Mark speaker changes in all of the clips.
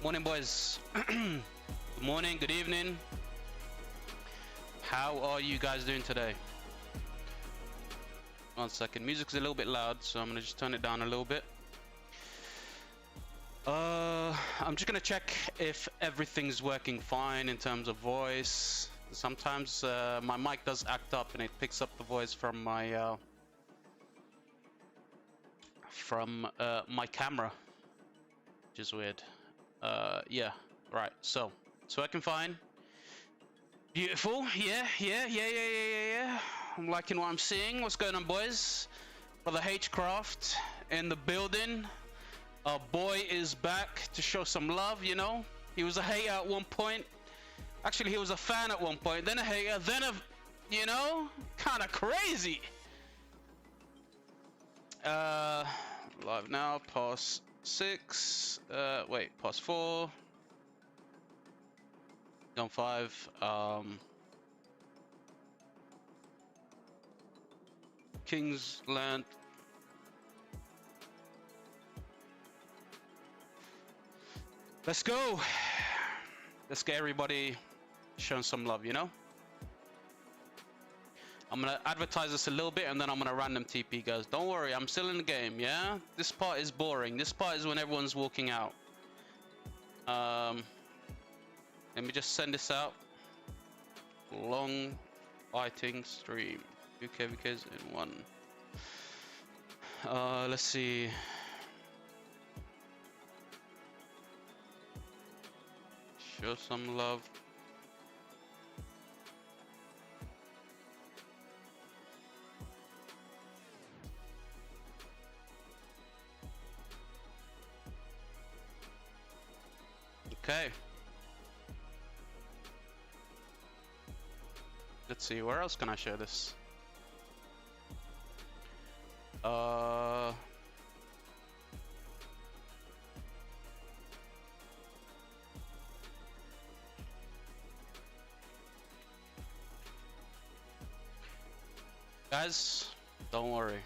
Speaker 1: Morning, boys. Good morning, good evening. How are you guys doing today? 1 second. Music's a little bit loud, so I'm gonna just turn it down a little bit. I'm just gonna check if everything's working fine in terms of voice. Sometimes my mic does act up and it picks up the voice from my camera, which is weird. Yeah, right. So it's working fine. Beautiful. Yeah. I'm liking what I'm seeing. What's going on, boys? Brother H-Craft in the building. Our boy is back to show some love, you know. He was a hater at one point. Actually, he was a fan at one point, then a hater, then a, you know, kind of crazy. Live now, past 6. Wait, past 4. On 5. Kingsland. Let's go. Let's get everybody showing some love, you know. I'm gonna advertise this a little bit and then I'm gonna random TP, guys. Don't worry, I'm still in the game, yeah? This part is boring. This part is when everyone's walking out. Let me just send this out. Long fighting stream. 2 KVKs in 1. Let's see. Show some love. Okay. Let's see, where else can I share this? Guys, don't worry.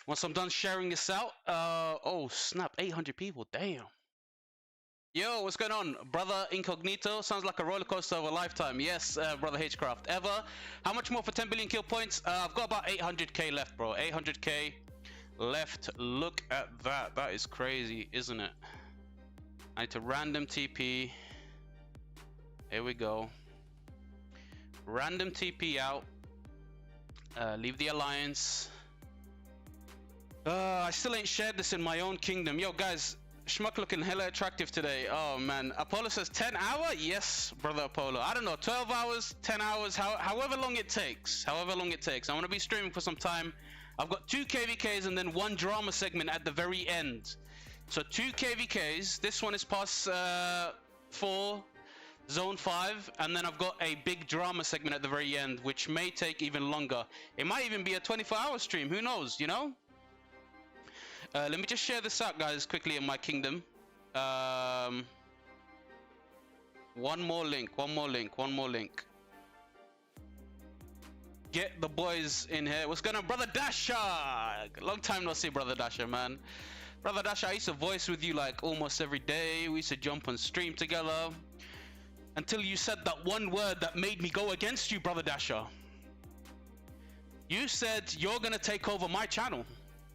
Speaker 1: Once I'm done sharing this out, oh snap, 800 people, damn. Yo, what's going on? Brother Incognito, sounds like a roller coaster of a lifetime. Yes, Brother H-Craft. Ever? How much more for 10 billion kill points? I've got about 800k left, bro. 800k left. Look at that. That is crazy, isn't it? I need to random TP. Here we go. Random TP out. Leave the alliance. I still ain't shared this in my own kingdom. Yo, guys, Schmuck looking hella attractive today. Oh, man. Apollo says 10 hour? Yes, brother Apollo. I don't know, 12 hours, 10 hours, however long it takes. However long it takes. I'm going to be streaming for some time. I've got 2 KVKs and then 1 drama segment at the very end. So 2 KVKs. This one is past 4, zone 5. And then I've got a big drama segment at the very end, which may take even longer. It might even be a 24-hour stream. Who knows, you know? Let me just share this out, guys, quickly in my kingdom. One more link. Get the boys in here. What's going on, Brother Dasha? Long time no see, Brother Dasha, man. Brother Dasha, I used to voice with you like almost every day. We used to jump on stream together. Until you said that one word that made me go against you, Brother Dasha. You said you're going to take over my channel.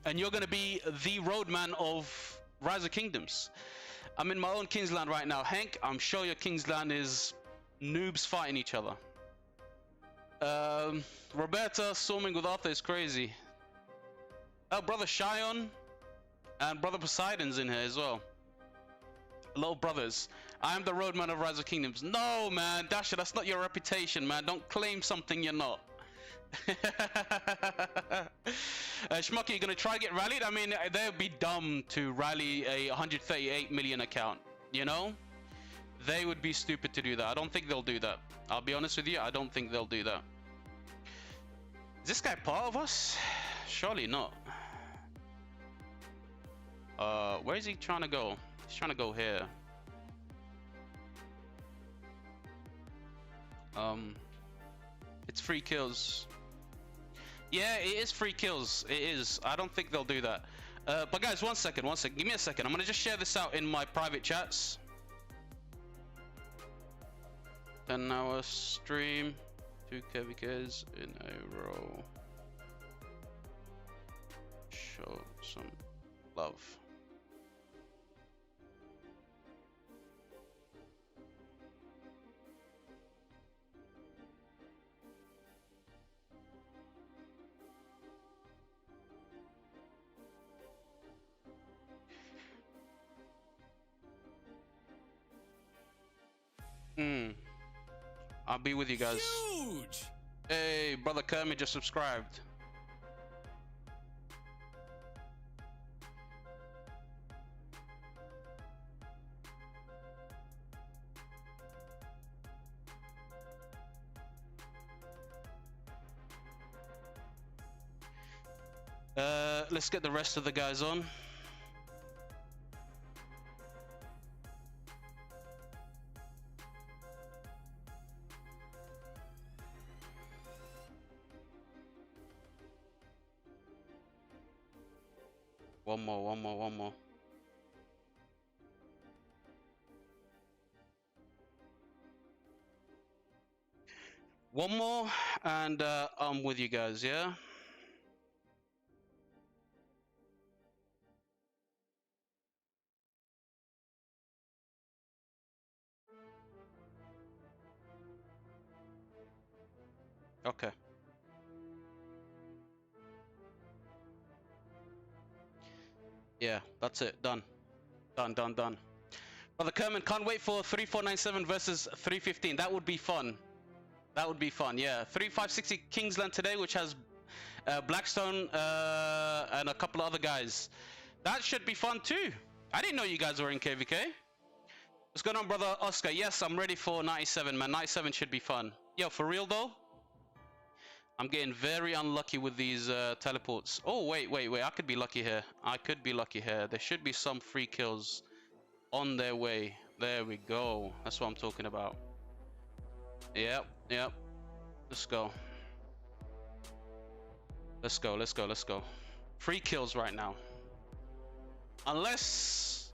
Speaker 1: And you're going to be the roadman of Rise of Kingdoms. I'm in my own Kingsland right now. Hank, I'm sure your Kingsland is noobs fighting each other. Roberta storming with Arthur is crazy. Oh, Brother Shion and Brother Poseidon's in here as well. Hello, brothers. I am the roadman of Rise of Kingdoms. No, man. Dasha, that's not your reputation, man. Don't claim something you're not. Schmucky, you gonna try to get rallied? I mean, they'd be dumb to rally a 138 million account, you know? They would be stupid to do that. I don't think they'll do that. I'll be honest with you, I don't think they'll do that. Is this guy part of us? Surely not. Where is he trying to go? He's trying to go here. It's free kills. Yeah, it is free kills. It is. I don't think they'll do that. But guys, one second. Give me a second. I'm gonna just share this out in my private chats. 10-hour stream, 2 KVKs in a row. Show some love. I'll be with you guys. Huge! Hey, brother Kermit just subscribed. Let's get the rest of the guys on. One more. One more, and I'm with you guys, yeah? Okay. Yeah, that's it. Done. Done. Brother Kerman, can't wait for 3497 versus 315. That would be fun. Yeah. 3560 Kingsland today, which has Blackstone and a couple of other guys. That should be fun too. I didn't know you guys were in KVK. What's going on, brother Oscar? Yes, I'm ready for 97, man. 97 should be fun. Yo, for real though? I'm getting very unlucky with these teleports. Oh, wait. I could be lucky here. There should be some free kills on their way. There we go. That's what I'm talking about. Yep. Let's go. Free kills right now. Unless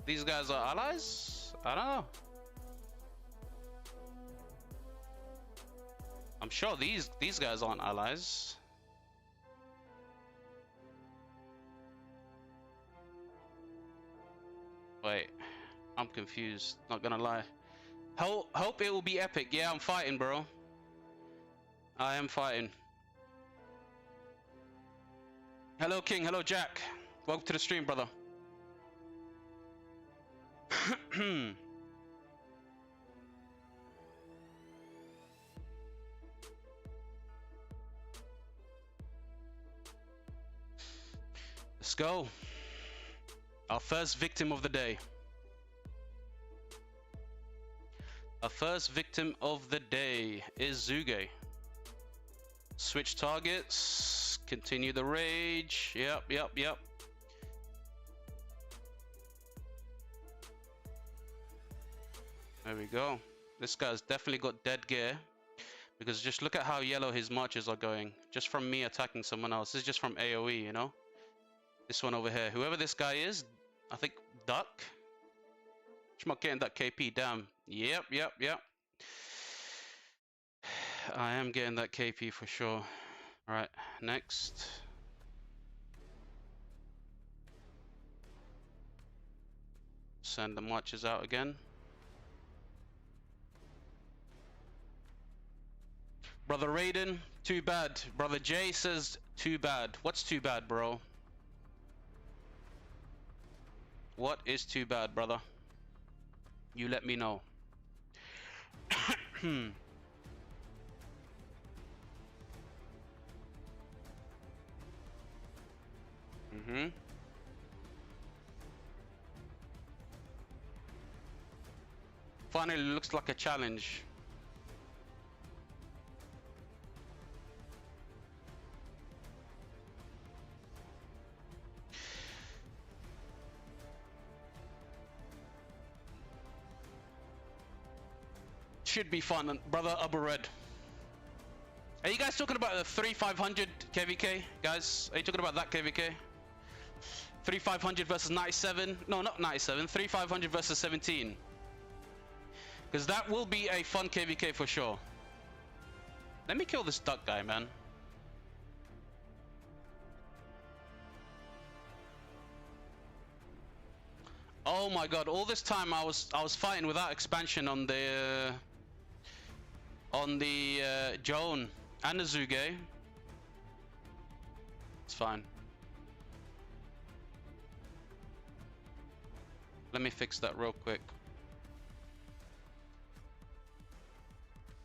Speaker 1: these guys are allies? I don't know. I'm sure these guys aren't allies. Wait, I'm confused. Not gonna lie. Hope it will be epic. Yeah, I'm fighting, bro. I am fighting. Hello, King. Hello, Jack. Welcome to the stream, brother. Let's go. Our first victim of the day. Our first victim of the day is Zuge. Switch targets. Continue the rage. Yep. There we go. This guy's definitely got dead gear. Because just look at how yellow his marches are going. Just from me attacking someone else. This is just from AoE, you know? This one over here. Whoever this guy is, I think Duck. Schmuck getting that KP, damn. Yep. I am getting that KP for sure. Alright, next. Send the marches out again. Brother Raiden, too bad. Brother Jay says, too bad. What's too bad, bro? What is too bad, brother? You let me know. Finally looks like a challenge. should be fun, brother Upper Red. Are you guys talking about the 3500 KVK, guys? Are you talking about that KVK? 3500 versus 97? No, not 97. 3500 versus 17. Because that will be a fun KVK for sure. Let me kill this duck guy, man. Oh my god, all this time I was fighting without expansion on the Joan and the Zuge. It's fine. Let me fix that real quick.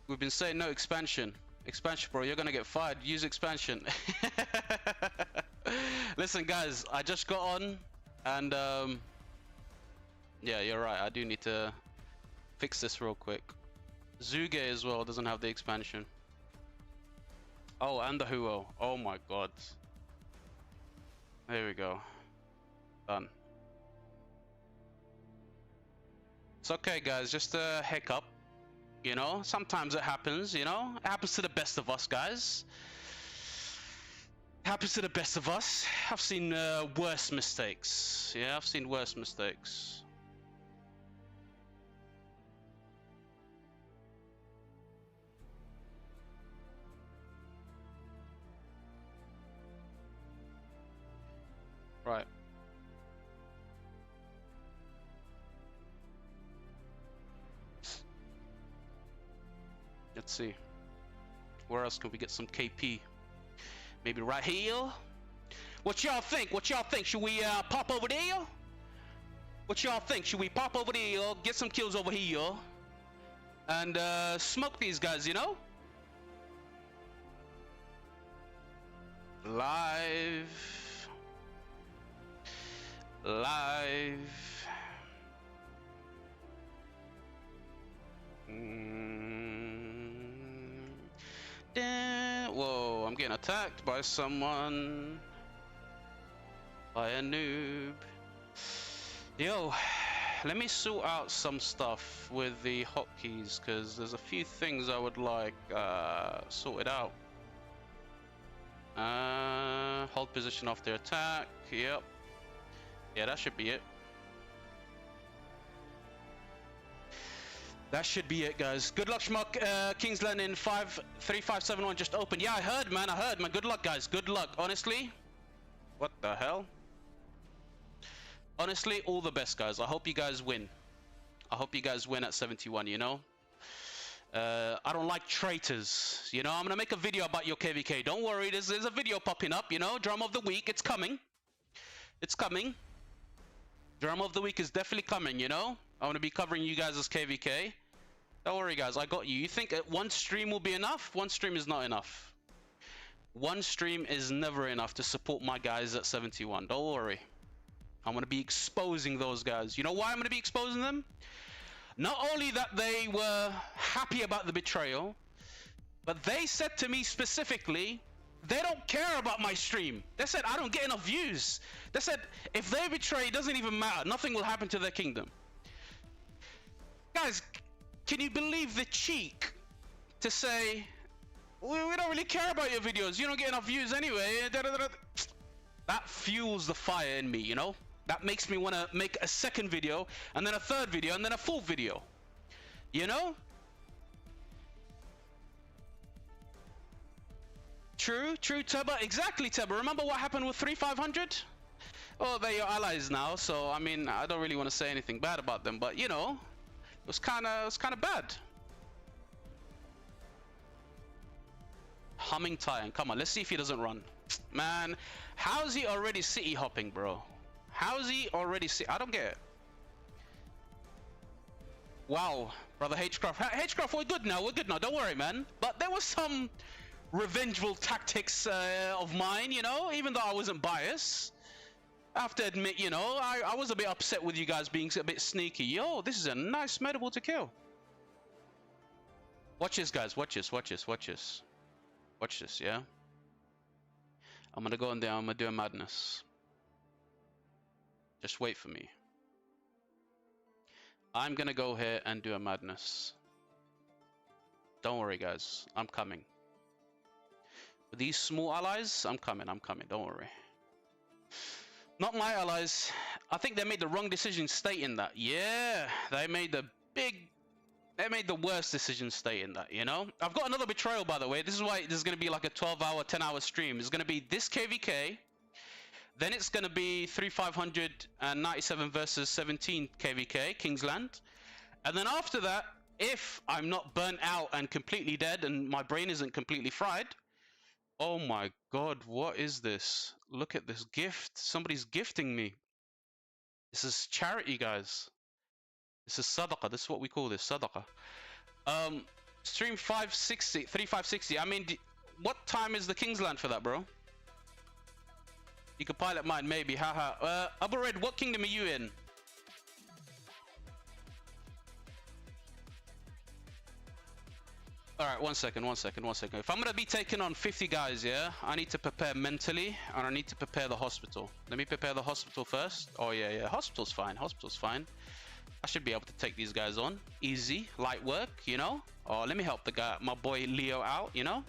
Speaker 1: We've been saying no expansion. Expansion, bro, you're gonna get fired. Use expansion. Listen, guys, I just got on and yeah, you're right. I do need to fix this real quick. Zuge as well doesn't have the expansion. Oh, and the Huo. Oh my god. There we go. Done. It's okay, guys. Just a hiccup. You know, sometimes it happens, you know? It happens to the best of us, guys. Happens to the best of us. I've seen worse mistakes. Yeah, I've seen worse mistakes. Right. Let's see. Where else can we get some KP? Maybe right here? What y'all think? What y'all think? Should we pop over there? What y'all think? Should we pop over there, get some kills over here, and smoke these guys, you know? Live. Whoa, I'm getting attacked by someone. By a noob. Yo, let me sort out some stuff with the hotkeys, because there's a few things I would like sorted out. Hold position after attack. Yep. Yeah, that should be it. That should be it, guys. Good luck, Schmuck. King's Landing 53571 just opened. Yeah, I heard, man. Good luck, guys. Good luck. Honestly. What the hell? Honestly, all the best, guys. I hope you guys win. I hope you guys win at 71, you know? I don't like traitors. You know, I'm gonna make a video about your KVK. Don't worry, there's a video popping up, you know? Drama of the week. It's coming. It's coming. Drama of the week is definitely coming, you know? I'm gonna be covering you guys as KVK. Don't worry, guys, I got you. You think one stream will be enough? One stream is not enough. One stream is never enough to support my guys at 71. Don't worry. I'm gonna be exposing those guys. You know why I'm gonna be exposing them? Not only that they were happy about the betrayal, but they said to me specifically, they don't care about my stream. They said, I don't get enough views. They said, if they betray, it doesn't even matter. Nothing will happen to their kingdom. Guys, can you believe the cheek to say, we don't really care about your videos. You don't get enough views anyway. That fuels the fire in me, you know? That makes me want to make a second video, and then a third video, and then a fourth video. You know? True, Teba. Exactly, Teba. Remember what happened with 3500? Oh, they're your allies now, so I mean, I don't really want to say anything bad about them, but you know, it was kind of bad. Humming Titan. Come on, let's see if he doesn't run. Man, how's he already city hopping, bro? How's he already I don't get it. Wow, brother Hcraft. Hcraft, we're good now. Don't worry, man. But there was some revengeful tactics of mine, you know, even though I wasn't biased. I have to admit, you know, I was a bit upset with you guys being a bit sneaky. Yo, this is a nice medable to kill. Watch this, guys. Watch this, yeah? I'm gonna go in there, I'm gonna do a madness. Just wait for me. I'm gonna go here and do a madness. Don't worry, guys. I'm coming. With these small allies, I'm coming. Don't worry. Not my allies. I think they made the wrong decision stating that. Yeah, they made the worst decision stating that, you know? I've got another Betrayal, by the way. This is why this is going to be like a 12-hour, 10-hour stream. It's going to be this KVK. Then it's going to be 3,597 versus 17 KVK, Kingsland. And then after that, if I'm not burnt out and completely dead and my brain isn't completely fried... Oh my god, what is this? Look at this gift. Somebody's gifting me. This is charity, guys. This is sadaqah. This is what we call this, sadaqah. Stream 560, 3560. I mean, what time is the Kingsland for that, bro? You could pilot mine, maybe. Haha. Abu Red, what kingdom are you in? Alright, one second. If I'm gonna be taking on 50 guys, yeah, I need to prepare mentally, and I need to prepare the hospital. Let me prepare the hospital first. Oh, yeah. Hospital's fine. I should be able to take these guys on. Easy, light work, you know? Oh, let me help the guy, my boy Leo out, you know?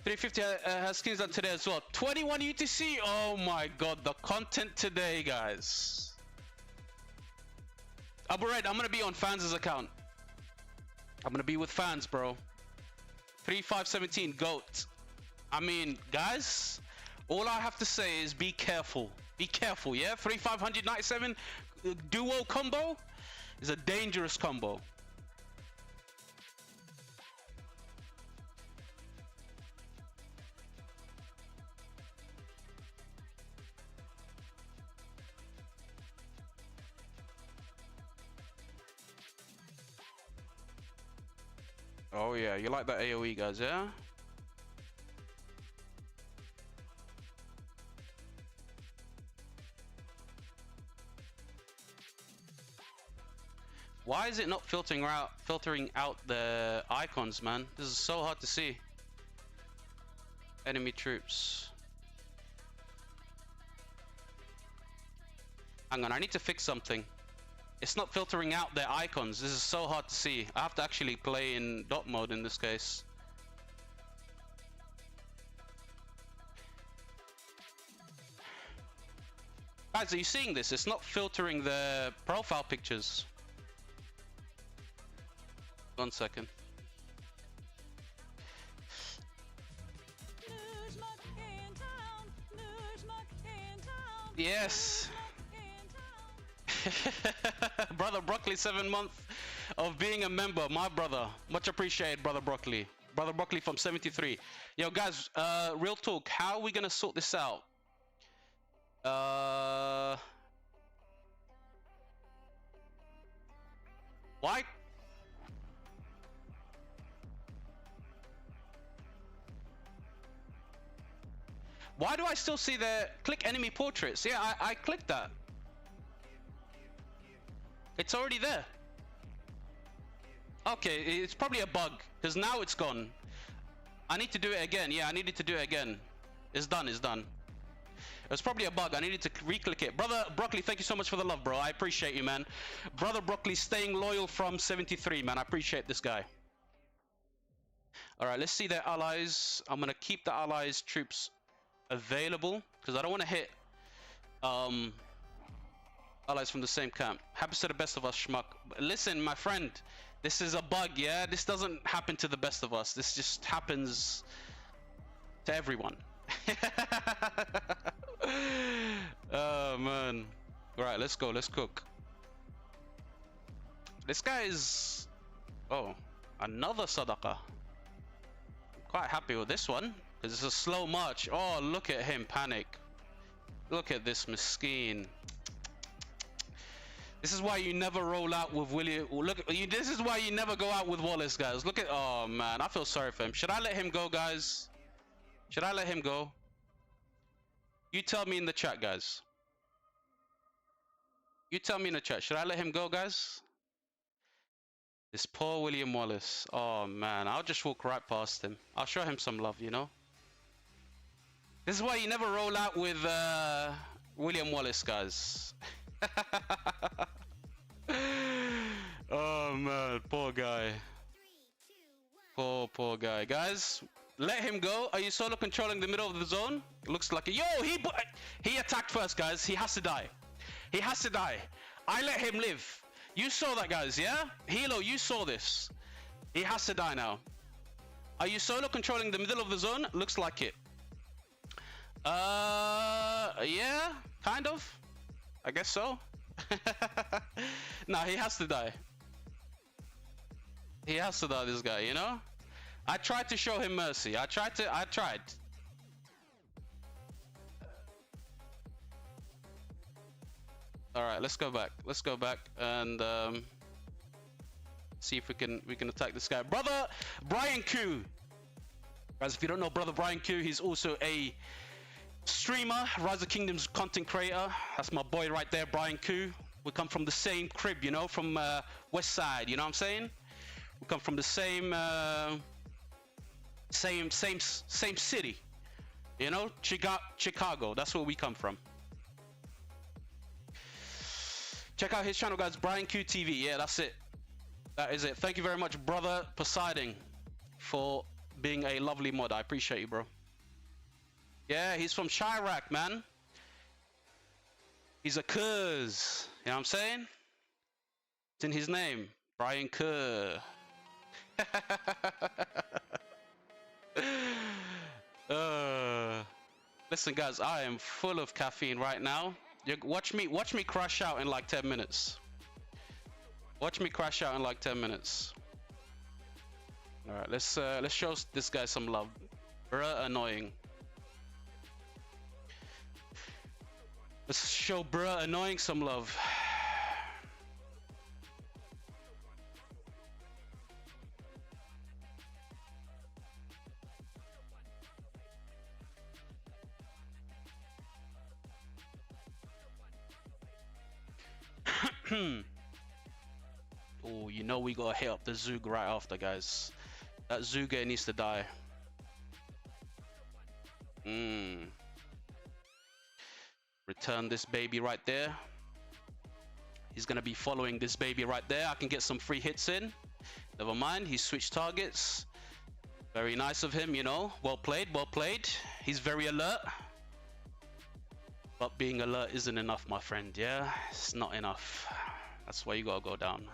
Speaker 1: 350 has skins on today as well. 21 UTC. Oh my god, the content today, guys. Abu Red, I'm gonna be on fans' account. I'm gonna be with fans, bro. 3517 GOAT. I mean, guys, all I have to say is be careful. Be careful, yeah? 3597 duo combo is a dangerous combo. Oh yeah, you like that AoE, guys, yeah? Why is it not filtering out the icons, man? This is so hard to see. Enemy troops. Hang on, I need to fix something. It's not filtering out their icons. This is so hard to see. I have to actually play in dot mode in this case. Guys, are you seeing this? It's not filtering the profile pictures. 1 second. Yes. Brother Broccoli, 7 months of being a member. My brother, much appreciated, brother Broccoli. Brother Broccoli from 73. Yo, guys, real talk. How are we gonna sort this out? Why? Why do I still see the click enemy portraits? Yeah, I clicked that. It's already there. Okay, it's probably a bug, because now it's gone. I need to do it again. Yeah, I needed to do it again. It's done, it's done. It was probably a bug. I needed to re-click it. Brother Broccoli, thank you so much for the love, bro. I appreciate you, man. Brother Broccoli staying loyal from 73, man. I appreciate this guy. Alright, let's see their allies. I'm going to keep the allies' troops available, because I don't want to hit allies from the same camp. Happens to the best of us, Schmuck. Listen, my friend, this is a bug, yeah? This doesn't happen to the best of us. This just happens to everyone. Oh, man. Alright, let's go. Let's cook. This guy is... Oh, another sadaqah. Quite happy with this one, because it's a slow march. Oh, look at him panic. Look at this miskeen. This is why you never roll out with William. Look, this is why you never go out with Wallace, guys. Look at, oh man, I feel sorry for him. Should I let him go, guys? Should I let him go? You tell me in the chat, guys. You tell me in the chat. Should I let him go, guys? This poor William Wallace. Oh man, I'll just walk right past him. I'll show him some love, you know? This is why you never roll out with William Wallace, guys. Oh man, poor guy. Poor guy. Guys, let him go. Are you solo controlling the middle of the zone? Looks like it. Yo, he attacked first, guys. He has to die. He has to die. I let him live. You saw that, guys, yeah? Hilo, you saw this. He has to die now. Are you solo controlling the middle of the zone? Looks like it. Yeah, kind of. I guess so. Nah, he has to die. He has to die, this guy, you know? I tried to show him mercy. I tried. All right, let's go back. Let's go back and see if we can attack this guy. Brother Brian Q. Guys, if you don't know Brother Brian Q, he's also a streamer, Rise of Kingdoms content creator. That's my boy right there, Brian Q. We come from the same crib, you know, from West Side, you know what I'm saying? We come from the same same city, you know, Chicago. That's where we come from. Check out his channel, guys, Brian Q TV. Yeah, that's it. That is it. Thank you very much, brother Poseidon, for being a lovely mod. I appreciate you, bro. Yeah, he's from Chirac, man. He's a Kurz. You know what I'm saying? It's in his name, Brian Kerr. Listen, guys, I am full of caffeine right now. Watch me crash out in like 10 minutes. Watch me crash out in like 10 minutes. All right, let's show this guy some love. Bruh, annoying. Let's show bruh annoying some love. Oh, you know we gotta hit up the Zug right after, guys. That Zuga needs to die. Return this baby right there. He's gonna be following this baby right there. I can get some free hits in. Never mind, he switched targets. Very nice of him, you know. Well played, well played. He's very alert. But being alert isn't enough, my friend, yeah? It's not enough. That's why you gotta go down.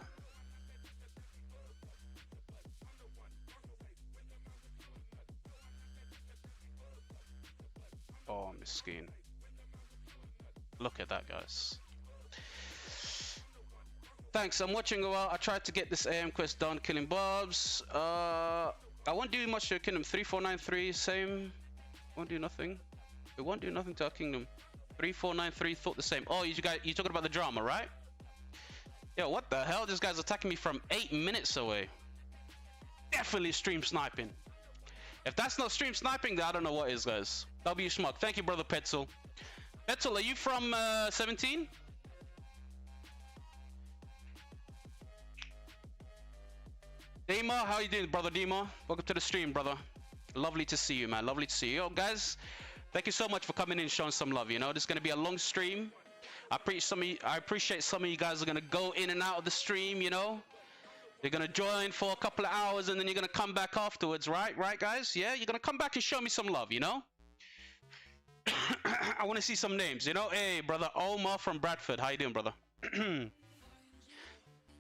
Speaker 1: Oh, miskin. Look at that, guys. Thanks, I'm watching a while. I tried to get this AM quest done, killing Bobs. I won't do much to your kingdom. 3493, same. Won't do nothing. It won't do nothing to our kingdom. 3493 thought the same. Oh, you talking about the drama, right? Yo, what the hell? This guy's attacking me from 8 minutes away. Definitely stream sniping. If that's not stream sniping, then I don't know what is, guys. W Schmuck. Thank you, brother Petzel. Petzel, are you from 17? Dima, how you doing, brother Dima? Welcome to the stream, brother. Lovely to see you, man. Lovely to see you. Yo, guys, thank you so much for coming in and showing some love. You know, this is going to be a long stream. I appreciate some of you guys are going to go in and out of the stream, you know. You're going to join for a couple of hours and then you're going to come back afterwards, right? Right, guys? Yeah, you're going to come back and show me some love, you know. I want to see some names, you know. Hey, brother Omar from Bradford. How you doing, brother?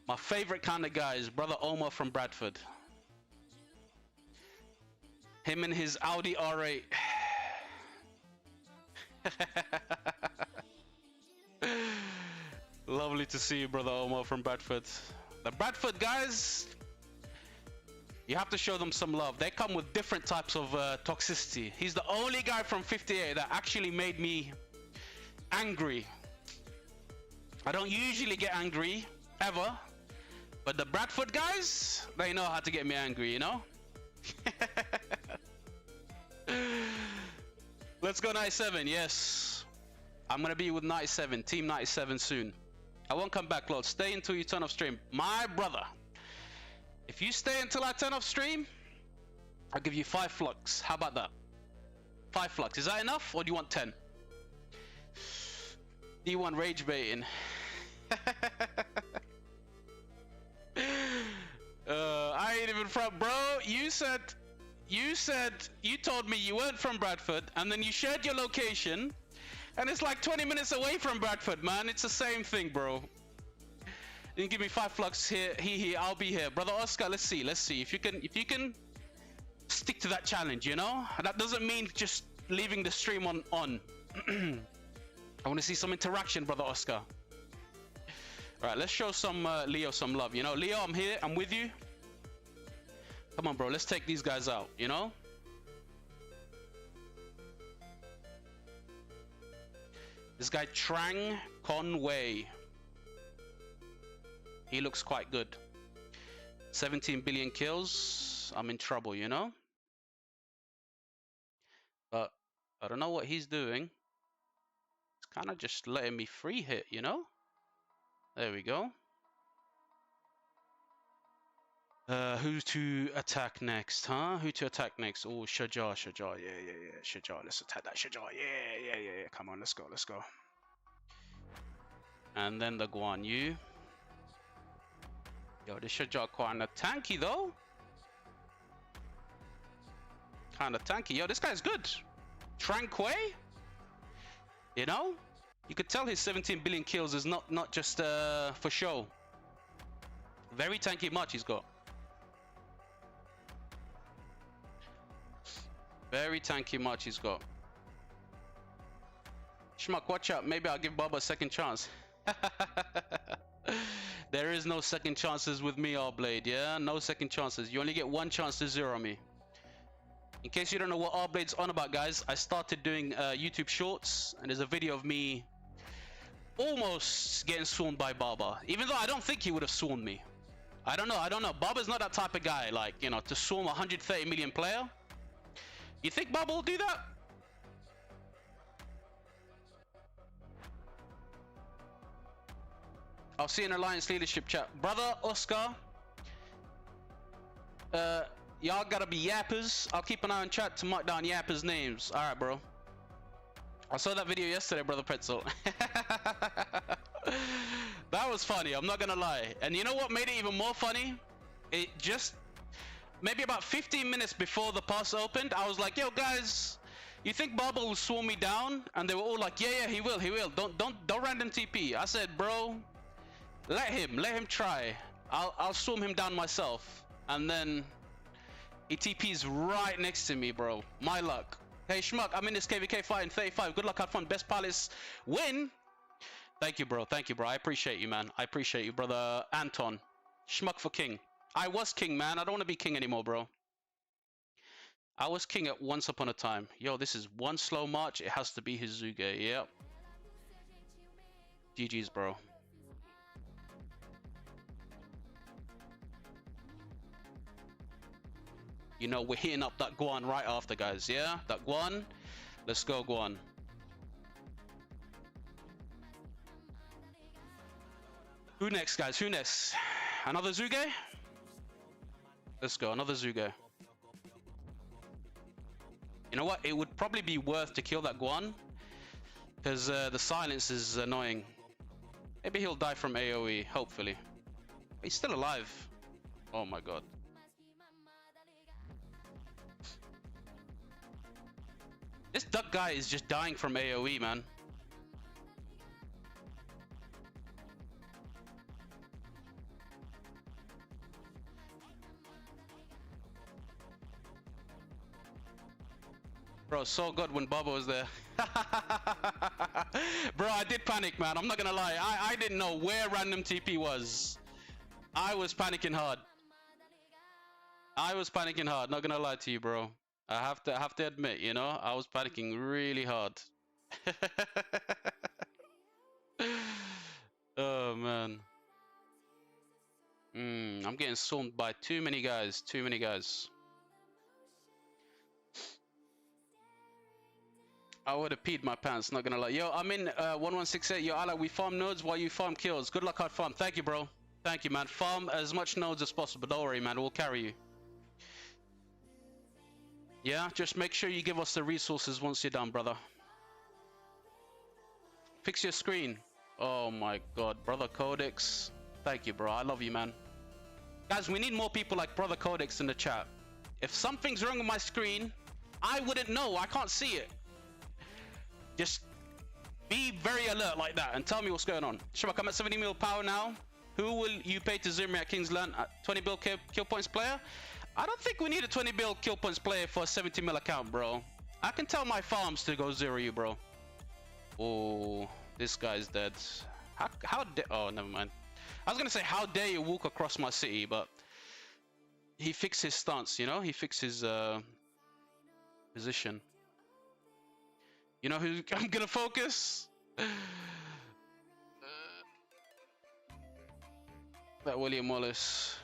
Speaker 1: My favorite kind of guy is brother Omar from Bradford. Him and his Audi R8. Lovely to see you, brother Omar from Bradford. The Bradford guys, you have to show them some love. They come with different types of toxicity. He's the only guy from 58 that actually made me angry. I don't usually get angry, ever. But the Bradford guys, they know how to get me angry, you know? Let's go 97, yes. I'm gonna be with 97, Team 97 soon. I won't come back, Lord. Stay until you turn off stream. My brother, if you stay until I turn off stream, I'll give you 5 flux. How about that? 5 flux. Is that enough, or do you want 10? Do you want rage baiting? from, bro? You told me you weren't from Bradford, and then you shared your location, and it's like 20 minutes away from Bradford, man. It's the same thing, bro. You can give me 5 flux here. I'll be here, brother Oscar. Let's see if you can stick to that challenge. You know, that doesn't mean just leaving the stream on. I want to see some interaction, brother Oscar. All right, let's show some Leo some love. You know, Leo, I'm here. I'm with you. Come on, bro. Let's take these guys out. You know. This guy Trang Conway. He looks quite good. 17 billion kills. I'm in trouble, you know. But I don't know what he's doing. It's kind of just letting me free hit, you know. There we go. Who to attack next, huh? Who to attack next? Oh, Shajar. Yeah. Shajar. Let's attack that Shajar. Yeah. Come on, let's go. And then the Guan Yu. Yo, this Shajar kinda tanky though. Kinda tanky. Yo, this guy's good. Tranquay. You know? You could tell his 17 billion kills is not just for show. Very tanky much he's got. Very tanky much he's got. Schmuck, watch out. Maybe I'll give Baba a second chance. There is no second chances with me, R-Blade, yeah? No second chances. You only get 1 chance to zero me. In case you don't know what R-Blade's on about, guys, I started doing YouTube shorts, and there's a video of me almost getting swarmed by Baba. Even though I don't think he would have swarmed me. I don't know. Baba's not that type of guy, like, you know, to swarm a 130 million player. You think Baba will do that? I'll see you in Alliance Leadership chat. Brother Oscar, y'all gotta be yappers. I'll keep an eye on chat to mark down yappers' names. Alright, bro. I saw that video yesterday, Brother Pretzel. That was funny, I'm not gonna lie. And you know what made it even more funny? It just... maybe about 15 minutes before the pass opened, I was like, yo, guys... you think Baba will swarm me down? And they were all like, yeah, he will. Don't random TP. I said, bro... let him try. I'll swarm him down myself. And then he TP's right next to me, bro. My luck. Hey Schmuck, I'm in this KVK fight in 35. Good luck, have fun. Best Palace win. Thank you, bro. I appreciate you, man. I appreciate you, brother Anton. Schmuck for king. I was king, man. I don't want to be king anymore, bro. I was king at once upon a time. Yo, this is one slow march. It has to be Hizuge. Yep. GG's, bro. You know, we're hitting up that Guan right after, guys, yeah? That Guan. Let's go, Guan. Who next, guys? Who next? Another Zuge? Let's go, another Zuge. You know what? It would probably be worth to kill that Guan. Because the silence is annoying. Maybe he'll die from AoE, hopefully. He's still alive. Oh my god. This duck guy is just dying from AoE, man. Bro, so good when Baba was there. Bro, I did panic, man. I'm not gonna lie. I didn't know where random TP was. I was panicking hard. Not gonna lie to you, bro. I have to admit, you know, I was panicking really hard. Oh man. I'm getting swarmed by too many guys. I would have peed my pants, not gonna lie. Yo, I'm in 1168. Yo, Allah, we farm nodes while you farm kills. Good luck, hard farm. Thank you, bro. Thank you, man. Farm as much nodes as possible. Don't worry, man. We'll carry you. Yeah, just make sure you give us the resources once you're done, brother. Fix your screen. Oh my god, brother Codex. Thank you, bro. I love you, man. Guys, we need more people like Brother Codex in the chat. If something's wrong with my screen, I wouldn't know. I can't see it. Just be very alert like that and tell me what's going on. Schmuck, I'm at 70 mil power now. Who will you pay to zoom me at Kingsland? 20 bill kill points player? I don't think we need a 20 bill kill points player for a 70 mil account, bro. I can tell my farms to go zero you, bro. Oh, this guy's dead. How dare... Oh, never mind. I was gonna say, how dare you walk across my city, but he fixed his stance, you know? He fixed his position. You know who I'm gonna focus? That William Wallace.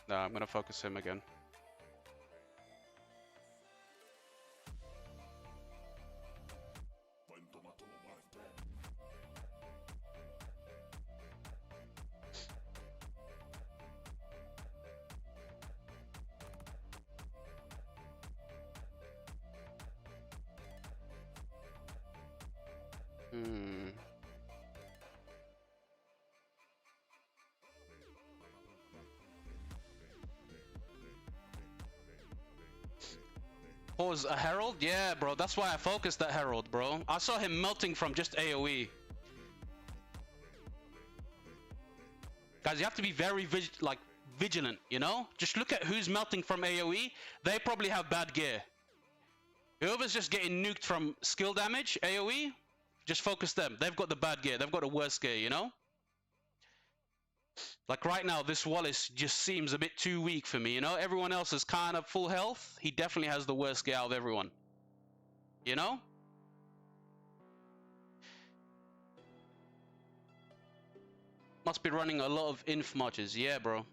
Speaker 1: No, I'm gonna focus him again. Pause, a Herald? Yeah, bro, that's why I focused that Herald, bro. I saw him melting from just AoE. Guys, you have to be very vigilant, you know? Just look at who's melting from AoE. They probably have bad gear. Whoever's just getting nuked from skill damage, AoE, just focus them. They've got the bad gear. They've got the worst gear, you know? Like right now, this Wallace just seems a bit too weak for me, you know? Everyone else is kind of full health. He definitely has the worst gear out of everyone. You know? Must be running a lot of inf marches. Yeah, bro.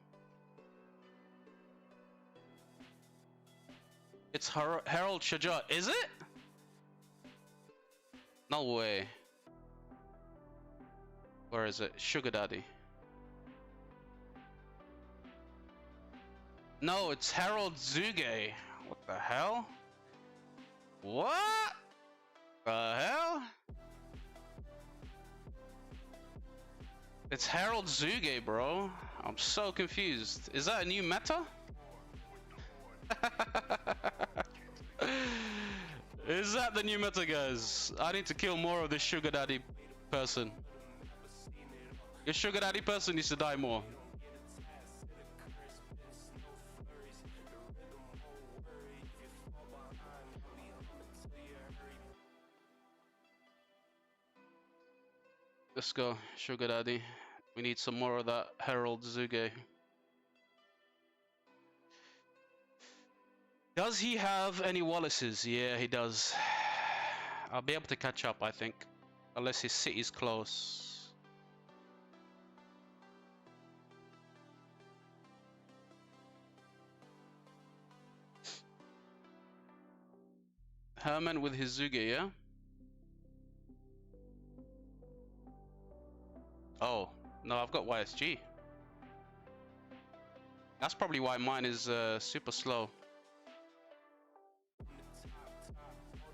Speaker 1: It's Herald Shajar. Is it? No way. Where is it? Sugar Daddy. No, it's Herald Zuge. What the hell? What the hell? It's Herald Zuge, bro. I'm so confused. Is that a new meta? Is that the new meta, guys? I need to kill more of this sugar daddy person. Your sugar daddy person needs to die more. Let's go, sugar daddy. We need some more of that Herald Zuge. Does he have any Wallaces? Yeah, he does. I'll be able to catch up, I think. Unless his city's close. Herman with his Zuge, yeah? Oh, no, I've got YSG. That's probably why mine is super slow.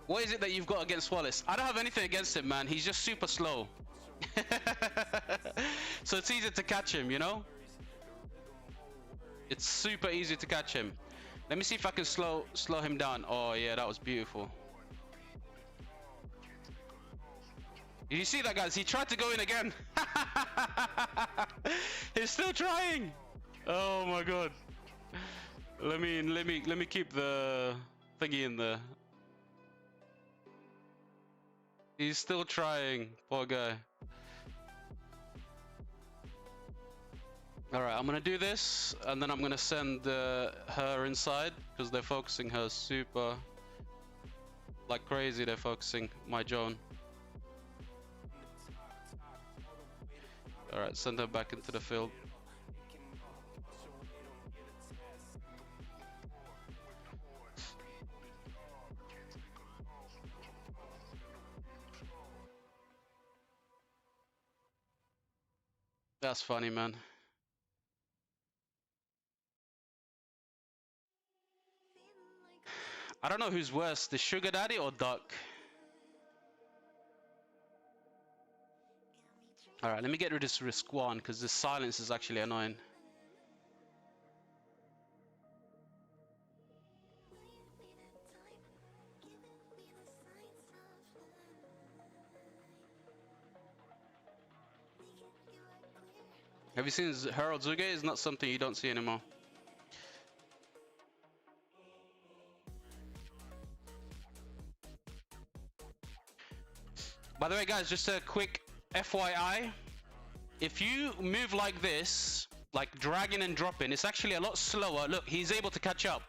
Speaker 1: What is it that you've got against Wallace? I don't have anything against him, man. He's just super slow. So it's easy to catch him, you know? It's super easy to catch him. Let me see if I can slow him down. Oh, yeah, that was beautiful. Did you see that, guys? He tried to go in again. He's still trying. Oh my god. Let me keep the thingy in there. He's still trying, poor guy. Alright, I'm gonna do this, and then I'm gonna send her inside, because they're focusing her super... like crazy, they're focusing my Joan. Alright, send her back into the field. That's funny, man. I don't know who's worse, the sugar daddy or Duck. Alright, let me get rid of this risk one, because this silence is actually annoying. Have you seen Harold Zuge? It's not something you don't see anymore. By the way, guys, just a quick FYI. If you move like this, like dragging and dropping, it's actually a lot slower. Look, he's able to catch up.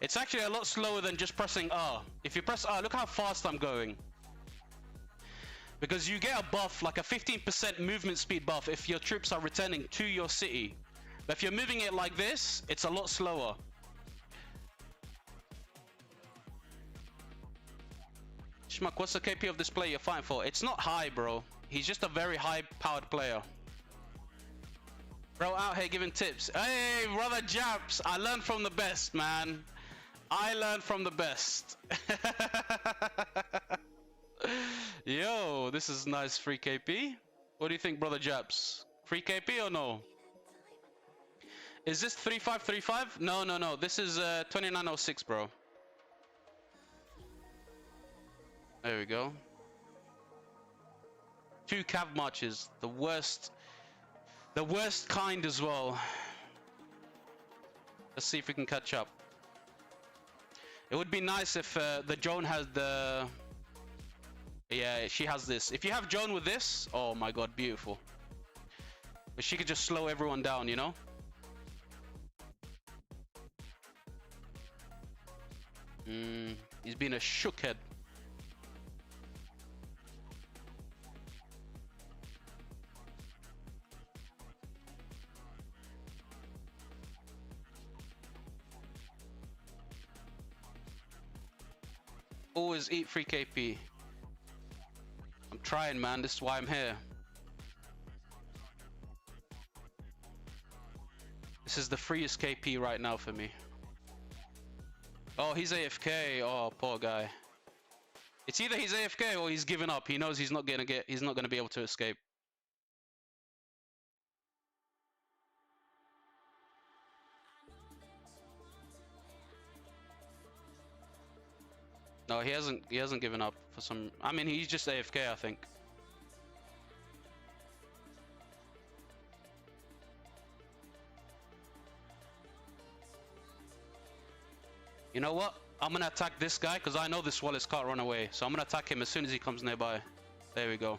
Speaker 1: It's actually a lot slower than just pressing R. If you press R, look how fast I'm going. Because you get a buff, like a 15% movement speed buff if your troops are returning to your city. But if you're moving it like this, it's a lot slower. Schmuck, what's the KP of this player you're fighting for? It's not high, bro. He's just a very high-powered player. Bro, out here giving tips. Hey, brother Japs, I learned from the best, man. I learned from the best. Yo, this is nice free KP. What do you think, brother Japs? Free KP or no? Is this 3535? No, no, no. This is 2906, bro. There we go. 2 cav marches, the worst kind as well. Let's see if we can catch up. It would be nice if the Joan has the... Yeah, she has this. If you have Joan with this, oh my god, beautiful. But she could just slow everyone down, you know? He's been a shookhead. Always eat free KP. I'm trying, man. This is why I'm here. This is the freest KP right now for me. Oh, he's AFK. Oh, poor guy. It's either he's AFK or he's given up. He knows he's not gonna be able to escape. No, he hasn't given up for some... I mean, he's just AFK, I think. You know what? I'm gonna attack this guy because I know this Wallace can't run away. So I'm gonna attack him as soon as he comes nearby. There we go.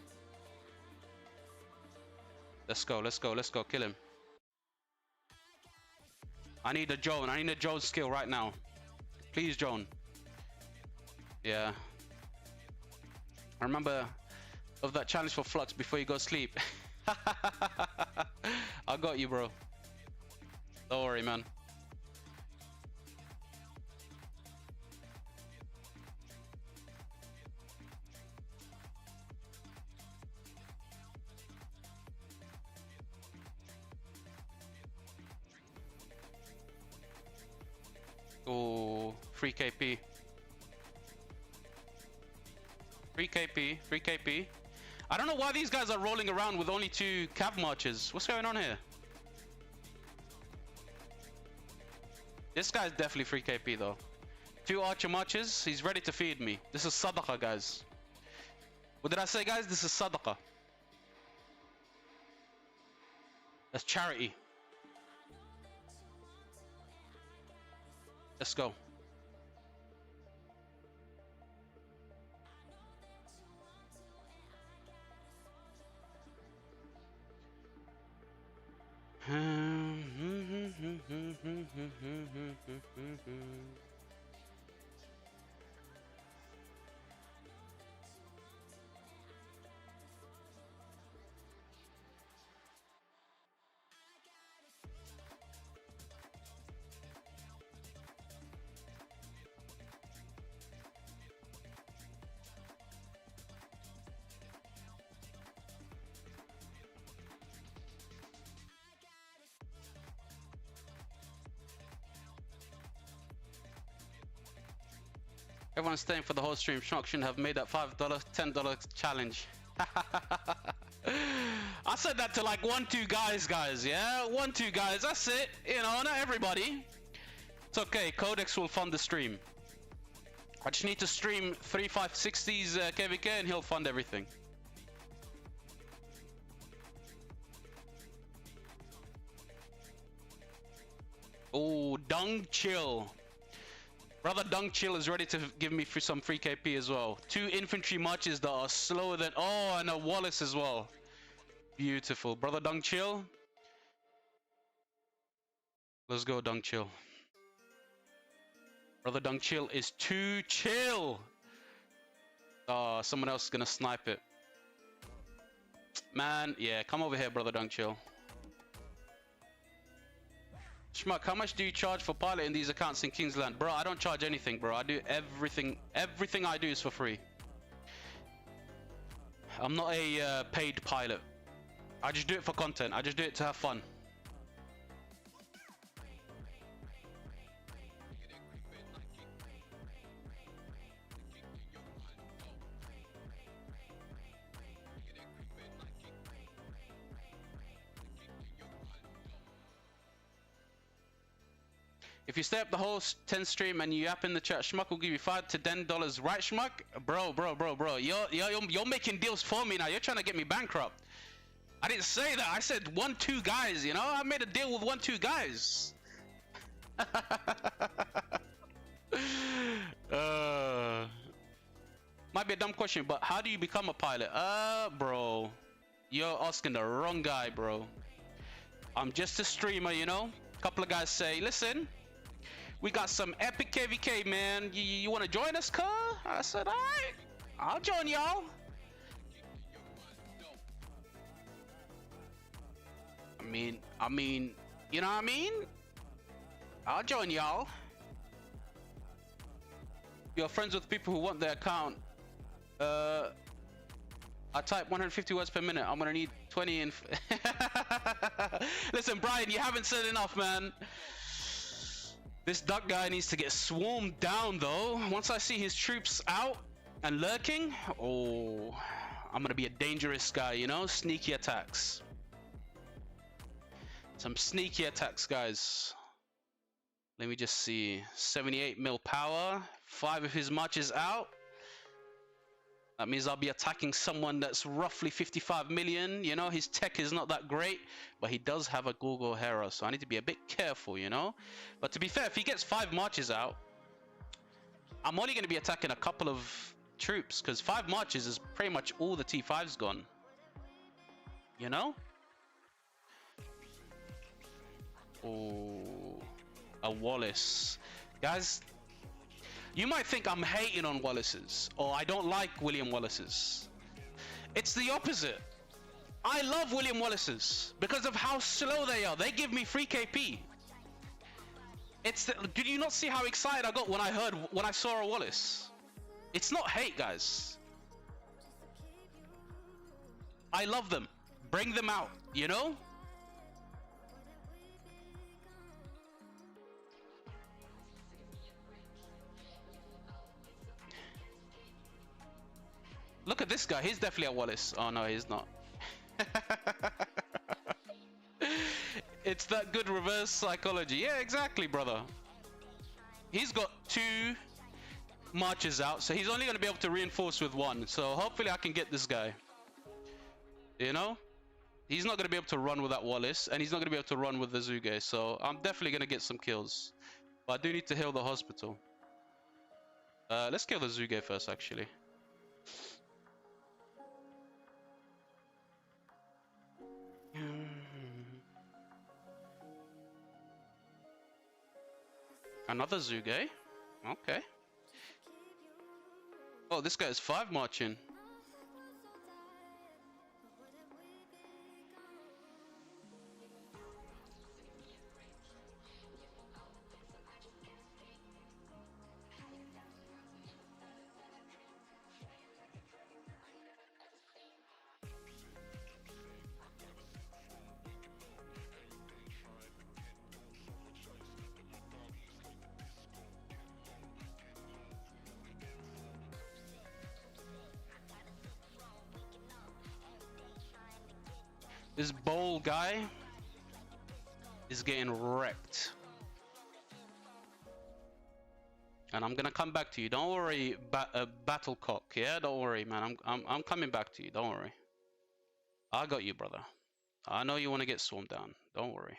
Speaker 1: Let's go, let's go, let's go. Kill him. I need a Joan. I need a Joan skill right now. Please, Joan. Yeah. I remember of that challenge for Flux before you go sleep. I got you, bro. Don't worry, man. Oh, free KP. Free KP, free KP. I don't know why these guys are rolling around with only 2 cav marches. What's going on here? This guy's definitely free KP though. 2 archer marches, he's ready to feed me. This is sadaqah, guys. What did I say, guys? This is sadaqah. That's charity. Let's go. Everyone's staying for the whole stream. Schmuck shouldn't have made that $5, $10 challenge. I said that to like 1-2 guys, yeah? 1-2 guys, that's it. You know, not everybody. It's okay, Codex will fund the stream. I just need to stream 3560's KVK and he'll fund everything. Oh, Dung Chill. Brother Dung Chill is ready to give me some free KP as well. 2 infantry marches that are slower than... Oh, and a Wallace as well. Beautiful. Brother Dung Chill. Let's go, Dung Chill. Brother Dung Chill is too chill. Oh, someone else is going to snipe it. Man, yeah, come over here, Brother Dung Chill. Schmuck, how much do you charge for piloting these accounts in Kingsland? Bro, I don't charge anything, bro. I do everything. Everything I do is for free. I'm not a paid pilot. I just do it for content. I just do it to have fun. If you stay up the whole 10 stream and you app in the chat, Schmuck will give you $5 to $10. Right, Schmuck? Bro. You're making deals for me now. You're trying to get me bankrupt. I didn't say that. I said 1-2 guys, you know? I made a deal with 1-2 guys. Might be a dumb question, but how do you become a pilot? Bro. You're asking the wrong guy, bro. I'm just a streamer, you know? A couple of guys say, listen, we got some epic KVK, man. You want to join us, cuz? I said, all right, I'll join y'all. I mean, you know what I mean? I'll join y'all. You're friends with people who want their account. I type 150 words per minute. I'm gonna need 20 in. Listen, Brian, you haven't said enough, man. This duck guy needs to get swarmed down, though. Once I see his troops out and lurking, oh, I'm gonna be a dangerous guy, you know? Sneaky attacks. Some sneaky attacks, guys. Let me just see. 78 mil power. 5 of his marches out. That means I'll be attacking someone that's roughly 55 million. You know, his tech is not that great, but he does have a Google Hera, so I need to be a bit careful, you know. But to be fair, if he gets 5 marches out, I'm only going to be attacking a couple of troops, because 5 marches is pretty much all the T5's gone. You know? Oh, a Wallace. Guys, you might think I'm hating on Wallaces, or I don't like William Wallaces. It's the opposite. I love William Wallaces because of how slow they are. They give me free KP. Did you not see how excited I got when I saw a Wallace? It's not hate, guys. I love them. Bring them out, you know? Look at this guy. He's definitely a Wallace. Oh, no, he's not. It's that good reverse psychology. Yeah, exactly, brother. He's got 2 marches out, so he's only going to be able to reinforce with 1. So hopefully I can get this guy. You know? He's not going to be able to run with that Wallace, and he's not going to be able to run with the Zuge. So I'm definitely going to get some kills. But I do need to heal the hospital. Let's kill the Zuge first, actually. Another Zuge? Okay. Oh, this guy is 5 marching. This bowl guy is getting wrecked. And I'm gonna come back to you. Don't worry, Battlecock. Yeah, don't worry, man. I'm coming back to you. Don't worry. I got you, brother. I know you want to get swarmed down. Don't worry.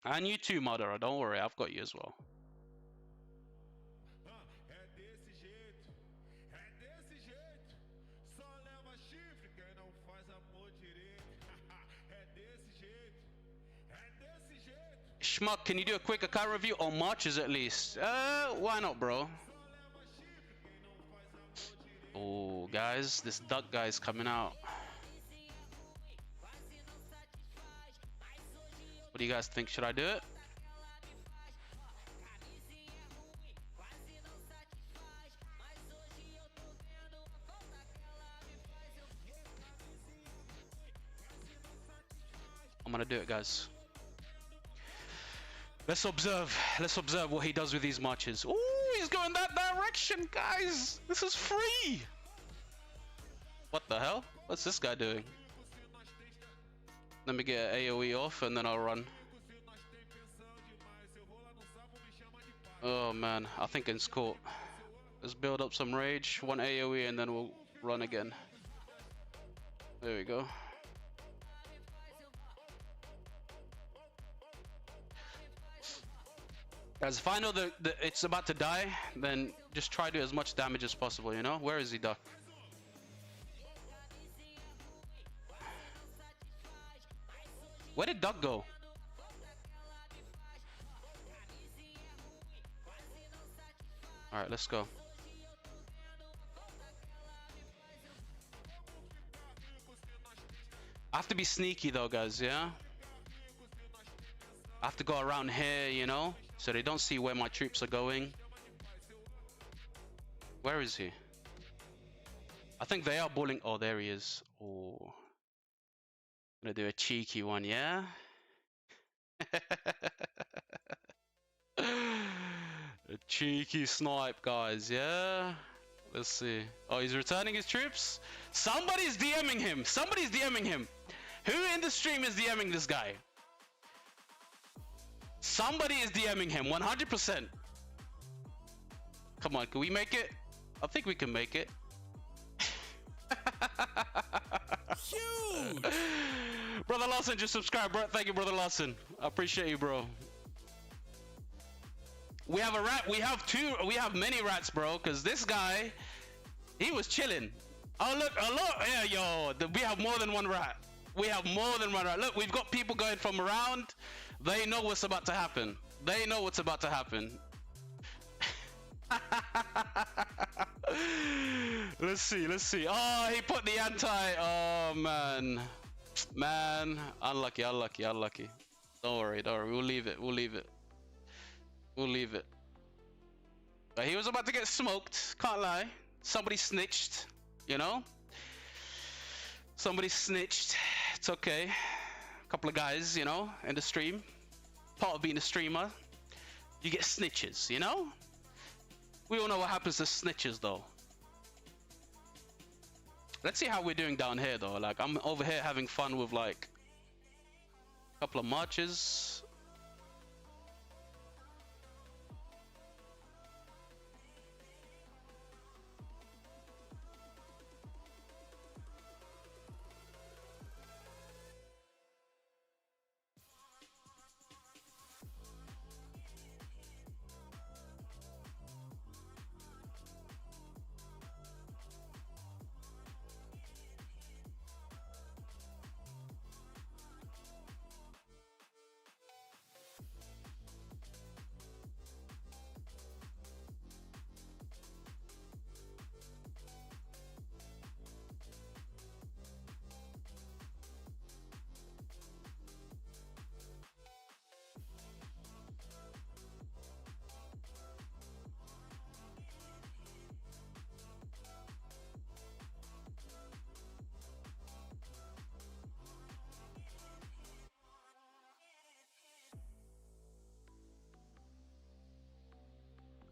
Speaker 1: And you too, Madara. Don't worry, I've got you as well. Schmuck, can you do a quick account review on marches at least? Why not, bro? Oh, guys, this duck guy's coming out. What do you guys think? Should I do it? I'm gonna do it, guys. Let's observe. Let's observe what he does with these marches. Oh, he's going that direction, guys. This is free. What the hell? What's this guy doing? Let me get AoE off and then I'll run. Oh man, I think it's caught. Let's build up some rage, one AoE, and then we'll run again. There we go. Guys, if I know that it's about to die, then just try to do as much damage as possible, you know? Where is he, Duck? Where did Duck go? Alright, let's go. I have to be sneaky though, guys, yeah? I have to go around here, you know? So they don't see where my troops are going. Where is he? I think they are bullying. Oh, there he is. Oh. I'm gonna do a cheeky one, yeah? A cheeky snipe, guys, yeah? Let's see. Oh, he's returning his troops? Somebody's DMing him. Somebody's DMing him. Who in the stream is DMing this guy? Somebody is DMing him, 100%. Come on, can we make it? I think we can make it. Huge! Brother Lawson just subscribed, bro. Thank you, Brother Lawson. I appreciate you, bro. We have a rat. We have two. We have many rats, bro. Because this guy, he was chilling. Oh look, yeah, yo. We have more than one rat. We have more than one rat. Look, we've got people going from around. They know what's about to happen. They know what's about to happen. Let's see, let's see. Oh, he put the anti. Oh man, man, unlucky, unlucky, unlucky. Don't worry, don't worry. We'll leave it. We'll leave it. We'll leave it. But he was about to get smoked. Can't lie. Somebody snitched. You know. Somebody snitched. It's okay. A couple of guys, you know, in the stream. Part of being a streamer, you get snitches. You know. We all know what happens to snitches, though. Let's see how we're doing down here, though. Like, I'm over here having fun with, like, a couple of marches.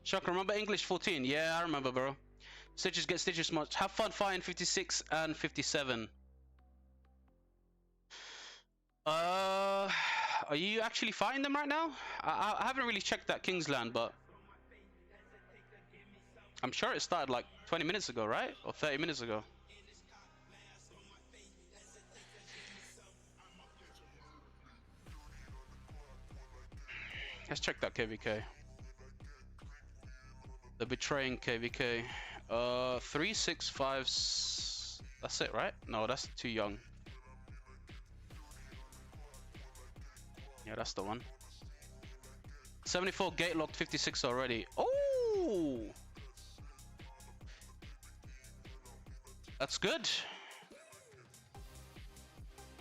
Speaker 1: Shock, remember English 14? Yeah, I remember, bro. Stitches get stitches much. Have fun fighting 56 and 57. Are you actually fighting them right now? I haven't really checked that Kingsland, but I'm sure it started like 20 minutes ago, right? Or 30 minutes ago. Let's check that KVK. The betraying KVK. 365. That's it, right? No, that's too young. Yeah, that's the one. 74 gate locked, 56 already. Oh, that's good.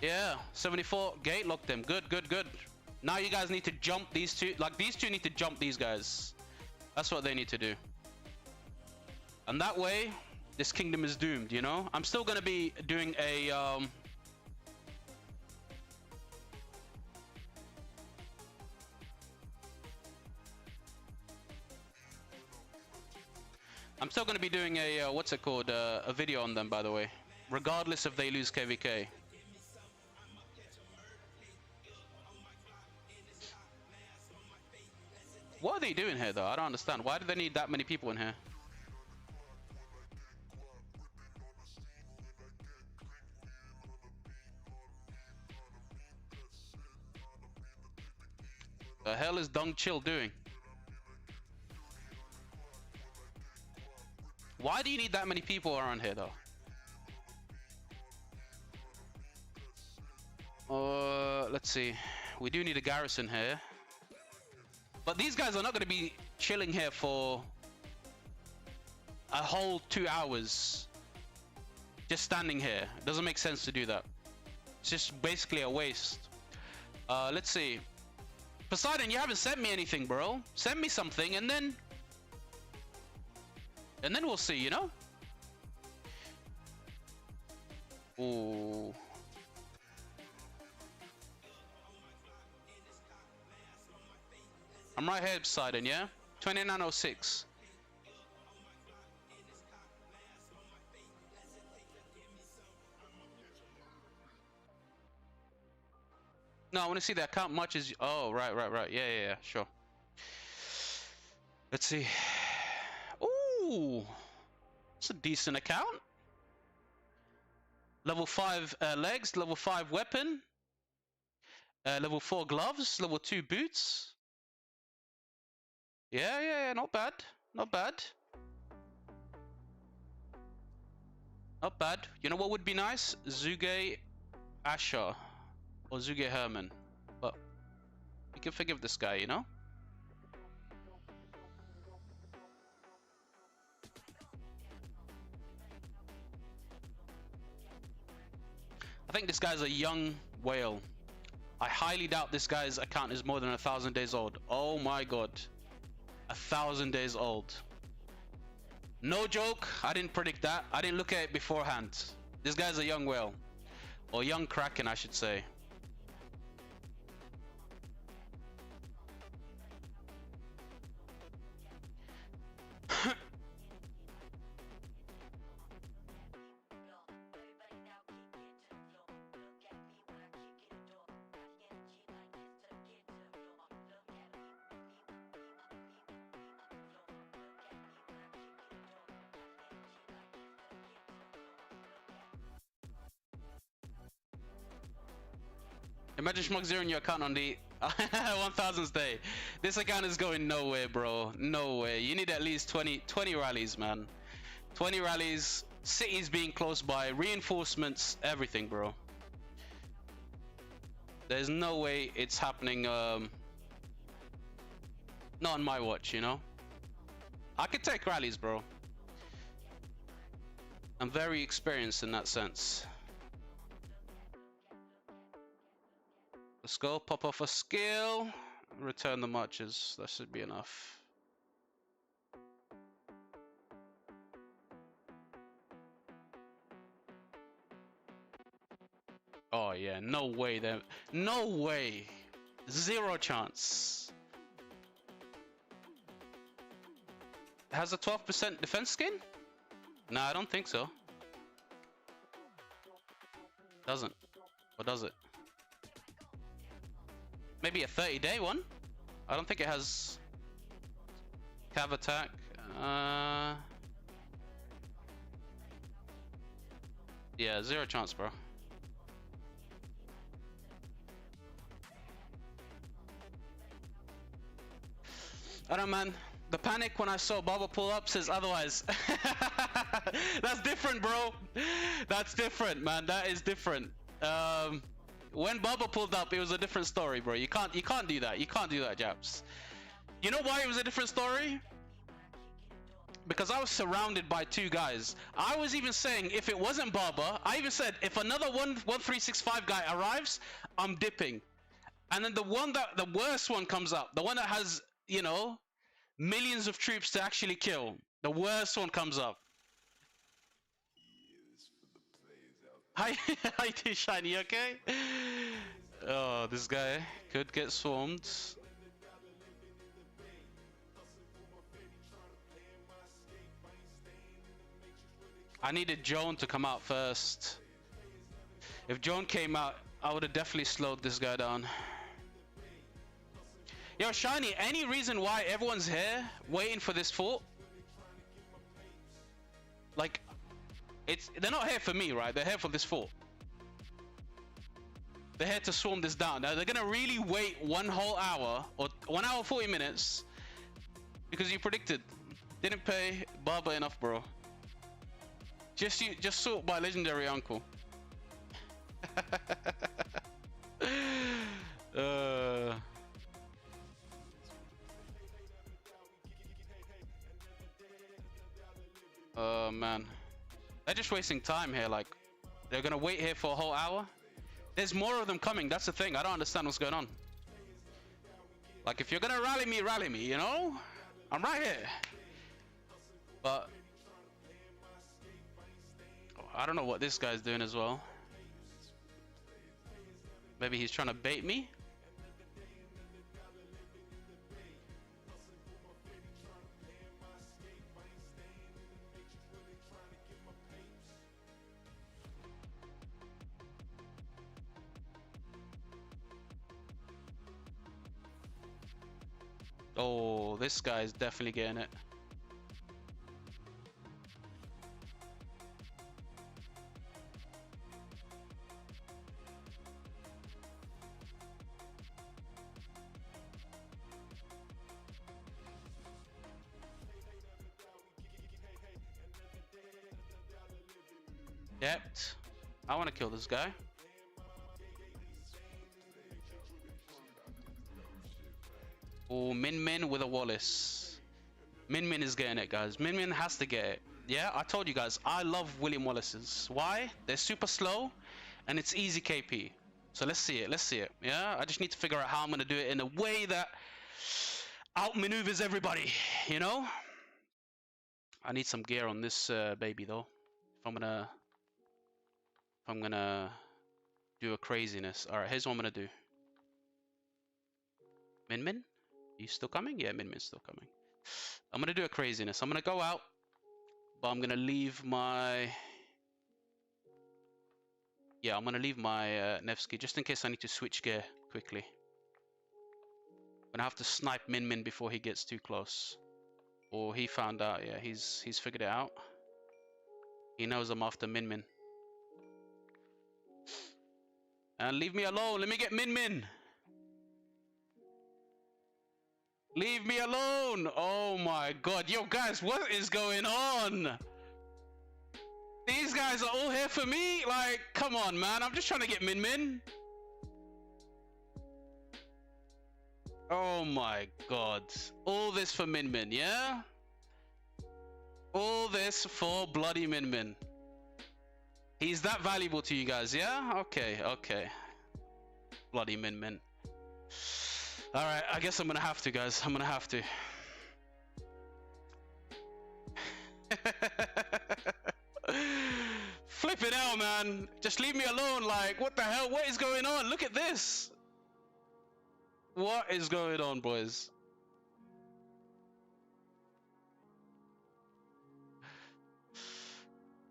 Speaker 1: Yeah, 74 gate locked them. Good, good, good. Now you guys need to jump these two. Like, these two need to jump these guys. That's what they need to do. And that way, this kingdom is doomed, you know? I'm still gonna be doing a what's it called? A video on them, by the way. Regardless if they lose KVK. What are they doing here, though? I don't understand. Why do they need that many people in here? The hell is Dong Chill doing? Why do you need that many people around here, though? Let's see. We do need a garrison here. But these guys are not going to be chilling here for a whole 2 hours. Just standing here. It doesn't make sense to do that. It's just basically a waste. Let's see. Poseidon, you haven't sent me anything, bro. Send me something and then we'll see, you know? Ooh. I'm right here, Poseidon, yeah? 2906. No, I want to see the account much as... Oh, right. Yeah, sure. Let's see. Ooh. It's a decent account. Level 5 legs, level 5 weapon. Level 4 gloves, level 2 boots. Yeah, not bad. Not bad. Not bad. You know what would be nice? Zuge Asher. Or Zuge Herman. But we can forgive this guy, you know? I think this guy's a young whale. I highly doubt this guy's account is more than 1,000 days old. Oh my god. 1,000 days old. No joke, I didn't predict that. I didn't look at it beforehand. This guy's a young whale. Or young kraken, I should say. Imagine Schmuck zeroing your account on the 1000th day. This account is going nowhere, bro. Nowhere. You need at least 20 rallies, man. 20 rallies, cities being close by, reinforcements, everything, bro. There's no way it's happening, not on my watch, you know? I could take rallies, bro. I'm very experienced in that sense. Let's go, pop off a skill, return the marches. That should be enough. Oh yeah, no way there. No way. Zero chance. It has a 12% defense skin? No, I don't think so. Doesn't. Or does it? Maybe a 30-day one? I don't think it has cav attack. Yeah, zero chance, bro. I don't know, man. The panic when I saw Baba pull up says otherwise. That's different, bro. That's different, man. That is different. When Baba pulled up, it was a different story, bro. You can't do that. You can't do that, Japs. You know why it was a different story? Because I was surrounded by two guys. I was even saying if it wasn't Baba, I even said if another 1365 guy arrives, I'm dipping. And then the worst one comes up, the one that has, you know, millions of troops to actually kill. The worst one comes up. Hi, hi, Shiny. You okay? Oh, this guy could get swarmed. I needed Joan to come out first. If Joan came out, I would have definitely slowed this guy down. Yo, Shiny, any reason why everyone's here waiting for this fort? Like, they're not here for me, right? They're here for this fort. They're here to swarm this down. Now, they're gonna really wait 1 whole hour, or 1 hour 40 minutes, because you predicted. Didn't pay Baba enough, bro. Just sort by legendary uncle. Oh man, they're just wasting time here. Like, they're gonna wait here for a whole hour. There's more of them coming. That's the thing. I don't understand what's going on. Like, if you're gonna rally me, you know? I'm right here. But I don't know what this guy's doing as well. Maybe he's trying to bait me. Oh, this guy's definitely getting it. Yep. I want to kill this guy. Oh, Min Min with a Wallace. Min Min is getting it, guys. Min Min has to get it. Yeah, I told you guys, I love William Wallace's. Why? They're super slow, and it's easy KP. So let's see it. Let's see it. Yeah, I just need to figure out how I'm going to do it in a way that outmaneuvers everybody, you know? I need some gear on this baby, though. If I'm gonna do a craziness. All right, here's what I'm gonna do. Min Min, you still coming? Yeah, Min Min's still coming. I'm gonna do a craziness. I'm gonna go out, but I'm gonna leave my. Yeah, I'm gonna leave my Nevsky just in case I need to switch gear quickly. I'm gonna have to snipe Min Min before he gets too close, or he found out. Yeah, he's figured it out. He knows I'm after Min Min. And leave me alone. Let me get Min Min. Leave me alone. Oh my god. Yo, guys, what is going on? These guys are all here for me? Like, come on, man. I'm just trying to get Min Min. Oh my god. All this for Min Min, yeah? All this for bloody Min Min. He's that valuable to you guys, yeah? Okay, okay. Bloody Min Min. Alright, I guess I'm gonna have to, guys. I'm gonna have to. Flipping out, man. Just leave me alone. Like, what the hell? What is going on? Look at this. What is going on, boys?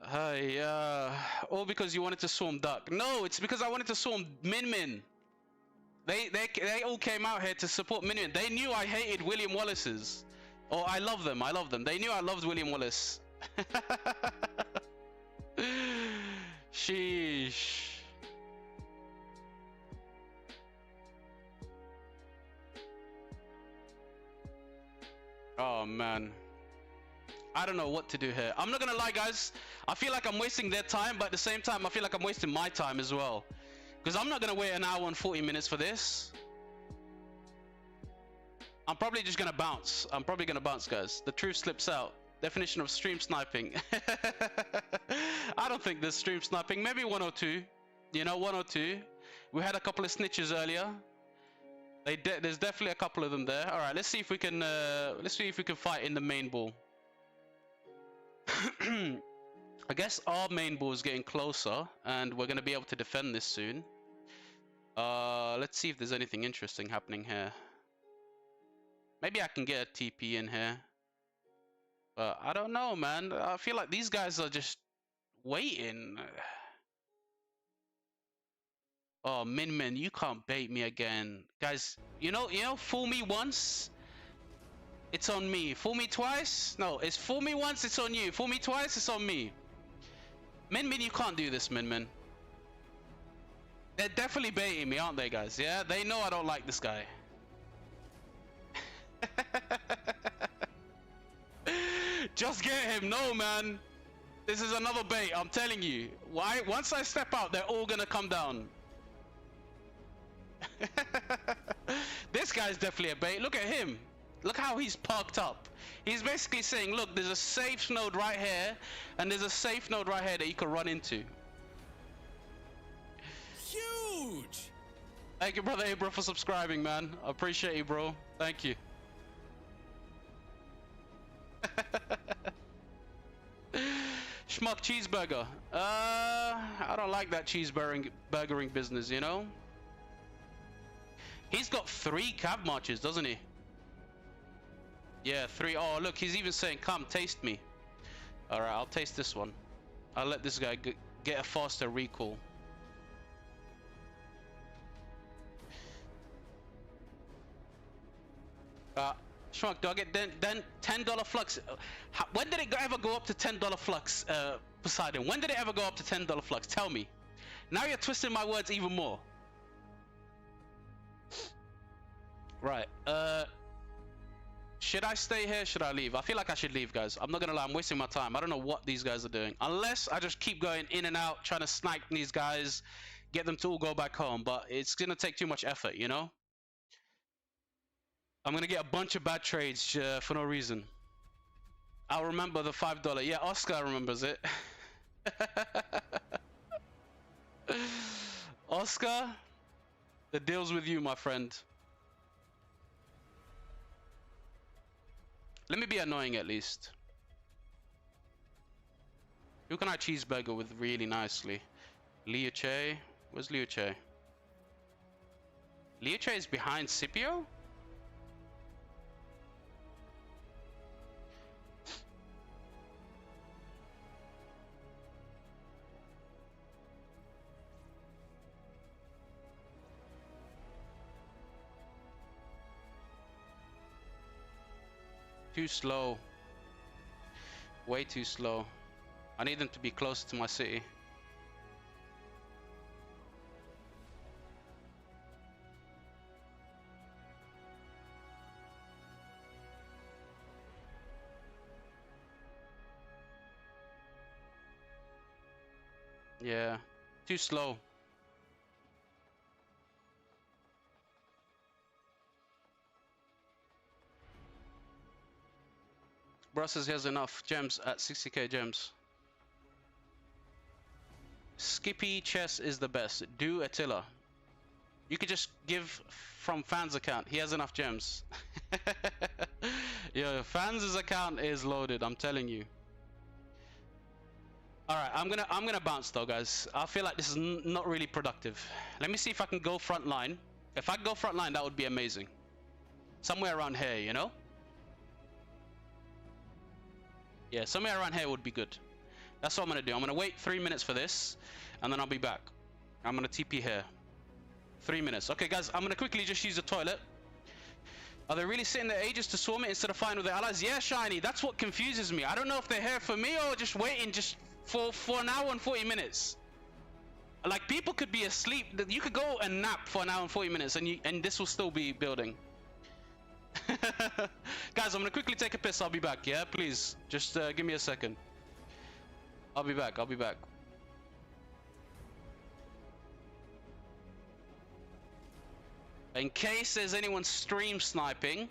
Speaker 1: Hi, all because you wanted to swarm Duck. No, it's because I wanted to swarm Min Min. They all came out here to support Min Min. They knew I hated William Wallace's. Oh, I love them. I love them. They knew I loved William Wallace. Sheesh. Oh man, I don't know what to do here. I'm not gonna lie, guys. I feel like I'm wasting their time, but at the same time, I feel like I'm wasting my time as well. Because I'm not gonna wait an hour and 40 minutes for this. I'm probably just gonna bounce. I'm probably gonna bounce, guys. The truth slips out. Definition of stream sniping. I don't think there's stream sniping. Maybe 1 or 2. You know, 1 or 2. We had a couple of snitches earlier. There's definitely a couple of them there. All right, let's see if we can fight in the main ball. I guess our main ball is getting closer, and we're gonna be able to defend this soon. Let's see if there's anything interesting happening here. Maybe I can get a TP in here. But I don't know, man. I feel like these guys are just waiting. Oh, Min, you can't bait me again. Guys, you know, fool me once, it's on me. Fool me twice? No, it's fool me once, it's on you. Fool me twice, it's on me. Min, you can't do this, Min. They're definitely baiting me, aren't they, guys? Yeah, they know I don't like this guy. Just get him. No, man. This is another bait, I'm telling you. Why? Once I step out, they're all gonna come down. This guy's definitely a bait. Look at him. Look how he's parked up. He's basically saying, look, there's a safe node right here, and there's a safe node right here that you can run into.
Speaker 2: Huge!
Speaker 1: Thank you, brother Abra, for subscribing, man. I appreciate you, bro. Thank you. Schmuck cheeseburger. I don't like that cheeseburgering business, you know? He's got 3 cab marches, doesn't he? Yeah, 3. Oh, look, he's even saying, come, taste me. Alright, I'll taste this one. I'll let this guy get a faster recall. Schmuck, do I get then $10 flux? When did it ever go up to $10 flux, Poseidon? When did it ever go up to $10 flux? Tell me. Now you're twisting my words even more. Right. Should I stay here? Should I leave? I feel like I should leave, guys. I'm not gonna lie. I'm wasting my time. I don't know what these guys are doing. Unless I just keep going in and out, trying to snipe these guys, get them to all go back home. But it's gonna take too much effort, you know? I'm gonna get a bunch of bad trades for no reason. I'll remember the $5. Yeah, Oscar remembers it. Oscar, the deal's with you, my friend. Let me be annoying at least. Who can I cheeseburger with really nicely? Liu Che? Where's Liu Che? Liu Che is behind Scipio? Too slow. Way too slow. I need them to be closer to my city. Yeah, too slow. Bro says he has enough gems at 60k gems. Skippy chess is the best. Do Attila. You could just give from fans account. He has enough gems. Yo, fans' account is loaded, I'm telling you. Alright, I'm gonna bounce though, guys. I feel like this is not really productive. Let me see if I can go front line. If I can go front line, that would be amazing. Somewhere around here, you know? Yeah, somewhere around here would be good. That's what I'm gonna do. I'm gonna wait 3 minutes for this, and then I'll be back. I'm gonna TP here. 3 minutes. Okay, guys, I'm gonna quickly just use the toilet. Are they really sitting there ages to swarm it instead of fighting with their allies? Yeah, Shiny, that's what confuses me. I don't know if they're here for me or just waiting just for an hour and 40 minutes. Like, people could be asleep. You could go and nap for an hour and 40 minutes, and this will still be building. Guys, I'm gonna quickly take a piss. I'll be back. Yeah, please. Just give me a second. I'll be back. I'll be back. In case there's anyone stream sniping,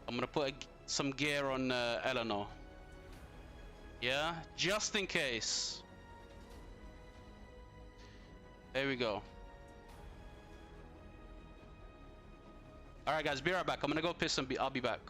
Speaker 1: I'm gonna put some gear on Eleanor. Yeah, just in case. There we go. All right, guys, be right back. I'm gonna go piss and I'll be back.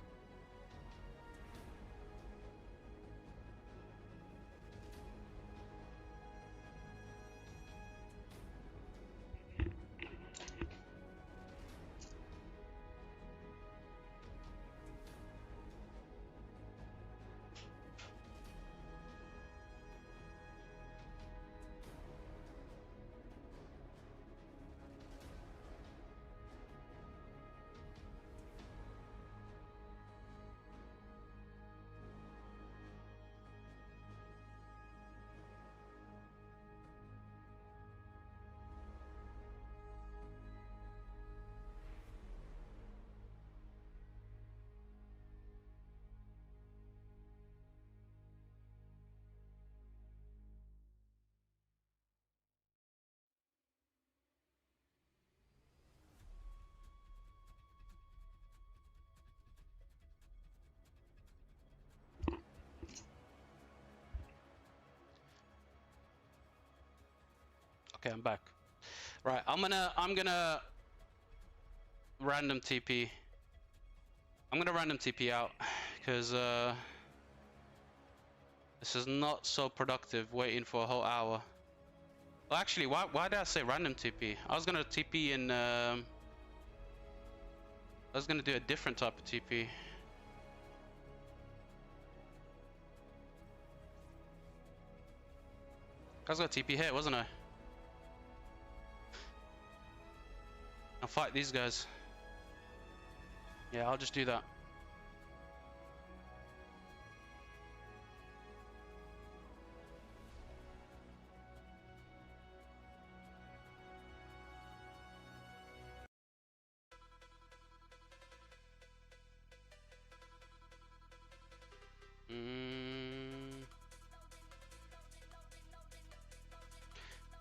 Speaker 1: Okay, I'm back. Right, I'm gonna random TP. I'm gonna random TP out because this is not so productive waiting for a whole hour. Well, actually, why did I say random TP? I was gonna TP in I was gonna do a different type of TP. I was gonna TP here, wasn't I? I'll fight these guys. Yeah, I'll just do that.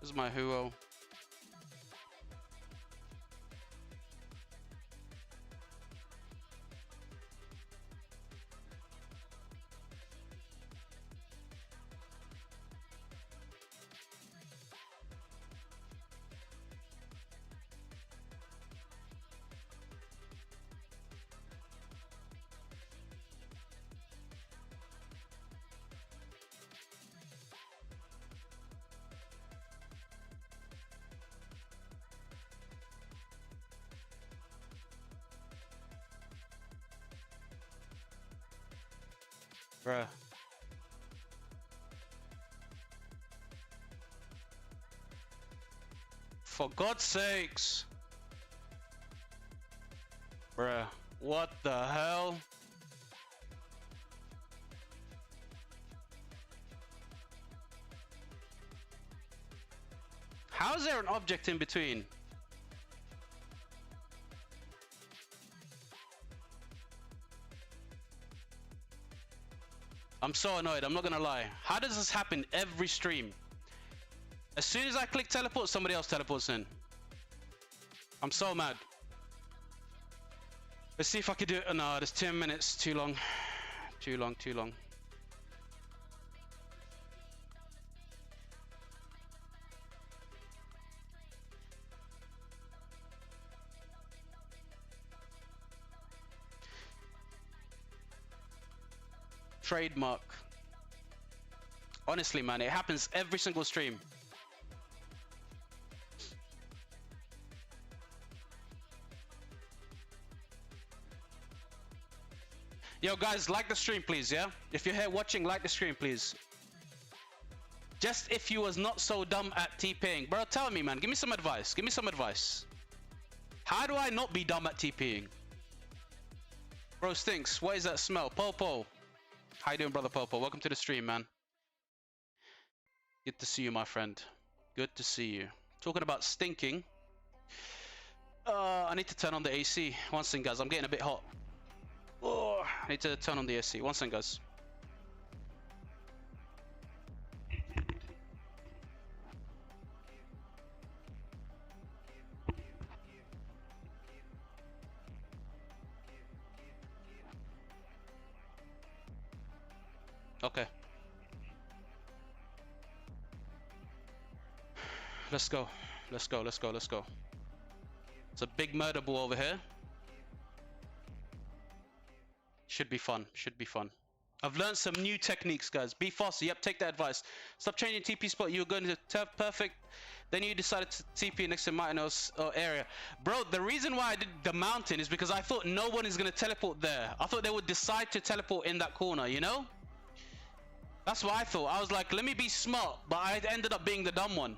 Speaker 1: This is my Huo. Bruh. For God's sakes. Bruh. What the hell? How is there an object in between? I'm so annoyed, I'm not gonna lie. How does this happen every stream? As soon as I click teleport, somebody else teleports in. I'm so mad. Let's see if I can do it. No, there's 10 minutes. Too long. Too long, too long. Trademark. Honestly, man, it happens every single stream. Yo, guys, like the stream, please, yeah? If you're here watching, like the stream, please. Just if you was not so dumb at TPing. Bro, tell me, man. Give me some advice. Give me some advice. How do I not be dumb at TPing? Bro, stinks. What is that smell? Popo. How you doing, brother Popo? Welcome to the stream, man. Good to see you, my friend. Good to see you. Talking about stinking. I need to turn on the AC. One second, guys. I'm getting a bit hot. Oh, I need to turn on the AC. One second, guys. Okay. Let's go. Let's go. Let's go. Let's go. It's a big murder ball over here. Should be fun. Should be fun. I've learned some new techniques, guys. Be faster. Yep, take that advice. Stop changing TP spot. You were going to perfect. Then you decided to TP next to Martinos area. Bro, the reason why I did the mountain is because I thought no one is going to teleport there. I thought they would decide to teleport in that corner, you know? That's what I thought. I was like, let me be smart. But I ended up being the dumb one.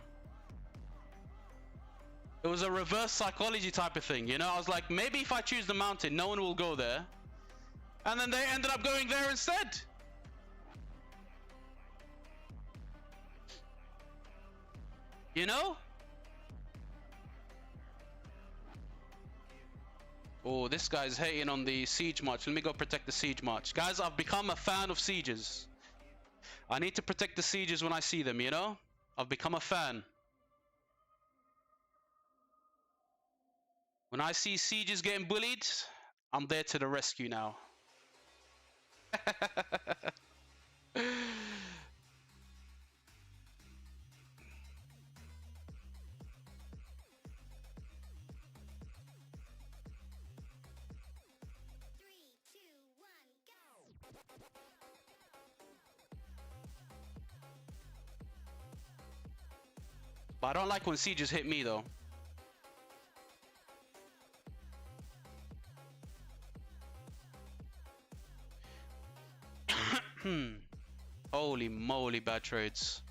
Speaker 1: It was a reverse psychology type of thing, you know? I was like, maybe if I choose the mountain, no one will go there. And then they ended up going there instead. You know? Oh, this guy's hating on the siege march. Let me go protect the siege march. Guys, I've become a fan of sieges. I need to protect the sieges when I see them, you know? I've become a fan. When I see sieges getting bullied, I'm there to the rescue now. But I don't like when sieges hit me though. Holy moly, bad trades.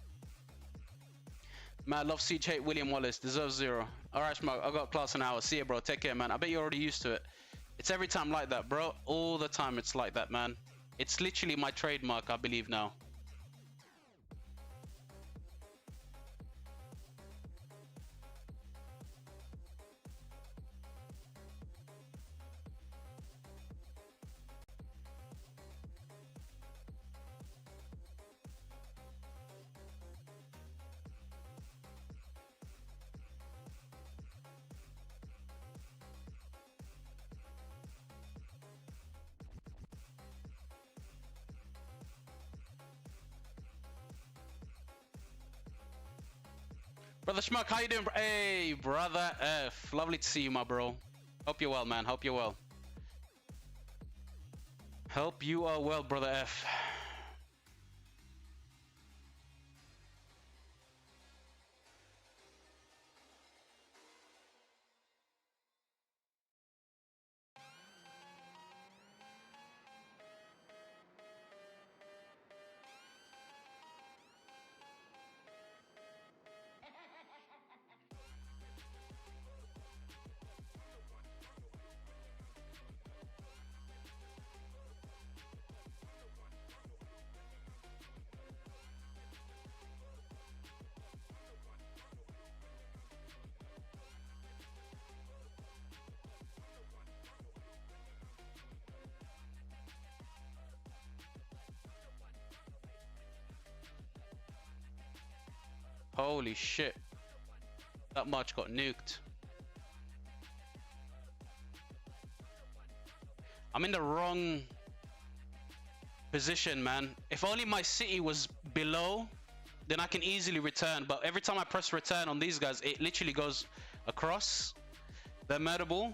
Speaker 1: Man, love siege, hate William Wallace, deserves 0. Alright, Schmuck, I got class an hour. See ya, bro. Take care, man. I bet you're already used to it. It's every time like that, bro. All the time it's like that, man. It's literally my trademark, I believe now. Brother Schmuck, how you doing? Hey, brother F. Lovely to see you, my bro. Hope you're well, man. Hope you're well. Hope you are well, brother F. Holy shit. That much got nuked. I'm in the wrong position, man. If only my city was below, then I can easily return. But every time I press return on these guys, it literally goes across the murder ball.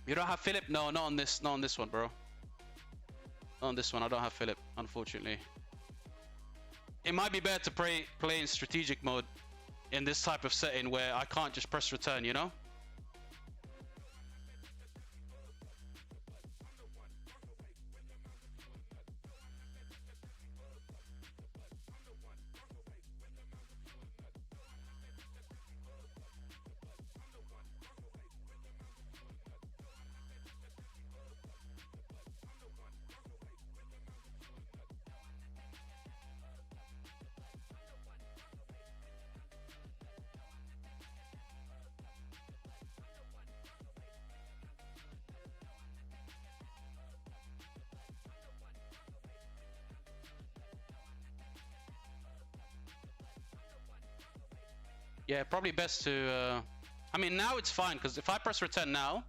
Speaker 1: You don't have Philip? No, not on this. Not on this one, bro. Not on this one. I don't have Philip, unfortunately. It might be better to play in strategic mode in this type of setting where I can't just press return, you know? Yeah, probably best to... I mean, now it's fine, because if I press return now,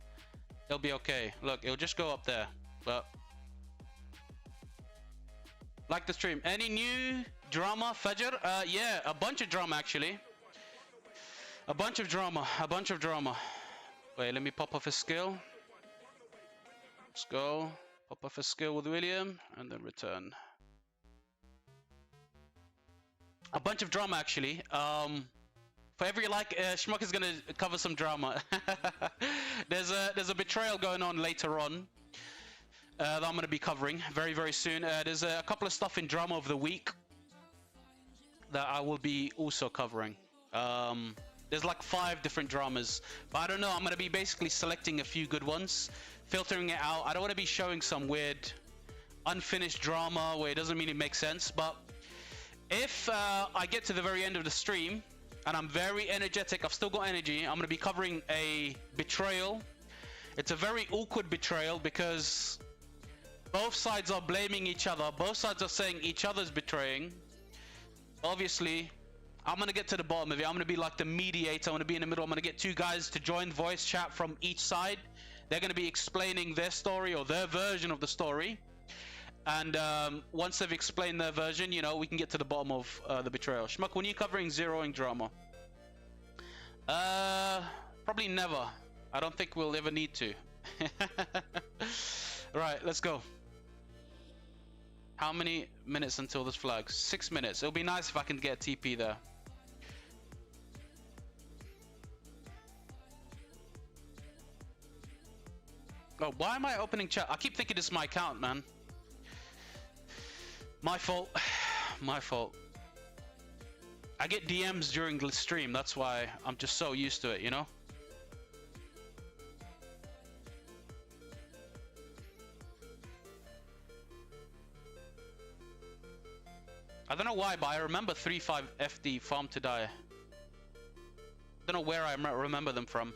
Speaker 1: it'll be okay. Look, it'll just go up there. But... like the stream. Any new drama, Fajr? Yeah, a bunch of drama, actually. A bunch of drama. Wait, let me pop off a skill. Let's go. Pop off a skill with William, and then return. A bunch of drama, actually. For every like, Schmuck is gonna cover some drama. There's a betrayal going on later on that I'm gonna be covering very, very soon. There's a couple of stuff in drama of the week that I will be also covering. There's like 5 different dramas, but I don't know. I'm gonna be basically selecting a few good ones, filtering it out. I don't want to be showing some weird, unfinished drama where it doesn't really make sense. But if I get to the very end of the stream and I'm very energetic, I've still got energy, I'm gonna be covering a betrayal. It's a very awkward betrayal because both sides are blaming each other. Both sides are saying each other's betraying. Obviously, I'm gonna get to the bottom of it. I'm gonna be like the mediator. I'm gonna be in the middle. I'm gonna get 2 guys to join voice chat from each side. They're gonna be explaining their story or their version of the story. And once they've explained their version, you know, we can get to the bottom of the betrayal. Schmuck, when are you covering zeroing drama? Probably never. I don't think we'll ever need to. Right, let's go. How many minutes until this flag? 6 minutes. It'll be nice if I can get a TP there. Oh, why am I opening chat? I keep thinking this is my account, man. My fault. My fault. I get DMs during the stream. That's why I'm just so used to it, you know? I don't know why, but I remember 3-5 FD Farm to Die. Don't know where I remember them from.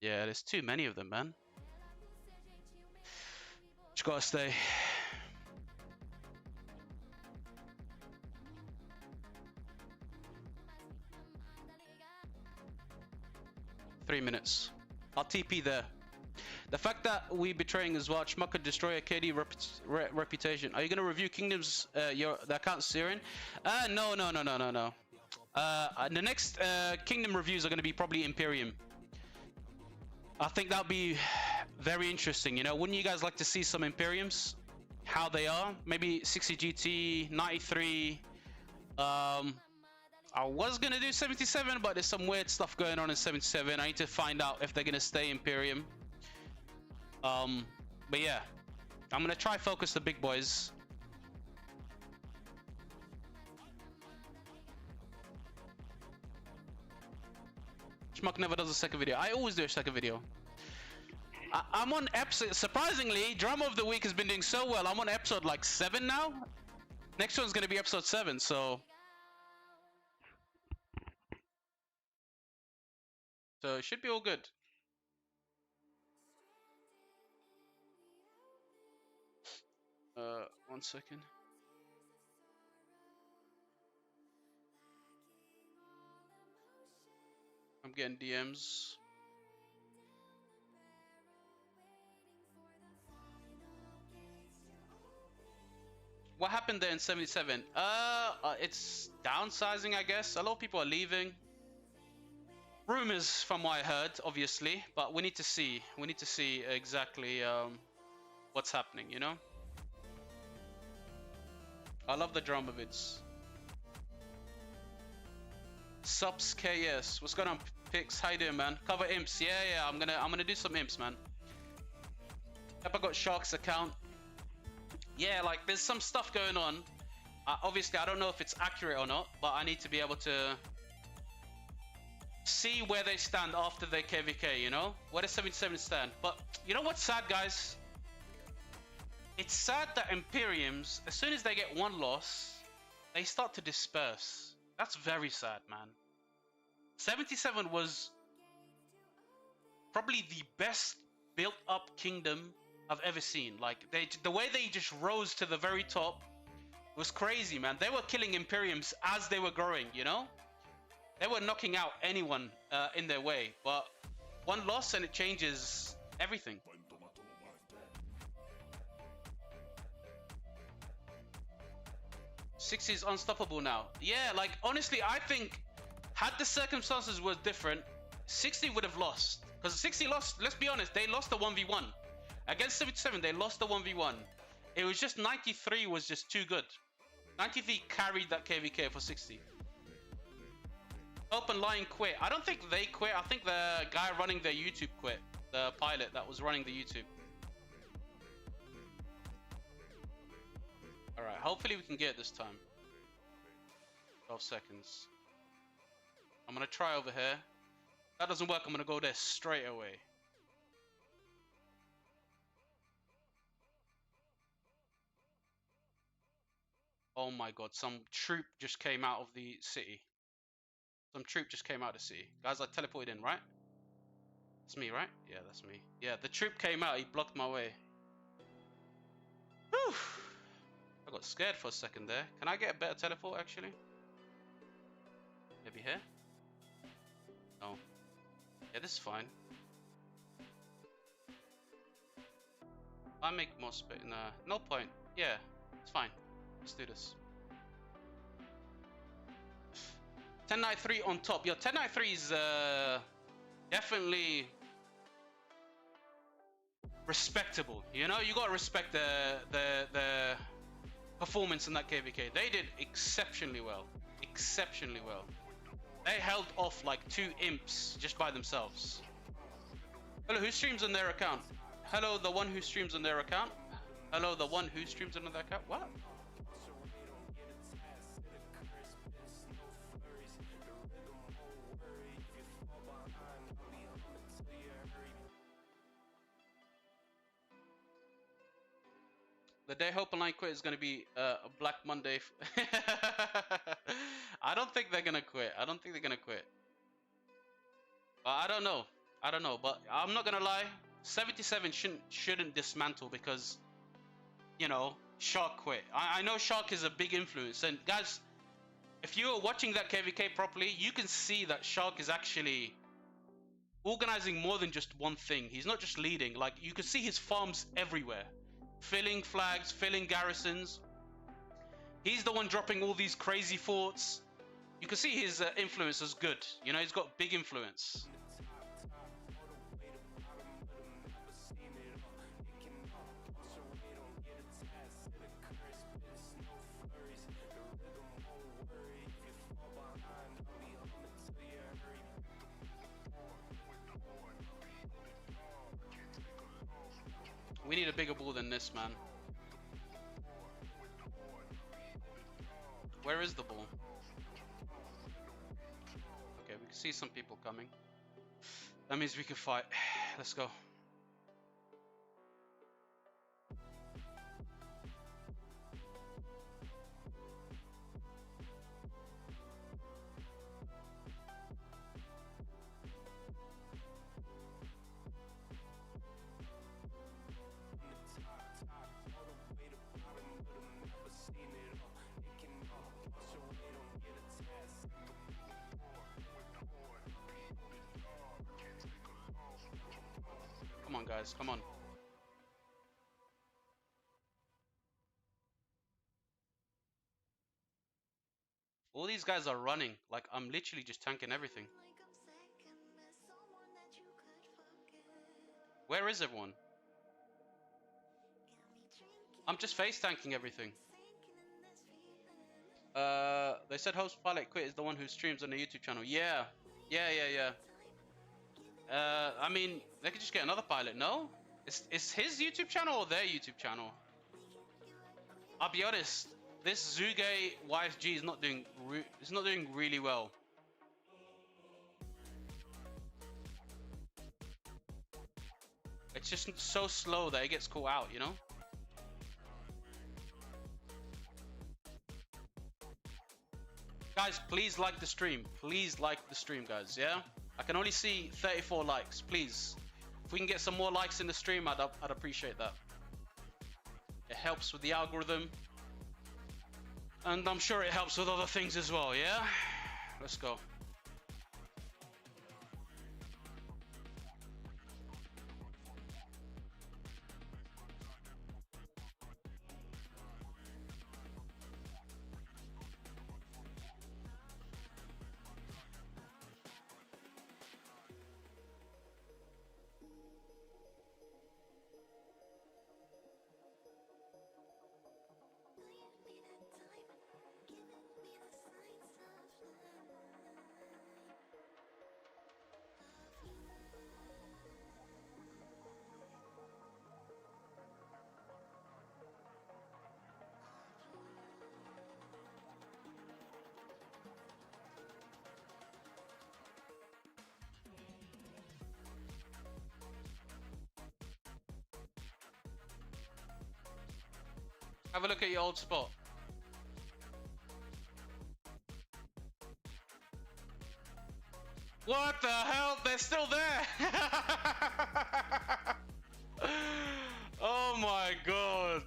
Speaker 1: Yeah, there's too many of them, man. Just gotta stay. Three minutes. I'll TP there. The fact that we betraying as well, Schmuck could destroy a KD reputation. Are you gonna review Kingdoms? The account Syrian? No. The next Kingdom reviews are gonna be probably Imperium. I think that'll be very interesting. You know, wouldn't you guys like to see some Imperiums? How they are? Maybe 60 GT, 93. I was gonna do 77, but there's some weird stuff going on in 77. I need to find out if they're gonna stay Imperium. But yeah, I'm gonna try focus the big boys. Schmuck never does a second video. I always do a second video. I'm on episode. Surprisingly, Drama of the Week has been doing so well. I'm on episode like 7 now. Next one's gonna be episode 7, so it should be all good. One second. I'm getting DMs. What happened there in 77? It's downsizing, I guess. A lot of people are leaving. Rumors from what I heard, obviously, but we need to see. We need to see exactly what's happening, you know? I love the drama vids. Subs KS. What's going on, Pix? How you doing, man? Cover imps. Yeah. I'm gonna do some imps, man. Yep, I got Shark's account. Yeah, like there's some stuff going on. Obviously, I don't know if it's accurate or not, but I need to be able to see where they stand after their KVK, you know? Where does 77 stand? But you know what's sad, guys? It's sad that Imperiums, as soon as they get one loss, they start to disperse. That's very sad, man. 77 was probably the best built-up kingdom I've ever seen. Like, the way they just rose to the very top was crazy, man. They were killing Imperiums as they were growing, you know? They were knocking out anyone in their way. But one loss and it changes everything. Six is unstoppable now. Yeah, like, honestly, I think had the circumstances were different, 60 would have lost. Because 60 lost, let's be honest, they lost the 1v1. Against 77, they lost the 1v1. It was just 93 was just too good. 93 carried that KVK for 60. Open Line quit. I don't think they quit. I think the guy running their YouTube quit. The pilot that was running the YouTube. Alright, hopefully we can get it this time. 12 seconds. I'm gonna try over here. If that doesn't work, I'm gonna go there straight away. Oh my god, some troop just came out of the city. Some troop just came out of the city. Guys, I teleported in, right? That's me, right? Yeah, that's me. Yeah, the troop came out, he blocked my way. Whew! I got scared for a second there. Can I get a better teleport, actually? Maybe here? No. Yeah, this is fine. I make more space. Nah, no point. Yeah, it's fine. Let's do this. 1093 on top. Yo, 1093 is definitely respectable. You know, you gotta respect the performance in that KVK. They did exceptionally well. Exceptionally well. They held off like 2 imps just by themselves. Hello, who streams on their account? Hello, the one who streams on their account. Hello, the one who streams on their account. What? The day Hope Online quit is going to be a Black Monday. I don't think they're going to quit. I don't think they're going to quit. But I don't know. I don't know. But I'm not going to lie. 77 shouldn't dismantle because, you know, Shark quit. I know Shark is a big influence. And guys, if you are watching that KVK properly, you can see that Shark is actually organizing more than just one thing. He's not just leading. Like, you can see his farms everywhere. Filling flags, filling garrisons. He's the one dropping all these crazy forts. You can see his influence is good. You know, he's got big influence. We need a bigger ball than this, man. Where is the ball? Okay, we can see some people coming. That means we can fight. Let's go. Come on, guys, come on. All these guys are running. Like, I'm literally just tanking everything. Where is everyone? I'm just face tanking everything. They said host pilot quit is the one who streams on the YouTube channel. Yeah. I mean, they could just get another pilot, no? It's his YouTube channel or their YouTube channel? I'll be honest, this Zuge YFG is not doing really well. It's just so slow that it gets caught out, you know? Guys, please like the stream. Please like the stream, guys, yeah? I can only see 34 likes, please. If we can get some more likes in the stream, I'd appreciate that. It helps with the algorithm. And I'm sure it helps with other things as well, yeah? Let's go. Have a look at your old spot. What the hell? They're still there! Oh my god.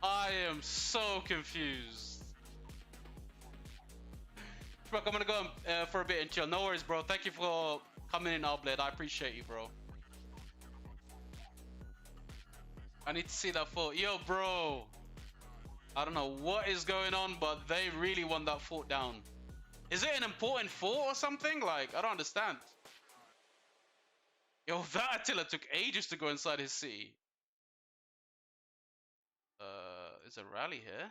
Speaker 1: I am so confused. Schmuck, I'm gonna go for a bit and chill. No worries, bro. Thank you for coming in, Outblade. I appreciate you, bro. I need to see that fort. Yo, bro. I don't know what is going on, but they really want that fort down. Is it an important fort or something? Like, I don't understand. Yo, that Attila took ages to go inside his city. Is a rally here?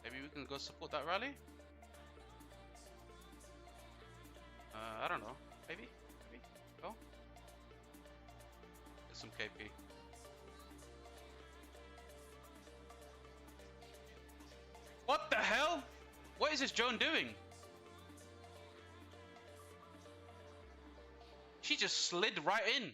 Speaker 1: Maybe we can go support that rally? I don't know. Maybe? Go? Get some KP. What the hell? What is this Joan doing? She just slid right in.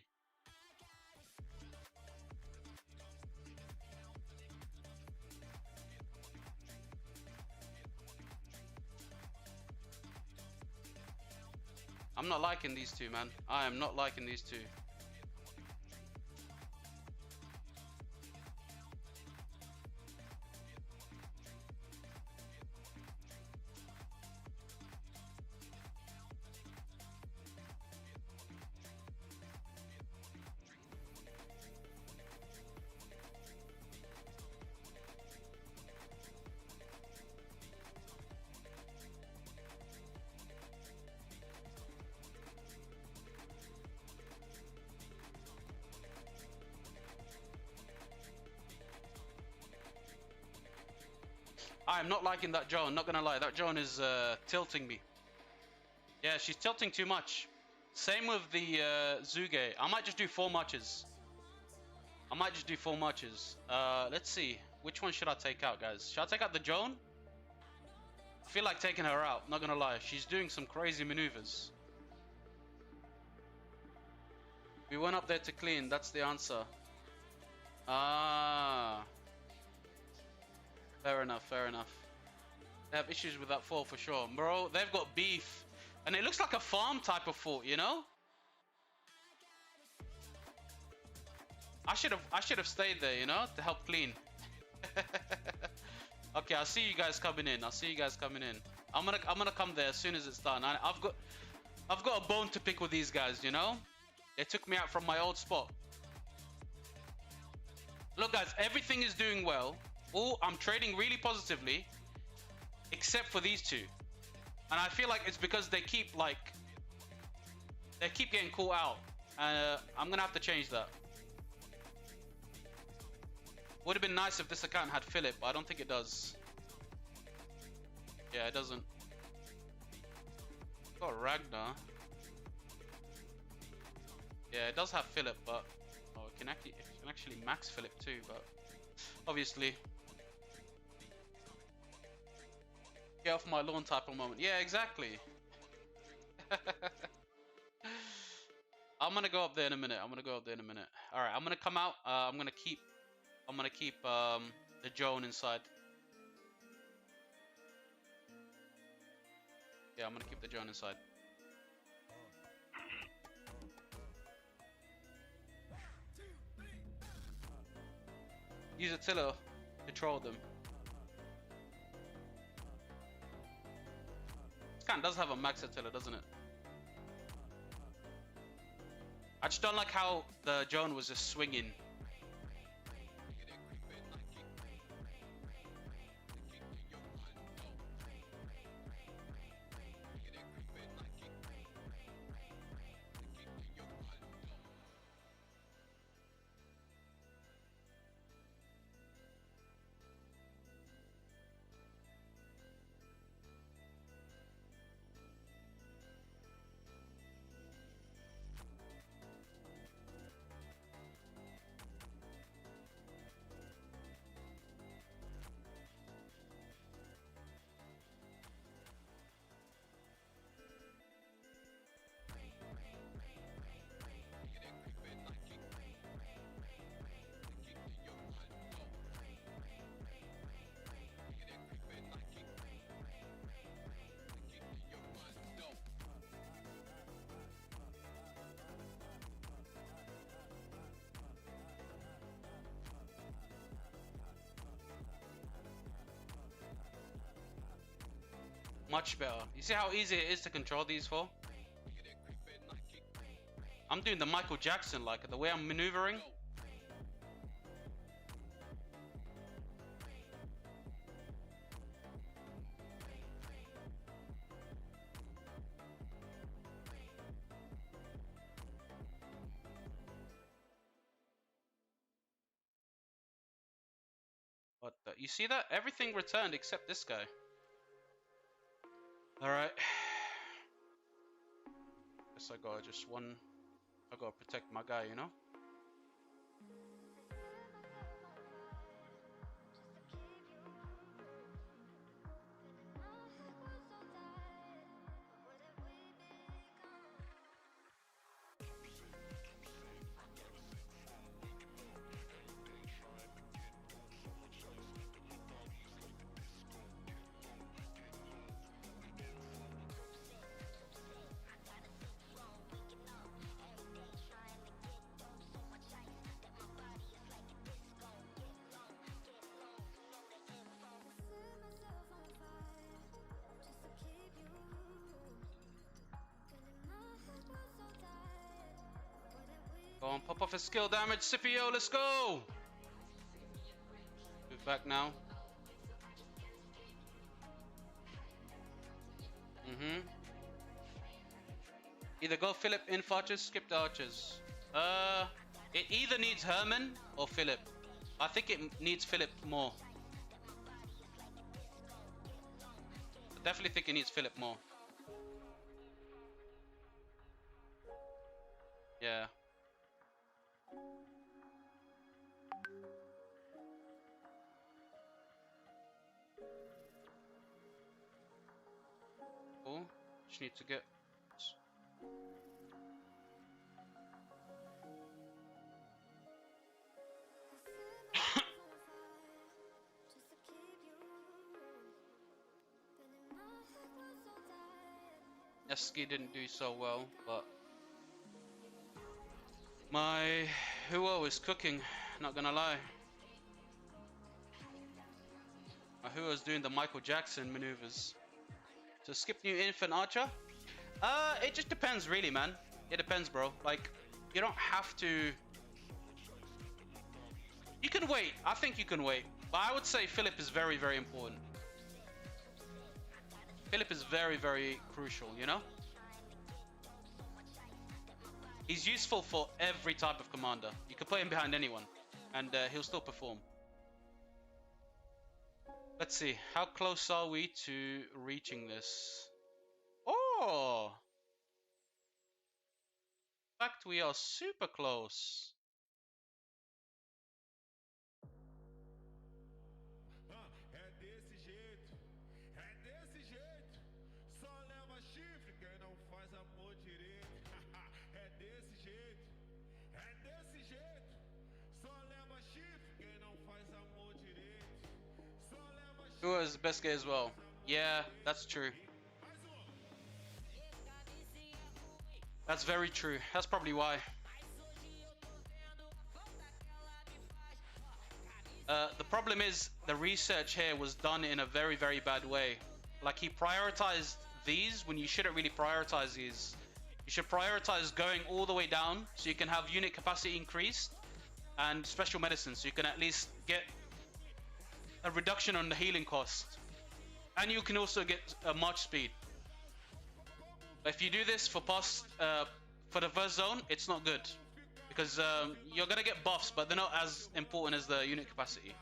Speaker 1: I'm not liking these two, man. I am not liking these two. I'm not liking that Joan, not gonna lie. That Joan is tilting me. Yeah, she's tilting too much. Same with the Zuge. I might just do 4 matches. Let's see. Which one should I take out, guys? Should I take out the Joan? I feel like taking her out, not gonna lie. She's doing some crazy maneuvers. We went up there to clean, that's the answer. Ah. Fair enough, fair enough. They have issues with that fort for sure. Bro, they've got beef. And it looks like a farm type of fort, you know? I should have stayed there, you know, to help clean. Okay, I'll see you guys coming in. I'm gonna come there as soon as it's done. I've got a bone to pick with these guys, you know? They took me out from my old spot. Look, guys, everything is doing well. I'm trading really positively, except for these two. And I feel like it's because they keep getting caught out. I'm gonna have to change that. Would have been nice if this account had Philip, but I don't think it does. Yeah, it doesn't. Got Ragnar. Yeah, it does have Philip, but it can actually max Philip too, but obviously. Get off my lawn type of moment. Yeah, exactly. I'm gonna go up there in a minute. Alright, I'm gonna come out. I'm gonna keep the Joan inside. Yeah, I'm gonna keep the Joan inside. Use Attila to troll them. This kind does have a max Attila, doesn't it? I just don't like how the Joan was just swinging. Much better. You see how easy it is to control these four? I'm doing the Michael Jackson, like the way I'm maneuvering. What the? You see that? Everything returned except this guy. Alright. Guess I gotta protect my guy, you know? Go on, pop off a skill damage, Scipio, let's go! Move back now. Either go Philip, inf archers, skip the archers. It either needs Herman or Philip. I think it needs Philip more. definitely think he needs Philip more. Yeah. Cool. Just need to get. Eski didn't do so well, but my Huo is cooking, not gonna lie. My Huo's doing the Michael Jackson maneuvers. So skip new infant archer? It just depends really, man. It depends, bro. Like, you don't have to... You can wait. I think you can wait. But I would say Philip is very, very important. Philip is very, very crucial, you know? He's useful for every type of commander. You can play him behind anyone, and he'll still perform. Let's see. How close are we to reaching this? Oh! In fact, we are super close. Who is the best guy as well? Yeah, that's true. That's very true. That's probably why. The problem is the research here was done in a very, very bad way. Like, he prioritized these when you shouldn't really prioritize these. You should prioritize going all the way down so you can have unit capacity increased and special medicine so you can at least get a reduction on the healing cost. And you can also get a march speed. But if you do this for for the first zone, it's not good. Because you're going to get buffs, but they're not as important as the unit capacity.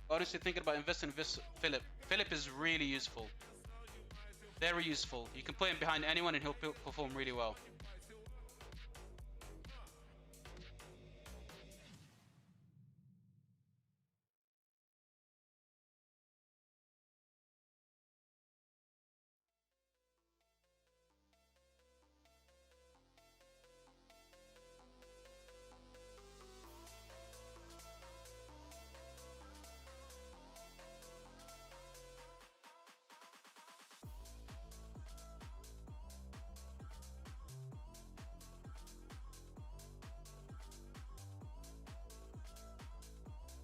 Speaker 1: Honestly, thinking about investing in Philip. Philip is really useful. Very useful. You can play him behind anyone and he'll perform really well.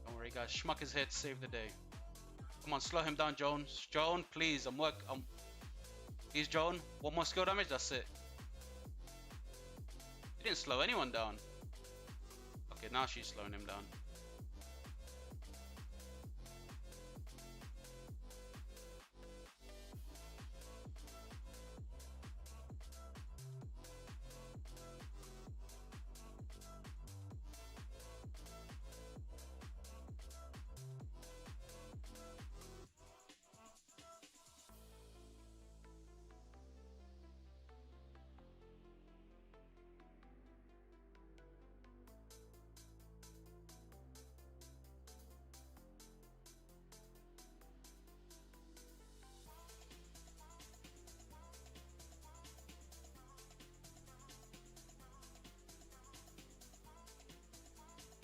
Speaker 1: Don't worry, guys. Schmuck is here to save the day. Come on, slow him down, Jones. Joan, please. Please, Joan. One more skill damage. That's it. He didn't slow anyone down. Okay, now she's slowing him down.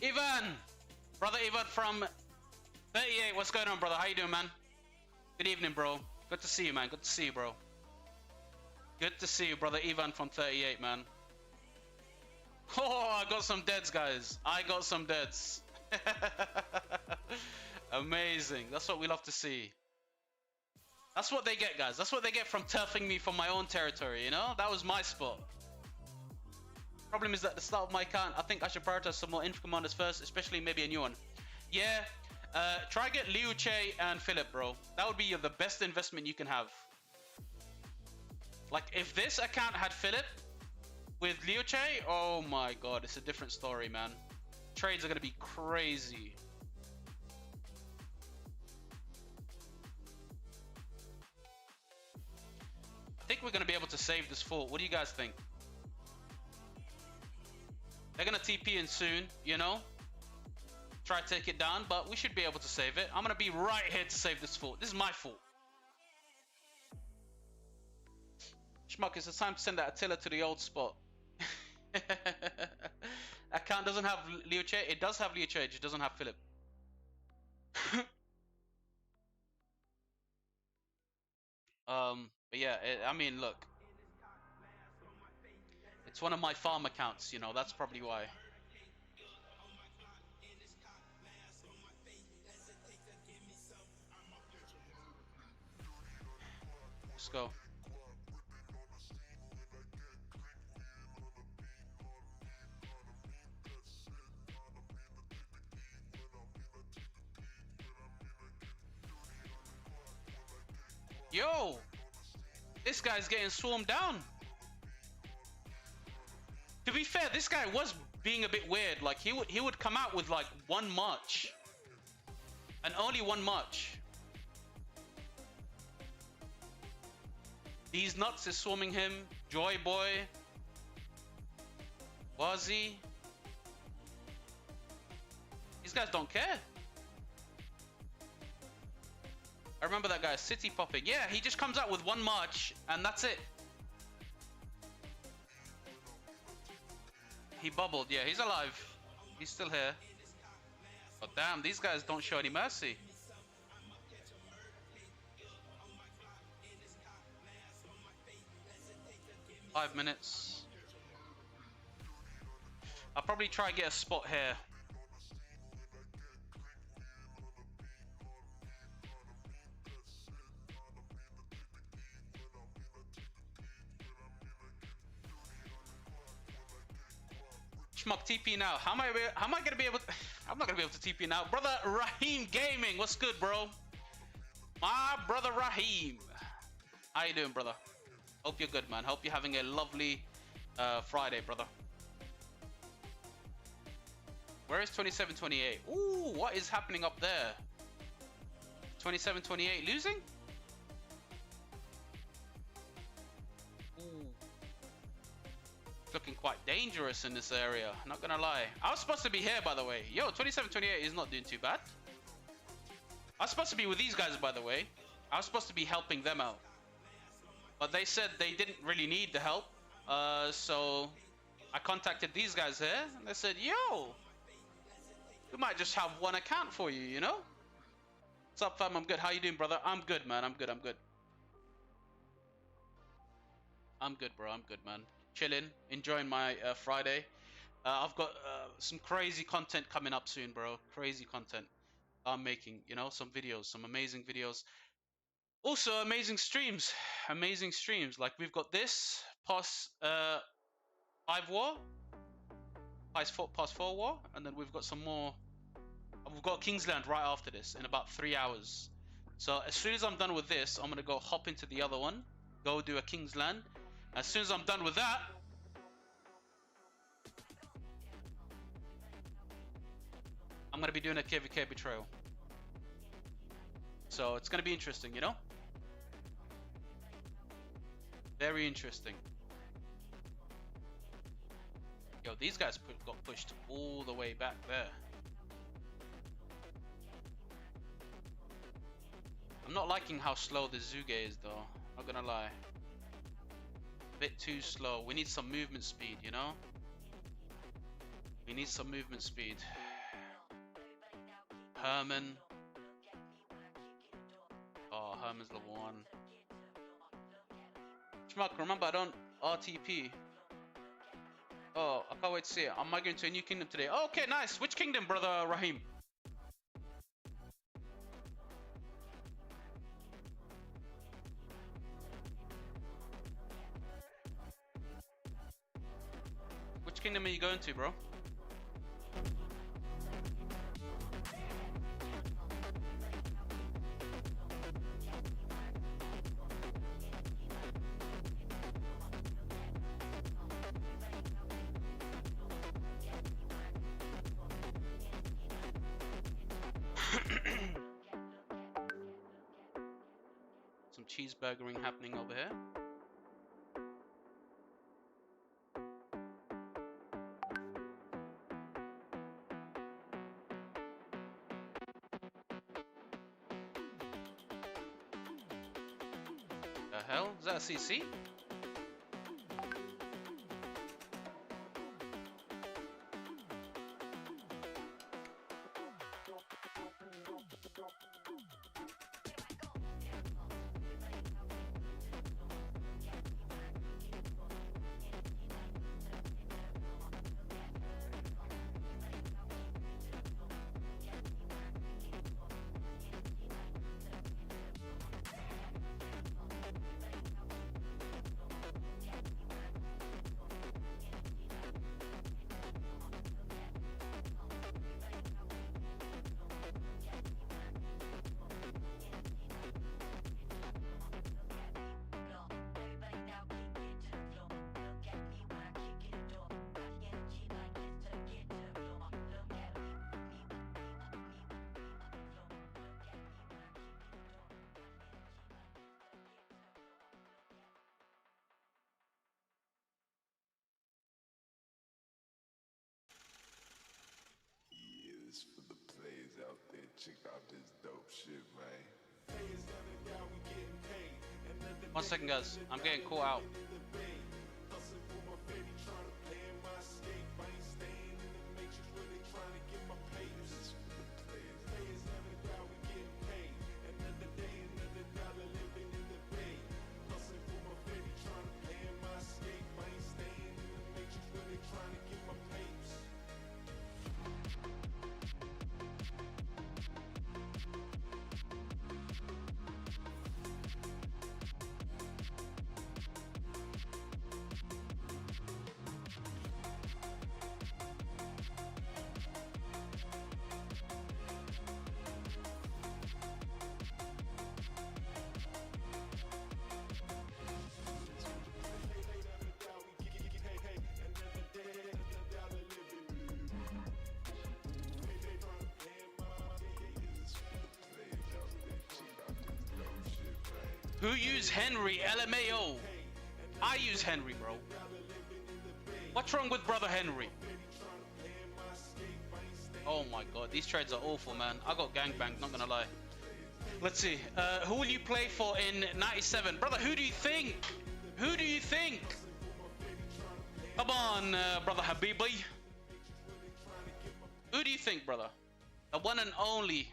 Speaker 1: Ivan! Brother Ivan from 38. What's going on, brother? How you doing, man? Good evening, bro. Good to see you, man. Good to see you, bro. Good to see you, brother Ivan from 38, man. Oh, I got some deads, guys. I got some deads. Amazing. That's what we love to see. That's what they get, guys. That's what they get from turfing me from my own territory, you know? That was my spot. Problem is that at the start of my account, I think I should prioritize some more info commanders first, especially maybe a new one. Yeah, try get Liu Che and Philip, bro. That would be the best investment you can have. Like, if this account had Philip with Liu Che, oh my god, it's a different story, man. Trades are gonna be crazy. I think we're gonna be able to save this fort. What do you guys think? They're gonna TP in soon, you know? Try to take it down, but we should be able to save it. I'm gonna be right here to save this fort. This is my fort. Schmuck, it's time to send that Attila to the old spot. Account doesn't have Liu Che. It does have Liu Che, it doesn't have Philip. But yeah, I mean, look. It's one of my farm accounts, you know, that's probably why. Let's go. Yo! This guy's getting swarmed down. To be fair, this guy was being a bit weird. Like, he would come out with like one march. And only one march. These nuts is swarming him. Joy Boy. Wazi. These guys don't care. I remember that guy, City Popping. Yeah, he just comes out with one march, and that's it. He bubbled. Yeah, he's alive. He's still here. But damn, these guys don't show any mercy. Five minutes. I'll probably try and get a spot here. Schmuck TP now. How am I gonna be able to, I'm not gonna be able to TP now. Brother Raheem Gaming, what's good, bro? My brother Raheem. How you doing, brother? Hope you're good, man. Hope you're having a lovely Friday, brother. Where is 27-28? Ooh, what is happening up there? 27-28 losing? Ooh. Looking quite dangerous in this area, not gonna lie. I was supposed to be here, by the way. Yo, 27-28 is not doing too bad. I was supposed to be with these guys, by the way. I was supposed to be helping them out. But they said they didn't really need the help. So I contacted these guys here, and they said, yo, we might just have one account for you, you know? What's up, fam? I'm good. How you doing, brother? I'm good, man. I'm good. I'm good. I'm good, bro. I'm good, man. Chilling, enjoying my Friday. I've got some crazy content coming up soon, bro. Crazy content I'm making, you know, some videos, some amazing videos. Also, amazing streams. Amazing streams. Like, we've got this past 5 war, past 4 war, and then we've got some more. We've got Kingsland right after this in about 3 hours. So as soon as I'm done with this, I'm gonna go hop into the other one, go do a Kingsland. As soon as I'm done with that, I'm gonna be doing a KVK Betrayal. So it's gonna be interesting, you know? Very interesting. Yo, these guys got pushed all the way back there. I'm not liking how slow the Zuge is, though. Not gonna lie. A bit too slow. We need some movement speed, you know? We need some movement speed. Herman. Oh, Herman's level 1. Schmuck, remember I don't RTP. Oh, I can't wait to see it. I'm migrating to a new kingdom today. Oh, okay, nice. Which kingdom, brother Rahim? Which kingdom are you going to, bro? Some cheeseburgering happening over here. The hell? Is that a CC?
Speaker 3: Is for the players out there, check out this dope shit, man.
Speaker 1: 1 second, guys. I'm getting caught out. Who used Henry? LMAO. I use Henry, bro. What's wrong with brother Henry? Oh my god, these trades are awful, man. I got gangbanged, not gonna lie. Let's see. Who will you play for in 97? Brother, who do you think? Who do you think? Come on, brother Habibi. Who do you think, brother? The one and only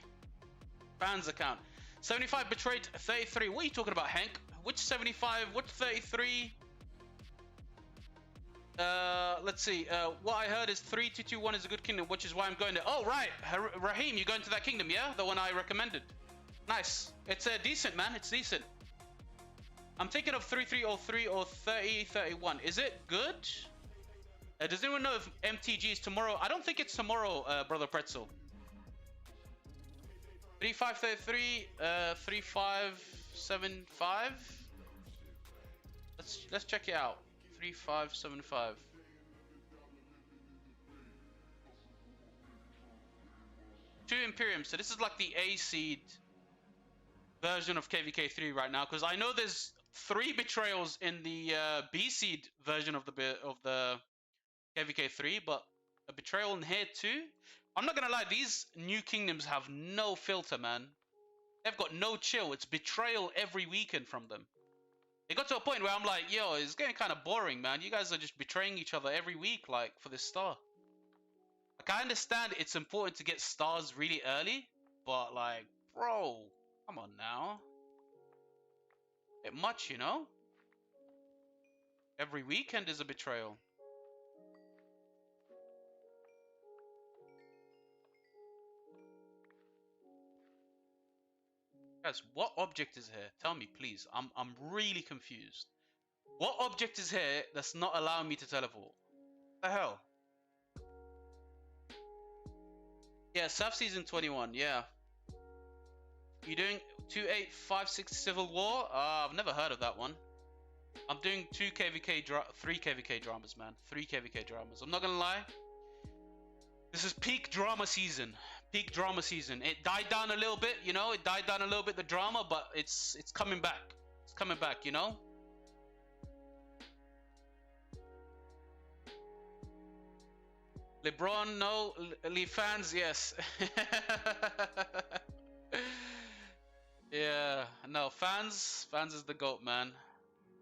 Speaker 1: fans account. 75 betrayed 33. What are you talking about, Hank? Which 75? Which 33? Let's see. What I heard is 3221 is a good kingdom, which is why I'm going there. Oh, right. Rahim, you're going to that kingdom, yeah? The one I recommended. Nice. It's decent, man. It's decent. I'm thinking of 3303 or 3031. Is it good? Does anyone know if MTG is tomorrow? I don't think it's tomorrow, Brother Pretzel. 3533, 3575. Let's check it out. 3575. Two Imperium. So this is like the A seed version of KVK3 right now, because I know there's 3 betrayals in the B seed version of the KVK3, but a betrayal in here too. I'm not gonna lie, these new kingdoms have no filter, man. They've got no chill. It's betrayal every weekend from them. It got to a point where I'm like, yo, it's getting kind of boring, man. You guys are just betraying each other every week, like, for this star. Like, I understand it's important to get stars really early, but, like, bro, come on now. Bit much, you know? Every weekend is a betrayal. Guys, what object is here? Tell me, please. I'm really confused. What object is here that's not allowing me to teleport? What the hell? Yeah, South Season 21, yeah. You doing 2856 Civil War? I've never heard of that one. I'm doing 3 KVK dramas, man. 3 KVK dramas. I'm not gonna lie. This is peak drama season. Peak drama season. It died down a little bit, you know? It died down a little bit, the drama, but it's coming back. It's coming back, you know? LeBron, no. Leave fans, yes. Yeah, no, fans is the GOAT, man.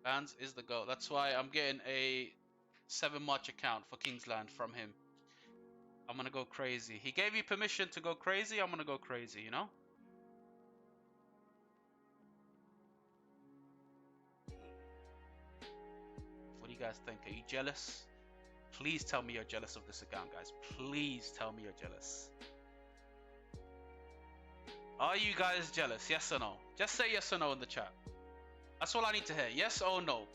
Speaker 1: Fans is the GOAT. That's why I'm getting a 7 March account for Kingsland from him. I'm gonna go crazy. He gave me permission to go crazy. I'm gonna go crazy, you know? What do you guys think? Are you jealous? Please tell me you're jealous of this account, guys. Please tell me you're jealous. Are you guys jealous? Yes or no? Just say yes or no in the chat. That's all I need to hear. Yes or no?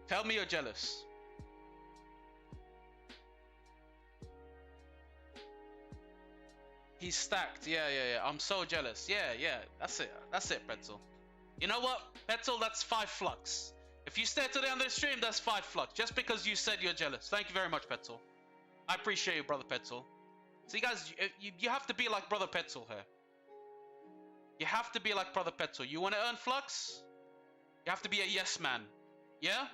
Speaker 1: Tell me you're jealous. He's stacked. Yeah. I'm so jealous. Yeah. That's it, Pretzel. You know what? Pretzel, that's 5 flux. If you stay today on the stream, that's 5 flux. Just because you said you're jealous. Thank you very much, Pretzel. I appreciate you, Brother Pretzel. See, guys, you have to be like Brother Pretzel here. You have to be like Brother Pretzel. You want to earn flux? You have to be a yes man. Yeah?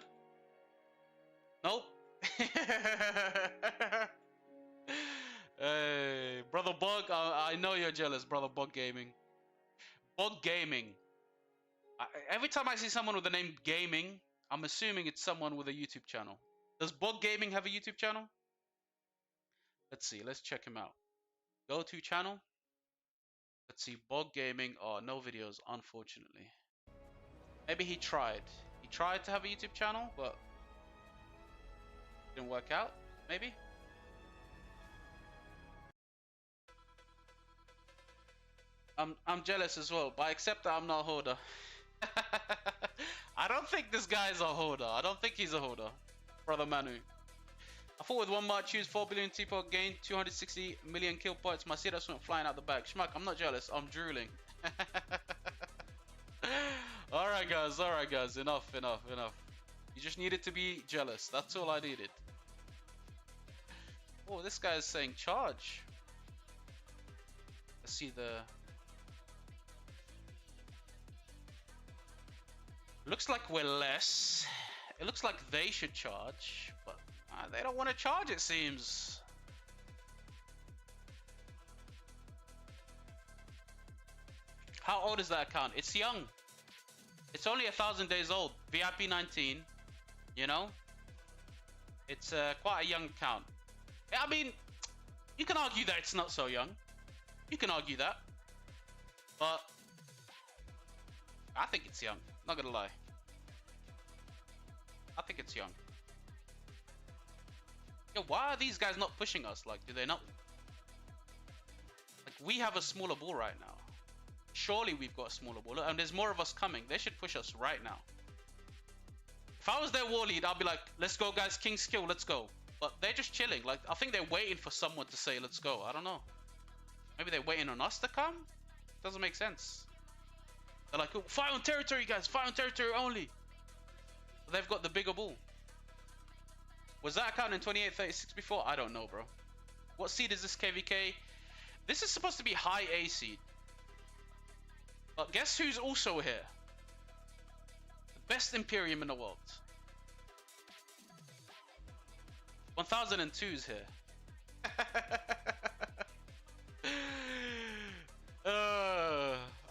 Speaker 1: Nope. Hey, Brother Bug, I know you're jealous, Brother Bug Gaming. Bug Gaming. Every time I see someone with the name Gaming, I'm assuming it's someone with a YouTube channel. Does Bug Gaming have a YouTube channel? Let's see. Let's check him out. Go to channel. Let's see. Bug Gaming. Oh, no videos, unfortunately. Maybe he tried. He tried to have a YouTube channel, but didn't work out. Maybe. I'm jealous as well, but except that I'm not a holder. I don't think this guy is a holder. I don't think he's a holder. Brother Manu. I thought with one march use 4 billion T-Pot gain 260 million kill points. My setups went flying out the bag. Schmuck, I'm not jealous. I'm drooling. Alright guys. Enough. You just needed to be jealous. That's all I needed. Oh, this guy is saying charge. Let's see the... Looks like we're less. It looks like they should charge, but they don't want to charge, it seems. How old is that account? It's young. It's only 1,000 days old. VIP 19, you know? It's quite a young account. I mean, you can argue that it's not so young. You can argue that. But I think it's young. Not gonna lie. I think it's young. Yo, why are these guys not pushing us? Like, do they not? Like, we have a smaller ball right now. Surely we've got a smaller ball. And there's more of us coming. They should push us right now. If I was their war lead, I'd be like, let's go, guys. King's kill, let's go. But they're just chilling. Like, I think they're waiting for someone to say, let's go. I don't know. Maybe they're waiting on us to come? Doesn't make sense. They're like, oh, fire on territory, guys. Fire on territory only. They've got the bigger ball. Was that account in 2836 before? I don't know, bro. What seed is this KVK? This is supposed to be high A seed. But guess who's also here? The best Imperium in the world. 1002's here.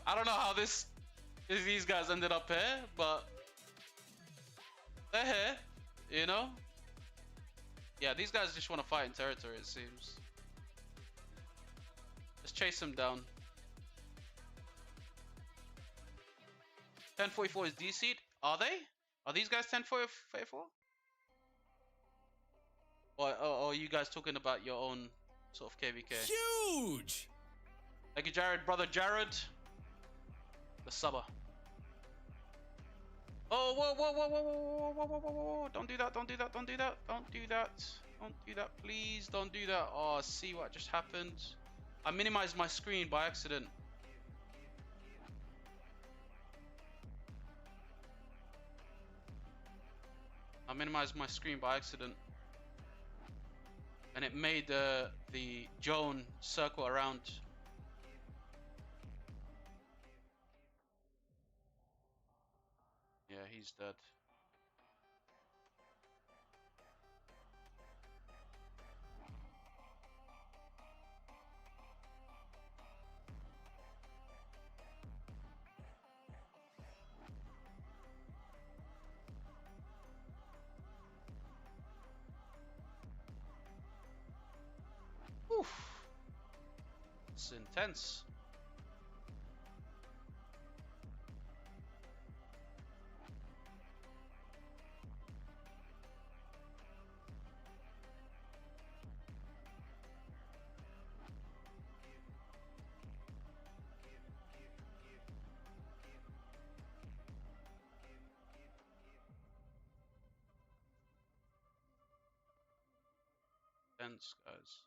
Speaker 1: I don't know how these guys ended up here, but they're here, you know? Yeah, these guys just want to fight in territory, it seems. Let's chase them down. 1044 is D seed. Are they? Are these guys 1044? Or are you guys talking about your own sort of KVK?
Speaker 2: Huge!
Speaker 1: Thank you, Jared. Brother Jared. The subber. Oh, whoa, whoa, whoa, whoa, whoa, whoa, whoa, whoa, whoa. Don't do that, don't do that, don't do that. Don't do that. Don't do that, please. Don't do that. Oh, see what just happened. I minimized my screen by accident. I minimized my screen by accident. And it made the Joan circle around. Yeah, he's dead. Oof. It's intense. Intense, guys.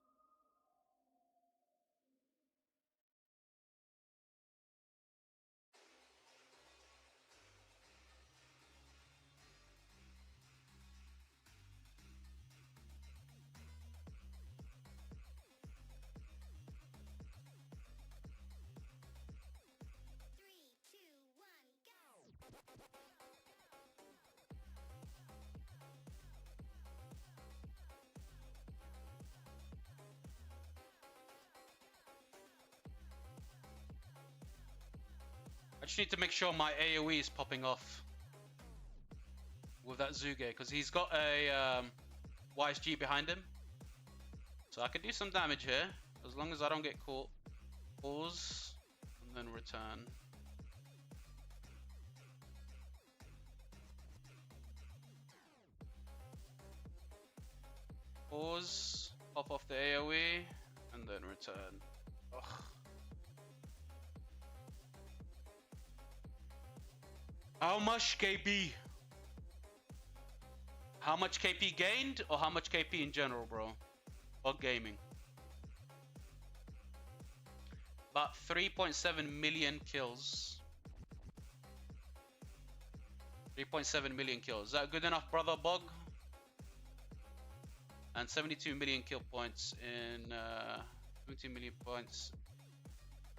Speaker 1: I just need to make sure my AoE is popping off with that Zuge, because he's got a YSG behind him. So I can do some damage here, as long as I don't get caught. Pause, and then return. Pause, pop off the AoE, and then return. Ugh. How much KP? How much KP gained, or how much KP in general, bro? Or gaming? About 3.7 million kills. 3.7 million kills. Is that good enough, brother Bog? And 72 million kill points in 22 million points.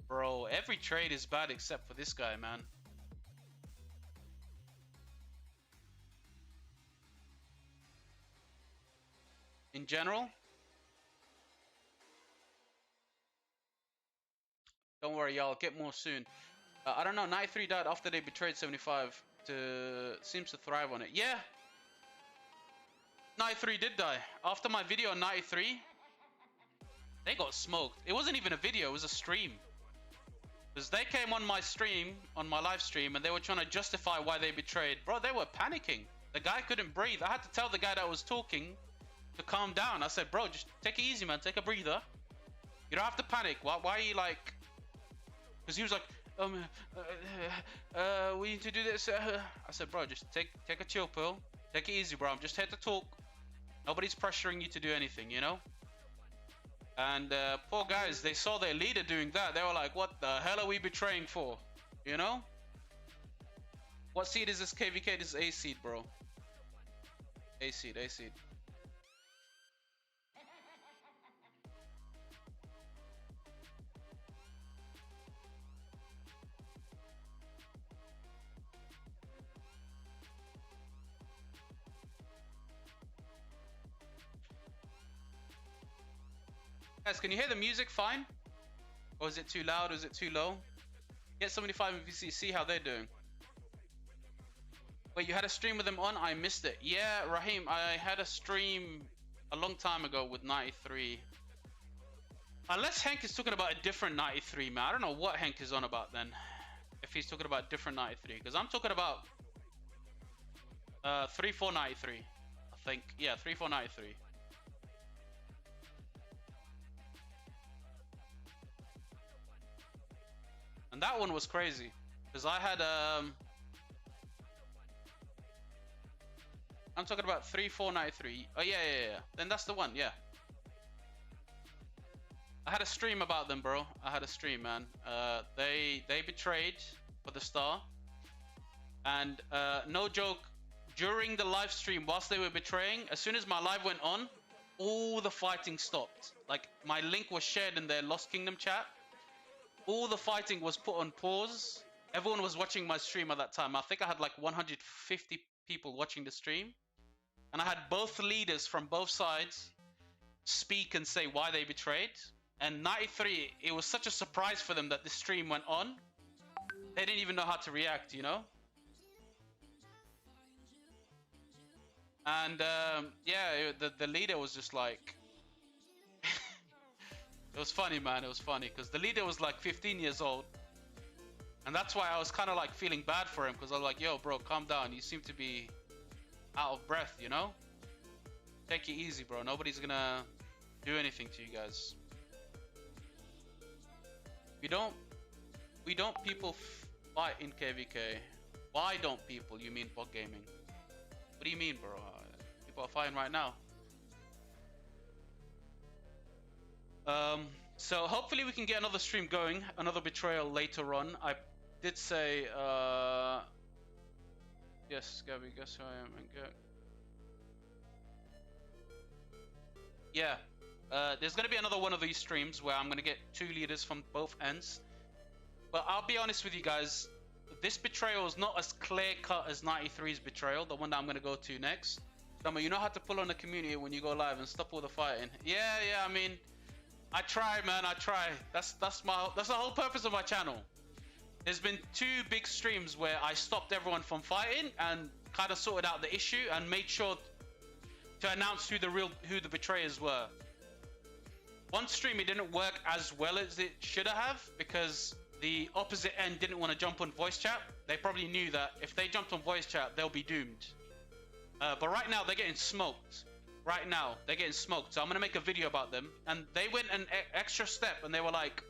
Speaker 1: Bro, every trade is bad except for this guy, man. In general, don't worry, y'all. Get more soon. I don't know. 93 died after they betrayed 75. Seems to thrive on it. Yeah. 93 did die after my video on 93. They got smoked. It wasn't even a video. It was a stream. Because they came on my stream, on my live stream, and they were trying to justify why they betrayed. Bro, they were panicking. The guy couldn't breathe. I had to tell the guy that was talking to calm down. I said, bro, just take it easy, man. Take a breather. You don't have to panic. Why are you like... Because he was like, we need to do this. I said, bro, just take a chill pill. Take it easy, bro. I'm just here to talk. Nobody's pressuring you to do anything, you know? And poor guys, they saw their leader doing that. They were like, what the hell are we betraying for? You know? What seed is this KVK? This is A seed, bro. A seed, A seed. Guys, can you hear the music fine? Or is it too loud? Or is it too low? Get 75 VC, see how they're doing. Wait, you had a stream with them on? I missed it. Yeah, Raheem, I had a stream a long time ago with 93. Unless Hank is talking about a different 93, man. I don't know what Hank is on about then. If he's talking about different 93. Because I'm talking about 3493. I think. Yeah, 3493. And that one was crazy. Because I had, I'm talking about 3493. Oh, yeah. Then that's the one, yeah. I had a stream about them, bro. I had a stream, man. They betrayed for the star. And no joke, during the live stream, whilst they were betraying, as soon as my live went on, all the fighting stopped. Like, my link was shared in their Lost Kingdom chat. All the fighting was put on pause. Everyone was watching my stream at that time. I think I had like 150 people watching the stream. And I had both leaders from both sides speak and say why they betrayed. And 93, it was such a surprise for them that the stream went on. They didn't even know how to react, you know? And yeah, the leader was just like... It was funny, man. It was funny because the leader was like 15 years old. And that's why I was kind of like feeling bad for him, because I was like, yo, bro, calm down. You seem to be out of breath, you know? Take it easy, bro. Nobody's gonna do anything to you guys. We don't people fight in KVK. Why don't people? You mean bot gaming? What do you mean, bro? People are fighting right now. So hopefully we can get another stream going, another Betrayal later on. I did say, yes, Gabby, guess who I am. Yeah, there's gonna be another one of these streams where I'm gonna get two leaders from both ends. But I'll be honest with you guys, this Betrayal is not as clear-cut as 93's Betrayal, the one that I'm gonna go to next. Dama, you know how to pull on the community when you go live and stop all the fighting. Yeah, I mean, I try, man. I try. That's the whole purpose of my channel. There's been two big streams where I stopped everyone from fighting and kind of sorted out the issue and made sure to announce who the betrayers were. One stream it didn't work as well as it should have because the opposite end didn't want to jump on voice chat. They probably knew that if they jumped on voice chat, they'll be doomed. But right now they're getting smoked. Right now they're getting smoked, so I'm gonna make a video about them. And they went an extra step and they were like,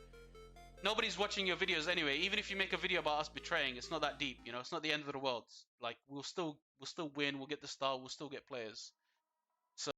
Speaker 1: nobody's watching your videos anyway. Even if you make a video about us betraying, it's not that deep, you know. It's not the end of the world. Like, we'll still win, we'll get the star, we'll still get players. So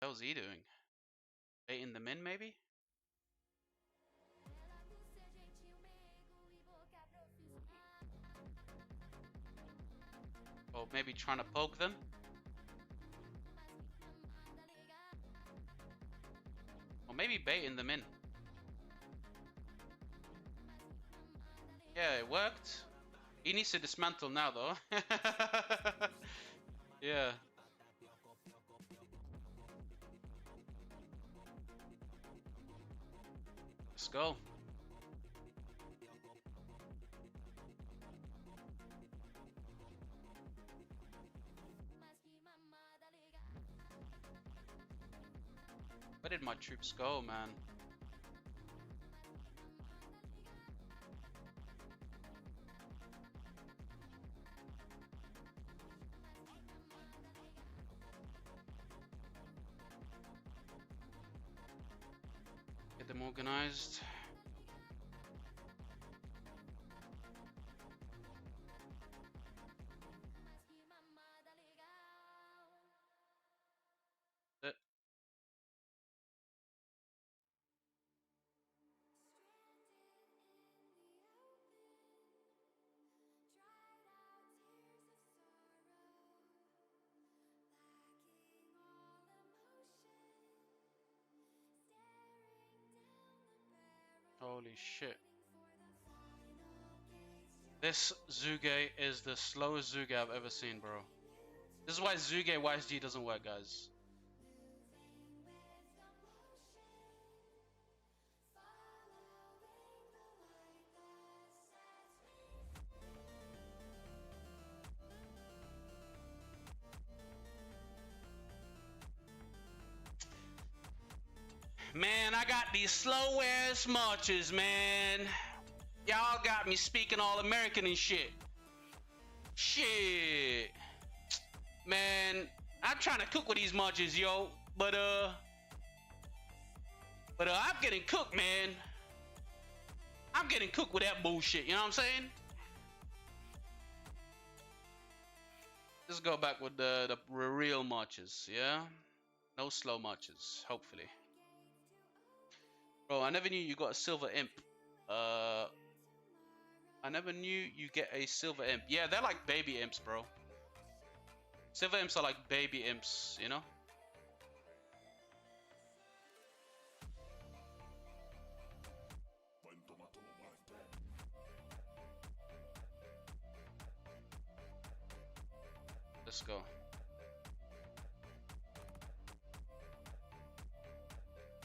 Speaker 1: what was he doing? Baiting them in, maybe? Or maybe trying to poke them. Or maybe baiting them in. Yeah, it worked. He needs to dismantle now, though. Yeah. Let's go. Where did my troops go, man? Get them organized. It. Holy shit. This Zuge is the slowest Zuge I've ever seen, bro. This is why Zuge YSG doesn't work, guys. Man, I got these slow ass marches, man. Y'all got me speaking all American and shit. Shit. Man, I'm trying to cook with these marches, yo. But I'm getting cooked, man. I'm getting cooked with that bullshit, you know what I'm saying? Let's go back with the real marches, yeah? No slow marches, hopefully. Bro, I never knew you got a silver imp. I never knew you get a silver imp. Yeah, they're like baby imps, bro. Silver imps are like baby imps, you know? Let's go.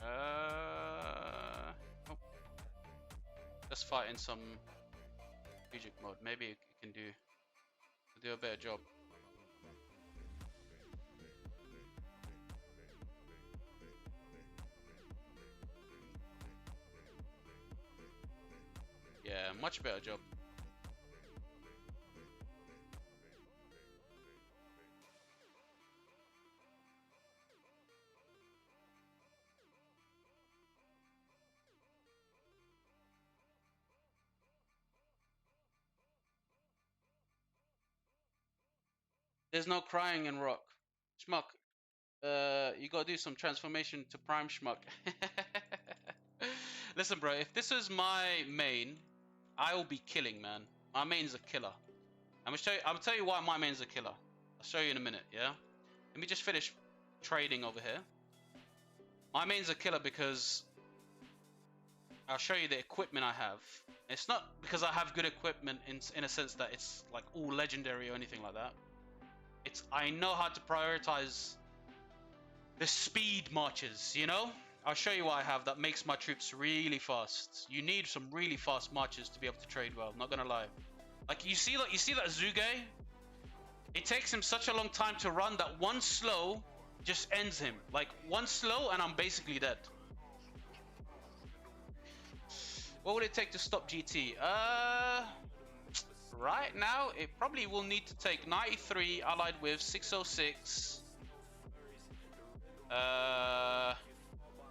Speaker 1: Oh. Let's fight in some strategic mode. Maybe it can do a better job. Yeah, much better job. There's no crying in Rock. Schmuck, you gotta do some transformation to Prime Schmuck. Listen, bro, if this is my main, I will be killing, man. My main's a killer. I'll tell you why my main's a killer. I'll show you in a minute, yeah? Let me just finish trading over here. My main's a killer because I'll show you the equipment I have. It's not because I have good equipment in a sense that it's like all legendary or anything like that. It's I know how to prioritize the speed marches, you know? I'll show you what I have that makes my troops really fast. You need some really fast marches to be able to trade well, not gonna lie. Like you see that Zuge? It takes him such a long time to run that one slow just ends him. Like one slow and I'm basically dead. What would it take to stop GT? Right now it probably will need to take 93 allied with 606.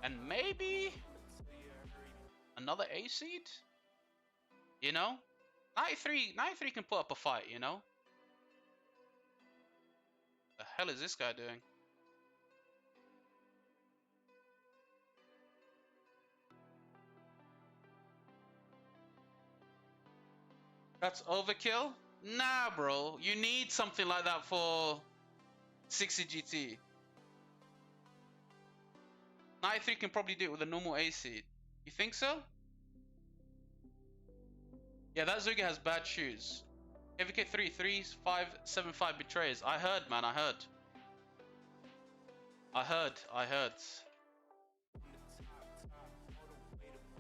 Speaker 1: And maybe another A seed? You know? 93 can put up a fight, you know? The hell is this guy doing? That's overkill. Nah, bro. You need something like that for 60 GT. 93 can probably do it with a normal A seed. You think so? Yeah, that Zuga has bad shoes. KVK 3575 betrays. I heard, man. I heard.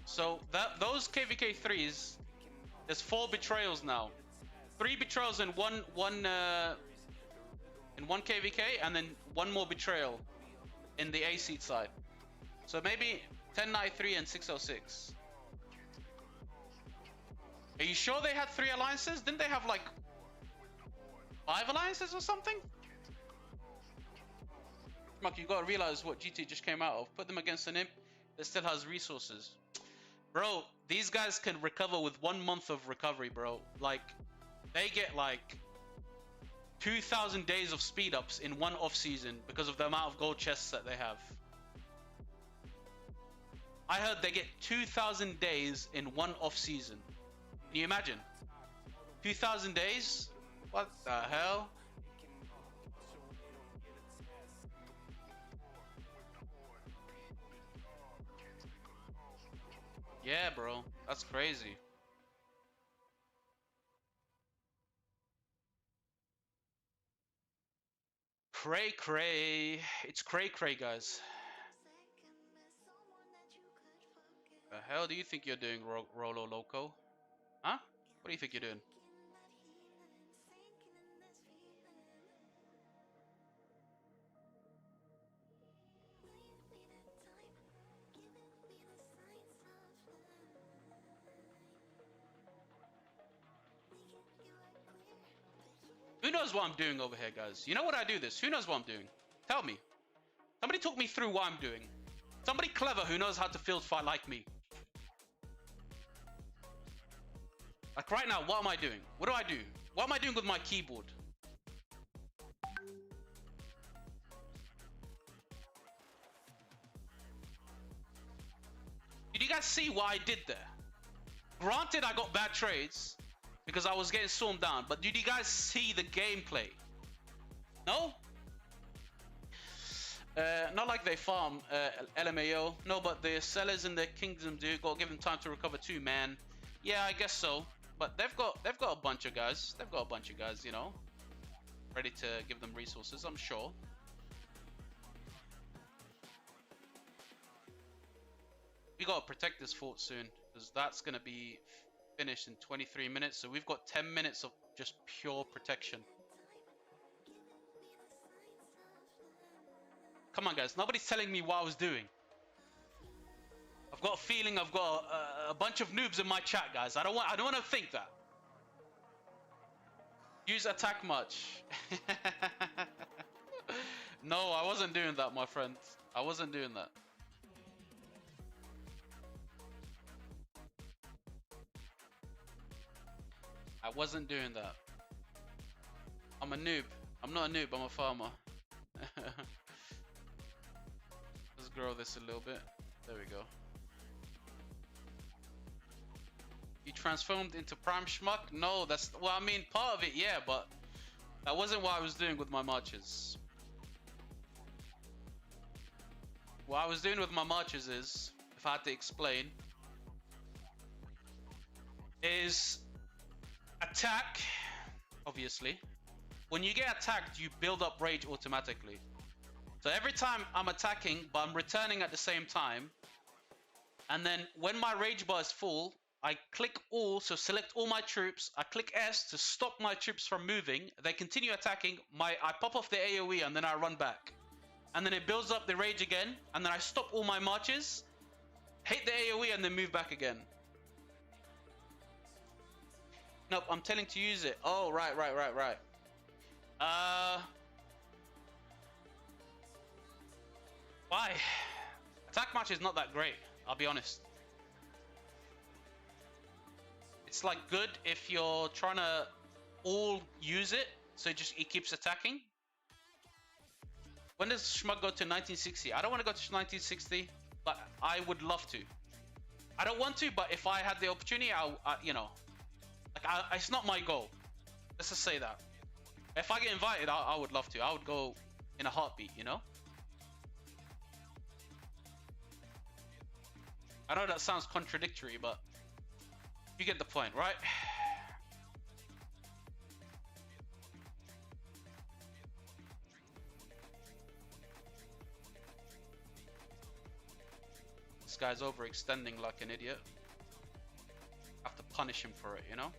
Speaker 1: So those KVK 3s, there's 4 betrayals now. 3 betrayals in one KVK, and then 1 more betrayal in the A seed side. So maybe 1093 and 606. Are you sure they had 3 alliances? Didn't they have like 5 alliances or something? Schmuck, you gotta realize what GT just came out of. Put them against an imp that still has resources. Bro, these guys can recover with 1 month of recovery, bro. Like, they get like 2,000 days of speed ups in 1 off season because of the amount of gold chests that they have. I heard they get 2,000 days in 1 off season. Can you imagine? 2,000 days? What the hell? Yeah, bro. That's crazy. Cray cray. It's cray cray, guys. The hell do you think you're doing, Rolo Loco? Huh? What do you think you're doing? Who knows what I'm doing over here, guys? You know what I do this? Who knows what I'm doing? Tell me. Somebody talk me through what I'm doing. Somebody clever who knows how to field fight like me. Like right now, what am I doing? What do I do? What am I doing with my keyboard? Did you guys see what I did there? Granted, I got bad trades because I was getting stormed down, but did you guys see the gameplay? No? Not like they farm LMAO. No, but the sellers in their kingdom do. Gotta give them time to recover too, man. Yeah, I guess so. But they've got a bunch of guys. They've got a bunch of guys, you know, ready to give them resources, I'm sure. We gotta protect this fort soon, because that's gonna be finished in 23 minutes. So we've got 10 minutes of just pure protection. Come on, guys. Nobody's telling me what I was doing. I've got a feeling I've got a bunch of noobs in my chat, guys. I don't want to think that. Use attack much. No, I wasn't doing that, my friend. I wasn't doing that. I wasn't doing that. I'm a noob. I'm not a noob, I'm a farmer. Let's grow this a little bit. There we go. You transformed into Prime Schmuck? No, that's... Well, I mean, part of it, yeah, but that wasn't what I was doing with my marches. What I was doing with my marches is, if I had to explain, is attack, obviously. When you get attacked, you build up rage automatically. So every time I'm attacking, but I'm returning at the same time, and then when my rage bar is full, I click all, so select all my troops. I click S to stop my troops from moving. They continue attacking. I pop off the AoE and then I run back. And then it builds up the rage again. And then I stop all my marches, hit the AoE and then move back again. Nope, I'm telling to use it. Oh, right. Why? Attack match is not that great, I'll be honest. It's like good if you're trying to all use it, so it keeps attacking. When does Schmuck go to 1960? I don't want to go to 1960, but I would love to. I don't want to, but if I had the opportunity, you know, like it's not my goal. Let's just say that. If I get invited, I would love to. I would go in a heartbeat, you know? I know that sounds contradictory, but you get the point, right? This guy's overextending like an idiot. Have to punish him for it, you know?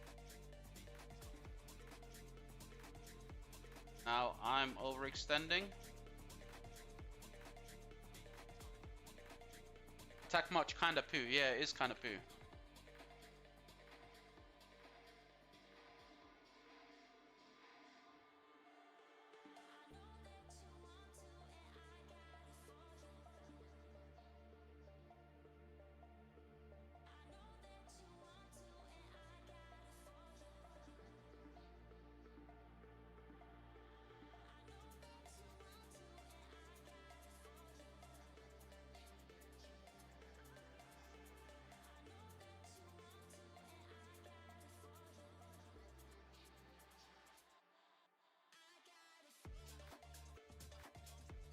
Speaker 1: Now I'm overextending. Attack much, kinda poo. Yeah, it is kinda poo.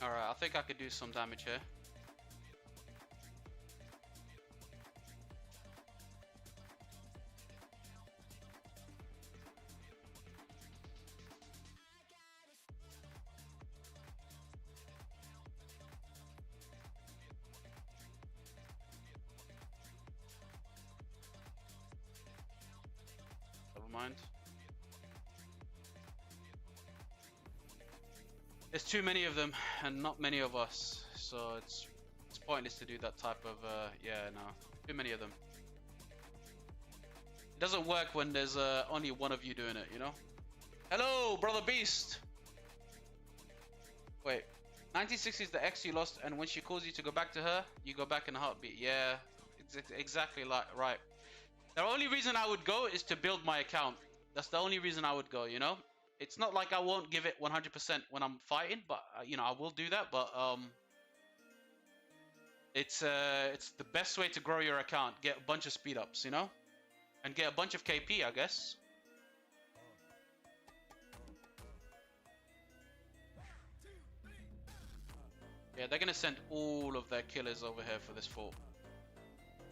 Speaker 1: Alright, I think I could do some damage here. Never mind. There's too many of them and not many of us, so it's pointless to do that type of yeah, no, too many of them. It doesn't work when there's only one of you doing it, you know? Hello, brother Beast. Wait, 1960 is the ex you lost, and when she calls you to go back to her, you go back in a heartbeat. Yeah, exactly, like right. The only reason I would go is to build my account. That's the only reason I would go, you know? It's not like I won't give it 100% when I'm fighting, but you know, I will do that. But it's the best way to grow your account. Get a bunch of speed ups, you know, and get a bunch of KP, I guess. Yeah, they're gonna send all of their killers over here for this fort.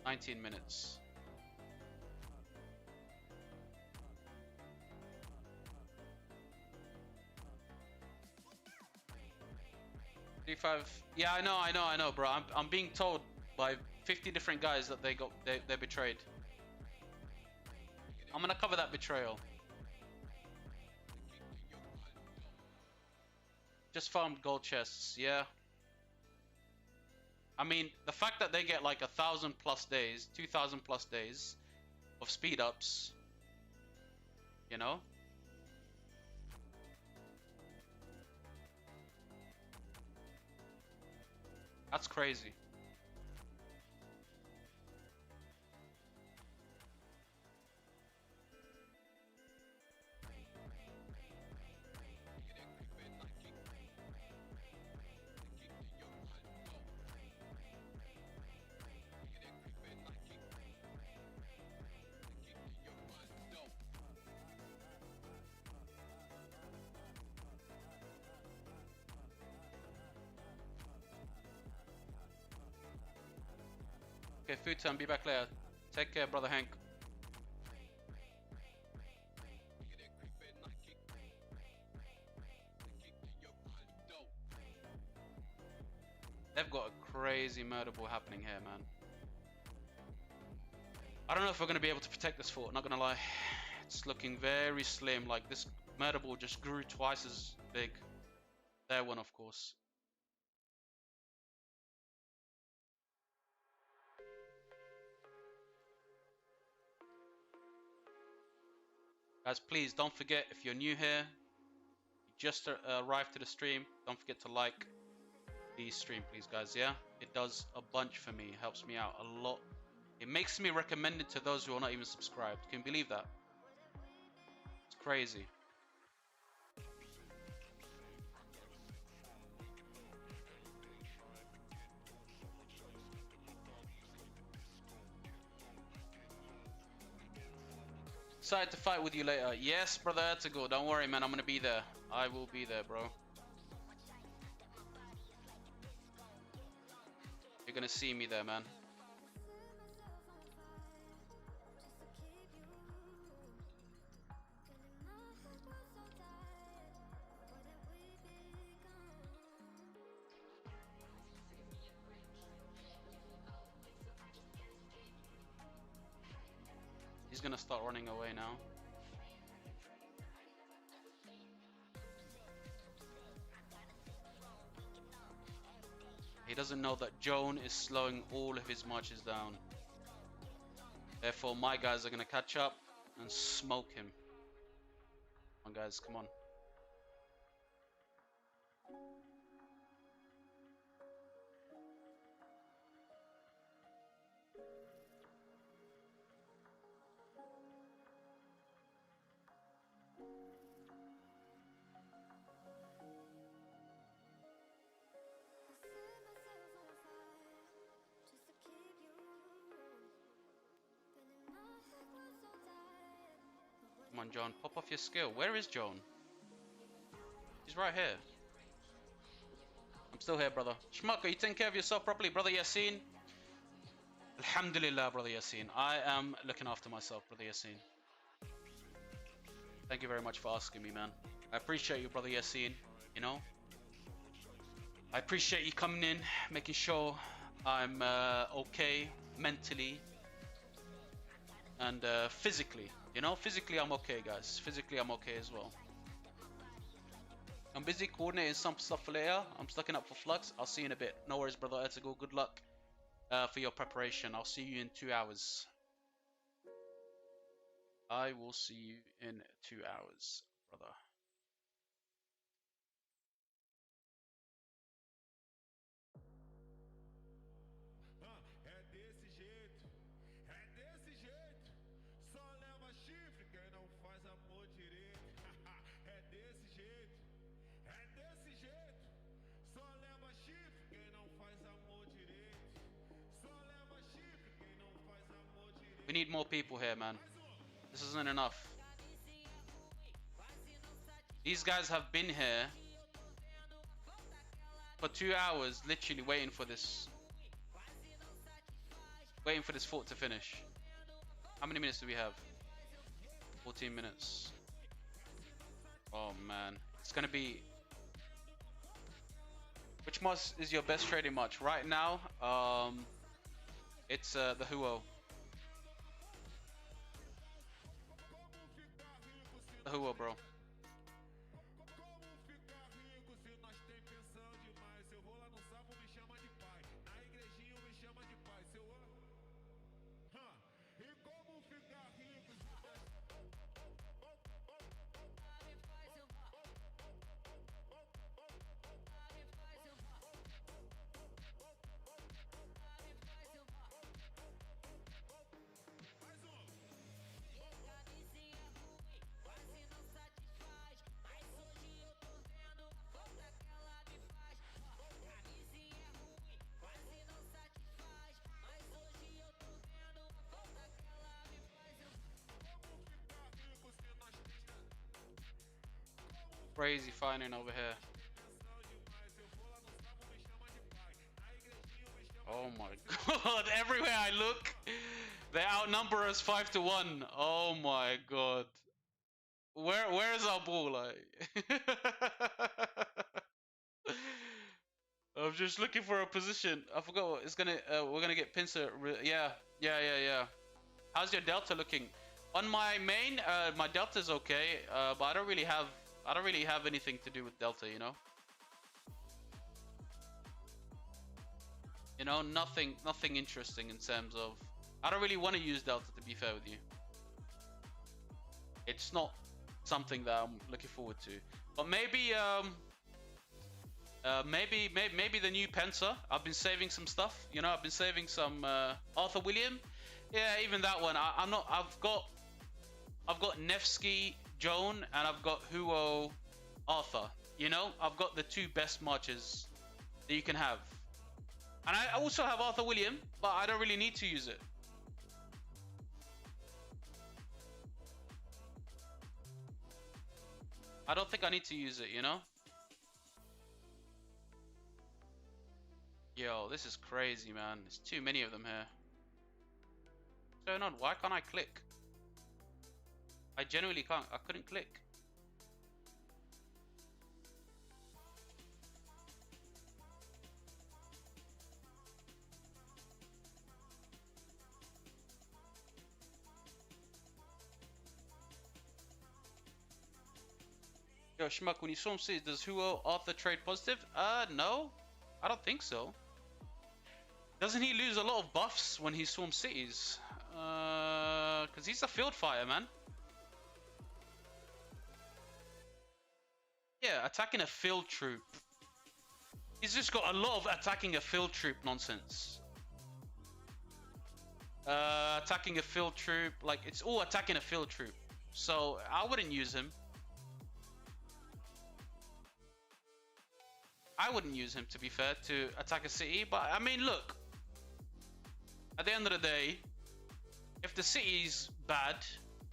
Speaker 1: 19 minutes. 35. Yeah, I know, bro. I'm being told by 50 different guys that they betrayed. I'm gonna cover that betrayal. Just farmed gold chests, yeah. I mean, the fact that they get like 1,000+ days, 2,000+ days of speed ups, you know. That's crazy. Okay, food time, be back later. Take care, brother Hank. They've got a crazy murder ball happening here, man. I don't know if we're going to be able to protect this fort, not going to lie. It's looking very slim, like this murder ball just grew twice as big. Their one, of course. Guys, please don't forget, if you're new here, you just arrived to the stream, don't forget to like the stream, please, guys, yeah? It does a bunch for me, it helps me out a lot. It makes me recommended to those who are not even subscribed. Can you believe that? It's crazy. Excited to fight with you later. Yes, brother Ertugrul. Don't worry, man. I'm gonna be there. I will be there, bro. You're gonna see me there, man. He's gonna start running away now. He doesn't know that Joan is slowing all of his marches down. Therefore, my guys are gonna catch up and smoke him. Come on, guys, come on. Come on, Joan, pop off your skill. Where is Joan? He's right here. I'm still here, brother. Schmuck, are you taking care of yourself properly, brother Yassine? Alhamdulillah, brother Yassine. I am looking after myself, brother Yassine. Thank you very much for asking me, man. I appreciate you, brother Yassine. You know? I appreciate you coming in, making sure I'm okay mentally and physically. You know, physically I'm okay, guys. Physically I'm okay as well. I'm busy coordinating some stuff for later. I'm stocking up for Flux. I'll see you in a bit. No worries, brother Ertugrul. Good luck for your preparation. I'll see you in 2 hours. I will see you in 2 hours, brother. We need more people here, man. This isn't enough. These guys have been here for 2 hours, literally waiting for this fort to finish. How many minutes do we have? 14 minutes. Oh man, it's gonna be. Which march is your best trading march right now? It's the Huo. The Huo, bro. Crazy fighting over here. Oh my god, everywhere I look, they outnumber us 5-1. Oh my god. Where's our ball? Like I'm just looking for a position. I forgot what it's gonna we're gonna get pincer. Yeah. How's your delta looking? On my main, my delta's okay, but I don't really have anything to do with delta, you know. You know, nothing interesting in terms of. I don't really want to use delta, to be fair with you. It's not something that I'm looking forward to. But maybe maybe the new Pencer. I've been saving some stuff. You know, I've been saving some Arthur William. Yeah, even that one. I'm not. I've got Nevsky, Joan, and I've got Huo, Arthur. You know, I've got the 2 best marches that you can have. And I also have Arthur William, but I don't really need to use it. I don't think I need to use it, you know? Yo, this is crazy, man. There's too many of them here. What's going on? Why can't I click? I genuinely can't. I couldn't click. Yo, Schmuck, when you swarm cities, does Huo Arthur trade positive? No. I don't think so. Doesn't he lose a lot of buffs when he swarms cities? Because he's a field fighter, man. Yeah, attacking a field troop. He's just got a lot of attacking a field troop nonsense. Attacking a field troop, like it's all attacking a field troop. So I wouldn't use him. I wouldn't use him, to be fair, to attack a city. But I mean, look. At the end of the day, if the city's bad,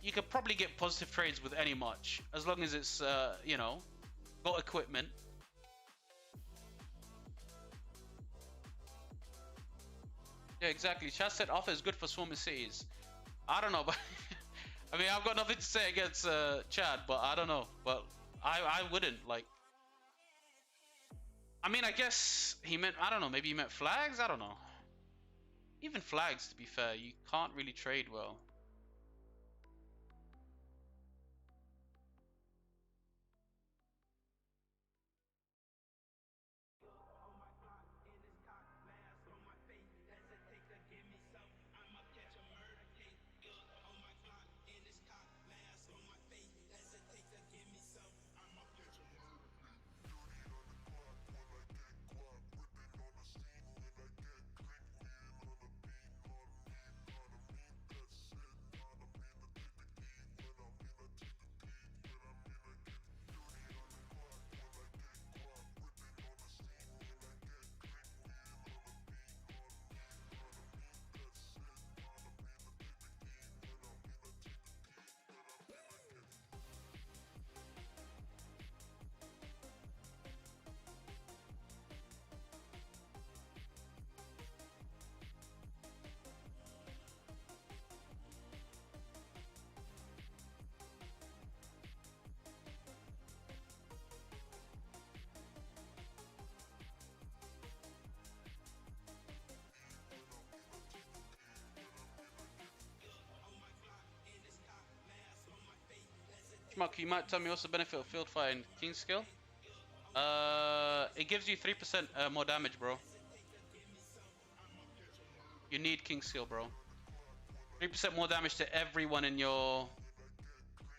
Speaker 1: you could probably get positive trades with any much, as long as it's, you know, got equipment. Yeah, exactly. Chaz said Arthur is good for swarming cities. I don't know, but I mean, I've got nothing to say against Chad, but I don't know. But I wouldn't, like. I mean, I guess he meant, I don't know, maybe he meant flags? I don't know. Even flags, to be fair, you can't really trade well. Schmuck, you might tell me what's the benefit of field fire in King skill? It gives you 3% more damage, bro. You need King skill, bro. 3% more damage to everyone in your...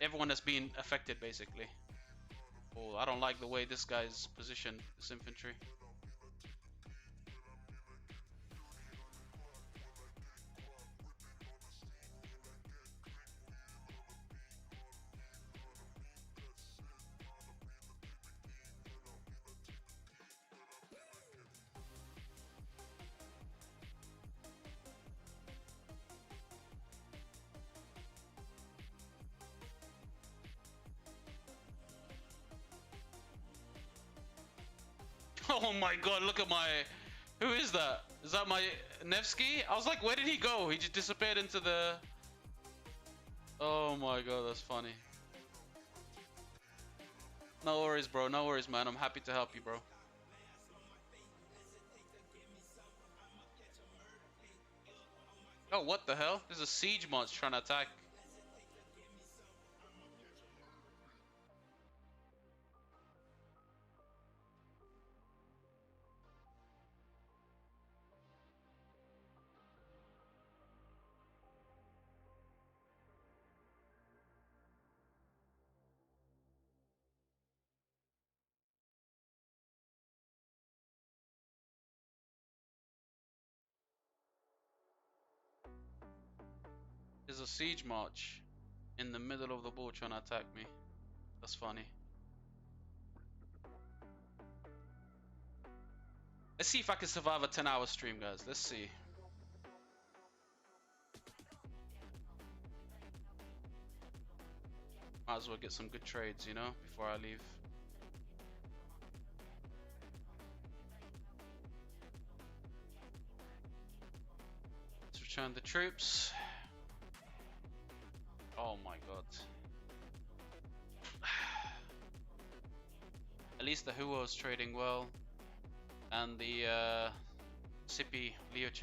Speaker 1: Everyone that's been affected, basically. Oh, I don't like the way this guy's positioned, this infantry. Oh my god, look at my... Who is that? Is that my Nevsky? I was like, where did he go? He just disappeared into the... Oh my god, that's funny. No worries, bro. No worries, man. I'm happy to help you, bro. Oh, what the hell? There's a siege monster trying to attack. There's a siege march in the middle of the board trying to attack me. That's funny. Let's see if I can survive a 10-hour stream, guys. Let's see. Might as well get some good trades, you know, before I leave. Let's return the troops. Oh my god. At least the Huo's trading well. And the Sippy Liuche.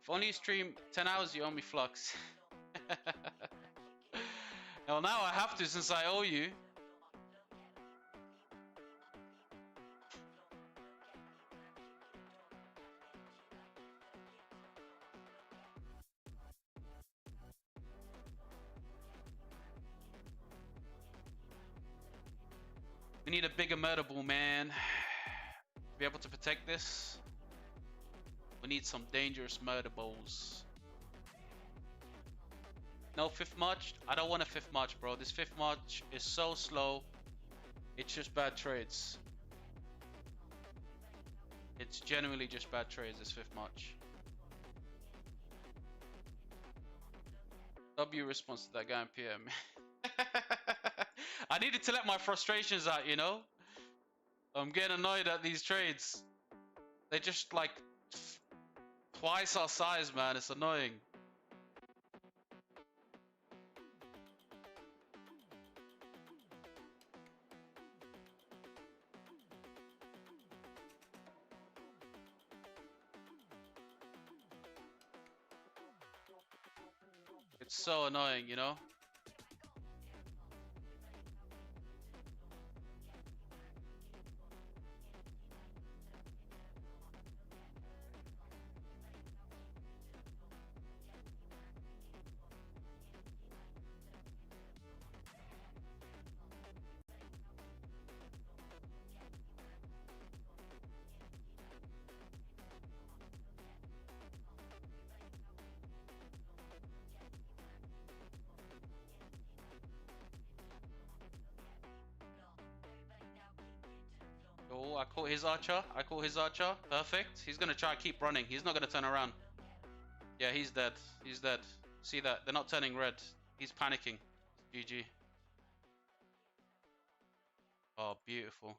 Speaker 1: If only you stream 10 hours, you owe me flux. Well, now I have to since I owe you. We need a bigger murder ball, man. To be able to protect this, we need some dangerous murder balls. No 5th March? I don't want a 5th March, bro. This 5th March is so slow. It's just bad trades. It's genuinely just bad trades, this 5th March. W response to that guy in PM. I needed to let my frustrations out, you know? I'm getting annoyed at these trades. They're just like twice our size, man. It's annoying. It's so annoying, you know? Oh, I caught his archer. I caught his archer. Perfect. He's gonna try to keep running. He's not gonna turn around. Yeah, he's dead. He's dead. See that? They're not turning red. He's panicking. GG. Oh, beautiful.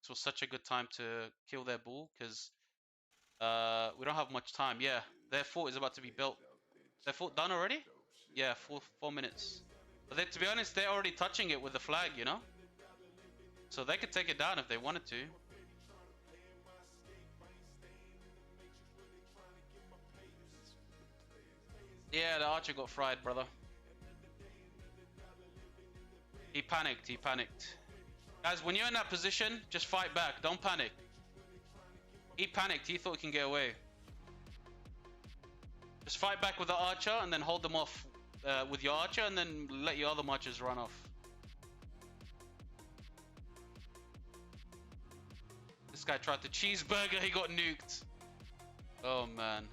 Speaker 1: This was such a good time to kill their bull because we don't have much time. Yeah, their fort is about to be built. Their fort done already? Yeah, 4 minutes. But they, to be honest, they're already touching it with the flag, you know? So they could take it down if they wanted to. Yeah, the archer got fried, brother. He panicked, he panicked. Guys, when you're in that position, just fight back. Don't panic. He panicked, he thought he can get away. Just fight back with the archer and then hold them off with your archer and then let your other archers run off. This guy tried to cheeseburger, he got nuked. Oh man.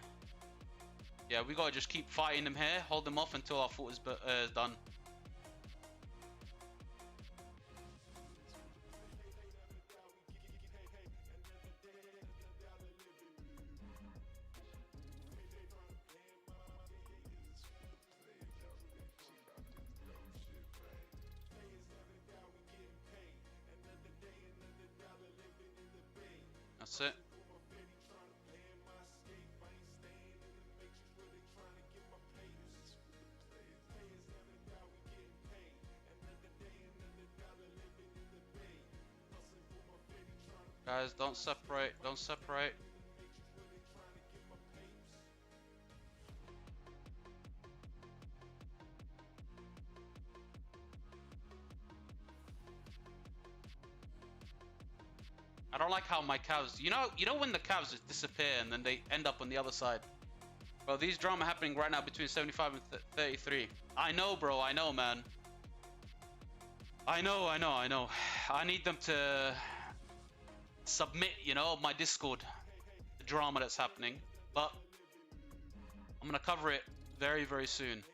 Speaker 1: Yeah, we gotta just keep fighting them here, hold them off until our fort is done. That's it. Guys, don't separate, don't separate. I don't like how my calves, you know when the calves just disappear and then they end up on the other side. Bro, these drama happening right now between 75 and 33. I know, bro, I know, man. I know. I need them to submit, you know, my Discord, the drama that's happening. But I'm gonna cover it very, very soon.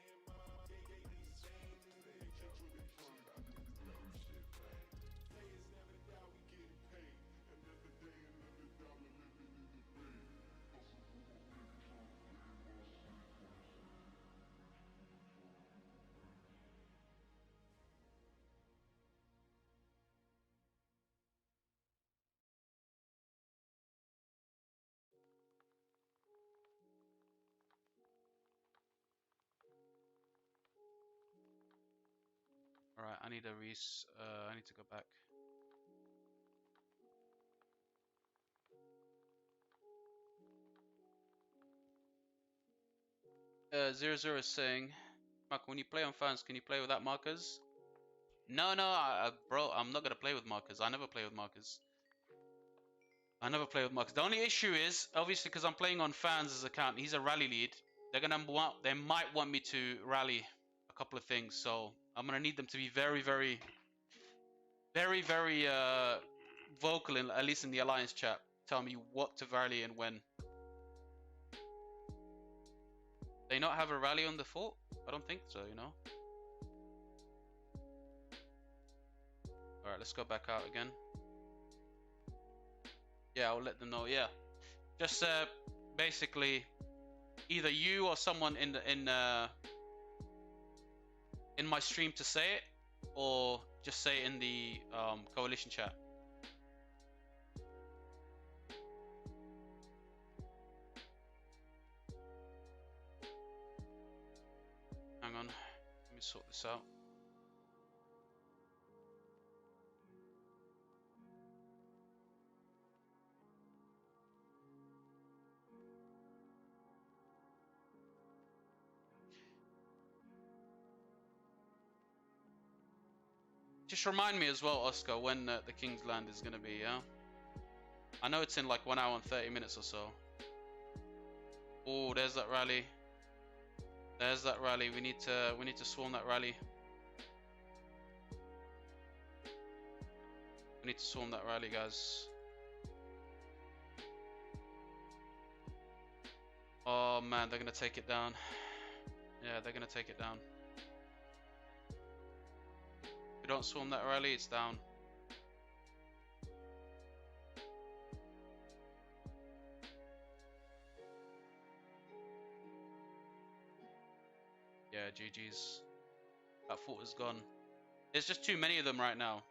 Speaker 1: need a I need to go back. Zero Zero is saying, Mark, when you play on fans, can you play without markers? No, bro, I'm not gonna play with markers. I never play with markers. I never play with markers. The only issue is, obviously, because I'm playing on fans' account. He's a rally lead. They might want me to rally a couple of things. So I'm gonna need them to be very, very, very, very vocal, at least in the alliance chat. Tell me what to rally and when. They not have a rally on the fort? I don't think so, you know. All right, let's go back out again. Yeah, I'll let them know. Yeah, just basically, either you or someone in my stream to say it, or just say it in the coalition chat. Hang on, let me sort this out. Just remind me as well, Oscar, when the King's Land is gonna be. Yeah, I know it's in like 1 hour and 30 minutes or so. Oh, there's that rally. There's that rally. We need to swarm that rally. We need to swarm that rally, guys. Oh man, they're gonna take it down. Yeah, they're gonna take it down. If we don't swarm that rally, it's down. Yeah, GG's. That fort is gone. There's just too many of them right now.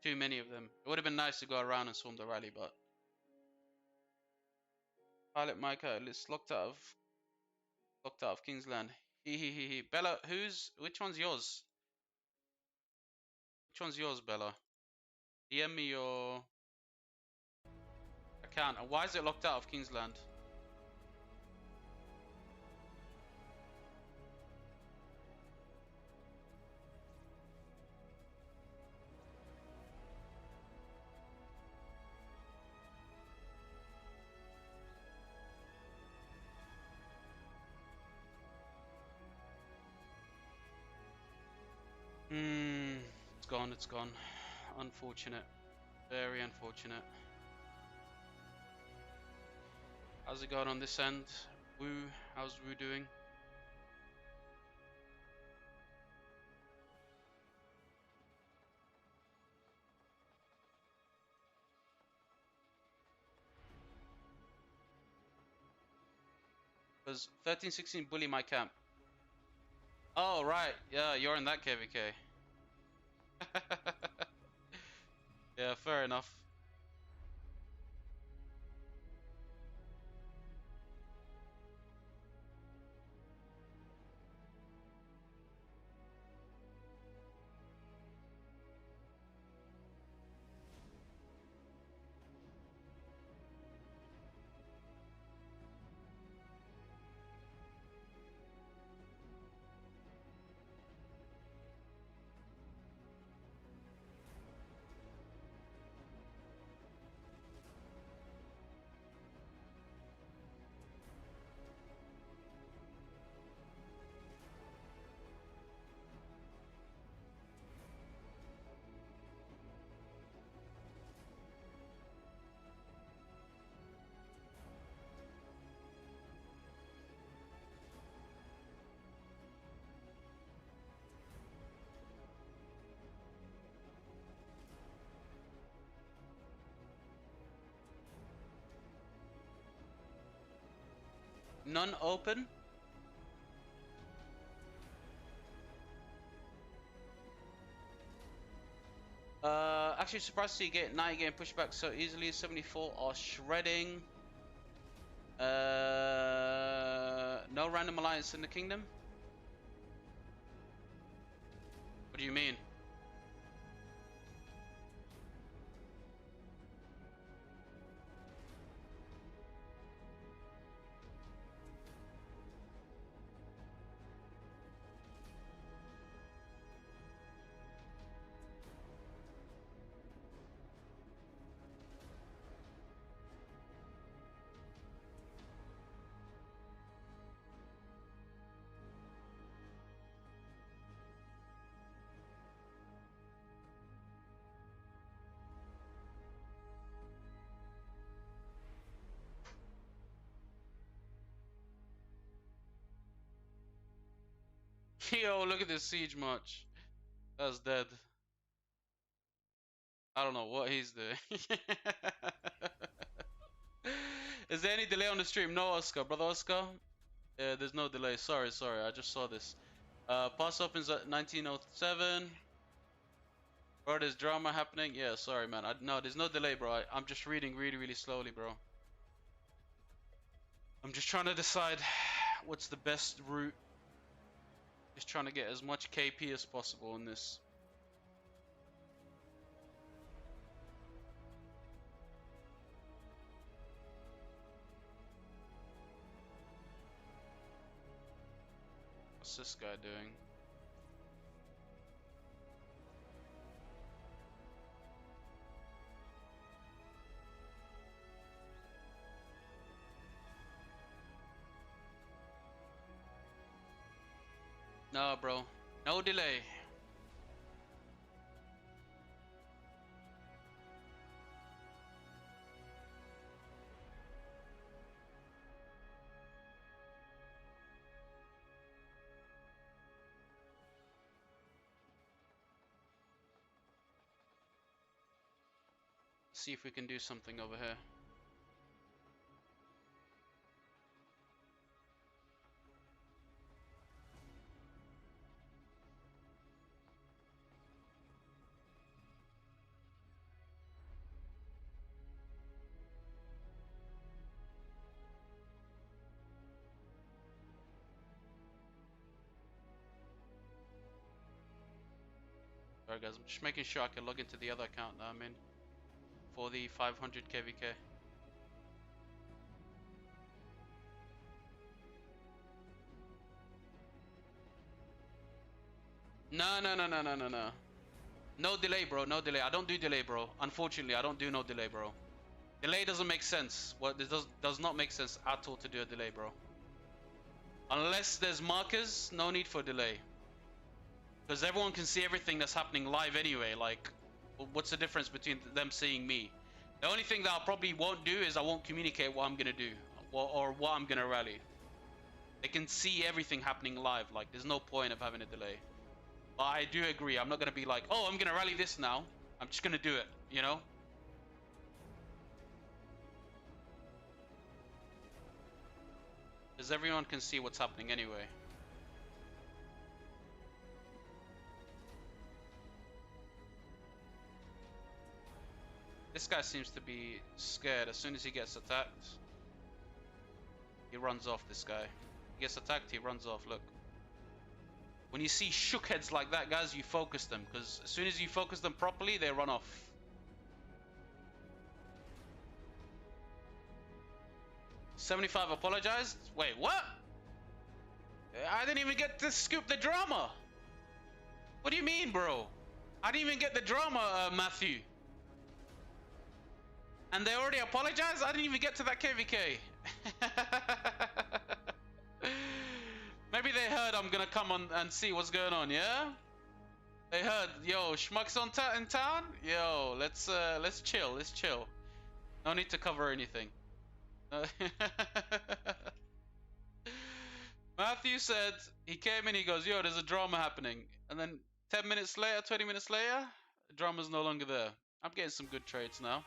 Speaker 1: Too many of them. It would have been nice to go around and swarm the rally, but Pilot Micah, it's locked out of Kingsland. He. Bella, which one's yours? Which one's yours, Bella? DM me your account. And why is it locked out of Kingsland? It's gone, it's gone. Unfortunate. Very unfortunate. How's it going on this end? Woo, how's Woo doing? Does 1316 bully my camp? Oh, right. Yeah, you're in that KVK. Yeah, fair enough. None open? Actually surprised to see get 90 getting pushed back so easily. 74 are shredding. No random alliance in the kingdom? What do you mean? Yo, look at this siege march. That's dead. I don't know what he's doing. Is there any delay on the stream? No, Oscar. Brother Oscar? There's no delay. Sorry. I just saw this. Pass opens at 1907. Bro, there's drama happening. Yeah, sorry, man. No, there's no delay, bro. I'm just reading really slowly, bro. I'm just trying to decide what's the best route. Just trying to get as much KP as possible in this. What's this guy doing? No, bro. No delay. See if we can do something over here. Alright guys, I'm just making sure I can log into the other account that I'm in for the 500 KVK. No. No delay, bro. No delay. I don't do delay, bro. Unfortunately, I don't do no delay, bro. Delay doesn't make sense. Well, it does not make sense at all to do a delay, bro. Unless there's markers, no need for delay. Because everyone can see everything that's happening live anyway. Like, what's the difference between them seeing me? The only thing that I probably won't do is I won't communicate what I'm gonna do or what I'm gonna rally. They can see everything happening live. Like, there's no point of having a delay. But I do agree. I'm not gonna be like, oh, I'm gonna rally this now. I'm just gonna do it. You know? Because everyone can see what's happening anyway. This guy seems to be scared. As soon as he gets attacked, he runs off, this guy. He gets attacked, he runs off, look. When you see shook heads like that, guys, you focus them. Because as soon as you focus them properly, they run off. $75 apologized? Wait, what? I didn't even get to scoop the drama. What do you mean, bro? I didn't even get the drama, Matthew. And they already apologized? I didn't even get to that KVK. Maybe they heard I'm gonna come on and see what's going on, yeah? They heard, yo, Schmuck's in town? Yo, let's chill. No need to cover anything. Matthew said, he came in, he goes, yo, there's a drama happening. And then 10 minutes later, 20 minutes later, the drama's no longer there. I'm getting some good trades now.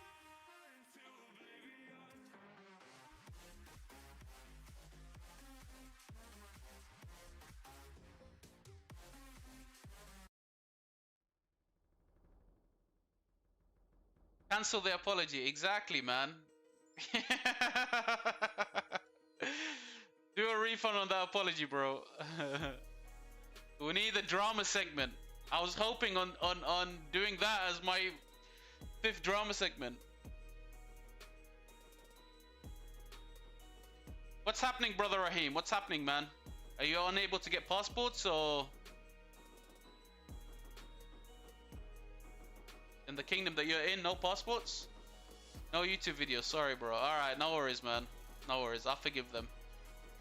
Speaker 1: Cancel the apology. Exactly, man. Do a refund on that apology, bro. We need the drama segment. I was hoping on doing that as my 5th drama segment. What's happening, brother Raheem? What's happening, man? Are you unable to get passports, or in the kingdom that you're in, no passports? No YouTube videos. Sorry, bro. All right, no worries, man. No worries. I'll forgive them.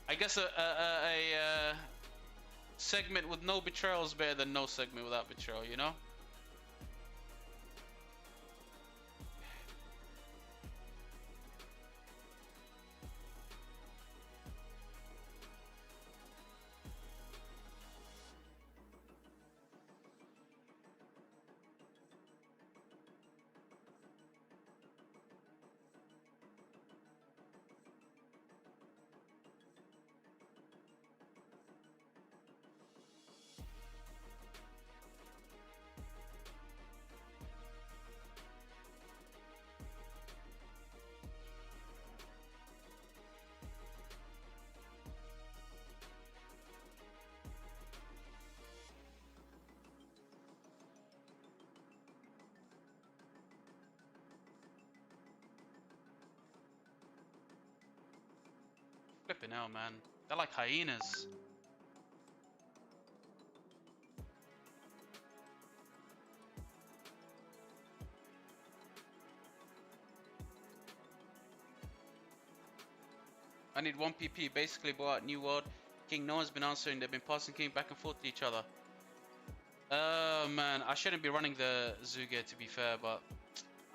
Speaker 1: I guess a segment with no betrayal is better than no segment without betrayal, you know? Flipping hell, man. They're like hyenas. I need 1 PP. Basically, bought out New World. King, no one's been answering. They've been passing King back and forth to each other. Man, I shouldn't be running the Zuge, to be fair, but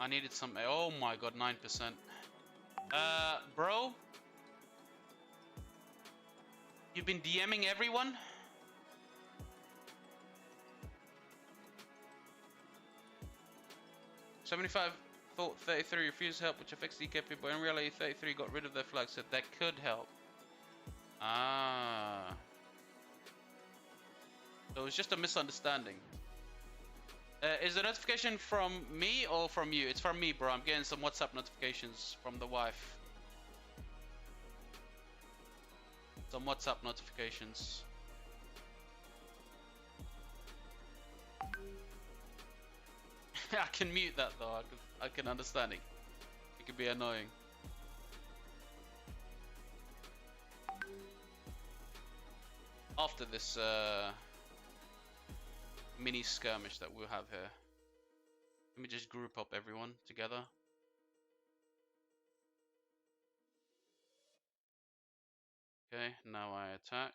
Speaker 1: I needed some. Oh my god, 9%. Bro, you've been DMing everyone? $75 thought 33 refused help, which affects DK people. In reality, 33 got rid of their flag, so that could help. Ah. So it's just a misunderstanding. Is the notification from me or from you? It's from me, bro. I'm getting some WhatsApp notifications from the wife. Some WhatsApp notifications. I can mute that though. I can understand it. It could be annoying. After this mini skirmish that we'll have here, let me just group up everyone together. Okay, now I attack.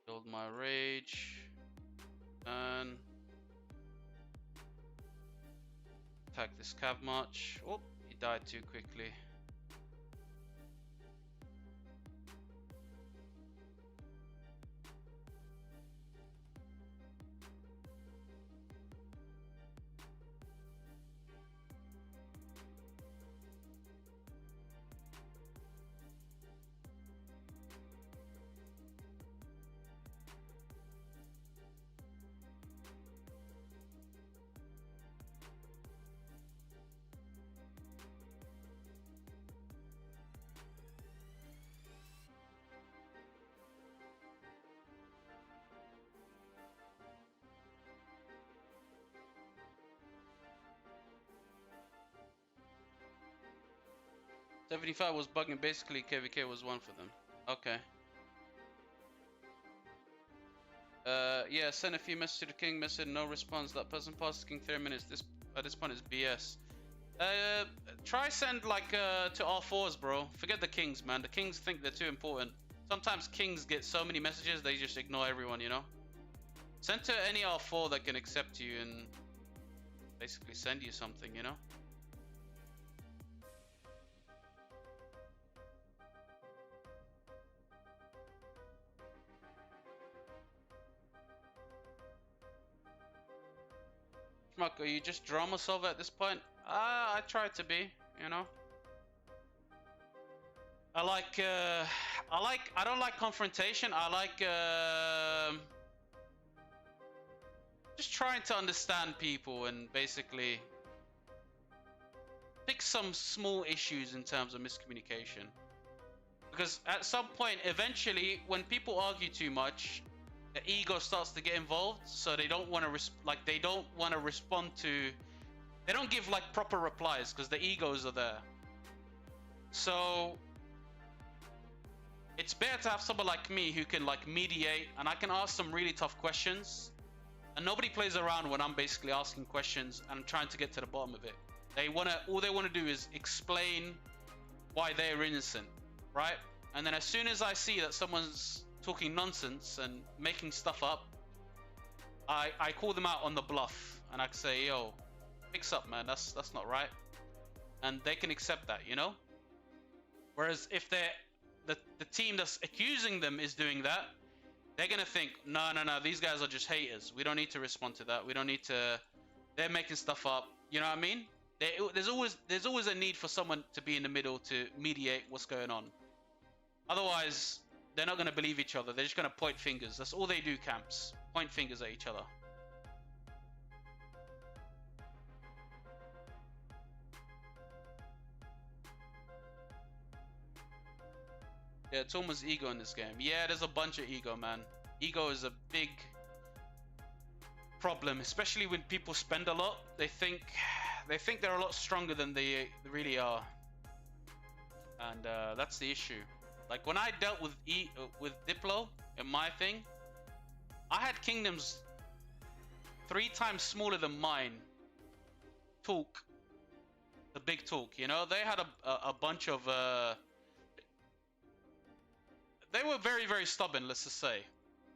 Speaker 1: Build my rage. And attack this cav march. Oh, he died too quickly. $75 was bugging. Basically, KVK was one for them. Okay. Yeah, sent a few messages to the king. Message no response. That person passed king 30 minutes. This at this point is BS. Try send like to R4s, bro. Forget the kings, man. The kings think they're too important. Sometimes kings get so many messages they just ignore everyone, you know. Send to any R4 that can accept you and basically send you something, you know. Schmuck, are you just drama solver at this point? I try to be, you know. I don't like confrontation. I like just trying to understand people and basically fix some small issues in terms of miscommunication. Because at some point, eventually, when people argue too much, the ego starts to get involved. So they don't want to they don't want to respond to. They don't give like proper replies because the egos are there. So it's better to have someone like me who can like mediate, and I can ask some really tough questions. And nobody plays around when I'm basically asking questions and trying to get to the bottom of it. All they want to do is explain why they're innocent, right? And then as soon as I see that someone's talking nonsense and making stuff up, I call them out on the bluff and I say, yo, fix up, man. That's not right. And they can accept that, you know? Whereas if the team that's accusing them is doing that, they're gonna think, no, these guys are just haters. We don't need to respond to that. We don't need to. They're making stuff up. You know what I mean? There's always a need for someone to be in the middle to mediate what's going on. Otherwise, they're not gonna believe each other. They're just gonna point fingers. That's all they do, camps. Point fingers at each other. Yeah, it's almost ego in this game. Yeah, there's a bunch of ego, man. Ego is a big problem, especially when people spend a lot. They think they're a lot stronger than they really are, and that's the issue. Like when I dealt with Diplo in my thing, I had kingdoms 3 times smaller than mine talk the big talk. You know, they had a bunch of they were very, very stubborn, let's just say.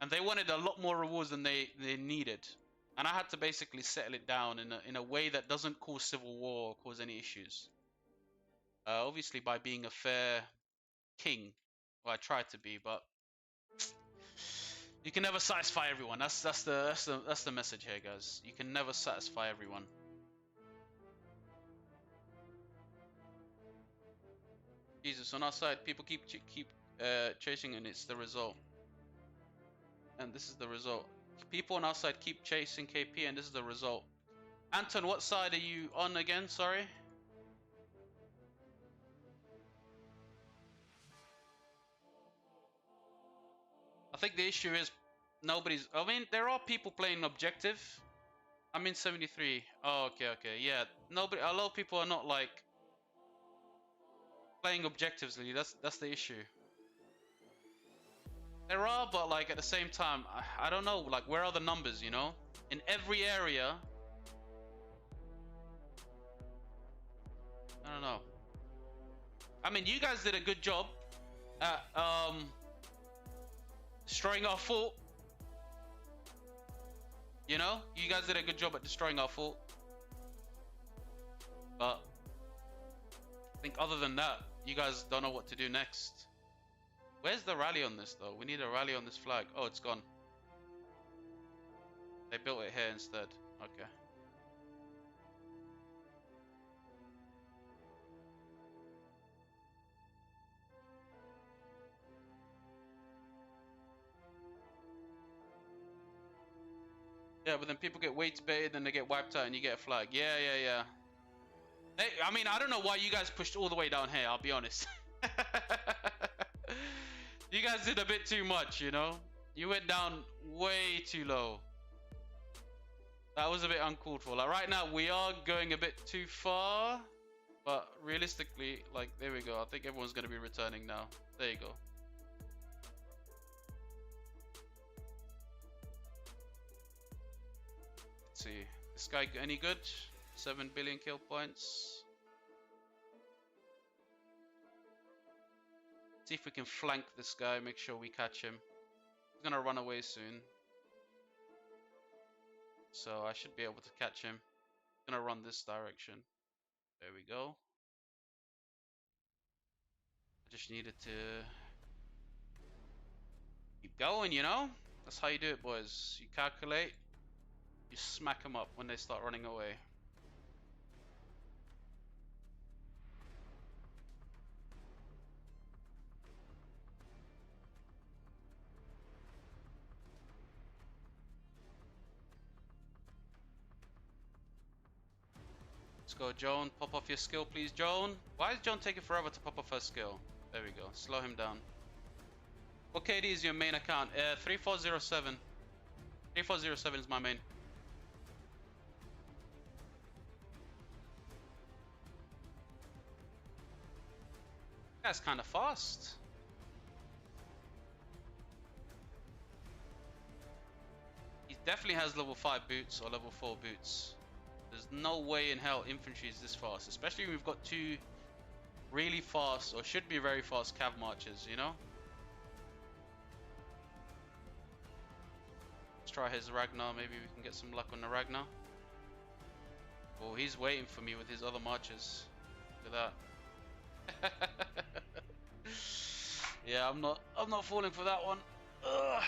Speaker 1: And they wanted a lot more rewards than they needed. And I had to basically settle it down in a way that doesn't cause civil war or cause any issues. Obviously by being a fair king. Well, I tried to be, but you can never satisfy everyone. That's the message here, guys. You can never satisfy everyone. Jesus, on our side, people keep chasing, and it's the result. And this is the result. People on our side keep chasing KP, and this is the result. Anton, what side are you on again? Sorry. I think the issue is nobody's. I mean, there are people playing objective. I'm in 73. Oh, okay. Yeah. Nobody. A lot of people are not like playing objectively. That's the issue. There are, but like at the same time, I don't know, like where are the numbers, you know? In every area, I don't know. I mean, you guys did a good job at destroying our fort. You know, you guys did a good job at destroying our fort. But I think other than that, you guys don't know what to do next. Where's the rally on this though? We need a rally on this flag. Oh, it's gone. They built it here instead. Okay. Yeah, but then people get weight baited and they get wiped out and you get a flag. Yeah. I mean, I don't know why you guys pushed all the way down here, I'll be honest. You guys did a bit too much, you know? You went down way too low. That was a bit uncalled for. Like right now, we are going a bit too far. But realistically, like, there we go. I think everyone's going to be returning now. There you go. Let's see. This guy any good? 7 billion kill points. See if we can flank this guy, make sure we catch him. He's gonna run away soon. So I should be able to catch him. I'm gonna run this direction. There we go. I just needed to keep going, you know? That's how you do it, boys. You calculate, you smack them up when they start running away. Let's go, Joan. Pop off your skill, please, Joan. Why is Joan taking forever to pop off her skill? There we go. Slow him down. What KD is your main account? 3407. 3407 is my main. That's kind of fast. He definitely has level 5 boots or level 4 boots. There's no way in hell infantry is this fast, especially when we've got two really fast, or should be very fast, cav marchers, you know? Let's try his Ragnar, maybe we can get some luck on the Ragnar. Oh, he's waiting for me with his other marchers. Look at that. Yeah, I'm not falling for that one. Ugh.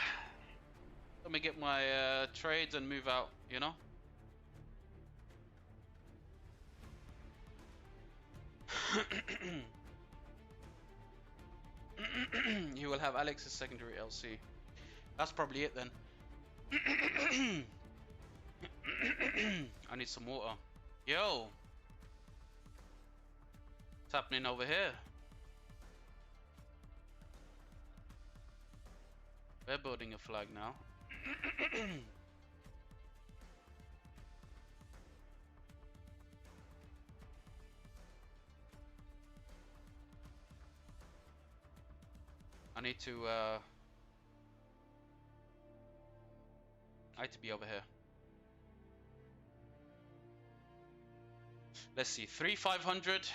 Speaker 1: Let me get my trades and move out, you know? You will have Alex's secondary LC. That's probably it then. I need some water. Yo! What's happening over here? They're building a flag now. I need to be over here. Let's see, 3,500.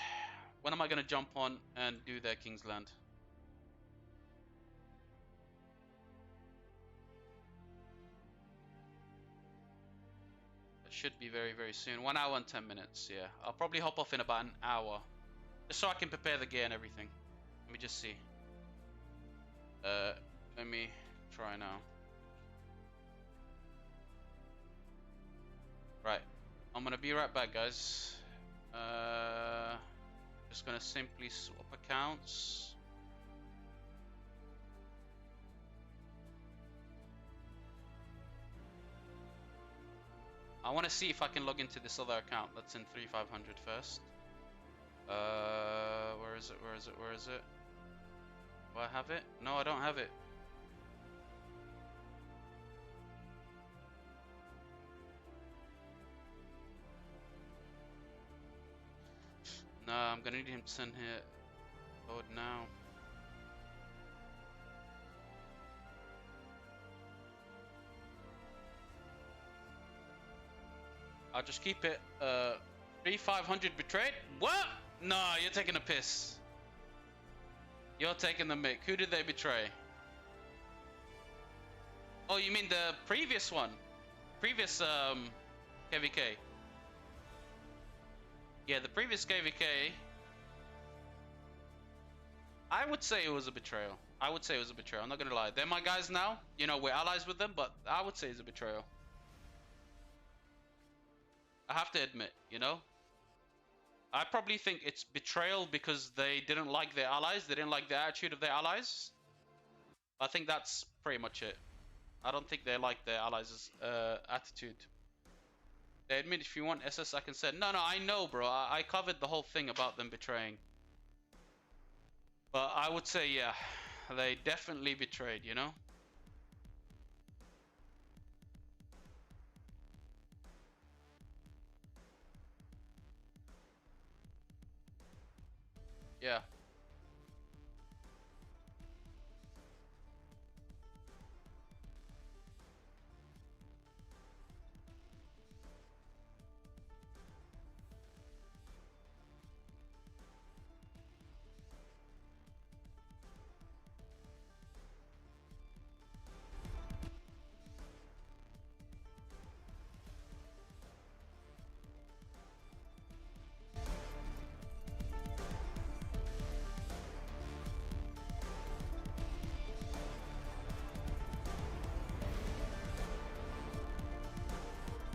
Speaker 1: When am I gonna jump on and do their King's Land? That should be very, very soon. 1 hour and 10 minutes, yeah. I'll probably hop off in about an hour. Just so I can prepare the gear and everything. Let me just see. Let me try now. Right, I'm gonna be right back, guys. Just gonna simply swap accounts. I want to see if I can log into this other account that's in 3,500 first. Where is it? Where is it? Where is it? Do I have it? No, I don't have it. No, I'm gonna need him to send here code now. I'll just keep it 3,500 betrayed. What? No, you're taking a piss. You're taking the mick. Who did they betray? Oh, you mean the previous one? Previous KVK. Yeah, the previous KVK. I would say it was a betrayal. I would say it was a betrayal. I'm not gonna lie. They're my guys now. You know, we're allies with them, but I would say it's a betrayal. I have to admit, you know? I probably think it's betrayal because they didn't like their allies. They didn't like the attitude of their allies. I think that's pretty much it. I don't think they like their allies' attitude. They admit, if you want SS, I can send. No, I know, bro. I covered the whole thing about them betraying. But I would say, yeah, they definitely betrayed, you know? Yeah.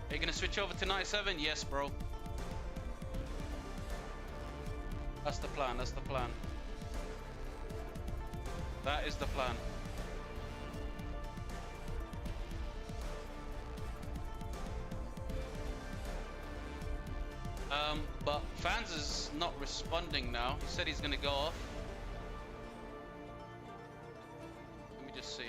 Speaker 1: Are you gonna switch over to 97? Yes, bro. That's the plan, that's the plan. That is the plan. But Fans is not responding now. He said he's gonna go off. Let me just see.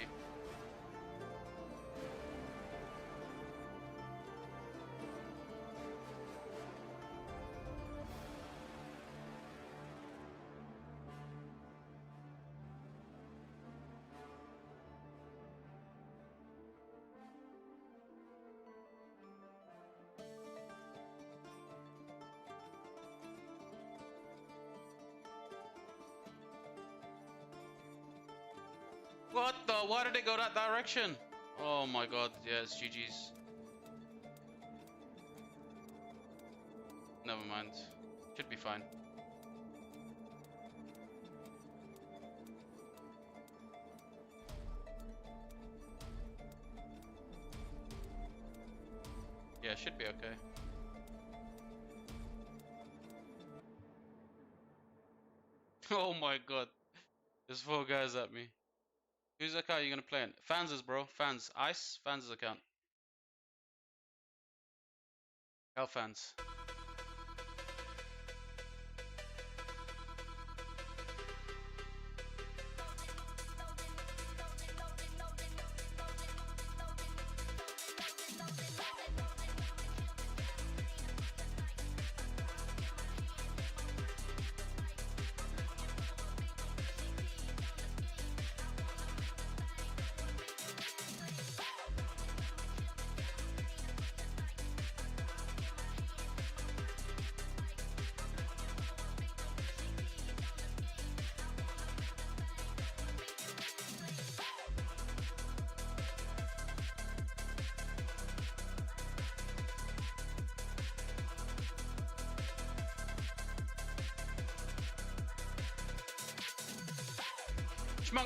Speaker 1: What the? Why did it go that direction? Oh my god, yeah, it's GG's. Never mind. Should be fine. Yeah, should be okay. Oh my god. There's 4 guys at me. Whose account are you gonna play in? Fans, bro. Fans. Ice. Fans' account. Hell Fans.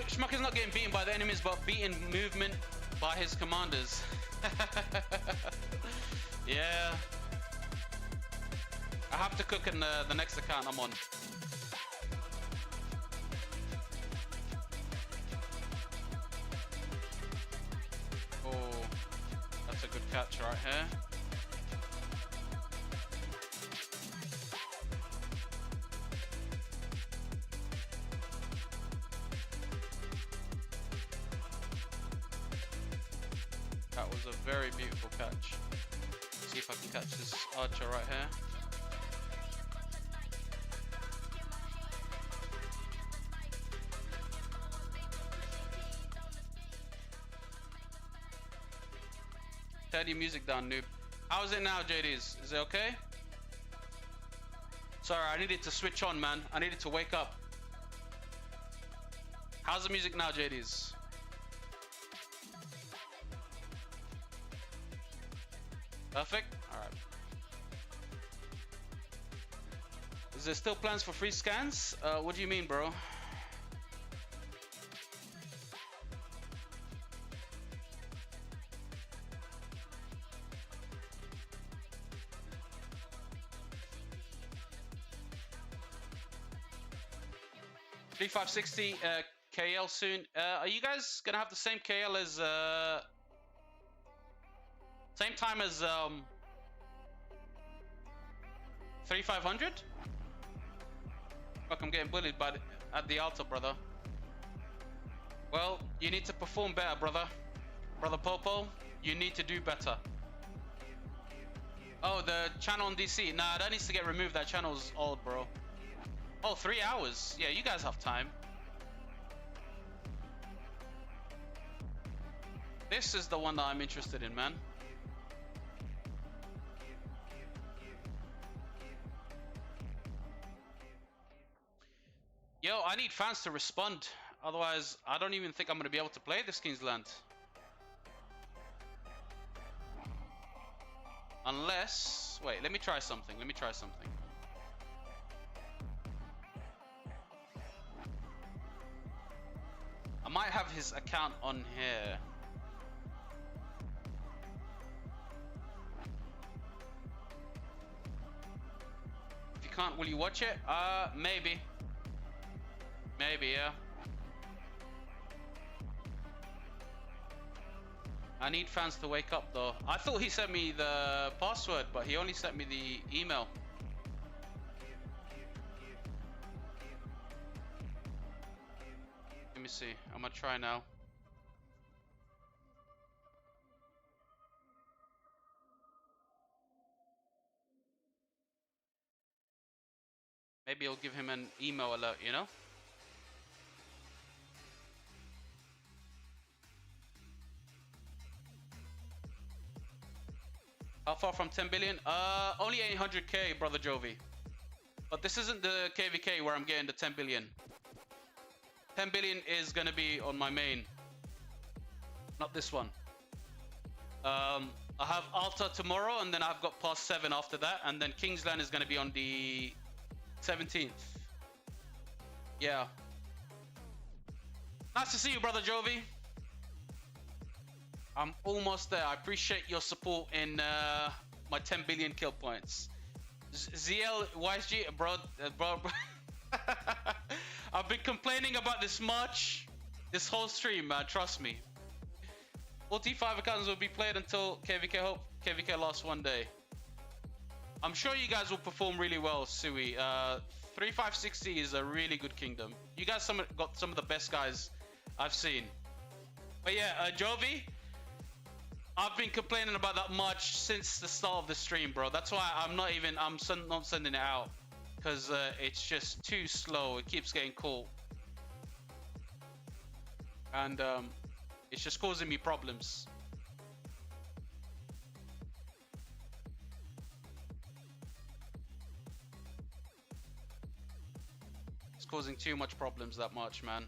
Speaker 1: Schmuck is not getting beaten by the enemies, but beaten movement by his commanders. Yeah. I have to cook in the next account I'm on. Oh, that's a good catch right here. That was a very beautiful catch. Let's see if I can catch this archer right here. Turn your music down, noob. How's it now, JDs? Is it okay? Sorry, I needed to switch on, man. I needed to wake up. How's the music now, JDs? Perfect? Alright. Is there still plans for free scans? What do you mean, bro? $3,560 KL soon. Are you guys gonna have the same KL as same time as 3,500? Fuck, I'm getting bullied by at the altar, brother. Well, you need to perform better, brother. Brother Popo, you need to do better. Oh, the channel on DC. Nah, that needs to get removed. That channel's old, bro. Oh, 3 hours. Yeah, you guys have time. This is the one that I'm interested in, man. Yo, I need fans to respond. Otherwise, I don't even think I'm going to be able to play this King's Land. Unless... Wait, let me try something. Let me try something. I might have his account on here. If you can't, will you watch it? Maybe. Maybe, yeah. I need fans to wake up though. I thought he sent me the password, but he only sent me the email. me see. I'm gonna try now. Maybe I'll give him an email alert, you know? How far from 10 billion? Only 800k, brother Jovi. But this isn't the KVK where I'm getting the 10 billion. 10 billion is gonna be on my main. Not this one. I have Alta tomorrow, and then I've got past 7 after that, and then Kingsland is gonna be on the 17th. Yeah. Nice to see you, brother Jovi. I'm almost there. I appreciate your support in my 10 billion kill points. ZL YSG, bro. I've been complaining about this much this whole stream, man. Trust me. All T5 accounts will be played until KVK hope KVK lasts one day. I'm sure you guys will perform really well, Sui. 3560 is a really good kingdom. You guys got some of the best guys I've seen. But yeah, Jovi, I've been complaining about that much since the start of the stream, bro. That's why I'm not sending it out, because it's just too slow. It keeps getting caught, and it's just causing me problems. It's causing too much problems that much, man.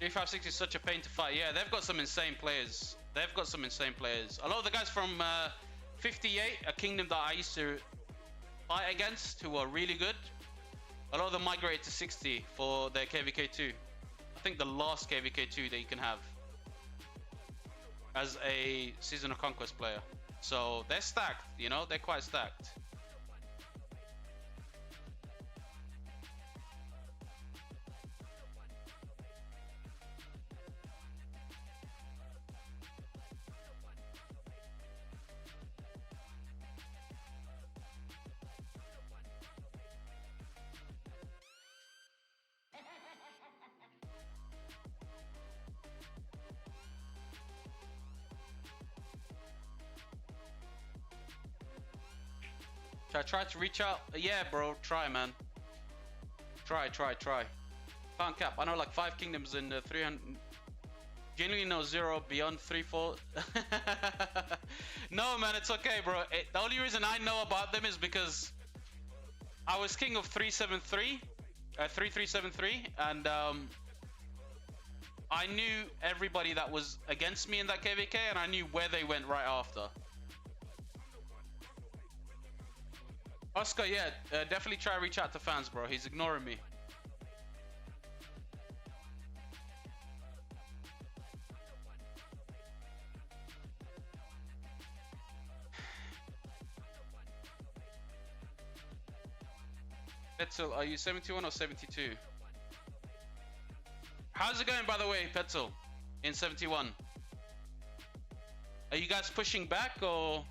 Speaker 1: G560 is such a pain to fight. Yeah, they've got some insane players. They've got some insane players. A lot of the guys from 58, a kingdom that I used to fight against, who are really good, a lot of them migrated to 60 for their KVK2. I think the last KVK2 that you can have as a Season of Conquest player. So they're stacked, you know, they're quite stacked. Should I try to reach out? Yeah, bro, try, man. Try. Can't cap. I know like 5 kingdoms in 300. Genuinely no 0 beyond 3-4. No, man, it's okay, bro. The only reason I know about them is because I was king of 373, 3373, and I knew everybody that was against me in that KVK, and I knew where they went right after. Oscar, yeah, definitely try to reach out to fans, bro. He's ignoring me. Petzl, are you 71 or 72? How's it going, by the way, Petzl, in 71? Are you guys pushing back, or...?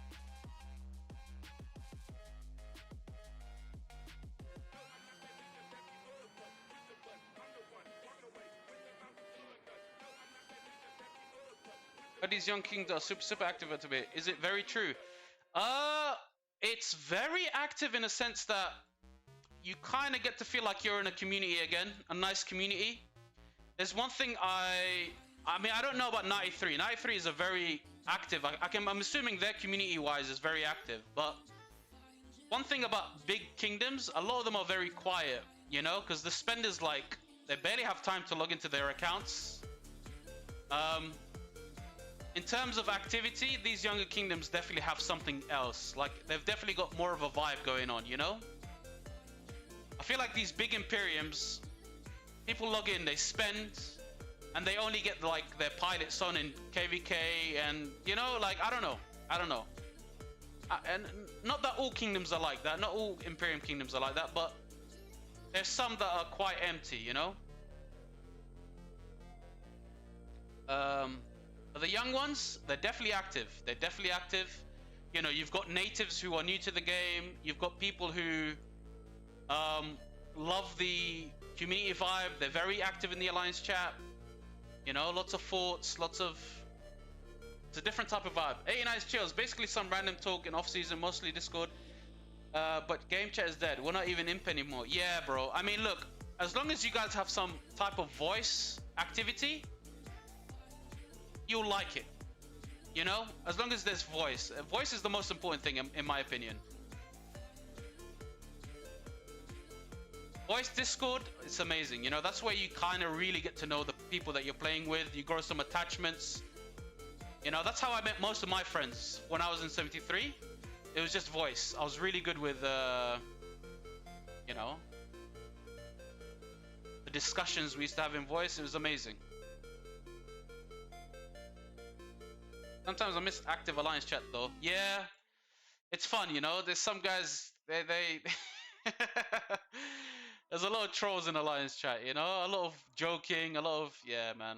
Speaker 1: But these young kings are super active at a bit. Is it very true? It's very active in a sense that you kind of get to feel like you're in a community again, a nice community. There's one thing I mean, I don't know about 93. 93 is a very active. I'm assuming their community-wise is very active. But one thing about big kingdoms, a lot of them are very quiet, you know, because the spenders, like, they barely have time to log into their accounts. In terms of activity, these younger kingdoms definitely have something else. Like, they've definitely got more of a vibe going on, you know? I feel like these big imperiums, people log in, they spend, and they only get, like, their pilots on in KVK, and, you know, like, I don't know. And not that all kingdoms are like that, not all Imperium kingdoms are like that, but there's some that are quite empty, you know. But the young ones, they're definitely active. They're definitely active. You know, you've got natives who are new to the game. You've got people who love the community vibe. They're very active in the Alliance chat. You know, lots of thoughts, lots of... It's a different type of vibe. 89 chills, basically some random talk in off-season, mostly Discord. But game chat is dead. We're not even imp anymore. Yeah, bro. I mean, look, as long as you guys have some type of voice activity, you'll like it. You know, as long as there's voice. Voice is the most important thing, in my opinion. Voice Discord, it's amazing. You know, that's where you kind of really get to know the people that you're playing with. You grow some attachments. You know, that's how I met most of my friends when I was in 73. It was just voice. I was really good with, you know, the discussions we used to have in voice. It was amazing. Sometimes I miss active Alliance chat though. Yeah, it's fun, you know. There's some guys, they there's a lot of trolls in Alliance chat, you know. A lot of joking, a lot of, yeah, man.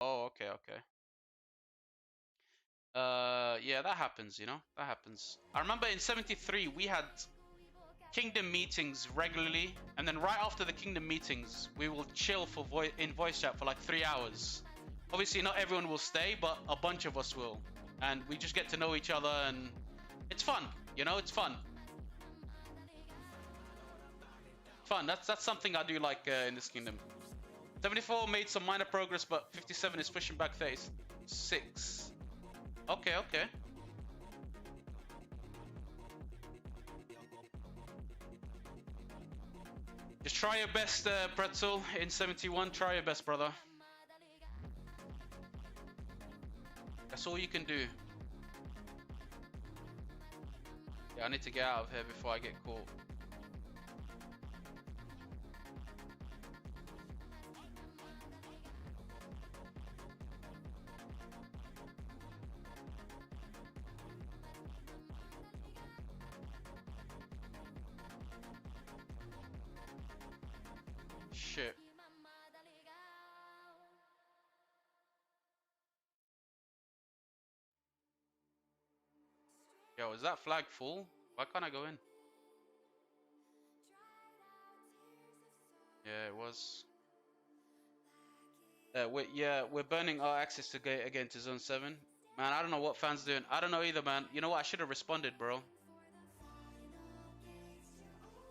Speaker 1: Oh, okay, okay. Yeah, that happens, you know. That happens. I remember in 73 we had kingdom meetings regularly, and then right after the kingdom meetings, we will chill for in voice chat for like 3 hours. Obviously, not everyone will stay, but a bunch of us will, and we just get to know each other, and it's fun. You know, it's fun. Fun. That's something I do like in this kingdom. 74 made some minor progress, but 57 is pushing back 36. Okay, okay. Just try your best, Pretzel, in 71. Try your best, brother. That's all you can do. Yeah, I need to get out of here before I get caught. Shit. Yo, is that flag full? Why can't I go in? Yeah, it was. We're burning our access to get again to zone 7. Man, I don't know what fans doing. I don't know either, man. You know what? I should have responded, bro.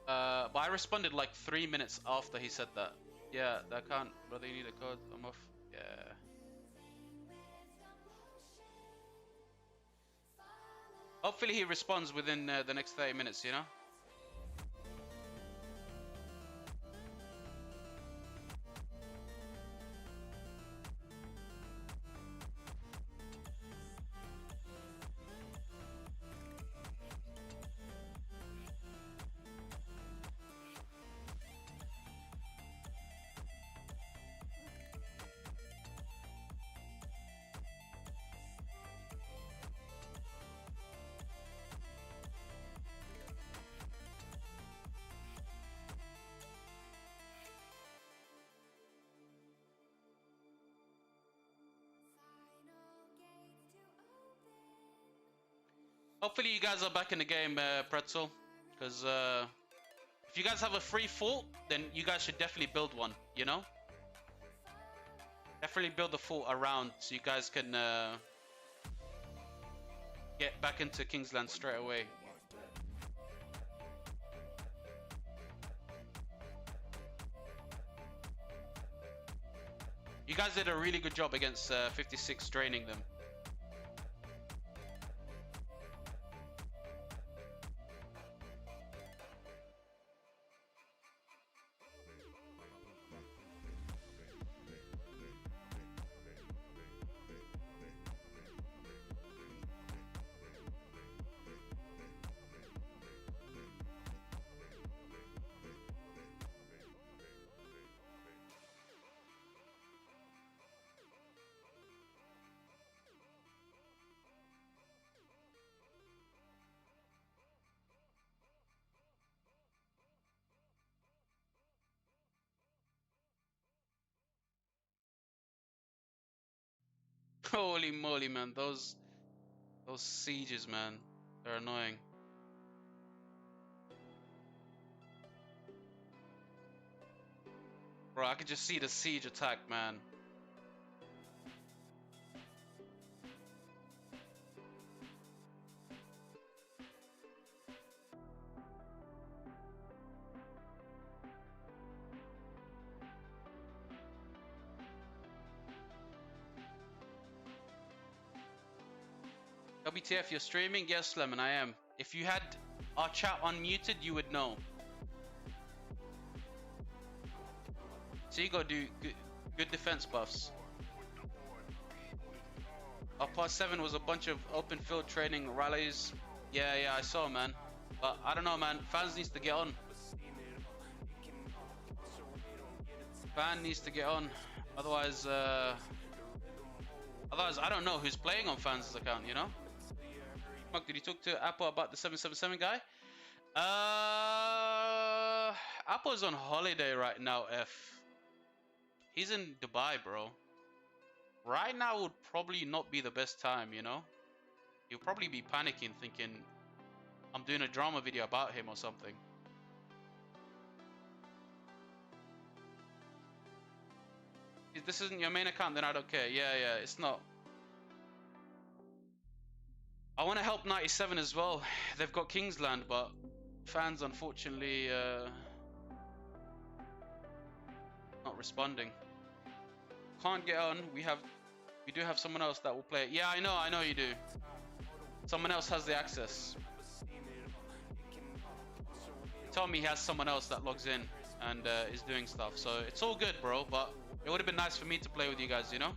Speaker 1: But I responded like 3 minutes after he said that. Yeah, that can't. Brother, you need a code. I'm off. Yeah. Hopefully he responds within the next 30 minutes, you know? Hopefully you guys are back in the game, Pretzel. Because if you guys have a free fort, then you guys should definitely build one, you know? Definitely build a fort around so you guys can get back into Kingsland straight away. You guys did a really good job against 56, draining them. Holy moly, man, those sieges, man, they're annoying. Bro, I could just see the siege attack, man. WTF, you're streaming? Yes, Lemon, I am. If you had our chat unmuted, you would know. So you go do good defense buffs. Our part 7 was a bunch of open field training rallies. Yeah, I saw, man. But I don't know, man. Fans needs to get on. Fan needs to get on. Otherwise, I don't know who's playing on fans' account, you know? Schmuck, did you talk to Apple about the 777 guy? Apple's on holiday right now, F. He's in Dubai, bro. Right now would probably not be the best time, you know? He'll probably be panicking, thinking I'm doing a drama video about him or something. If this isn't your main account, then I don't care. Yeah, it's not. I want to help 97 as well. They've got Kingsland, but fans unfortunately not responding. Can't get on. We do have someone else that will play it. Yeah, I know you do. Someone else has the access. Tell me he has someone else that logs in and is doing stuff. So it's all good, bro. But it would have been nice for me to play with you guys, you know?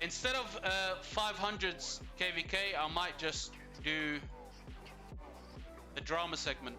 Speaker 1: Instead of 500s KVK, I might just do the drama segment.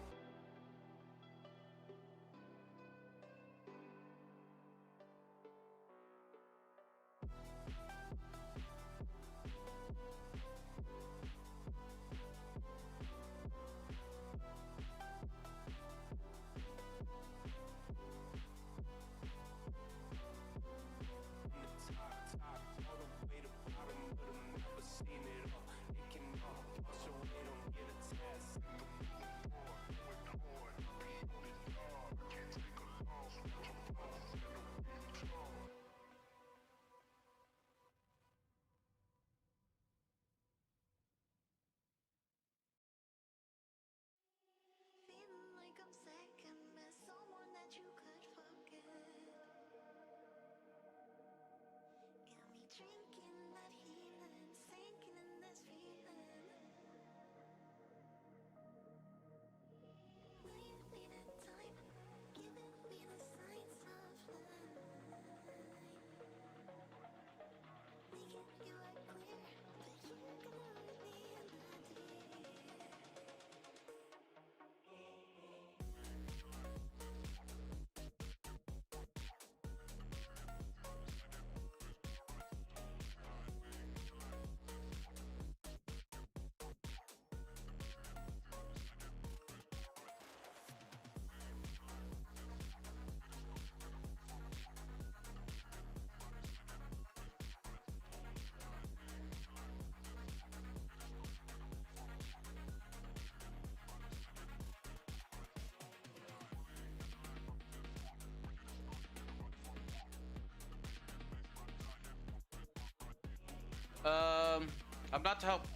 Speaker 1: I'm about to help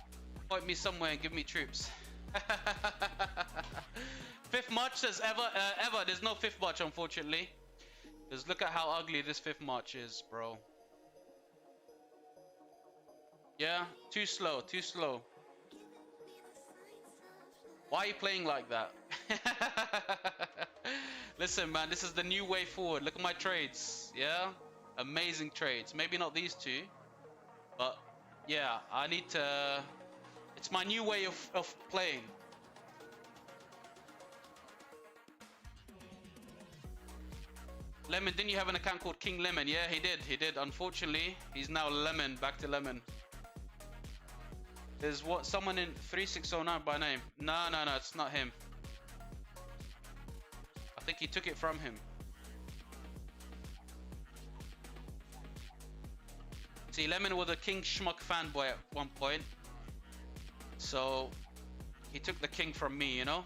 Speaker 1: point me somewhere and give me troops. Fifth march says ever. There's no fifth march, unfortunately. Just look at how ugly this fifth march is, bro. Yeah, too slow, too slow. Why are you playing like that? Listen, man, this is the new way forward. Look at my trades, yeah? Amazing trades. Maybe not these two, but yeah, I need to... It's my new way of playing. Lemon, didn't you have an account called King Lemon? Yeah, he did. Unfortunately, he's now Lemon, back to Lemon. There's what, someone in 3609 by name. No, it's not him. I think he took it from him. See, Lemon was a King Schmuck fanboy at one point. So, he took the king from me, you know?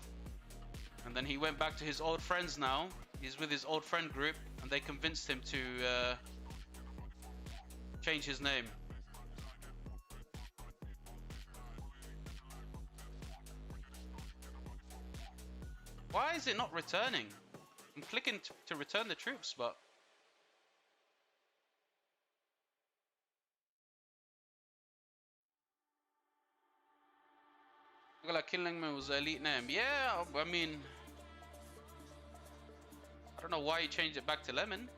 Speaker 1: And then he went back to his old friends now. He's with his old friend group, and they convinced him to change his name. Why is it not returning? I'm clicking to return the troops, but... Look like Killing Me was an elite name. Yeah, I mean... I don't know why you changed it back to Lemon.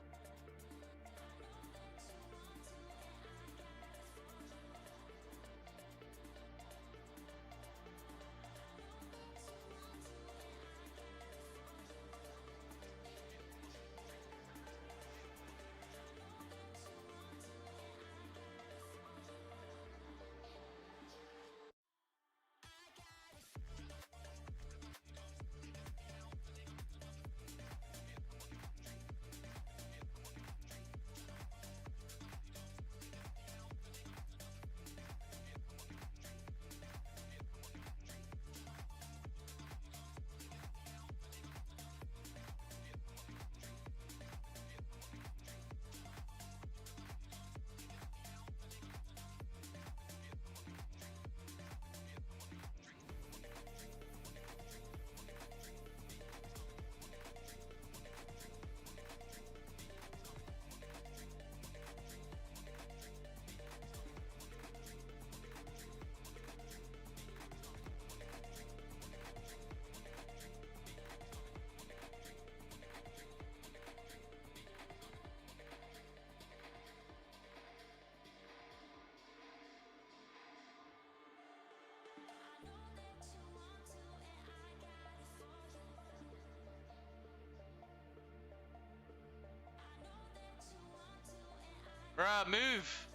Speaker 1: Bruh, move!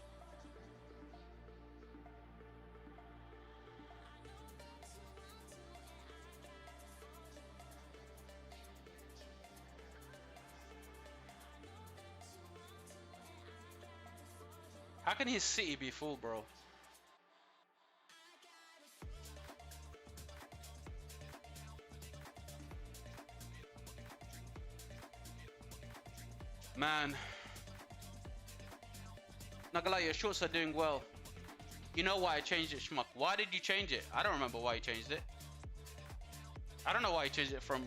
Speaker 1: How can his city be full, bro? Man. Not gonna lie, your shorts are doing well. You know why I changed it, Schmuck. Why did you change it? I don't remember why you changed it. I don't know why you changed it from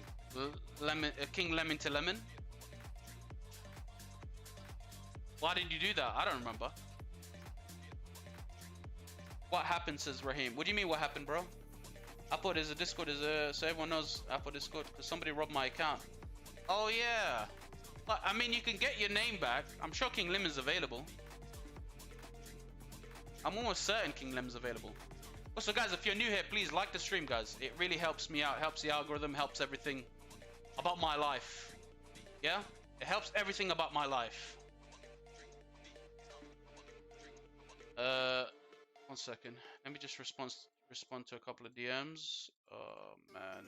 Speaker 1: King Lemon to Lemon. Why did you do that? I don't remember. What happened, says Raheem. What do you mean what happened, bro? I thought there's a Discord, so everyone knows I thought Discord because somebody robbed my account. Oh yeah. But, I mean, you can get your name back. I'm sure King Lemon's available. I'm almost certain King Lem's available. Also, guys, if you're new here, please like the stream, guys. It really helps me out. Helps the algorithm. Helps everything about my life. Yeah? It helps everything about my life. 1 second. Let me just respond to a couple of DMs. Oh, man.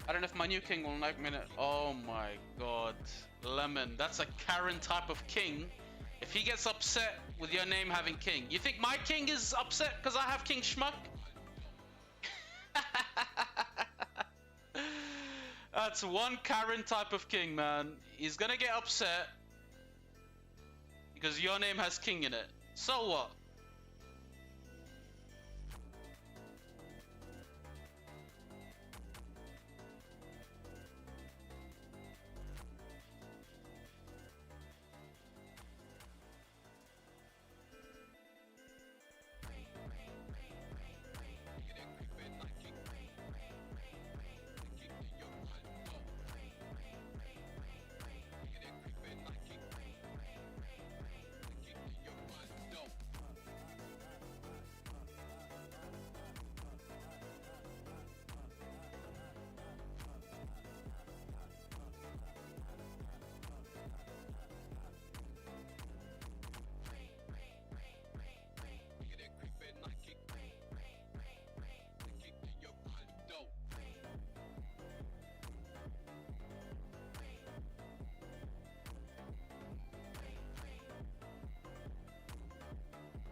Speaker 1: I don't know if my new king will like me. Oh my god. Lemon, that's a Karen type of king. If he gets upset with your name having king, you think my king is upset because I have King Schmuck? That's one Karen type of king, man. He's gonna get upset because your name has king in it. So what?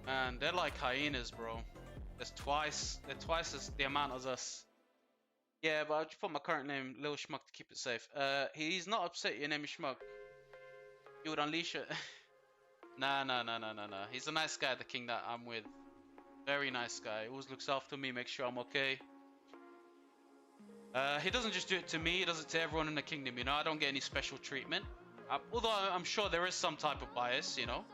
Speaker 1: Man, they're like hyenas, bro. They're twice as the amount as us. Yeah, but I just put my current name, Lil Schmuck, to keep it safe. He's not upset your name is Schmuck. He would unleash it. Nah. He's a nice guy, the king that I'm with. Very nice guy. Always looks after me, makes sure I'm okay. He doesn't just do it to me, he does it to everyone in the kingdom, you know? I don't get any special treatment. Although I'm sure there is some type of bias, you know?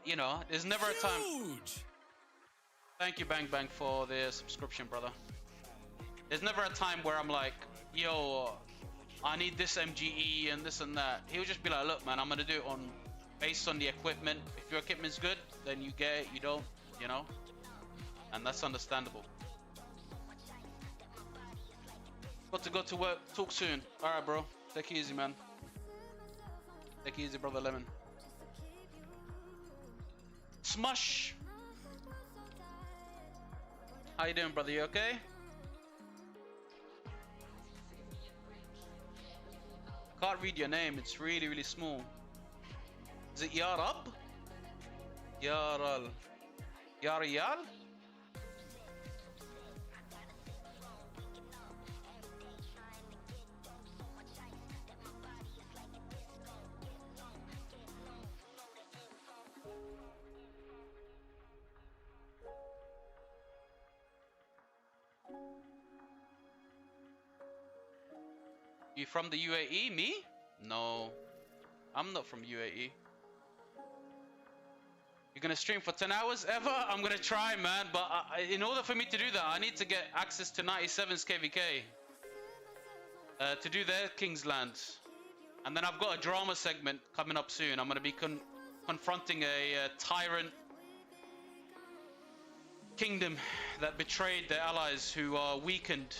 Speaker 1: You know, there's never a time...
Speaker 2: Huge!
Speaker 1: Thank you, Bang Bang, for the subscription, brother. There's never a time where I'm like, yo, I need this MGE and this and that. He'll just be like, look, man, I'm gonna do it based on the equipment. If your equipment's good, then you get it. You don't, you know? And that's understandable. Got to go to work. Talk soon. Alright, bro. Take it easy, man. Take it easy, brother Lemon. Smush! How you doing, brother? You okay? Can't read your name. It's really, really small. Is it Yarab? Yaral. Yariyal? You from the UAE? Me? No. I'm not from UAE. You're gonna stream for 10 hours ever? I'm gonna try, man, but in order for me to do that, I need to get access to 97's KVK. To do their King's Land. And then I've got a drama segment coming up soon. I'm gonna be confronting a tyrant kingdom that betrayed their allies who are weakened.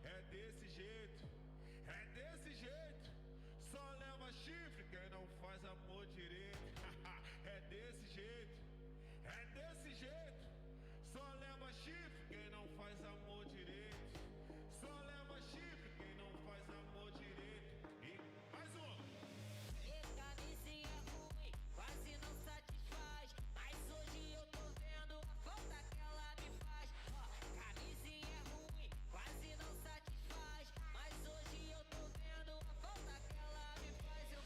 Speaker 3: É desse jeito, é desse jeito. Só leva chifre quem não faz amor direito. É desse jeito, é desse jeito. Só leva chifre quem não faz amor direito. Só leva chifre quem não faz amor direito. E mais um.
Speaker 4: Camisinha ruim, quase não satisfaz. Mas hoje eu tô vendo a falta que ela me faz. Camisinha ruim, quase não satisfaz. Mas hoje eu tô vendo a falta que ela me faz. Eu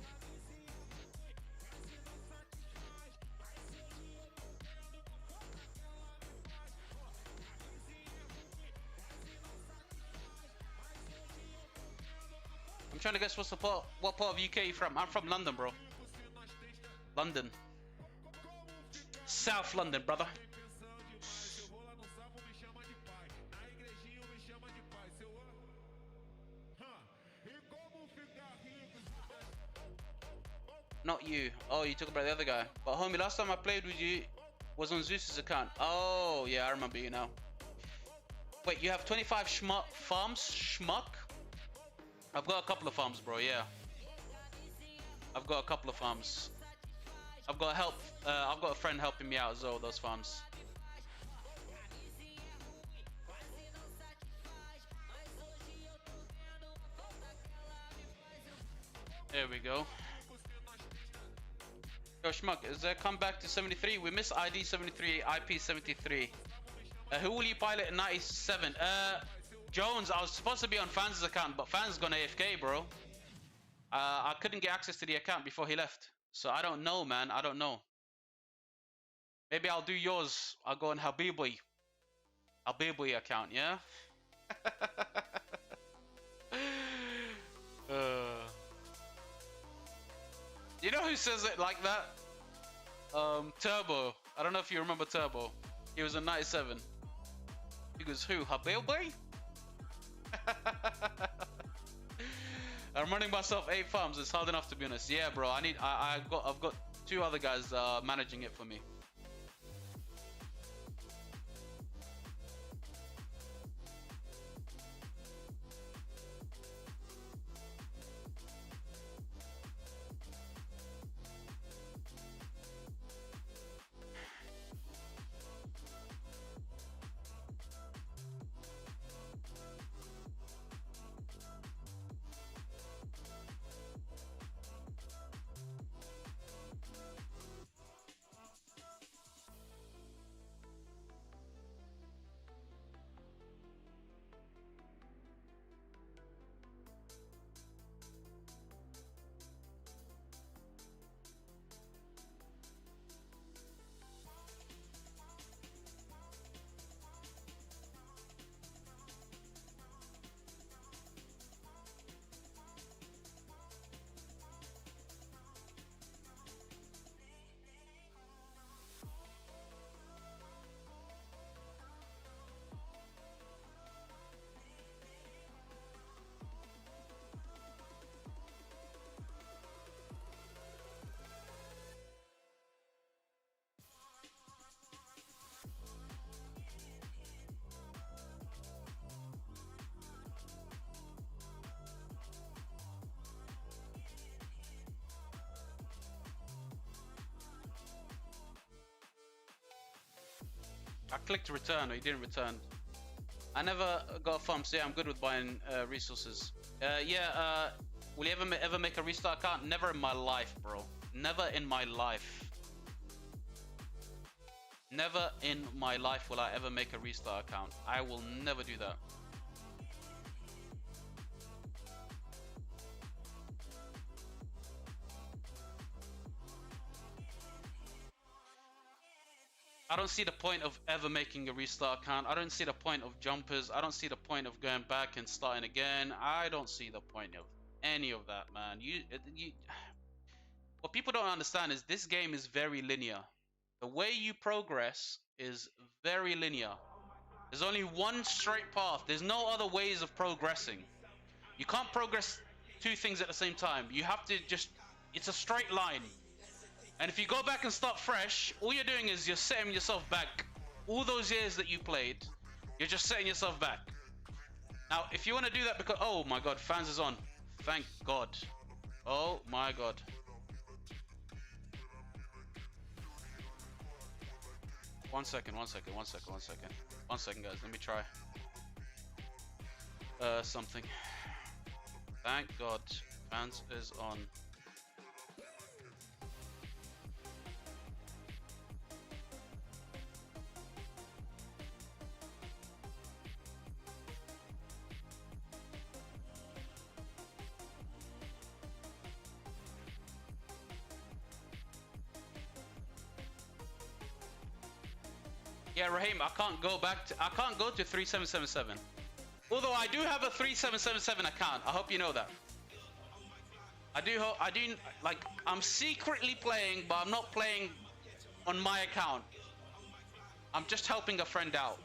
Speaker 4: camisinha ruim, quase não satisfaz. Mas hoje eu tô vendo a falta que ela me faz.
Speaker 1: I'm trying to guess what part of UK you from. I'm from London, bro. London. South London, brother. Not you. Oh, you talk about the other guy. But homie, last time I played with you was on Zeus's account. Oh, yeah, I remember you now. Wait, you have 25 farms? Schmuck? I've got a couple of farms, bro, yeah. I've got a couple of farms. I've got help. I've got a friend helping me out as well, those farms. There we go. Yo, Schmuck, is there comeback to 73? We missed ID 73, IP 73. Who will you pilot in 97? Jones, I was supposed to be on Fans' account, but Fans gone AFK, bro. I couldn't get access to the account before he left. So I don't know, man. I don't know. Maybe I'll do yours. I'll go on Habibi account, yeah? You know who says it like that? Turbo. I don't know if you remember Turbo. He was in 97. He goes, who? Habibi? I'm running myself 8 farms. It's hard enough, to be honest. Yeah, bro. I've got 2 other guys managing it for me. I clicked return, or he didn't return. I never got a farm, so yeah, I'm good with buying resources. Will you ever make a restart account? Never in my life, bro. Never in my life. Never in my life will I ever make a restart account. I will never do that. I don't see the point of ever making a restart account. I don't see the point of jumpers. I don't see the point of going back and starting again. I don't see the point of any of that, man. What people don't understand is this game is very linear. The way you progress is very linear. There's only one straight path. There's no other ways of progressing. You can't progress 2 things at the same time. You have to just, it's a straight line. And if you go back and start fresh, all you're doing is you're setting yourself back. All those years that you played, you're just setting yourself back. Now, if you want to do that because... Oh my god, Fans is on. Thank god. Oh my god. One second, guys. Let me try. Something. Thank god. Fans is on. Yeah, Raheem, I can't go to 3777. Although I do have a 3777 account. I hope you know that. I do, like, I'm secretly playing, but I'm not playing on my account. I'm just helping a friend out.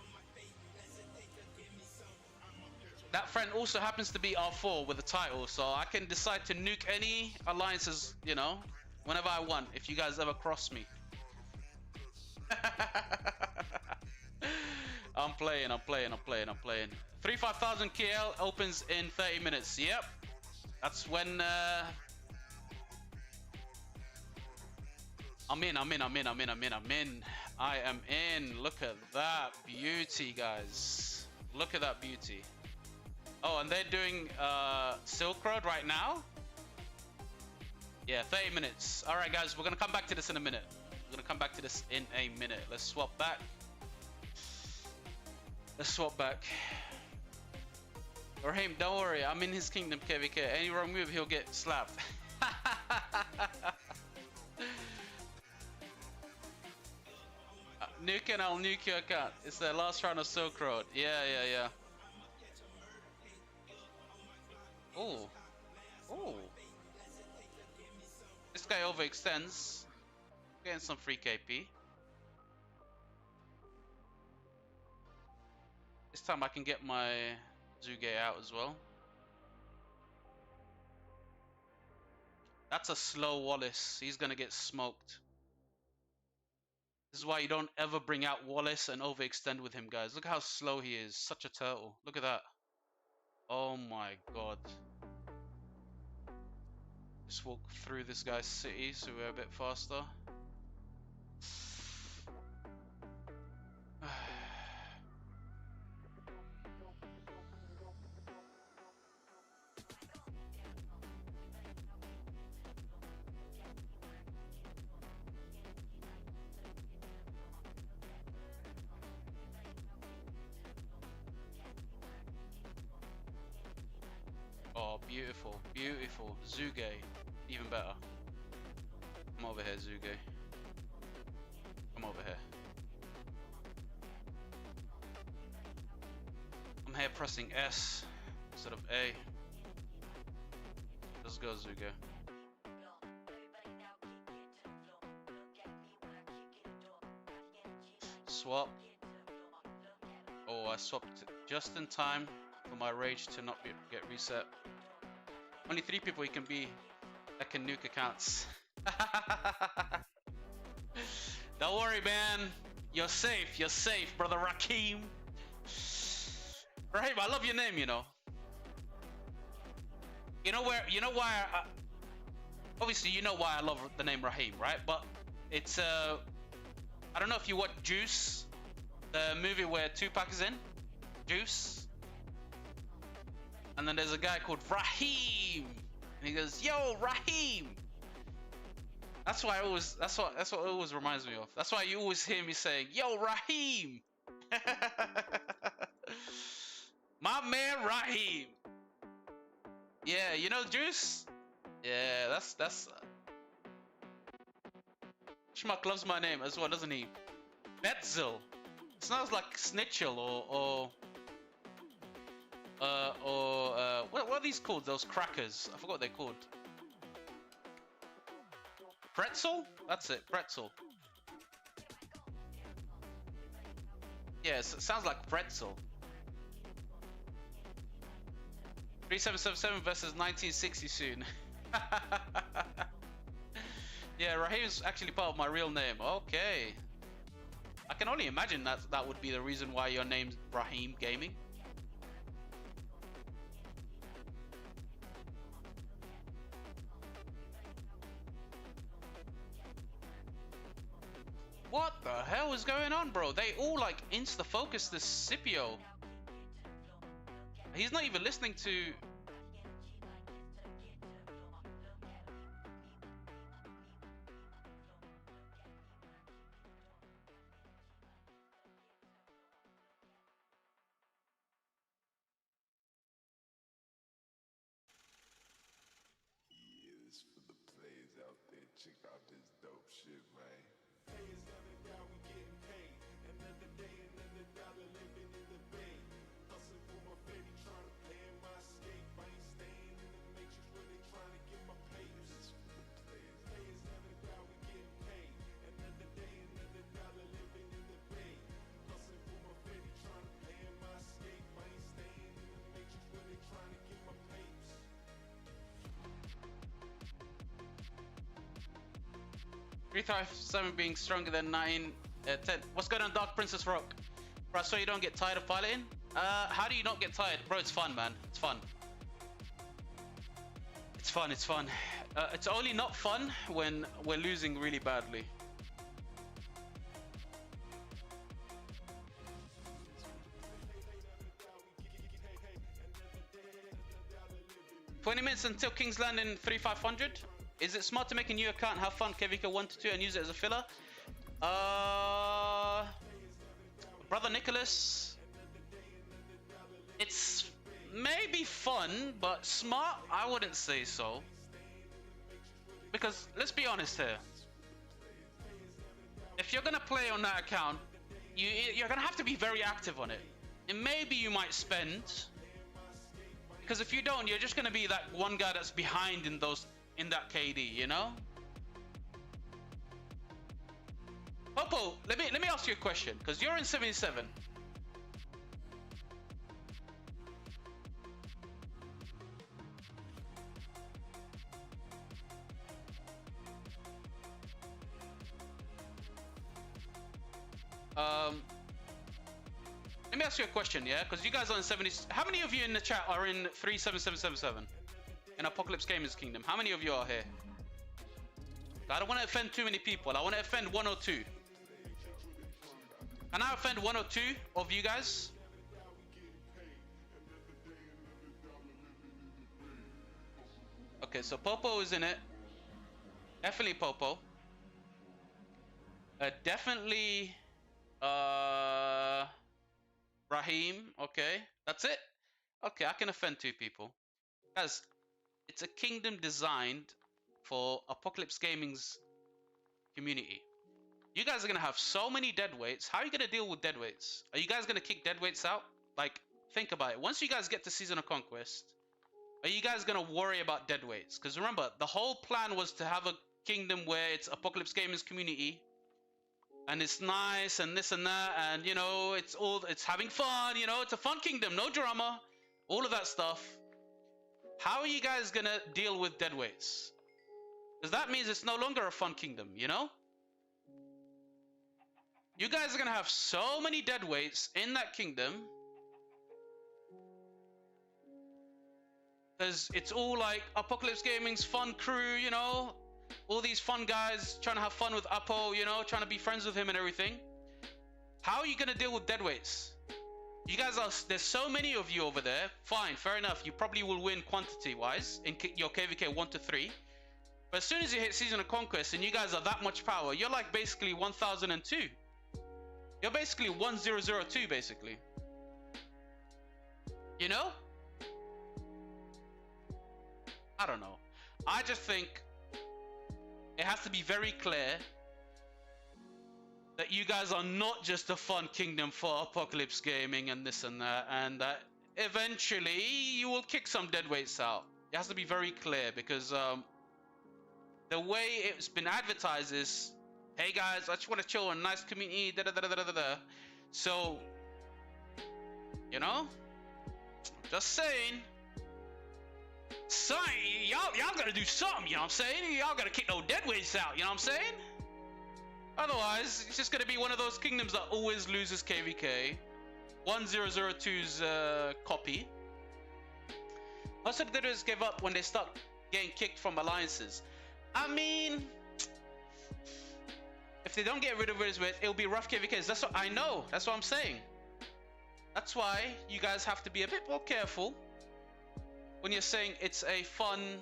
Speaker 1: That friend also happens to be R4 with a title, so I can decide to nuke any alliances, you know, whenever I want, if you guys ever cross me. I'm playing. 35,000 KL opens in 30 minutes. Yep. That's when I'm in. I am in. Look at that beauty, guys. Look at that beauty. Oh, and they're doing Silk Road right now? Yeah, 30 minutes. All right, guys, we're going to come back to this in a minute. Let's swap back. Raheem, don't worry. I'm in his kingdom, KVK. Any wrong move, he'll get slapped. Nuke and I'll nuke your account. It's the last round of Silk Road. Yeah. Oh. This guy overextends. Getting some free KP. This time I can get my Zuge out as well. That's a slow Wallace. He's gonna get smoked. This is why you don't ever bring out Wallace and overextend with him, guys. Look how slow he is. Such a turtle. Look at that. Oh my god. Just walk through this guy's city so we're a bit faster. Oh, beautiful. Zuge, even better. Come over here, Zuge. Come over here. I'm here pressing S instead of A. Let's go, Zuge. Swap. Oh, I swapped just in time for my rage to not get reset. Only 3 people you can be that can nuke accounts. Don't worry, man. You're safe, brother Raheem. Raheem, I love your name, you know. You know why obviously you know why I love the name Raheem, right? But it's I don't know if you watch Juice, the movie where Tupac is in. Juice. And then there's a guy called Raheem, and he goes, "Yo, Raheem." That's what it always reminds me of. That's why you always hear me saying, "Yo, Raheem." My man Raheem. Yeah, you know Juice? Yeah, that's Schmuck loves my name as well, doesn't he? Betzil. It sounds like Snitchel or what are these called? Those crackers. I forgot what they're called. Pretzel? That's it, pretzel. Yes, it sounds like pretzel. 3777 versus 1960 soon. Yeah, Raheem's actually part of my real name. Okay. I can only imagine that would be the reason why your name's Raheem Gaming. What the hell is going on, bro? They all like insta-focus this Scipio. He's not even listening to...
Speaker 3: This for the players out there. Check out this dope shit, man. Pay is another guy, we getting paid. Another day, another dollar living in the bay. Hustle for my baby, trying to play in my escape. I ain't staying in the matrix where they trying to get my pay.
Speaker 1: 357 being stronger than 10. What's going on, Dark Princess Rock? Bro, so you don't get tired of piloting? How do you not get tired? Bro, it's fun, man. It's fun. It's fun, it's fun. It's only not fun when we're losing really badly. $20 minutes until King's Landing 3500. Is it smart to make a new account, have fun, KVK 1 to 2, and use it as a filler? Brother Nicholas, it's maybe fun, but smart, I wouldn't say so. Because let's be honest here. If you're gonna play on that account, you're gonna have to be very active on it. And maybe you might spend. Because if you don't, you're just gonna be that one guy that's behind in that KD, you know? Popo, let me ask you a question, because you're in 77. Let me ask you a question, yeah? Because you guys are in 70. How many of you in the chat are in 37777? In Apocalypse Gamers Kingdom? How many of you are here? I don't want to offend too many people. I want to offend 1 or 2. Can I offend 1 or 2 of you guys? Okay, so Popo is in it. Definitely Popo. Definitely Raheem. Okay, that's it. Okay, I can offend 2 people. Guys, it's a kingdom designed for Apocalypse Gaming's community. You guys are gonna have so many deadweights. How are you gonna deal with deadweights? Are you guys gonna kick deadweights out? Like, think about it. Once you guys get to Season of Conquest, are you guys gonna worry about deadweights? Because remember, the whole plan was to have a kingdom where it's Apocalypse Gaming's community, and it's nice and this and that, and you know, it's having fun. You know, it's a fun kingdom, no drama, all of that stuff. How are you guys gonna deal with deadweights? Because that means it's no longer a fun kingdom, you know? You guys are gonna have so many deadweights in that kingdom. Because it's all like Apocalypse Gaming's fun crew, you know? All these fun guys trying to have fun with Apo, you know? Trying to be friends with him and everything. How are you gonna deal with deadweights? You guys are, there's so many of you over there. Fine, fair enough. You probably will win quantity-wise in your KVK 1 to 3. But as soon as you hit Season of Conquest and you guys are that much power, you're like basically 1002. You're basically 1002, basically. You know? I don't know. I just think it has to be very clear that you guys are not just a fun kingdom for Apocalypse Gaming and this and that, and that eventually you will kick some deadweights out. It has to be very clear, because the way it's been advertised is, hey guys, I just want to chill in a nice community, da da da da da da. So, you know, just saying. Y'all gotta do something, you know what I'm saying? Y'all gotta kick those deadweights out, you know what I'm saying? Otherwise, it's just gonna be one of those kingdoms that always loses KVK. 1002's copy. Most of the deadweights give up when they start getting kicked from alliances. I mean, if they don't get rid of it, it'll be rough KVKs. That's what I know. That's what I'm saying. That's why you guys have to be a bit more careful when you're saying it's a fun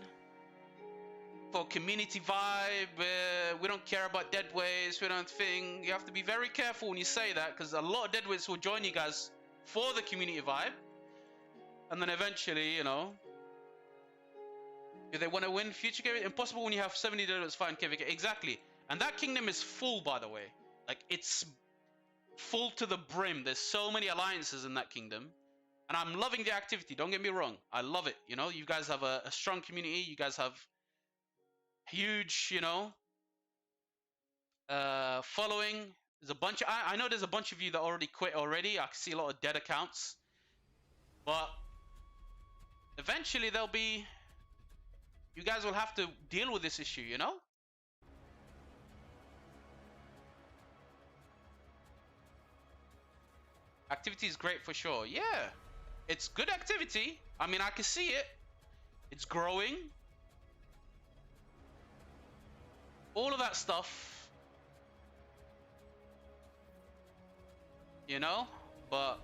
Speaker 1: for community vibe. We don't care about deadweights. We don't think. You have to be very careful when you say that, because a lot of deadweights will join you guys for the community vibe, and then eventually, you know, if they want to win future KVK, impossible when you have 70 deadweights fighting KVK. Exactly. And that kingdom is full, by the way. Like, it's full to the brim. There's so many alliances in that kingdom. And I'm loving the activity. Don't get me wrong. I love it. You know, you guys have a strong community. You guys have huge, you know, following. There's a bunch. I know there's a bunch of you that already quit already. I can see a lot of dead accounts. But eventually there'll be... You guys will have to deal with this issue, you know? activity is great for sure. Yeah, it's good activity. I mean, I can see it. It's growing. All of that stuff. You know? But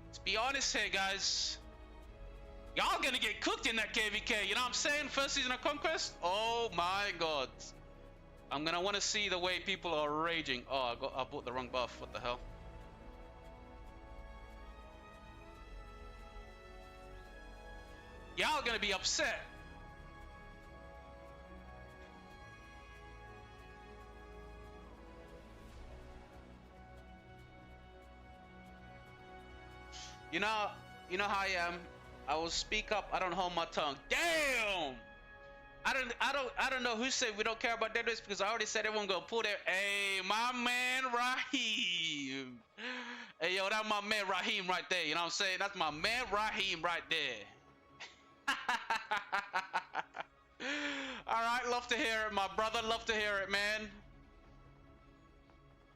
Speaker 1: let's be honest here, guys. Y'all gonna get cooked in that KVK. You know what I'm saying? First season of Conquest. Oh my god. I'm gonna want to see the way people are raging. Oh, I bought the wrong buff. What the hell? Y'all gonna be upset. You know how I am. I will speak up. I don't hold my tongue. Damn. I don't know who said we don't care about deadlifts because I already said everyone gonna pull their. Hey, my man Raheem. Hey, yo, that's my man Raheem right there. You know what I'm saying? That's my man Raheem right there. All right, love to hear it, my brother. Love to hear it, man.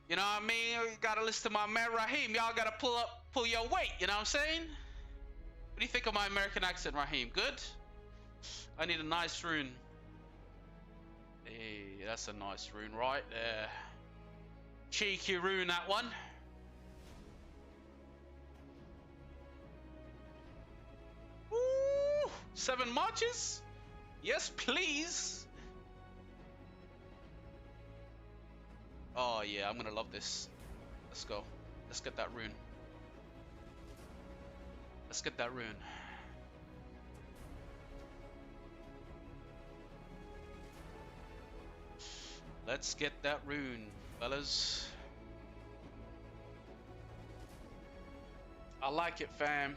Speaker 1: You know what I mean? You gotta listen to my man Raheem. Y'all gotta pull your weight. You know what I'm saying? What do you think of my American accent, Raheem? Good? I need a nice rune. Hey, that's a nice rune right there. Cheeky rune, that one. Woo! 7 marches? Yes, please. Oh, yeah, I'm gonna love this. Let's go. Let's get that rune. Let's get that rune. Let's get that rune, fellas. I like it, fam.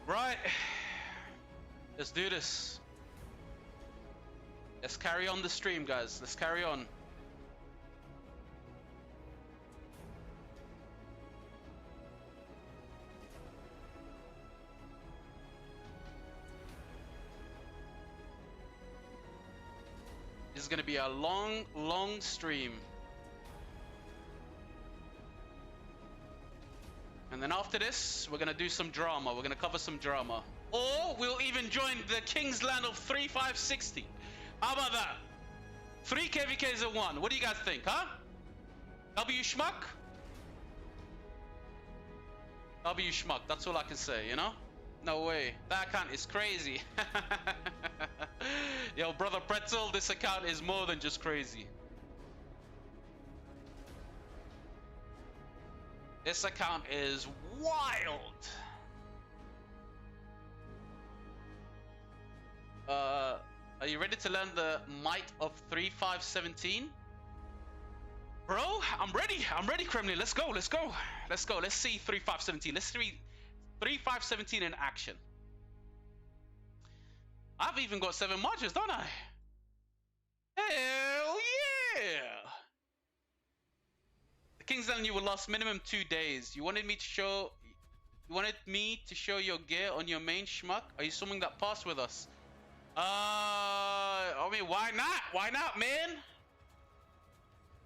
Speaker 1: Right. Let's do this. Let's carry on the stream, guys. Let's carry on. This is going to be a long stream. And then after this, we're going to do some drama. We're going to cover some drama. Or we'll even join the King's Land of 3560. How about that? 3 KVKs at 1. What do you guys think, huh? W Schmuck? W Schmuck. That's all I can say, you know? No way. That account is crazy. Yo, brother Pretzel, this account is more than just crazy. This account is wild. Are you ready to learn the might of 3517? Bro, I'm ready. I'm ready, Kremlin. Let's go. Let's go. Let's go. Let's see 3517. Let's see 3517 in action. I've even got 7 marches, don't I? Hell yeah! The King's Land you will last minimum 2 days. You wanted me to show your gear on your main Schmuck? Are you summoning that pass with us? I mean, why not? Why not, man?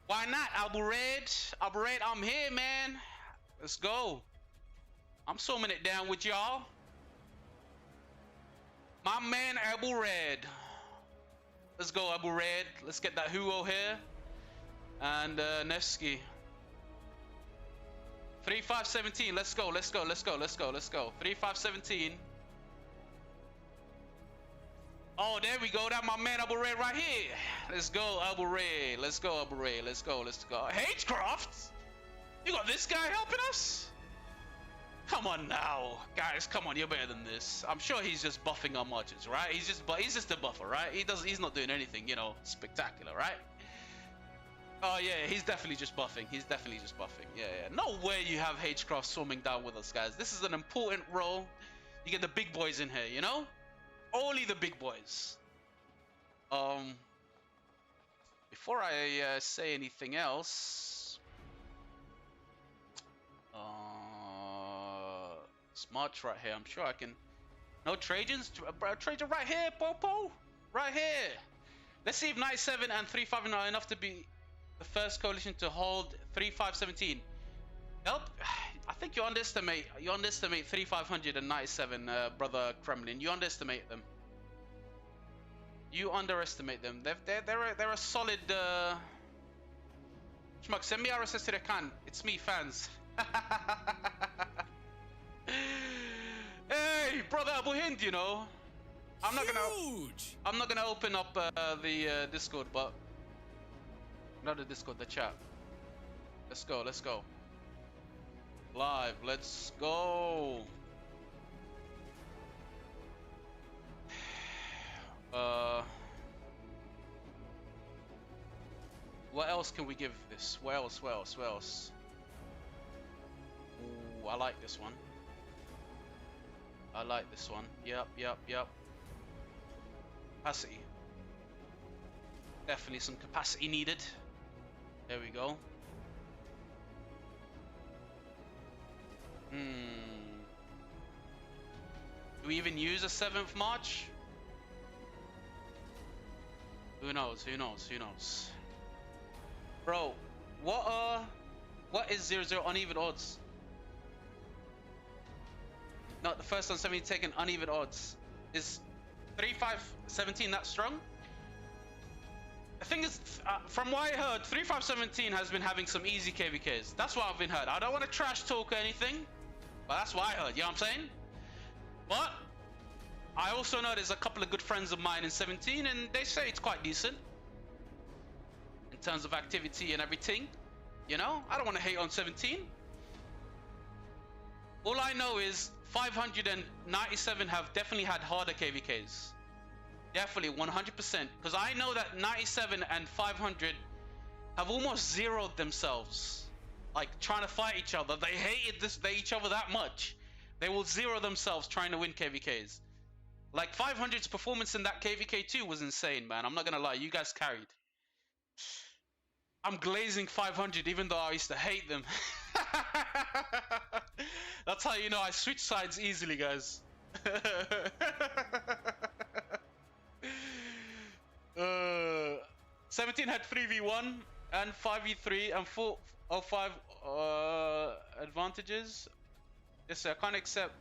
Speaker 1: Why not? Abu Red, I'm here, man. Let's go. I'm swimming it down with y'all. My man Abu Red. Let's go, Abu Red. Let's get that Hugo here. And Nevsky. 3517. Let's go. Let's go. Let's go. Let's go. Let's go. 3517. Oh, there we go. That's my man Abu Ray right here. Let's go, Abu Ray. Let's go, Abu Ray. Let's go. Let's go. H-Croft? You got this guy helping us? Come on now. Guys, come on. You're better than this. I'm sure he's just buffing our marches, right? He's just a buffer, right? He's not doing anything, you know, spectacular, right? Oh, yeah. He's definitely just buffing. He's definitely just buffing. Yeah, yeah. No way you have H-Croft swimming down with us, guys. This is an important role. You get the big boys in here, you know? Only the big boys. Before I say anything else, Smart right here. I'm sure I can. No Trajans, Trajan right here, Popo, right here. Let's see if 97 and 35 are enough to be the first coalition to hold 3517. Help. I think you underestimate 3597, brother Kremlin. You underestimate them. You underestimate them. They're a solid. Schmuck, send me RSS to the can. It's me, fans. Hey, brother Abu Hind, you know. I'm not gonna open up the Discord, but not the Discord, the chat. Let's go. Let's go. Live. Let's go. What else can we give this? What else? What else? What else? Ooh, I like this one. I like this one. Yep. Capacity. Definitely some capacity needed. There we go. Do we even use a 7th March? Who knows? Who knows? Who knows? Bro, what is 0-0 uneven odds? No, the first on 70 taken uneven odds. Is 3517 that strong? The thing is, from what I heard, 3517 has been having some easy KVKs. That's what I've been heard. I don't want to trash talk or anything, but that's what I heard. You know what I'm saying? But I also know there's a couple of good friends of mine in 17, and they say it's quite decent in terms of activity and everything. You know, I don't want to hate on 17. All I know is 597 have definitely had harder KVKs. Definitely 100%. Because I know that 97 and 500 have almost zeroed themselves. Like trying to fight each other. They hated each other that much. They will zero themselves trying to win KVKs. Like 500's performance in that KVK 2 was insane, man. I'm not gonna lie, you guys carried. I'm glazing 500 even though I used to hate them. That's how you know I switch sides easily, guys. 17 had 3v1 and 5v3 and 405 advantages. Yes, I can't accept.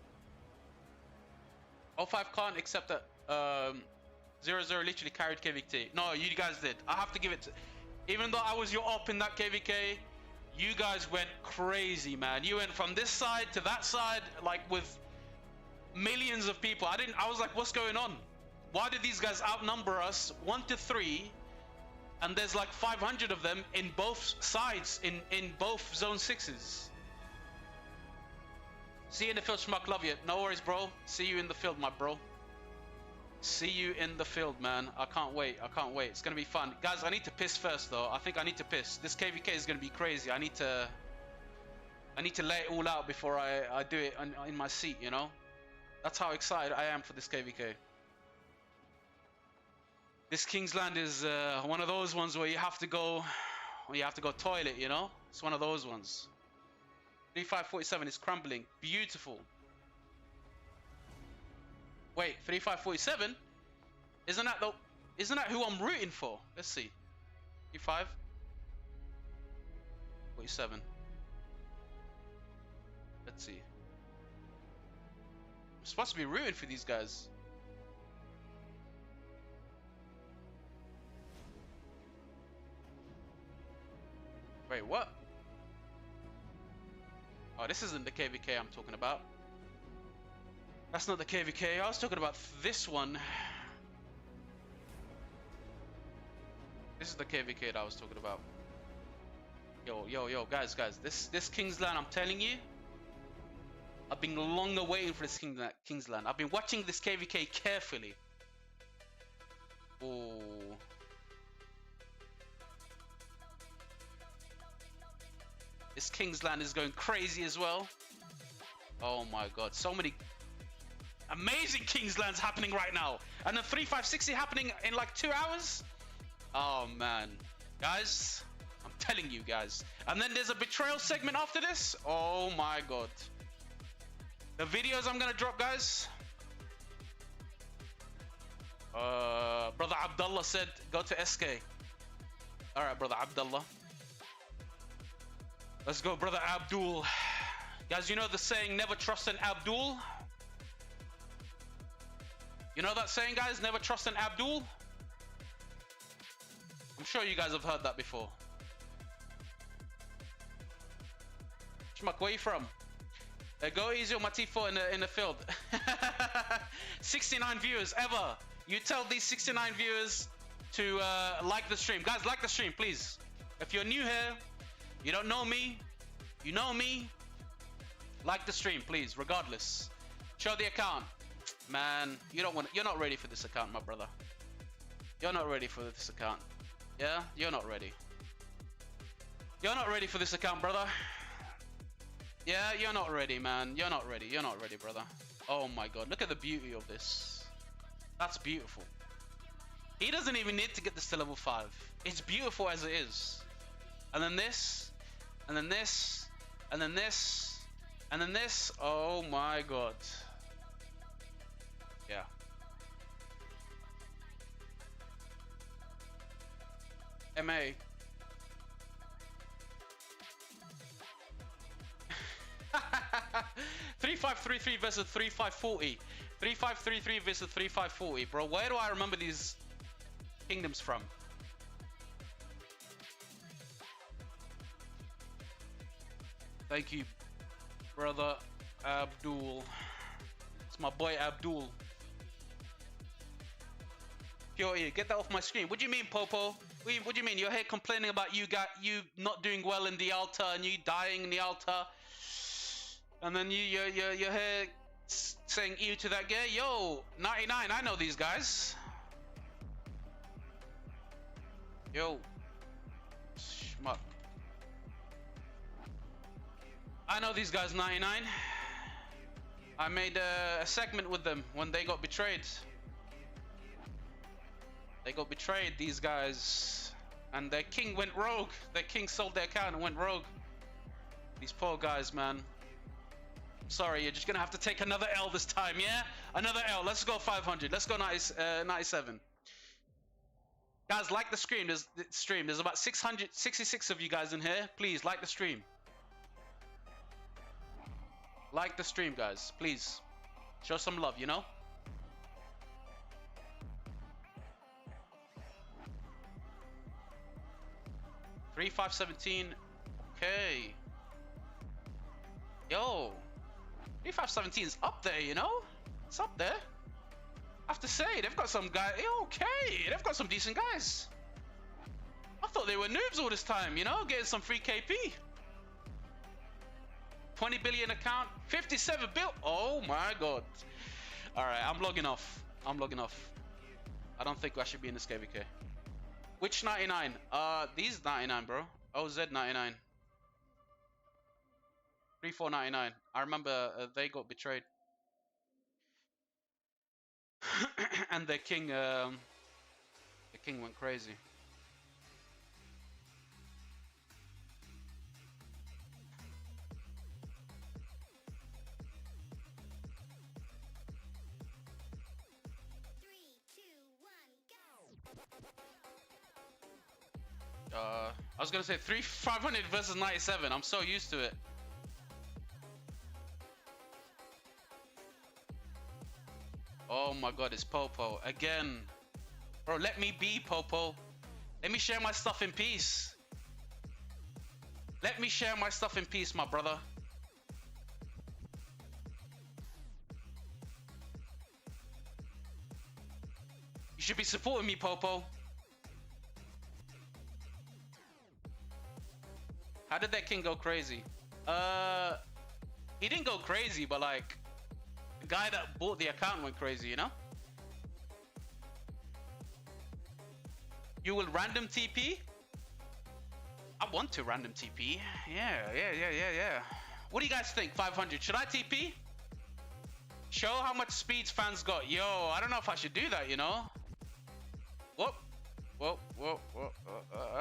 Speaker 1: 05 can't accept that 0-0 literally carried KVK. No, you guys did. I have to give it to, even though I was your op in that KVK, you guys went crazy, man. You went from this side to that side, like with millions of people. I was like, what's going on? Why did these guys outnumber us 1-3? And there's like 500 of them in both sides, in both zone 6s. See you in the field, Schmuck. Love you. No worries, bro. See you in the field, my bro. See you in the field, man. I can't wait. I can't wait. It's gonna be fun, guys. I need to piss first, though. I think I need to piss. This KVK is gonna be crazy. I need to lay it all out before I do it in my seat. You know, that's how excited I am for this KVK. This Kingsland is one of those ones where you have to go toilet. You know, it's one of those ones. 3547 is crumbling. Beautiful. Wait, 3547? Isn't that who I'm rooting for? Let's see. 3547. Let's see. I'm supposed to be rooting for these guys. Wait, what? Oh, this isn't the KVK I'm talking about. That's not the KVK. I was talking about this one. This is the KVK that I was talking about. Yo, guys. This Kingsland, I'm telling you, I've been longer waiting for this Kingsland. I've been watching this KVK carefully. Oh. This Kingsland is going crazy as well. Oh my god, so many amazing Kingslands happening right now. And the 3560 happening in like 2 hours. Oh man, guys, I'm telling you guys. And then there's a Betrayal segment after this. Oh my god. The videos I'm gonna drop, guys. Brother Abdullah said go to SK. Alright, brother Abdullah. Let's go, brother Abdul. Guys, you know the saying, never trust an Abdul? You know that saying, guys? Never trust an Abdul? I'm sure you guys have heard that before. Schmuck, where you from? Go easy on my T4 in the field. 69 viewers, ever. You tell these 69 viewers to like the stream. Guys, like the stream, please. If you're new here, you don't know me, you know me, like the stream, please, regardless. Show the account. Man, you're not ready for this account, my brother. You're not ready for this account. Yeah, you're not ready. You're not ready for this account, brother. Yeah, you're not ready, man. You're not ready. You're not ready, brother. Oh my god, look at the beauty of this. That's beautiful. He doesn't even need to get this to level 5. It's beautiful as it is. And then this, and then this, and then this, and then this. Oh my god. Yeah. MA. 3533 versus 3540. 3533 versus 3540. Bro, where do I remember these kingdoms from? Thank you, brother Abdul. It's my boy Abdul. Pure ear, get that off my screen. What do you mean, Popo? What do you mean? You're here complaining about you not doing well in the altar and you dying in the altar, and then you're here saying ew to that guy. Yo, 99. I know these guys. Yo, Schmuck. I know these guys, 99. I made a segment with them when they got betrayed. They got betrayed, these guys. And their king went rogue. Their king sold their account and went rogue. These poor guys, man. Sorry, you're just gonna have to take another L this time, yeah? Another L. Let's go 500. Let's go 97. Guys, like the stream. There's about 666 of you guys in here. Please, like the stream. Like the stream, guys. Please. Show some love, you know? Three, 517. Okay. Yo. 3517 is up there, you know? It's up there. I have to say, they've got some guys. Okay, they've got some decent guys. I thought they were noobs all this time, you know? Getting some free KP. 20 billion account, 57 bill. Oh my god. Alright, I'm logging off. I'm logging off. I don't think I should be in this KVK. Which 99? These 99, bro. OZ 99. 3499. I remember they got betrayed. And the king went crazy. I was gonna say 500 versus 97. I'm so used to it. Oh my god, it's Popo again. Bro, let me be, Popo. Let me share my stuff in peace. Let me share my stuff in peace, my brother. You should be supporting me, Popo. How did that king go crazy? He didn't go crazy, but like, the guy that bought the account went crazy, you know? You will random TP? I want to random TP. Yeah. What do you guys think? 500. Should I TP? Show how much speeds fans got. Yo, I don't know if I should do that, you know? Whoop.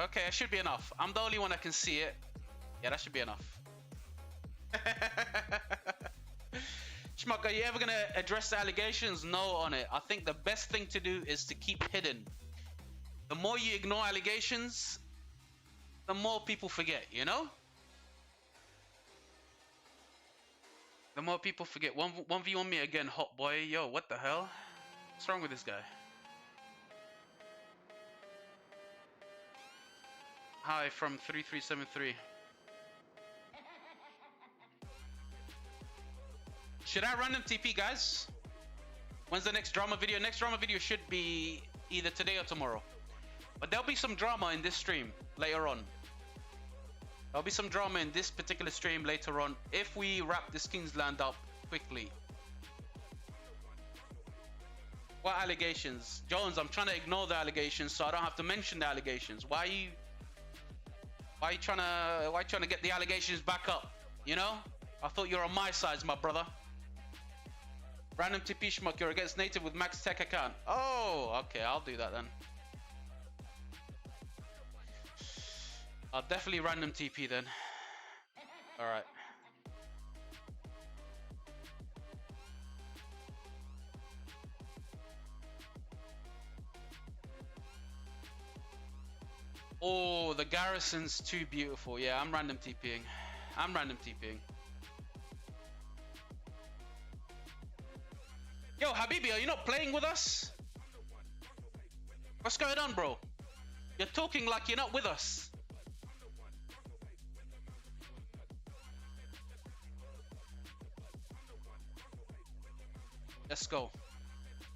Speaker 1: Okay, it should be enough. I'm the only one that can see it. Yeah, that should be enough. Schmuck, are you ever gonna address the allegations? No on it. I think the best thing to do is to keep hidden. The more you ignore allegations, the more people forget, you know? The more people forget. 1v1 me again, hot boy. Yo, what the hell? What's wrong with this guy? Hi from 3373. Should I random TP, guys? When's the next drama video? Next drama video should be either today or tomorrow. But there'll be some drama in this stream later on. There'll be some drama in this particular stream later on if we wrap this Kingsland up quickly. What allegations? Jones, I'm trying to ignore the allegations so I don't have to mention the allegations. Why are you trying to get the allegations back up? You know? I thought you were on my side, my brother. Random TP Schmuck, you're against native with max tech account. Oh, okay, I'll do that then. I'll definitely random TP then. Alright. Oh, the garrison's too beautiful. Yeah, I'm random TPing. I'm random TPing. Yo, Habibi, are you not playing with us? What's going on, bro? You're talking like you're not with us. Let's go.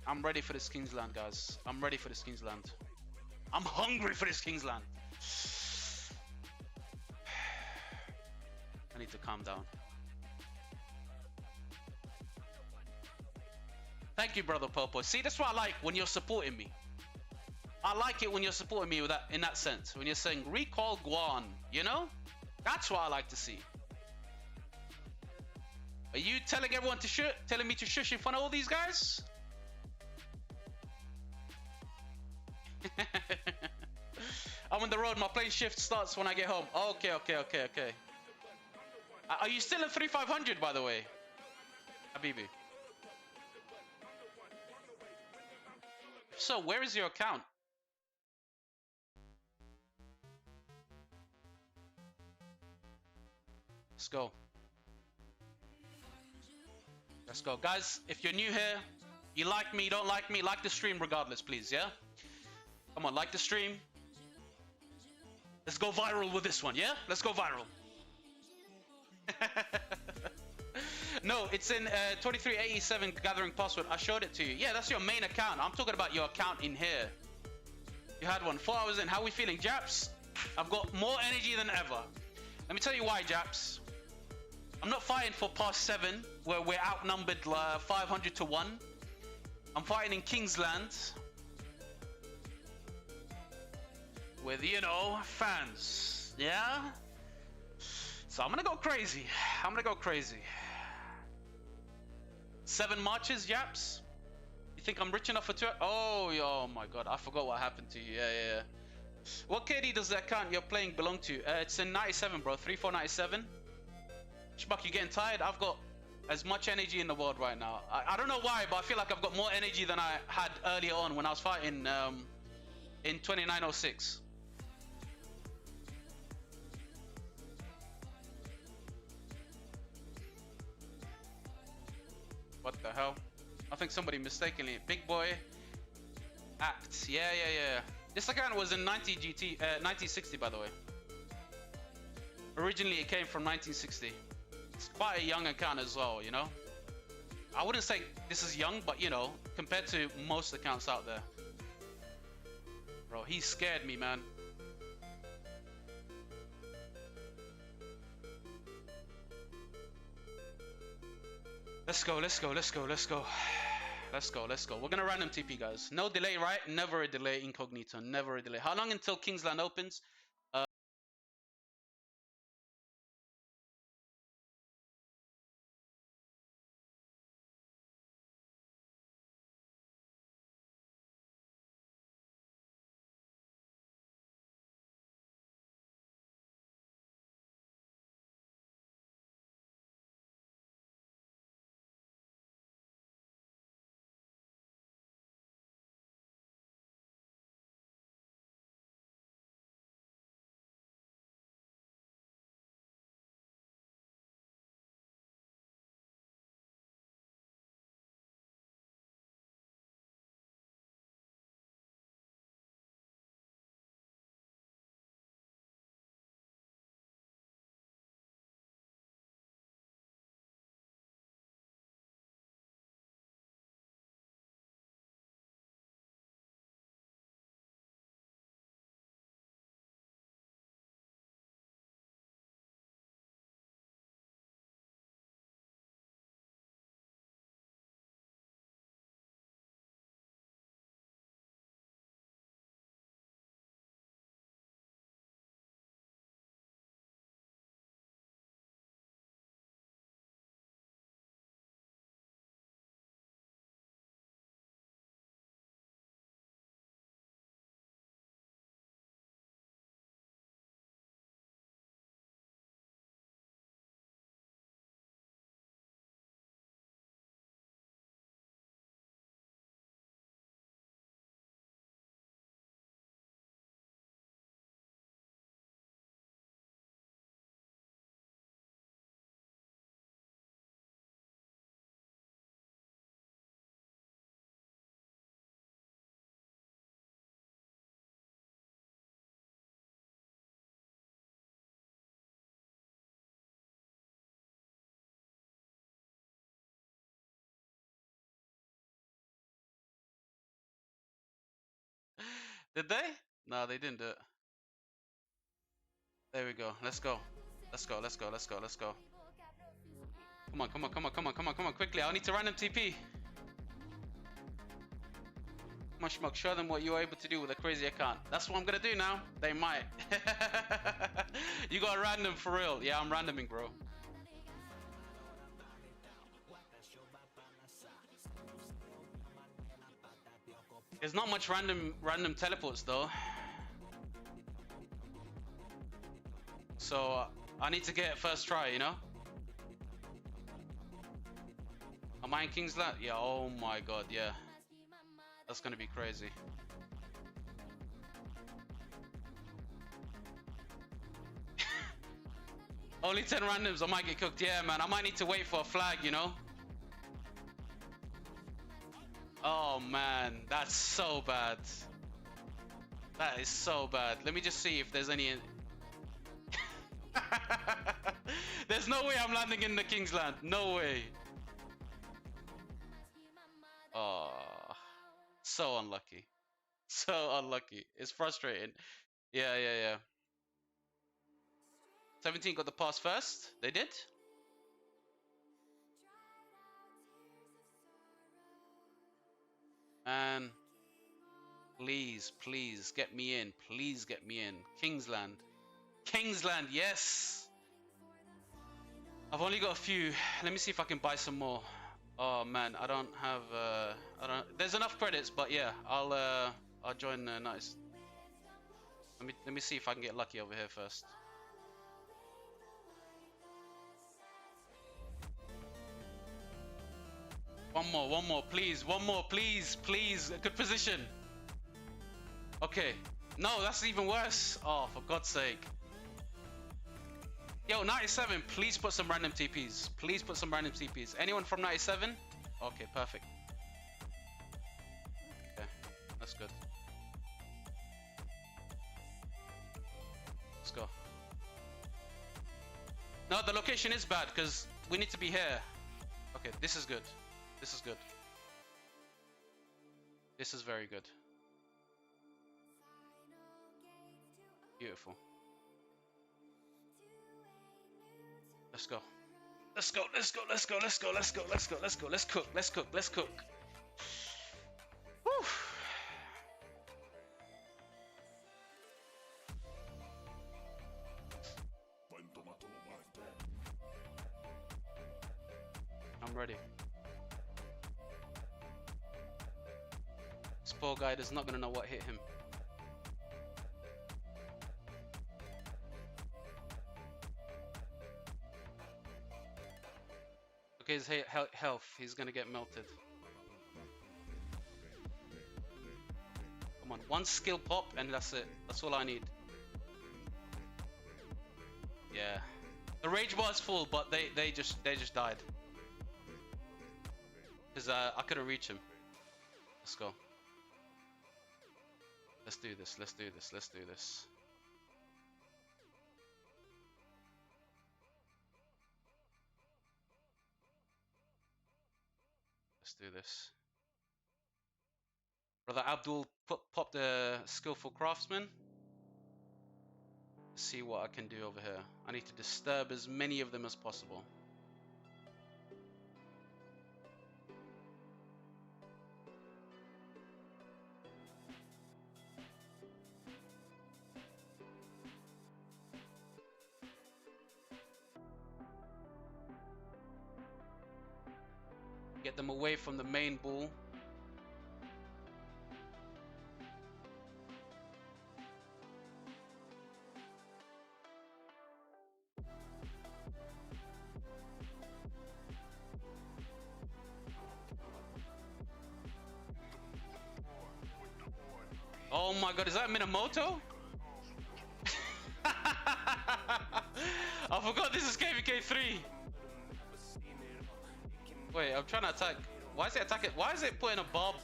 Speaker 1: I'm ready for this Kingsland, guys. I'm ready for this Kingsland. I'm hungry for this Kingsland. I need to calm down. Thank you, brother Popo. See, that's what I like when you're supporting me. I like it when you're supporting me with that, in that sense. When you're saying recall Guan, you know? That's what I like to see. Are you telling everyone to shush? Telling me to shush in front of all these guys? I'm on the road. My plane shift starts when I get home. Okay. Are you still in 3500, by the way, Habibi? So, where is your account? Let's go. Let's go. Guys, if you're new here, you like me, don't like me, like the stream regardless, please, yeah? Come on, like the stream. Let's go viral with this one, yeah? Let's go viral. No, it's in 2387 gathering password. I showed it to you. Yeah, that's your main account. I'm talking about your account in here. You had one 4 hours in. How are we feeling, Japs? I've got more energy than ever. Let me tell you why, Japs. I'm not fighting for past 7 where we're outnumbered 500 to 1. I'm fighting in Kingsland with, you know, fans. Yeah? So I'm gonna go crazy. 7 marches, Japs? You think I'm rich enough for 2? Oh my god, I forgot what happened to you. Yeah. What KD does the account you're playing belong to? It's in 97, bro. 3497. Schmuck, you getting tired? I've got as much energy in the world right now. I don't know why, but I feel like I've got more energy than I had earlier on when I was fighting in 2906. What the hell? I think somebody mistakenly. Big boy act. Yeah. This account was in 1960, by the way. Originally, it came from 1960. It's quite a young account as well, you know? I wouldn't say this is young, but, you know, compared to most accounts out there. Bro, he scared me, man. Let's go. We're gonna random TP, guys. No delay, right? Never a delay, incognito. Never a delay. How long until Kingsland opens? Did they? No, they didn't do it. There we go. Let's go. Let's go. Let's go. Let's go. Let's go. Come on. Come on. Come on. Come on. Come on. Come on. Quickly. I need to random TP. Come on, Schmuck. Show them what you were able to do with a crazy account. That's what I'm gonna do now. They might. You got random for real. Yeah, I'm randoming, bro. There's not much random teleports though. So I need to get it first try, you know? Am I in King's Land? Yeah, oh my god, yeah. That's gonna be crazy. Only 10 randoms, I might get cooked. Yeah, man, I might need to wait for a flag, you know? Oh man, that's so bad. That is so bad. Let me just see if there's any... There's no way I'm landing in the King's Land. No way. Oh, so unlucky. So unlucky. It's frustrating. Yeah, yeah, yeah. 17 got the pass first. They did? And please, please get me in. Please get me in. Kingsland. Kingsland, yes. I've only got a few. Let me see if I can buy some more. Oh man, I don't have. There's enough credits, but yeah, I'll join. Nice. Let me see if I can get lucky over here first. One more, please. One more, please, please. A good position. Okay. No, that's even worse. Oh, for God's sake. Yo, 97, please put some random TPs. Please put some random TPs. Anyone from 97? Okay, perfect. Okay, that's good. Let's go. No, the location is bad because we need to be here. Okay, this is good. This is good. This is very good. Beautiful. Let's go. Let's go. Let's go. Let's go. Let's go. Let's go. Let's go. Let's go. Let's cook. Let's cook. Let's cook. Whew. I'm ready. This poor guy is not gonna know what hit him. Okay, his health, he's gonna get melted. Come on, one skill pop and that's it. That's all I need. Yeah. The rage bar is full, but they just died. Because I couldn't reach him. Let's go. Let's do this, let's do this, let's do this. Let's do this. Brother Abdul pop the skillful craftsman. Let's see what I can do over here. I need to disturb as many of them as possible. Get them away from the main ball. Oh my god, is that Minamoto? I forgot this is KVK3. Wait, I'm trying to attack. Why is it attacking? Why is it putting a bob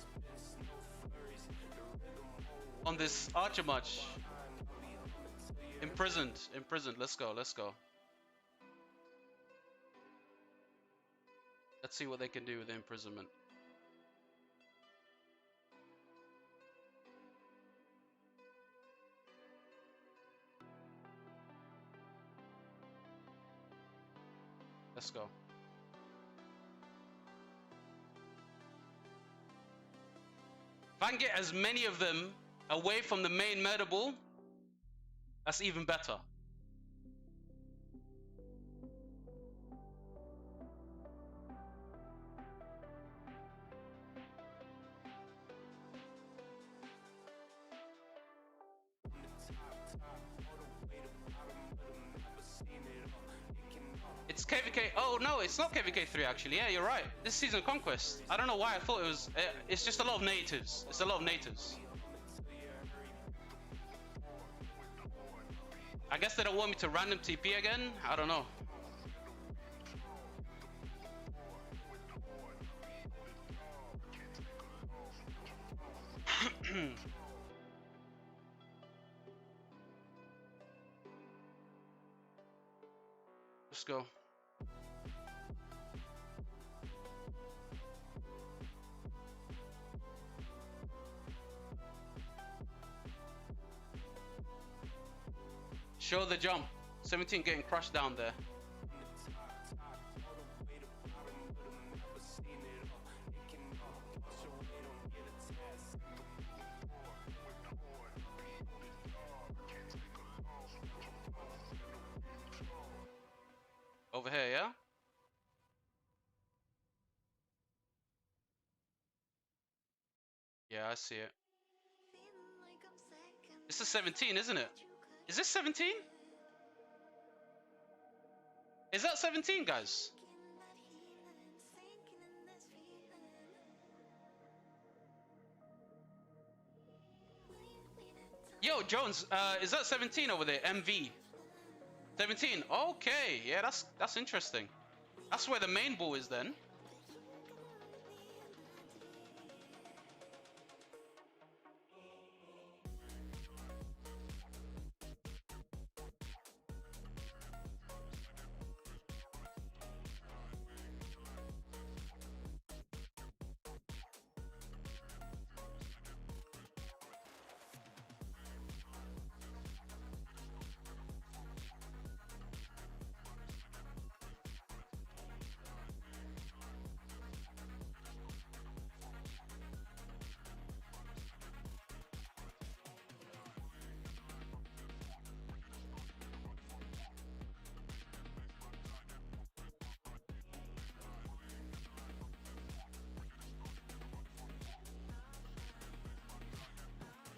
Speaker 1: on this archer match? Imprisoned. Imprisoned. Let's go. Let's go. Let's see what they can do with the imprisonment. Let's go. If I can get as many of them away from the main murder ball, that's even better. It's KVK. Oh no, it's not KVK 3 actually. Yeah, you're right. This season Conquest. I don't know why I thought it was. It's just a lot of natives. It's a lot of natives. I guess they don't want me to random TP again. I don't know. Let's go. Show the jump. 17 getting crushed down there. Over here, yeah? Yeah, I see it. This is 17, isn't it? Is this 17? Is that 17, guys? Yo, Jones, is that 17 over there? MV. 17. Okay, yeah, that's interesting. That's where the main ball is then.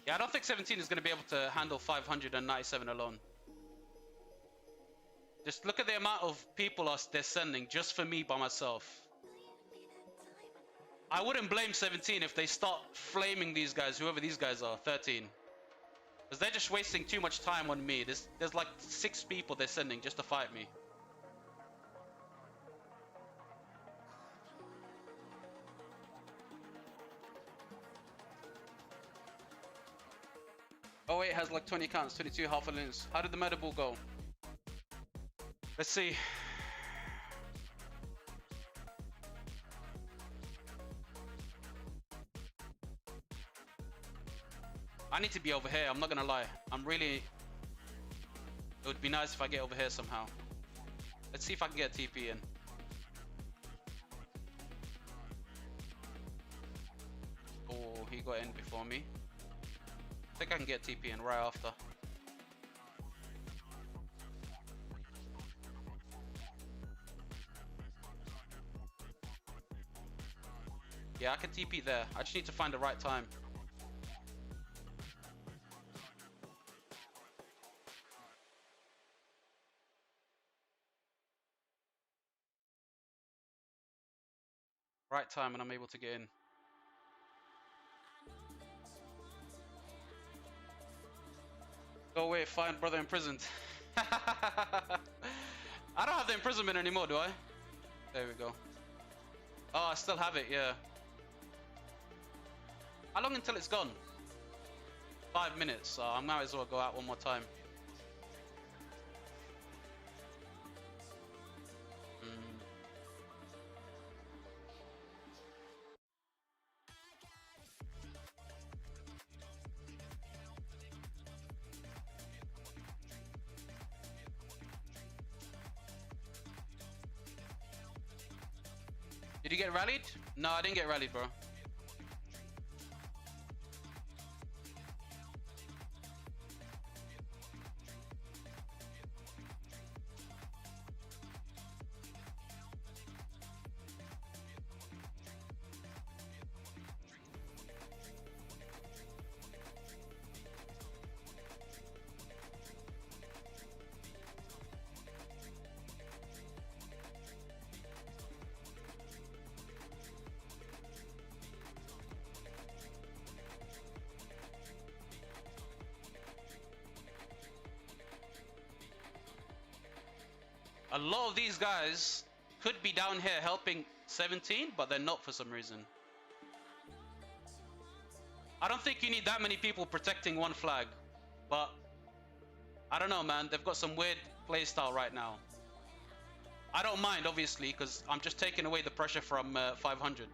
Speaker 1: Yeah, I don't think 17 is going to be able to handle 597 alone. Just look at the amount of people they're sending just for me by myself. I wouldn't blame 17 if they start flaming these guys, whoever these guys are, 13. Because they're just wasting too much time on me. There's like 6 people they're sending just to fight me. Oh, it has like 20 counts, 22 half a lens. How did the meta ball go? Let's see. I need to be over here, I'm not gonna lie. It would be nice if I get over here somehow. Let's see if I can get a TP in. Oh, he got in before me. I think I can get TP in right after. Yeah, I can TP there. I just need to find the right time. Right time and I'm able to get in. Go away, find brother imprisoned. I don't have the imprisonment anymore, do I? There we go. Oh, I still have it, yeah. How long until it's gone? 5 minutes, so I might as well go out one more time. Did you get rallied? No, I didn't get rallied, bro. A lot of these guys could be down here helping 17, but they're not for some reason. I don't think you need that many people protecting one flag, but I don't know, man. They've got some weird playstyle right now. I don't mind, obviously, because I'm just taking away the pressure from 500.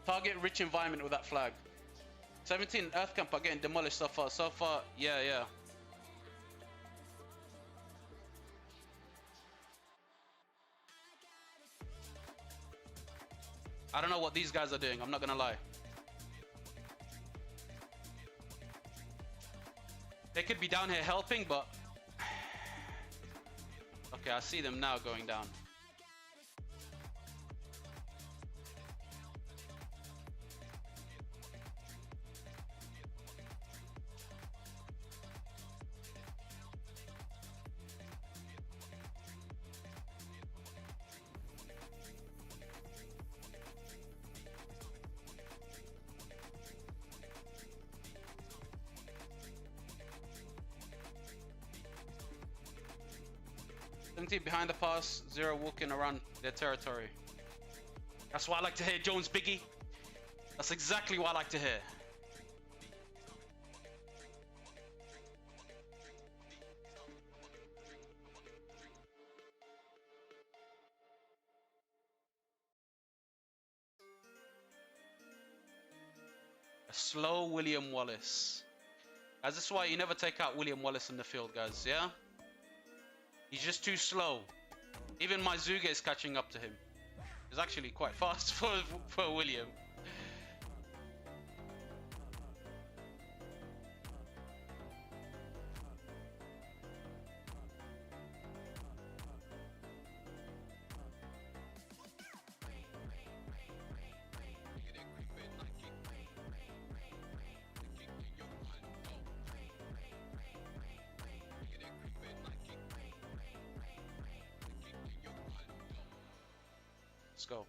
Speaker 1: Target rich environment with that flag. 17 Earth Camp are getting demolished so far. So far, yeah. I don't know what these guys are doing, I'm not gonna lie. They could be down here helping, but... Okay, I see them now going down. Behind the pass, 0 walking around their territory. That's what I like to hear, Jones Biggie. That's exactly what I like to hear. A slow William Wallace. As this is why you never take out William Wallace in the field, guys, yeah? He's just too slow. Even my Zuge is catching up to him. He's actually quite fast for William. Let's go.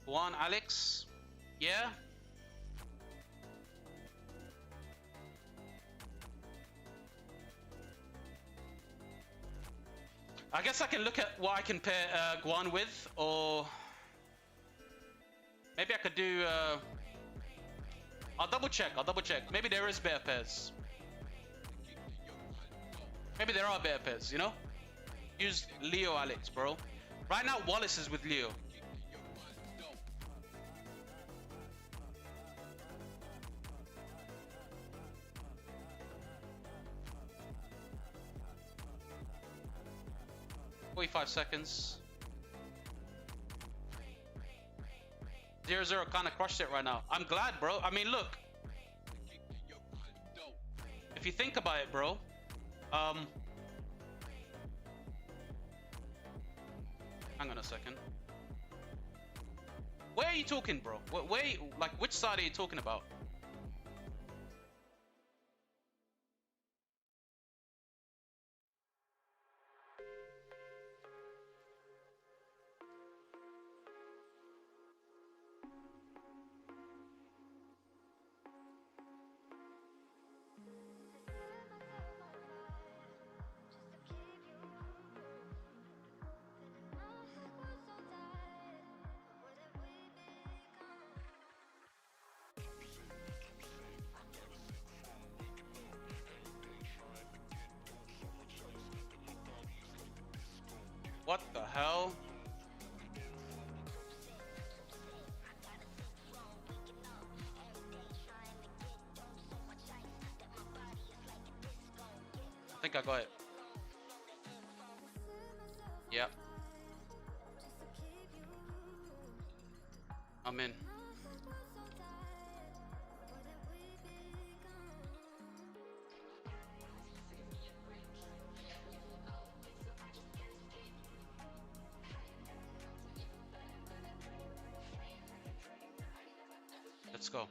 Speaker 1: Juan, Alex, yeah? I guess I can look at what I can pair Guan with, or maybe I could do... I'll double check. Maybe there is better pairs. Maybe there are better pairs, you know? Use Leo Alex, bro. Right now, Wallace is with Leo. "45 seconds. 0-0 kind of crushed it right now. I'm glad, bro. I mean, look. If you think about it, bro. Hang on a second. Where are you talking, bro? Like, which side are you talking about? What the hell? think I got it. Yep. I'm in. Let's go.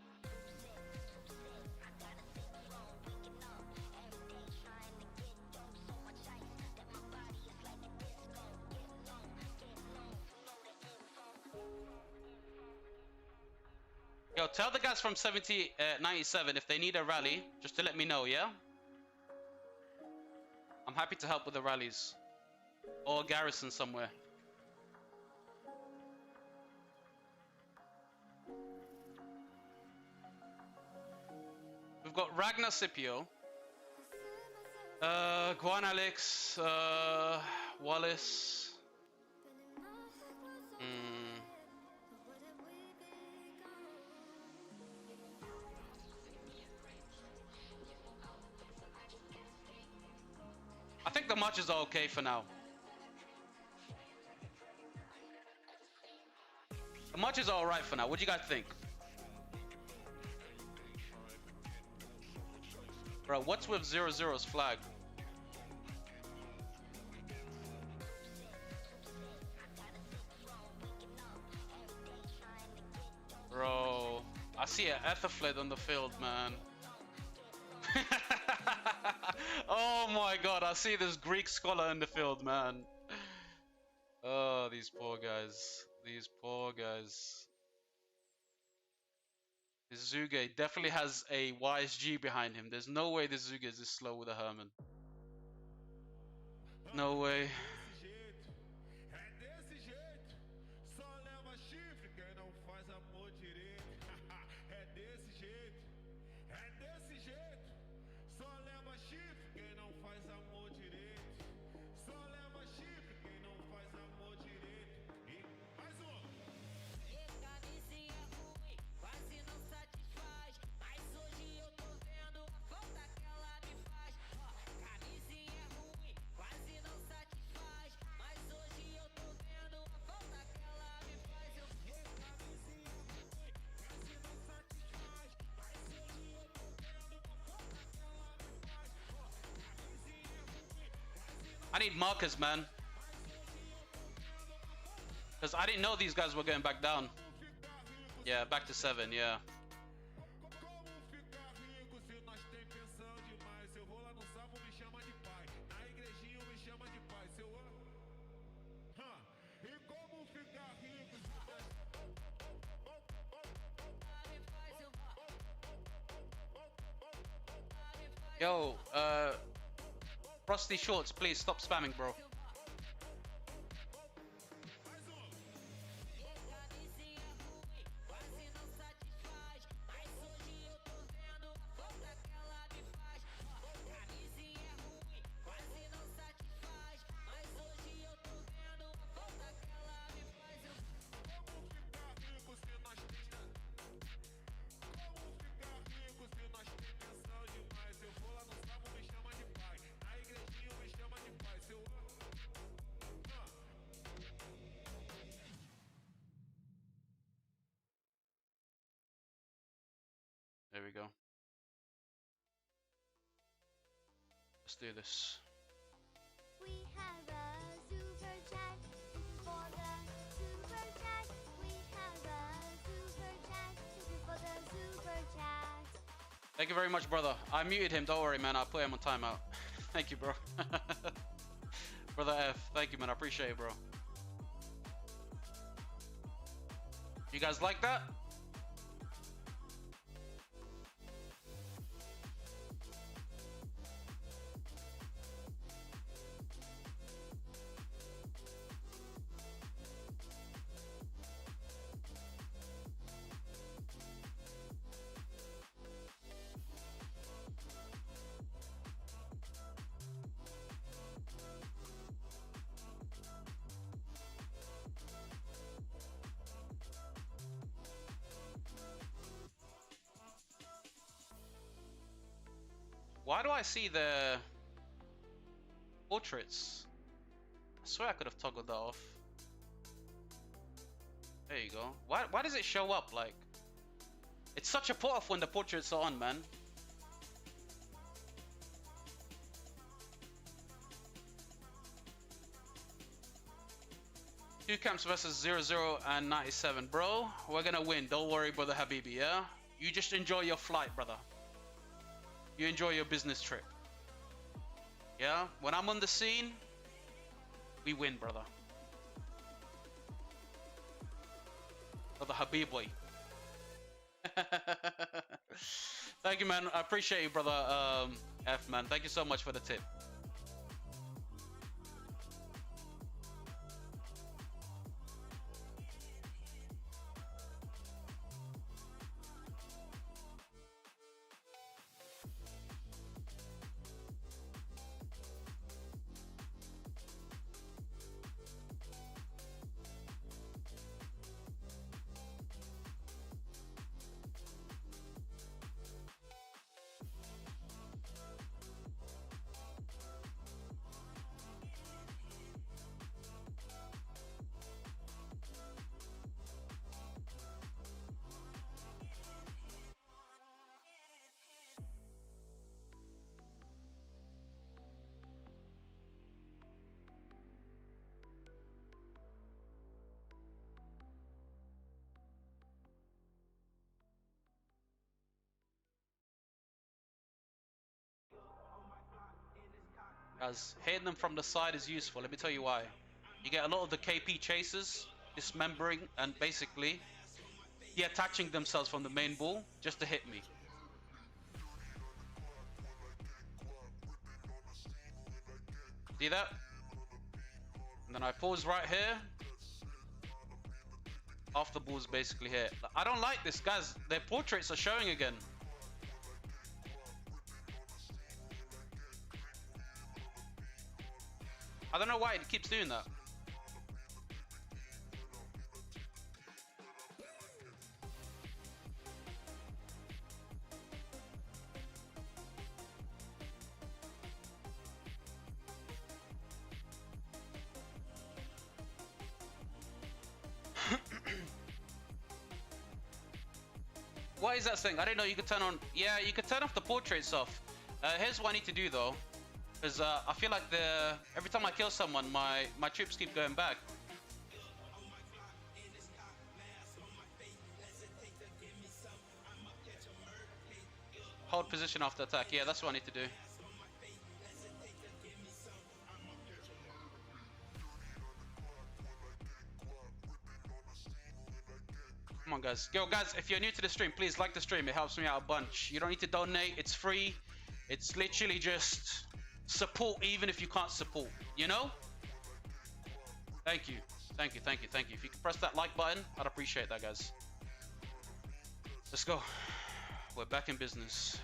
Speaker 1: Yo, tell the guys from 97 if they need a rally, just to let me know, yeah? I'm happy to help with the rallies. Or a garrison somewhere. We've got Ragnar Scipio. Guan Alex. Wallace. I think the matches are okay for now. The matches are alright for now. What do you guys think? Bro, what's with 0-0's flag? Bro, I see an Ethelfled on the field, man. Oh my god, I see this Greek scholar in the field, man. Oh, these poor guys. These poor guys. This Zuge definitely has a wise G behind him. There's no way this Zuge is this slow with a Herman. No way. I need markers, man. Because I didn't know these guys were going back down. Yeah, back to 7, yeah. Yo, Frosty Shorts, please stop spamming, bro. There we go. Let's do this.
Speaker 5: We have a super chat for the super chat. We have a super chat for the super chat.
Speaker 1: Thank you very much, brother. I muted him. Don't worry, man. I'll put him on timeout. Thank you, bro. Brother F. Thank you, man. I appreciate it, bro. You guys like that? Why do I see the Portraits. I swear I could have toggled that off. There you go. Why does it show up like? It's such a put off when the portraits are on, man. Two camps versus 00 and 97. Bro, we're gonna win. Don't worry, brother Habibi, yeah? You just enjoy your flight, brother. You enjoy your business trip. Yeah? When I'm on the scene, we win, brother. Brother Habib boy. Thank you, man. I appreciate you, brother F, man. Thank you so much for the tip. As hitting them from the side is useful. Let me tell you why. You get a lot of the KP chasers dismembering and basically detaching themselves from the main ball just to hit me. See that? And then I pause right here. Half the ball's basically here. I don't like this, guys. Their portraits are showing again. I don't know why it keeps doing that. What is that saying? I didn't know you could turn on... Yeah, you could turn off the portraits off. Here's what I need to do though. Because I feel like every time I kill someone, my troops keep going back. Hold position after attack. Yeah, that's what I need to do. Come on, guys. Yo, guys, if you're new to the stream, please like the stream. It helps me out a bunch. You don't need to donate. It's free. It's literally just... support even if you can't support, you know? Thank you. Thank you, thank you, thank you. If you could press that like button, I'd appreciate that, guys. Let's go. We're back in business.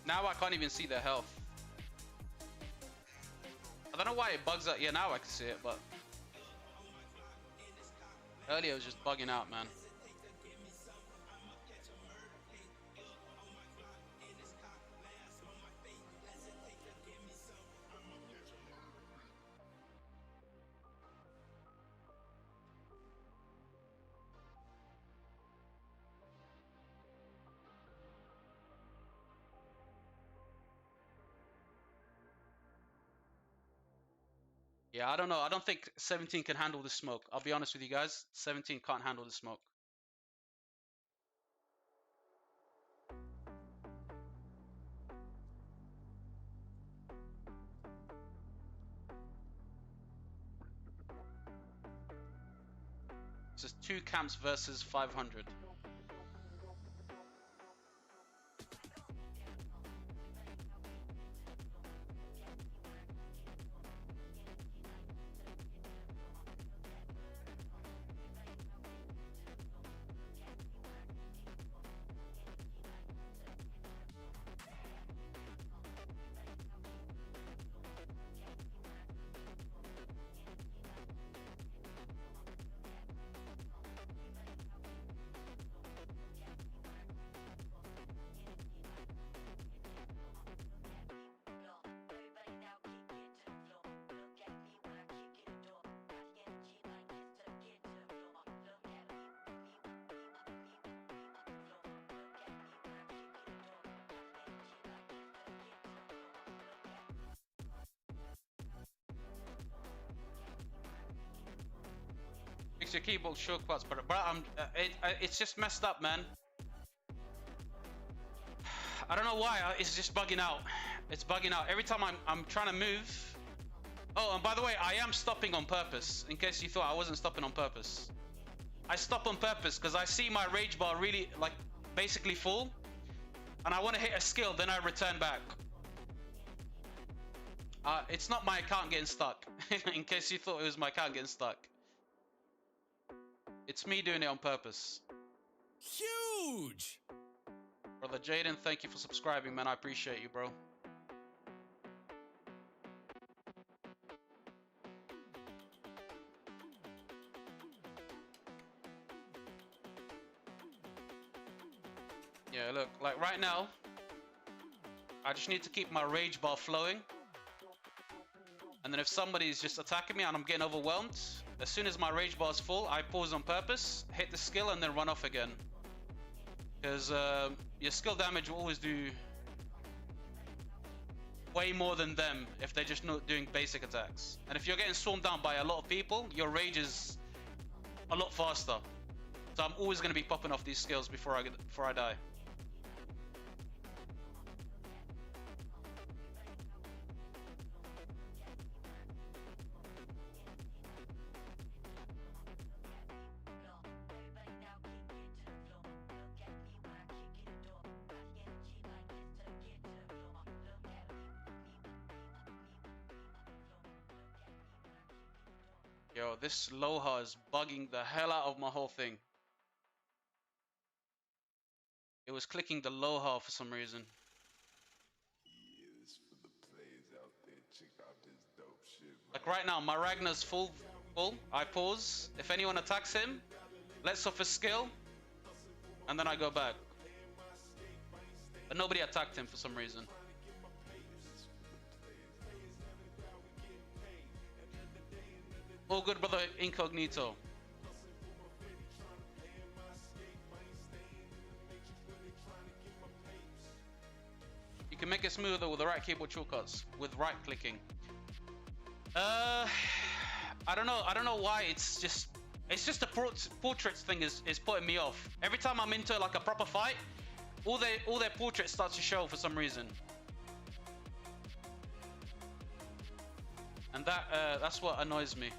Speaker 1: Now I can't even see their health. I don't know why it bugs out. Yeah, now I can see it, but earlier it was just bugging out, man. Yeah, I don't know. I don't think 17 can handle the smoke. I'll be honest with you guys. 17 can't handle the smoke. This is 2 camps versus 500. Fix your keyboard shortcuts, but it's just messed up, man. I don't know why. It's just bugging out. It's bugging out every time I'm trying to move. Oh, and by the way, I am stopping on purpose. In case you thought I wasn't stopping on purpose, I stop on purpose because I see my rage bar really like basically full, and I want to hit a skill. Then I return back. It's not my account getting stuck. In case you thought it was my account getting stuck, it's me doing it on purpose.
Speaker 2: Huge!
Speaker 1: Brother Jaden, thank you for subscribing, man. I appreciate you, bro. Yeah, look, like right now, I just need to keep my rage bar flowing. And then if somebody's just attacking me and I'm getting overwhelmed, as soon as my rage bar is full, I pause on purpose, hit the skill, and then run off again. Because your skill damage will always do way more than them if they're just not doing basic attacks. And if you're getting swarmed down by a lot of people, your rage is a lot faster. So I'm always going to be popping off these skills before I die. Yo, this Loha is bugging the hell out of my whole thing. It was clicking the Loha for some reason. Like right now, my Ragnar's full. I pause. If anyone attacks him, lets off a skill, and then I go back. But nobody attacked him for some reason. All good, brother Incognito. You can make it smoother with the right keyboard shortcuts, with right clicking. I don't know why. It's just the portraits thing is putting me off. Every time I'm into like a proper fight, all their portraits start to show for some reason. And that's what annoys me.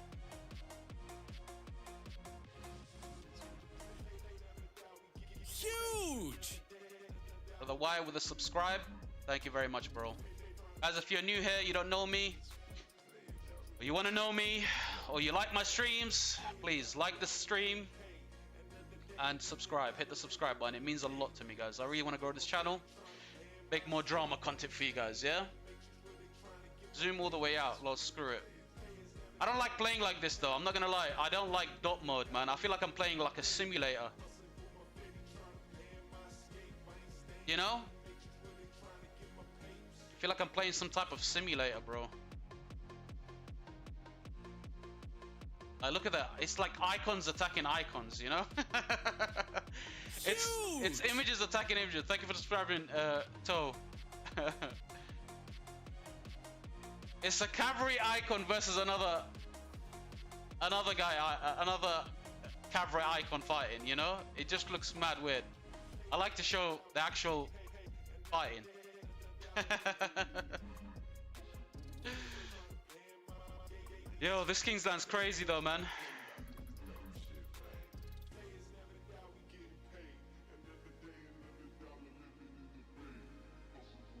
Speaker 2: Huge!
Speaker 1: Brother Y with a subscribe. Thank you very much, bro. Guys, if you're new here, you don't know me, or you want to know me, or you like my streams, please like the stream and subscribe. Hit the subscribe button. It means a lot to me, guys. I really want to grow this channel, make more drama content for you guys, yeah? Zoom all the way out. Lord, screw it. I don't like playing like this, though. I'm not gonna lie. I don't like dot mode, man. I feel like I'm playing like a simulator. You know? I feel like I'm playing some type of simulator, bro. Like, look at that. It's like icons attacking icons, you know? It's images attacking images. Thank you for subscribing, Toe. It's a cavalry icon versus another guy, another cavalry icon fighting, you know? It just looks mad weird. I like to show the actual fighting. Yo, this Kingsland's crazy though, man.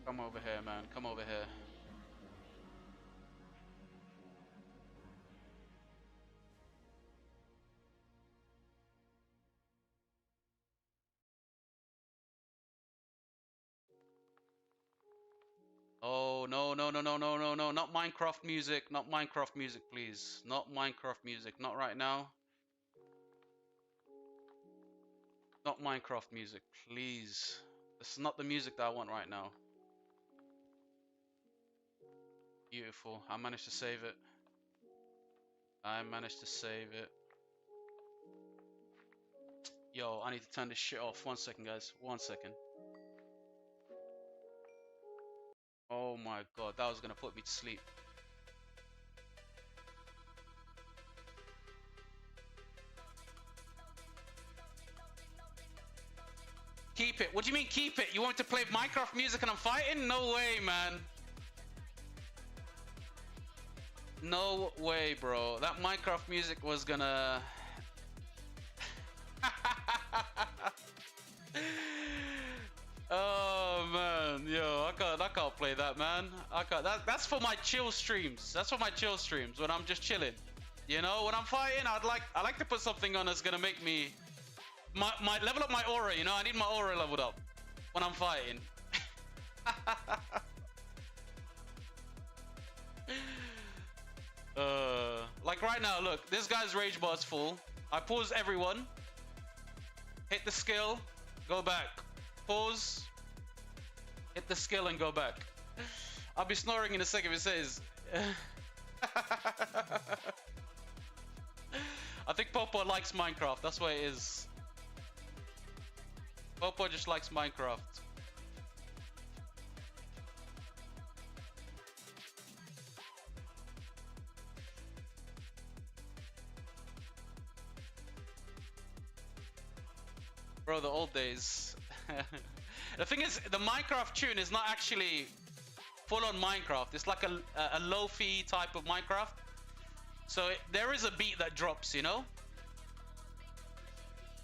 Speaker 1: Come over here, man. Come over here. Oh, no, no, no, no, no, no, no, not Minecraft music, not Minecraft music, please. Not Minecraft music, not right now. Not Minecraft music, please. This is not the music that I want right now. Beautiful, I managed to save it. I managed to save it. Yo, I need to turn this shit off. 1 second, guys, 1 second. Oh my god, that was gonna put me to sleep. keep it. What do you mean keep it? You want me to play Minecraft music and I'm fighting? No way, man. No way, bro. That Minecraft music was gonna... Oh man, yo, I can't play that, man. I can't. That's for my chill streams. That's for my chill streams when I'm just chilling. You know, when I'm fighting, I like to put something on that's gonna make me my level up my aura. You know, I need my aura leveled up when I'm fighting. Like right now, look, this guy's rage bar's full. I pause everyone. Hit the skill, go back. Pause. Hit the skill and go back. I'll be snoring in a second if it says. I think Popo likes Minecraft. That's what it is. Popo just likes Minecraft. Bro, the old days. The thing is, the Minecraft tune is not actually full-on Minecraft. It's like a lo-fi type of Minecraft. So there is a beat that drops, you know?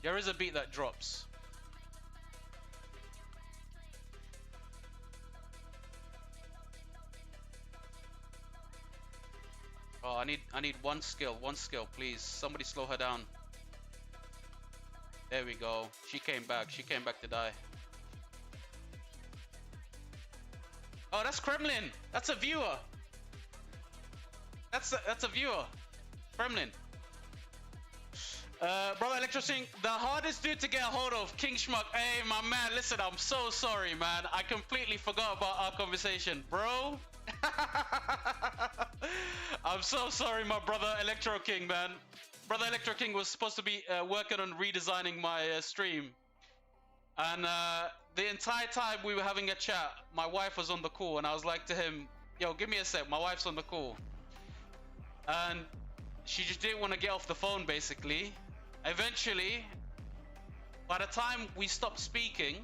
Speaker 1: There is a beat that drops. Oh, I need one skill, please. Somebody slow her down. There we go. She came back to die. Oh, that's Kremlin. That's a viewer. That's a viewer. Kremlin. Brother Electrosync, the hardest dude to get a hold of, King Schmuck. Hey, my man, listen, I'm so sorry, man. I completely forgot about our conversation, bro. I'm so sorry, my brother Electro King, man. Brother Electro King was supposed to be working on redesigning my stream. And the entire time we were having a chat, my wife was on the call, and I was like to him, yo, give me a sec, my wife's on the call. And she just didn't want to get off the phone, basically. Eventually, by the time we stopped speaking,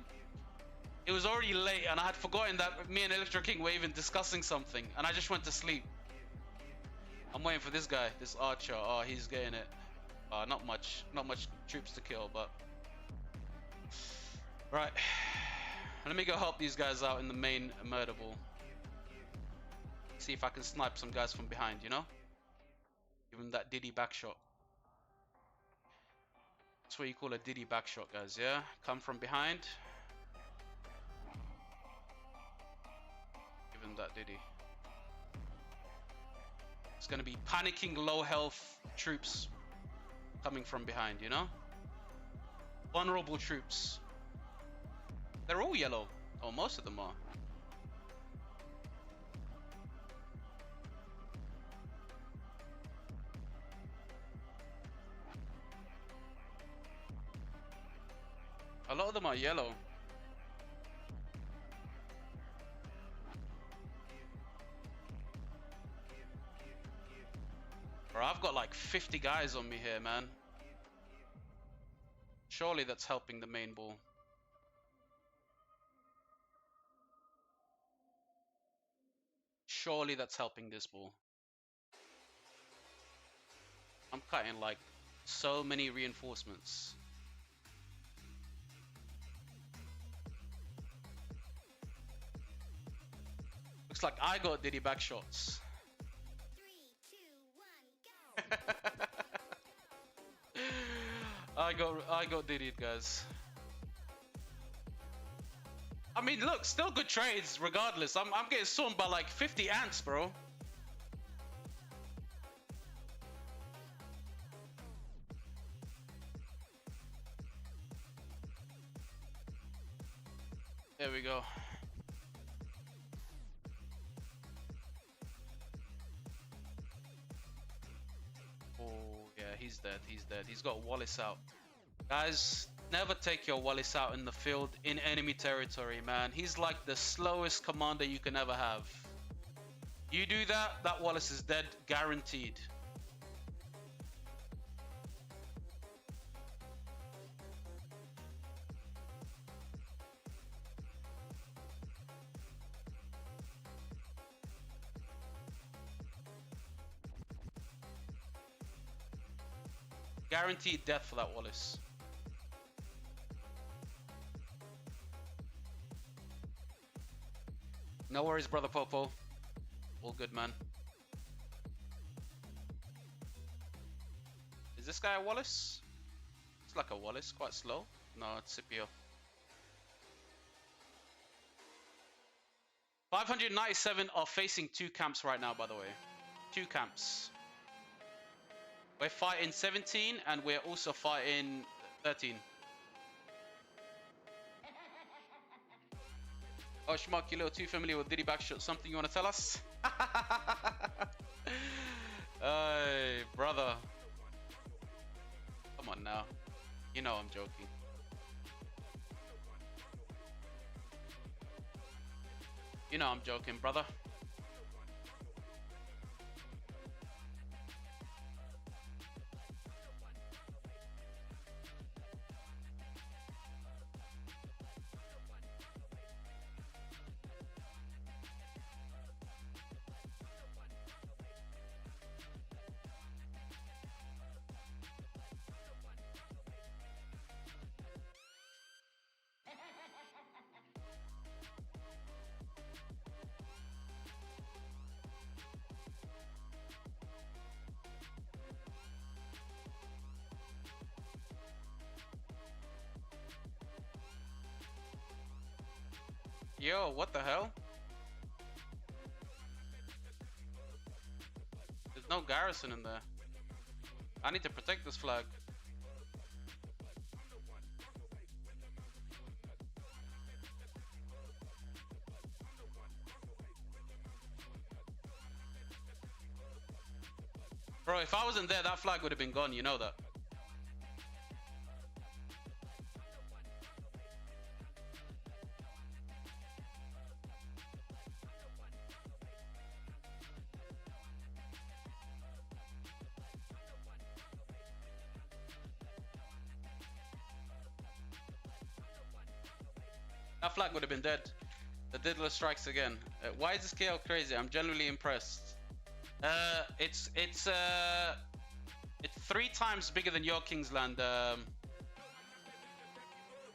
Speaker 1: it was already late, and I had forgotten that me and Electro King were even discussing something, and I just went to sleep. I'm waiting for this guy, this archer. Oh, he's getting it. Not much troops to kill, but... Right. Let me go help these guys out in the main murder ball. See if I can snipe some guys from behind, you know? Give him that Diddy backshot. That's what you call a Diddy backshot, guys, yeah? Come from behind. Give him that Diddy. It's gonna be panicking low health troops coming from behind, you know? Vulnerable troops. They're all yellow. Oh, most of them are. A lot of them are yellow. Bro, I've got like 50 guys on me here, man. Surely that's helping the main ball. Surely that's helping this ball. I'm cutting like so many reinforcements. Looks like I got Diddy back shots.
Speaker 5: 3, 2, 1, go!
Speaker 1: I got Diddy, guys. I mean, look, still good trades regardless. I'm getting swarmed by like 50 ants, bro. There we go. Oh, yeah, he's dead. He's dead. He's got Wallace out. Guys, never take your Wallace out in the field in enemy territory, man. He's like the slowest commander you can ever have. You do that, that Wallace is dead, guaranteed. Guaranteed death for that Wallace. No worries, brother Popo. All good, man. Is this guy a Wallace? It's like a Wallace, quite slow. No, it's Scipio. 597 are facing 2 camps right now, by the way. 2 camps. We're fighting 17 and we're also fighting 13. Oh, Schmuck, you little too familiar with Diddy Backshot. Something you want to tell us? Hey, brother. Come on now. You know I'm joking. You know I'm joking, brother. Yo, what the hell? There's no garrison in there. I need to protect this flag. Bro, if I wasn't there, that flag would have been gone, you know that. That flag would have been dead. The Diddler strikes again. Why is this KO crazy? I'm genuinely impressed. It's 3 times bigger than your Kingsland.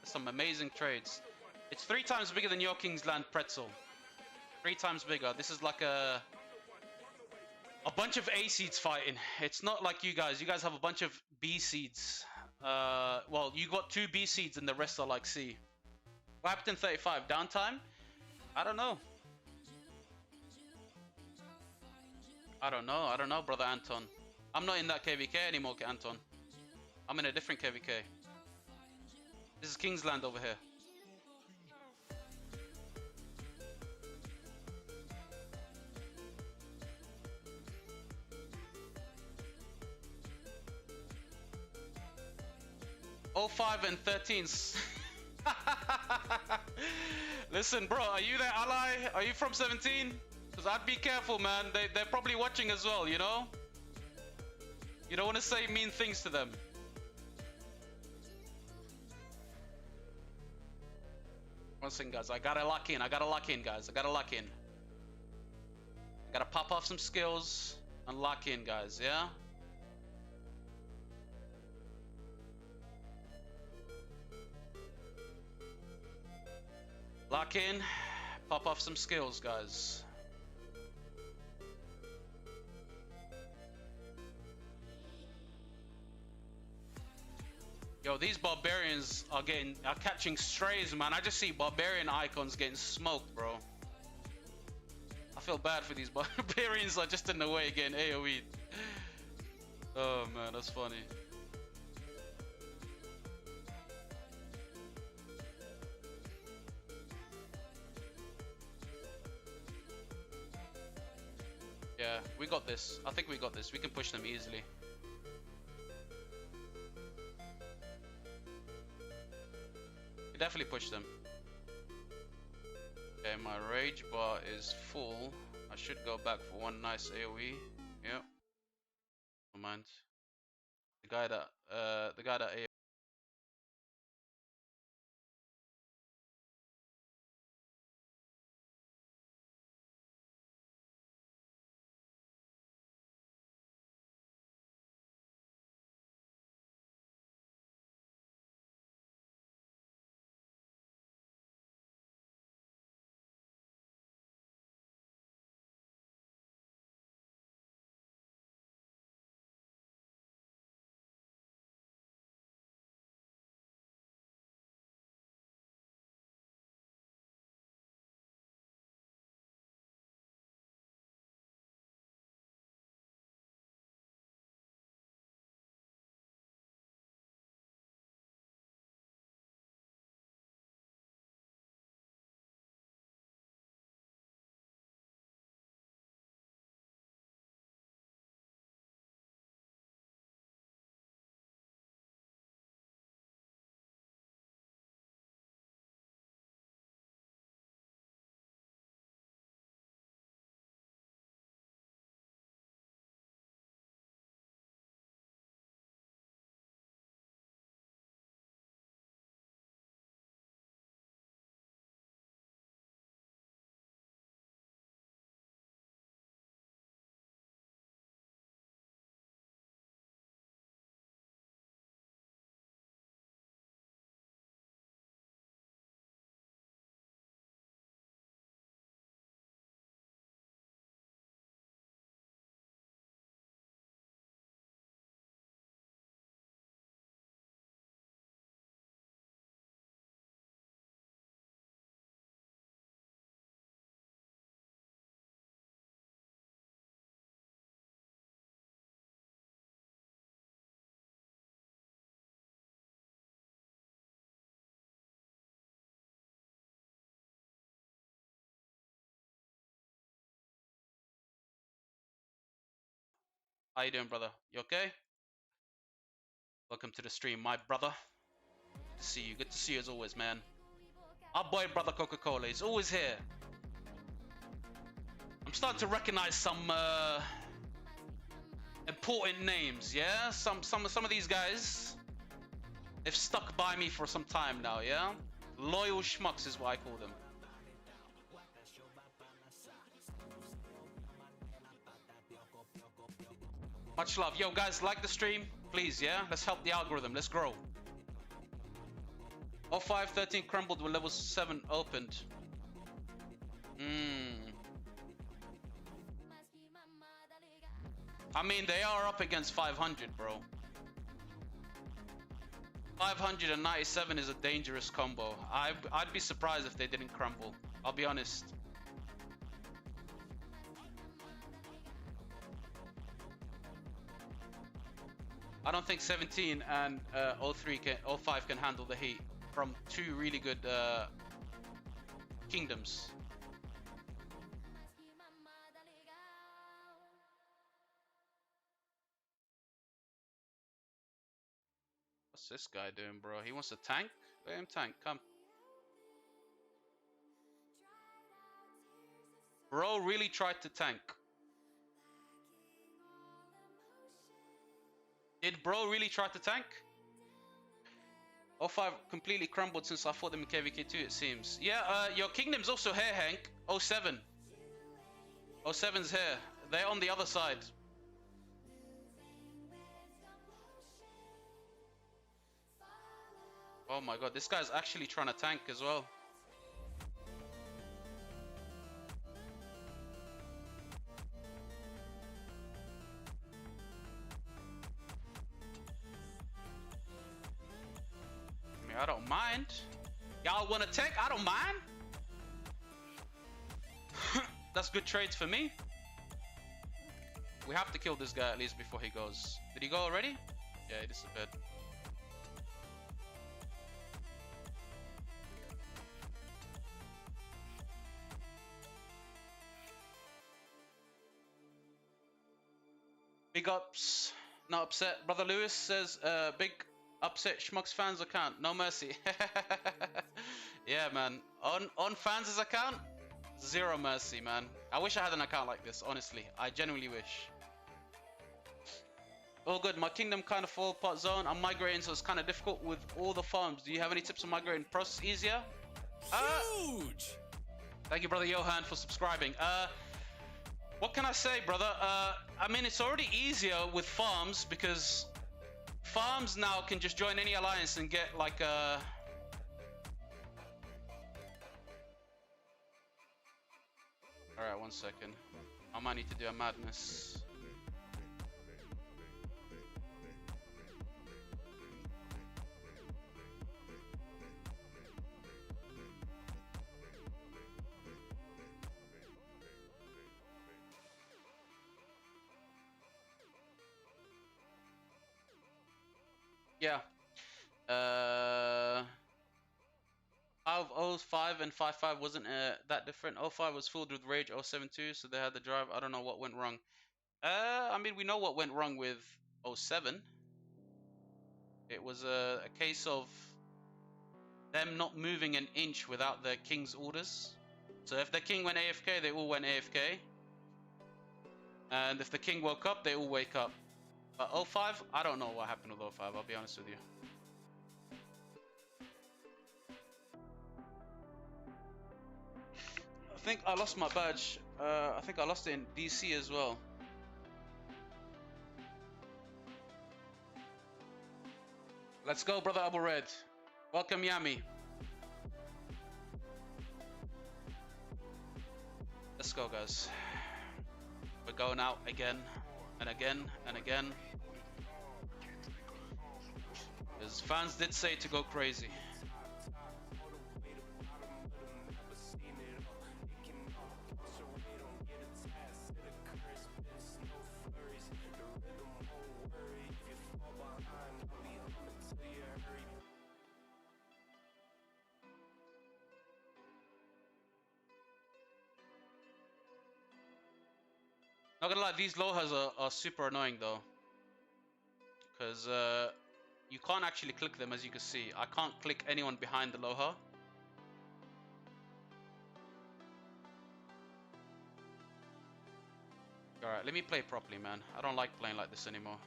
Speaker 1: Some amazing trades. It's 3 times bigger than your Kingsland pretzel. 3 times bigger. This is like a bunch of A seeds fighting. It's not like you guys. You guys have a bunch of B seeds. Well, you got 2 B seeds and the rest are like C. What happened in 35? Downtime? I don't know. I don't know, brother Anton. I'm not in that KVK anymore, Anton. I'm in a different KVK. This is Kingsland over here. Oh, 05 and 13s. Listen, bro, are you their ally? Are you from 17? Because I'd be careful, man. They're probably watching as well, you know? You don't want to say mean things to them. One second, guys. I gotta lock in. Guys. I gotta lock in. I gotta pop off some skills and lock in, guys, yeah? Lock in, pop off some skills, guys. Yo, these barbarians are catching strays, man. I just see barbarian icons getting smoked, bro. I feel bad for these barbarians are just in the way getting AoE'd. Oh man, that's funny. Yeah, we got this. I think we got this. We can push them easily. We definitely push them. Okay, my rage bar is full. I should go back for one nice AoE. Yep. Don't mind. The guy that AoE How you doing, brother? You okay? Welcome to the stream, my brother. Good to see you. Good to see you as always, man. Our boy, brother Coca-Cola, is always here. I'm starting to recognize some important names. Yeah, some of these guys, they've stuck by me for some time now. Yeah, loyal schmucks is what I call them. Much love. Yo, guys, like the stream, please, yeah? Let's help the algorithm. Let's grow. 0513 crumbled when level 7 opened. I mean, they are up against 500, bro. 597 is a dangerous combo. I'd be surprised if they didn't crumble. I'll be honest. I don't think 17 and 05 can handle the heat from two really good kingdoms. What's this guy doing, bro? He wants to tank? Let him tank, come. Bro really tried to tank. Did bro really try to tank? 05 completely crumbled since I fought them in KVK2, it seems. Yeah, your kingdom's also here, Hank. 07. 07's here. They're on the other side. Oh my god, this guy's actually trying to tank as well. I mean, I don't mind. Y'all want to tank? I don't mind. That's good trades for me. We have to kill this guy at least before he goes. Did he go already? Yeah, he disappeared. Big ups, not upset. Brother Lewis says, big upset Schmuck's fans account, no mercy. Yeah, man. On fans' account, zero mercy, man. I wish I had an account like this, honestly. I genuinely wish. All good. My kingdom kind of fall apart zone. I'm migrating, so it's kind of difficult with all the farms. Do you have any tips on migrating process easier?
Speaker 2: Huge!
Speaker 1: Thank you, brother Johan, for subscribing. What can I say, brother? I mean, it's already easier with farms because farms now can just join any alliance and get like a... Alright, 1 second. I might need to do a madness. Yeah. 05 and 55 wasn't that different. 05 was filled with rage. 07 too, so they had the drive. I don't know what went wrong. I mean, we know what went wrong with 07. It was a case of them not moving an inch without their king's orders. So if the king went AFK, they all went AFK. And if the king woke up, they all wake up. But 05, I don't know what happened with 05, I'll be honest with you. I think I lost my badge. I think I lost it in DC as well. Let's go, brother Abu Red. Welcome, Yami. Let's go, guys. We're going out again and again and again. Because fans did say to go crazy. Not gonna lie, these lohas are super annoying though. Because you can't actually click them, as you can see. I can't click anyone behind the loha. Alright, let me play properly, man. I don't like playing like this anymore.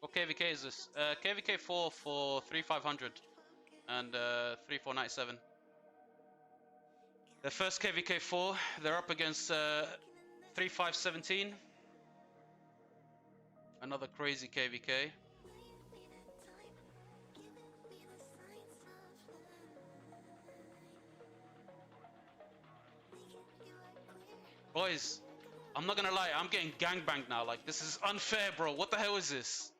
Speaker 1: What KVK is this? KVK 4 for 3500 and 3497. The first KVK 4, they're up against 3517. Another crazy KVK. Boys, I'm not gonna lie, I'm getting gangbanged now. Like, this is unfair, bro. What the hell is this?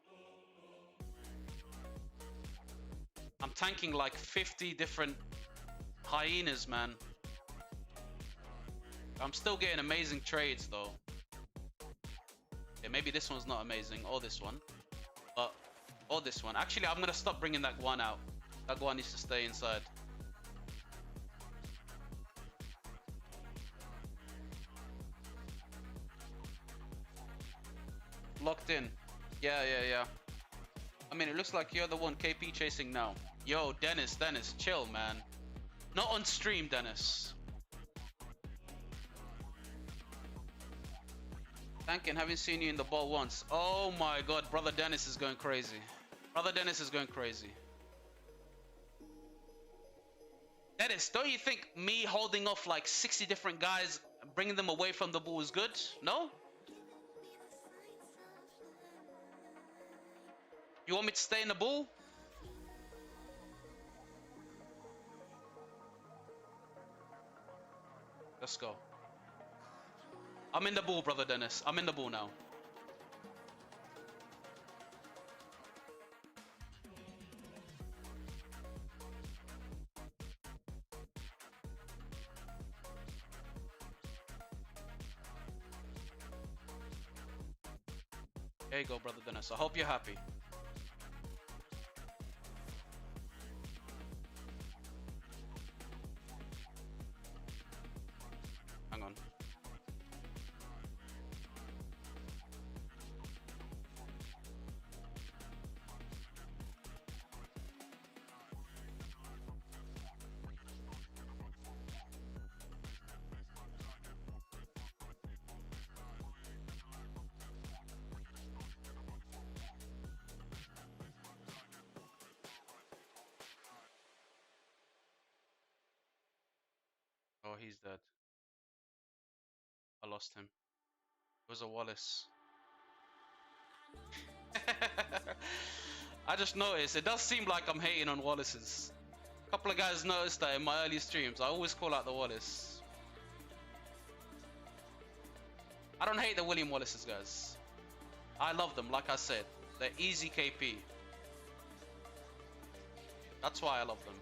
Speaker 1: I'm tanking like 50 different hyenas, man. I'm still getting amazing trades, though. Yeah, maybe this one's not amazing, or this one. Or this one. Actually, I'm gonna stop bringing that one out. That one needs to stay inside. Locked in. Yeah. I mean, it looks like you're the one KP chasing now. Yo, Dennis, chill, man. Not on stream, Dennis. Thanking, haven't seen you in the ball once. Oh my god, brother Dennis is going crazy. Brother Dennis is going crazy. Dennis, don't you think me holding off like 60 different guys, bringing them away from the ball is good? No? You want me to stay in the ball? Let's go. I'm in the ball, brother Dennis. I'm in the ball now. There you go, brother Dennis. I hope you're happy. Hang on. Oh, he's dead. I lost him. It was a Wallace. I just noticed, it does seem like I'm hating on Wallaces. A couple of guys noticed that in my early streams. I always call out the Wallace. I don't hate the William Wallaces, guys. I love them, like I said. They're easy KP. That's why I love them.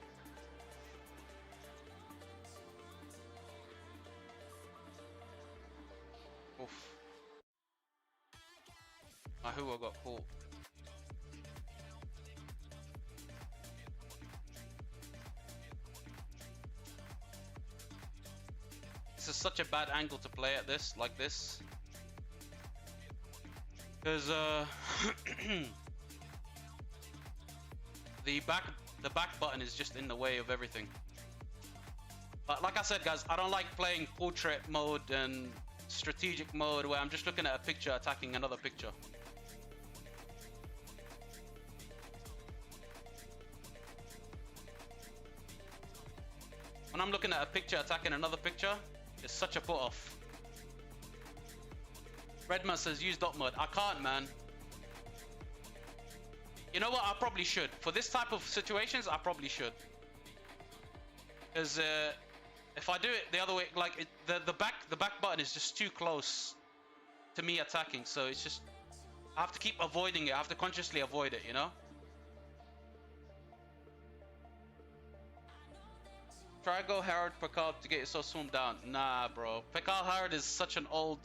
Speaker 1: Oof. Ahua got caught. This is such a bad angle to play at this, like this. Because the back button is just in the way of everything. But like I said, guys, I don't like playing portrait mode and strategic mode where I'm just looking at a picture attacking another picture. When I'm looking at a picture attacking another picture, it's such a put off. Redman says use dot mode. I can't, man. You know what? I probably should. For this type of situations, I probably should. Because if I do it the other way, like the back button is just too close to me attacking, so it's just I have to keep avoiding it. I have to consciously avoid it, you know. Try go Harold Picard to get yourself swarmed down. Nah, bro. Picard Harold is such an old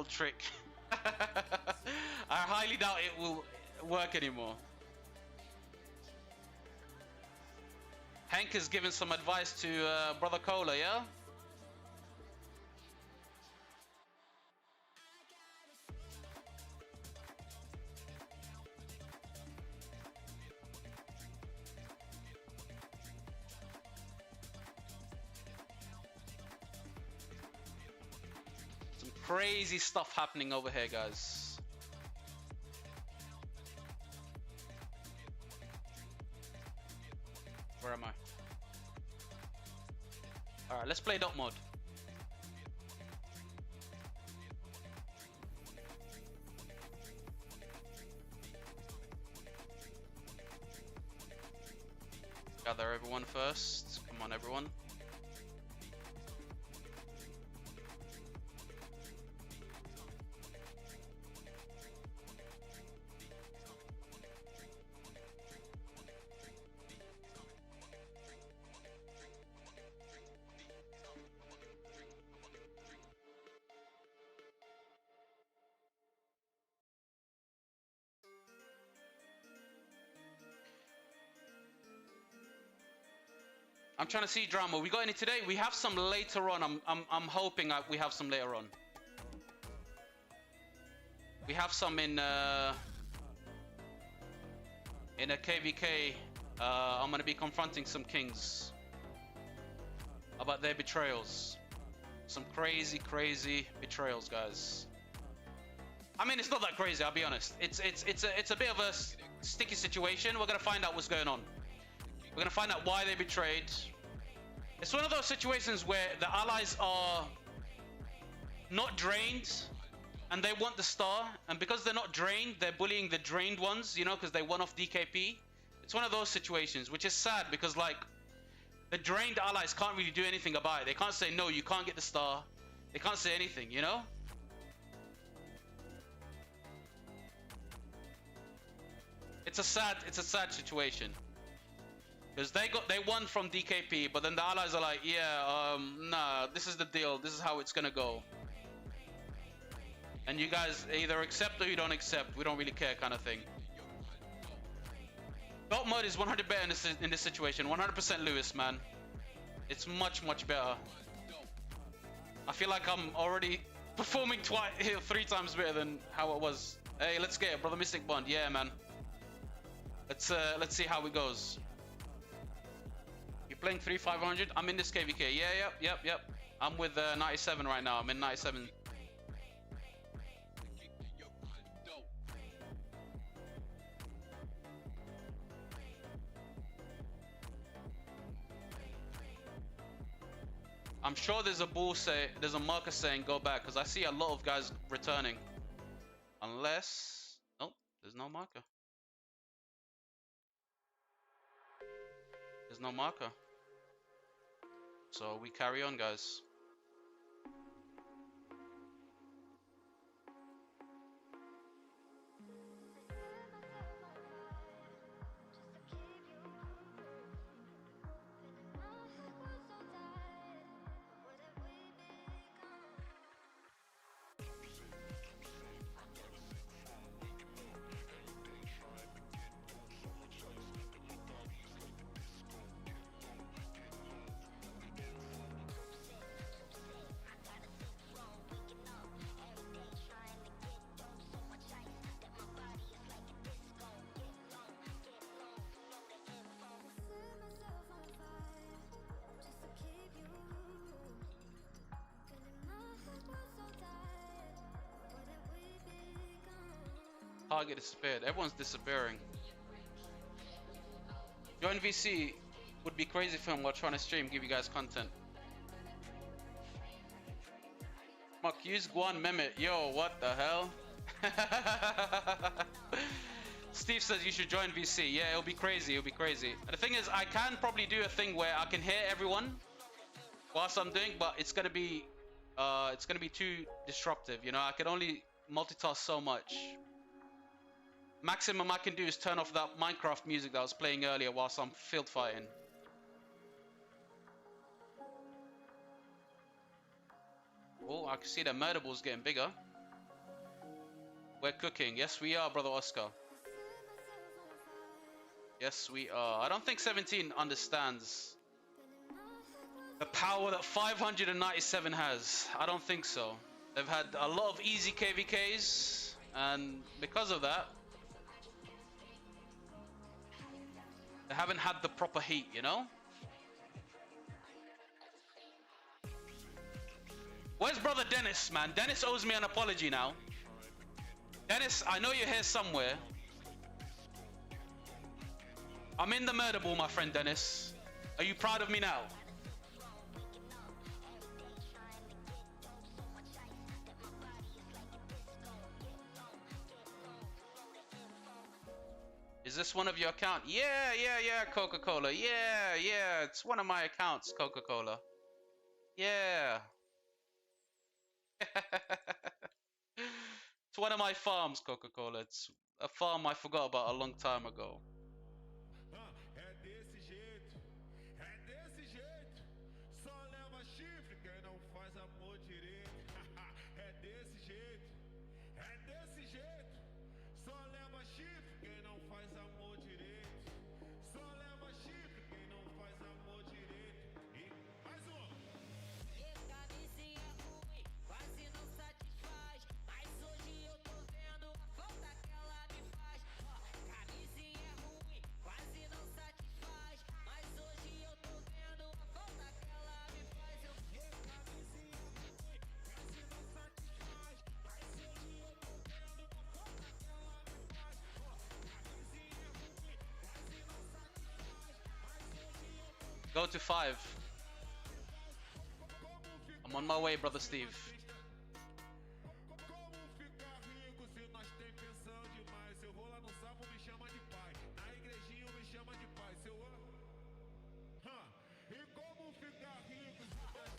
Speaker 1: trick. I highly doubt it will work anymore. Hank is giving some advice to Brother Cola, yeah? Some crazy stuff happening over here, guys. Where am I? Alright, let's play dot mode. Gather everyone first. Come on, everyone. I'm trying to see drama. We got any today? We have some later on. I'm hoping we have some later on. We have some in a KVK. I'm gonna be confronting some kings about their betrayals. Some crazy betrayals, guys. I mean, it's not that crazy. I'll be honest. It's a bit of a sticky situation. We're gonna find out what's going on. We're gonna find out why they betrayed. It's one of those situations where the allies are not drained and they want the star, and because they're not drained, they're bullying the drained ones, you know, because they won off DKP. It's one of those situations, which is sad because, like, the drained allies can't really do anything about it. They can't say, no, you can't get the star. They can't say anything, you know? It's a sad situation. Because they won from DKP, but then the allies are like, yeah, nah, this is the deal. This is how it's gonna go. And you guys either accept or you don't accept. We don't really care, kind of thing. Belt mode is 100 better in this situation. 100% Lewis, man. It's much better. I feel like I'm already performing 3 times better than how it was. Hey, let's get it, brother. Mystic Bond. Yeah, man. Let's see how it goes. You're playing 3-500. I'm in this KVK. Yeah, yep. I'm with 97 right now. I'm in 97. I'm sure there's a marker saying go back, because I see a lot of guys returning. Unless, nope, there's no marker. There's no marker. So we carry on, guys. target disappeared. Everyone's disappearing. Join VC would be crazy fun while trying to stream, give you guys content. Schmuck, use Guan Mehmet. Yo, what the hell? Steve says you should join VC. Yeah, it'll be crazy. It'll be crazy. And the thing is, I can probably do a thing where I can hear everyone whilst I'm doing, but it's gonna be too disruptive. You know, I can only multitask so much. Maximum I can do is turn off that Minecraft music that was playing earlier whilst I'm field fighting. Oh, I can see the murder ball's getting bigger. We're cooking. Yes, we are, brother Oscar. Yes, we are. I don't think 17 understands the power that 597 has. I don't think so. They've had a lot of easy KVKs, and because of that, they haven't had the proper heat, you know? Where's brother Dennis, man? Dennis owes me an apology now. Dennis, I know you're here somewhere. I'm in the murder ball, my friend Dennis. Are you proud of me now? Is this one of your accounts? Yeah, Coca-Cola. Yeah, it's one of my accounts, Coca-Cola. Yeah. It's one of my farms, Coca-Cola. It's a farm I forgot about a long time ago.
Speaker 3: É desse jeito, só leva chifre quem não faz amor direito. É desse jeito, só leva chifre quem não faz amor direito. Só leva chifre quem não faz amor direito. E mais um.
Speaker 4: Camisinha ruim, quase não satisfaz. Mas hoje eu tô vendo a falta que ela me faz. Camisinha ruim, quase não satisfaz. Mas hoje eu tô vendo a falta que ela me faz. Eu camisinha ruim, quase não satisfaz. Mas hoje eu tô vendo a falta que ela me faz. Camisinha ruim, quase não satisfaz. Mas hoje eu tô
Speaker 1: Go to 5. I'm on my way, brother Steve.
Speaker 3: Como ficar rico se nós tem pensão demais? Eu vou lá no sapo, me chama de pai. Na igrejinha me chama de pai. Seu E como ficar rico se nós...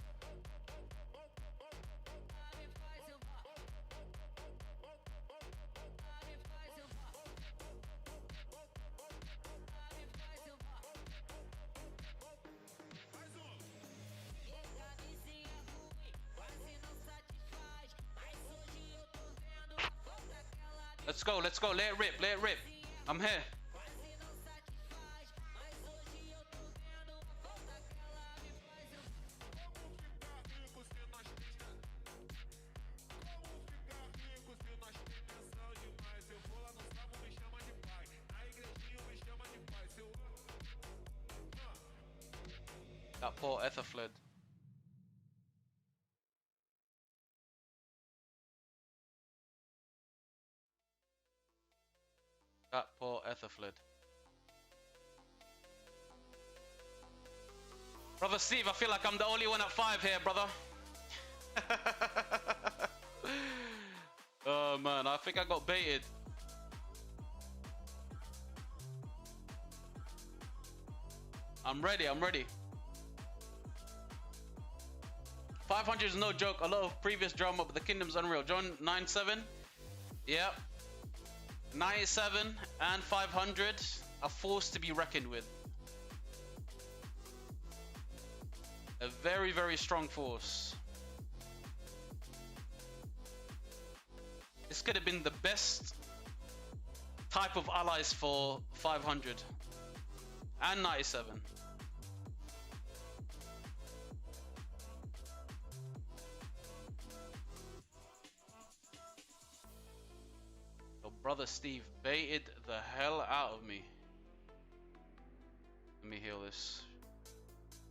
Speaker 3: Mais um.
Speaker 4: camisinha ruim, quase não satisfaz. Mas hoje eu tô vendo a falta que ela me
Speaker 1: Let's go. Let it rip. I'm here.
Speaker 4: quase não satisfaz. Mas hoje eu tô vendo a falta que ela me faz.
Speaker 3: Como ficar rico se nós tem... Como ficar rico se nós tem pensão demais? Eu vou lá no sapo, me chama de pai. Na igrejinha me chama de pai. Seu
Speaker 1: That poor Etherfled. That poor Etherfled. Brother Steve, I feel like I'm the only one at 5 here, brother. Oh man, I think I got baited. I'm ready. 500 is no joke. A lot of previous drama, but the kingdom's unreal. John 97. Yep. 97 and 500 are forced to be reckoned with. A very, very strong force. This could have been the best type of allies for 500 and 97. So brother Steve baited the hell out of me. Let me heal this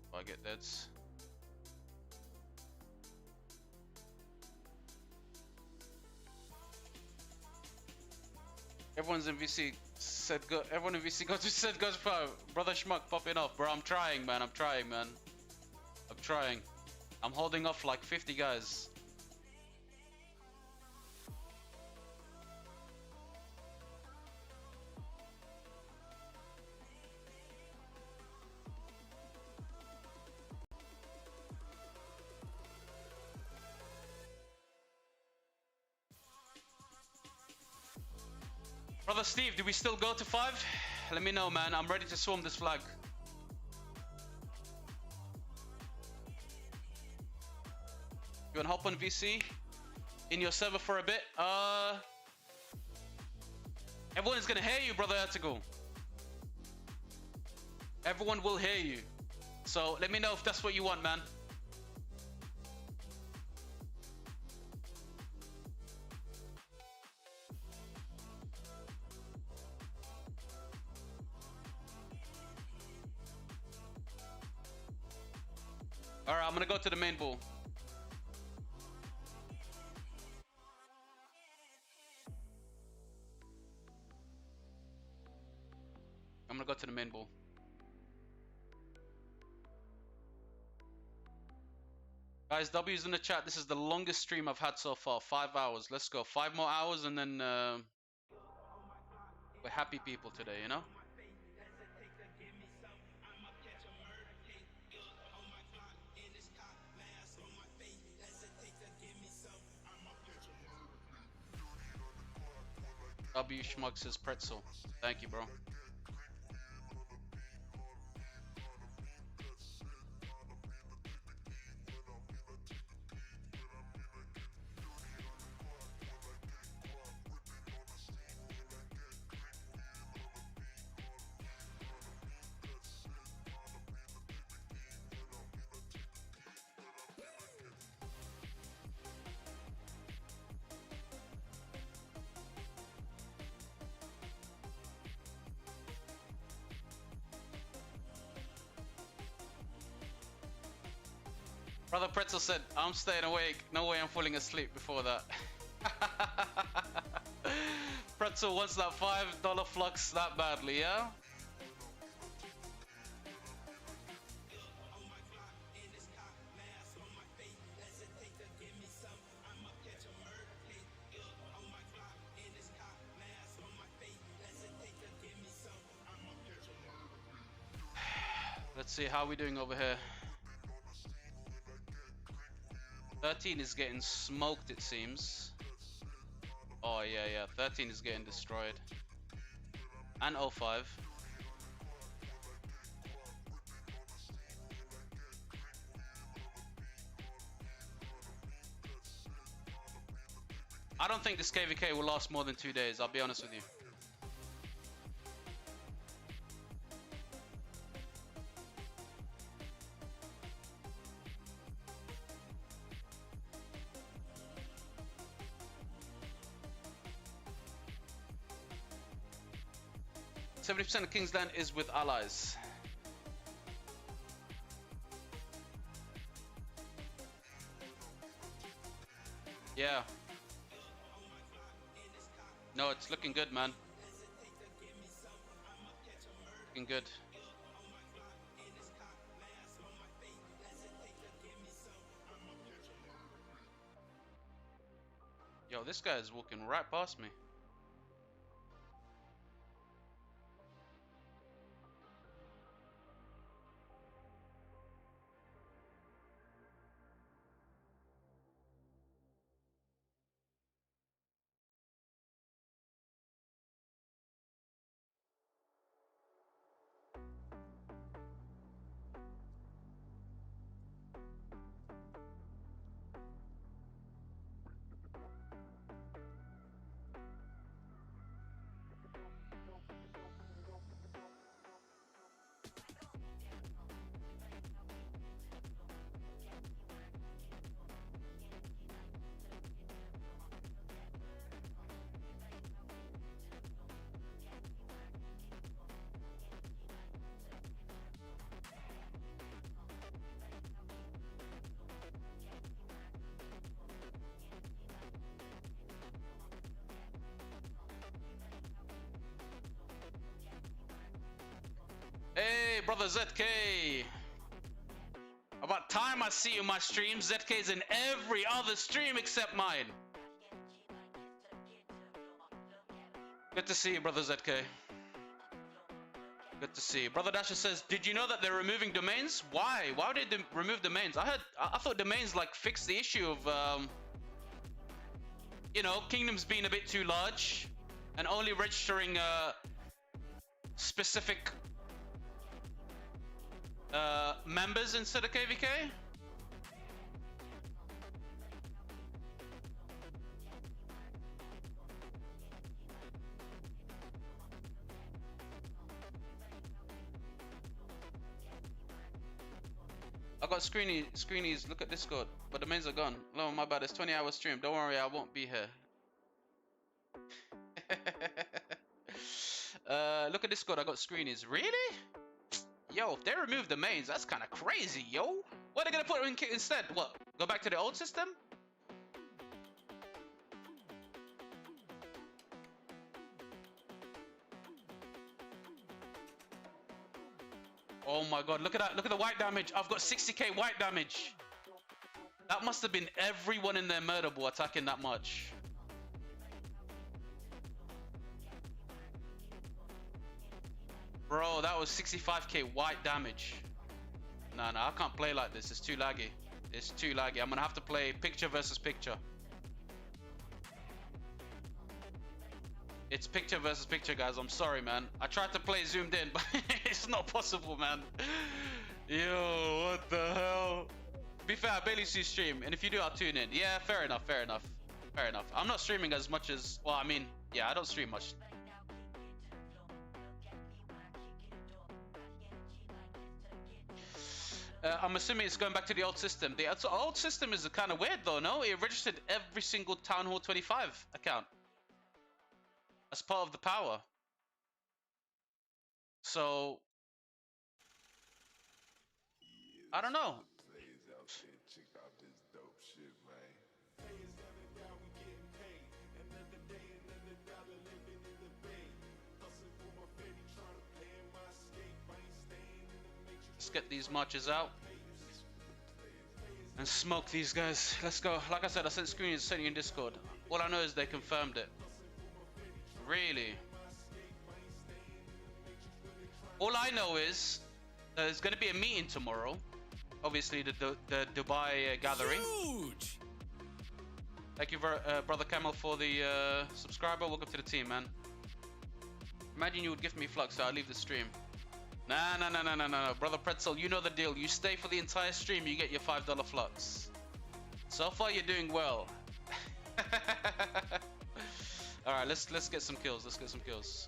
Speaker 1: if I get deads. Everyone's in VC said go. Everyone in VC go to said goes for brother Schmuck popping off, bro. I'm trying, man. I'm trying, man. I'm trying. I'm holding off like 50 guys. Brother Steve, do we still go to 5? Let me know, man. I'm ready to swarm this flag. You wanna hop on VC? In your server for a bit? Everyone is gonna hear you, brother Ertugrul. Everyone will hear you. So let me know if that's what you want, man. Alright, I'm gonna go to the main ball. I'm gonna go to the main ball. Guys, W's in the chat. This is the longest stream I've had so far. 5 hours. Let's go. 5 more hours and then we're happy people today, you know? W Schmuck says pretzel. Thank you, bro. Brother Pretzel said, I'm staying awake. No way I'm falling asleep before that. Pretzel wants that $5 flux that badly, yeah? Let's see how we doing over here. 13 is getting smoked, it seems. Oh, yeah. 13 is getting destroyed. And 05. I don't think this KVK will last more than 2 days, I'll be honest with you. %70 of Kingsland is with allies. Yeah. No, it's looking good, man. Looking good. Yo, this guy is walking right past me. brother ZK. About time I see you in my stream. ZK's in every other stream except mine. Good to see you, brother ZK. Good to see you. Brother Dasher says, did you know that they're removing domains? Why? Why would they remove domains? I thought domains like fixed the issue of you know, kingdoms being a bit too large and only registering specific members instead of KVK. I got screenies, look at Discord, but the mains are gone. No, my bad, it's 20-hour stream. Don't worry, I won't be here. Look at Discord, I got screenies. Really? Yo, if they remove the mains, that's kind of crazy, yo. What are they gonna put in instead? What? Go back to the old system? Oh my god, look at that. Look at the white damage. I've got 60k white damage. That must have been everyone in their murder ball attacking that much. Bro, that was 65k white damage. Nah, I can't play like this. It's too laggy. It's too laggy. I'm gonna have to play picture versus picture. It's picture versus picture, guys. I'm sorry, man. I tried to play zoomed in, but it's not possible, man. Yo, what the hell? To be fair, I barely see stream, and if you do, I'll tune in. Yeah, fair enough, fair enough. Fair enough. I'm not streaming as much as... Well, I mean, yeah, I don't stream much. I'm assuming it's going back to the old system. The old system is kind of weird, though, no? It registered every single Town Hall 25 account as part of the power. So I don't know. Let's get these marches out and smoke these guys. Let's go. Like I said, I sent screens sent you in Discord. All I know is they confirmed it. Really? All I know is there's going to be a meeting tomorrow. Obviously, the Dubai gathering.
Speaker 2: Huge.
Speaker 1: Thank you, Brother Camel, for the subscriber. Welcome to the team, man. Imagine you would gift me flux, so I'll leave the stream. Nah. Brother Pretzel, you know the deal. You stay for the entire stream, you get your $5 flux. So far, you're doing well. All right, let's get some kills. Let's get some kills.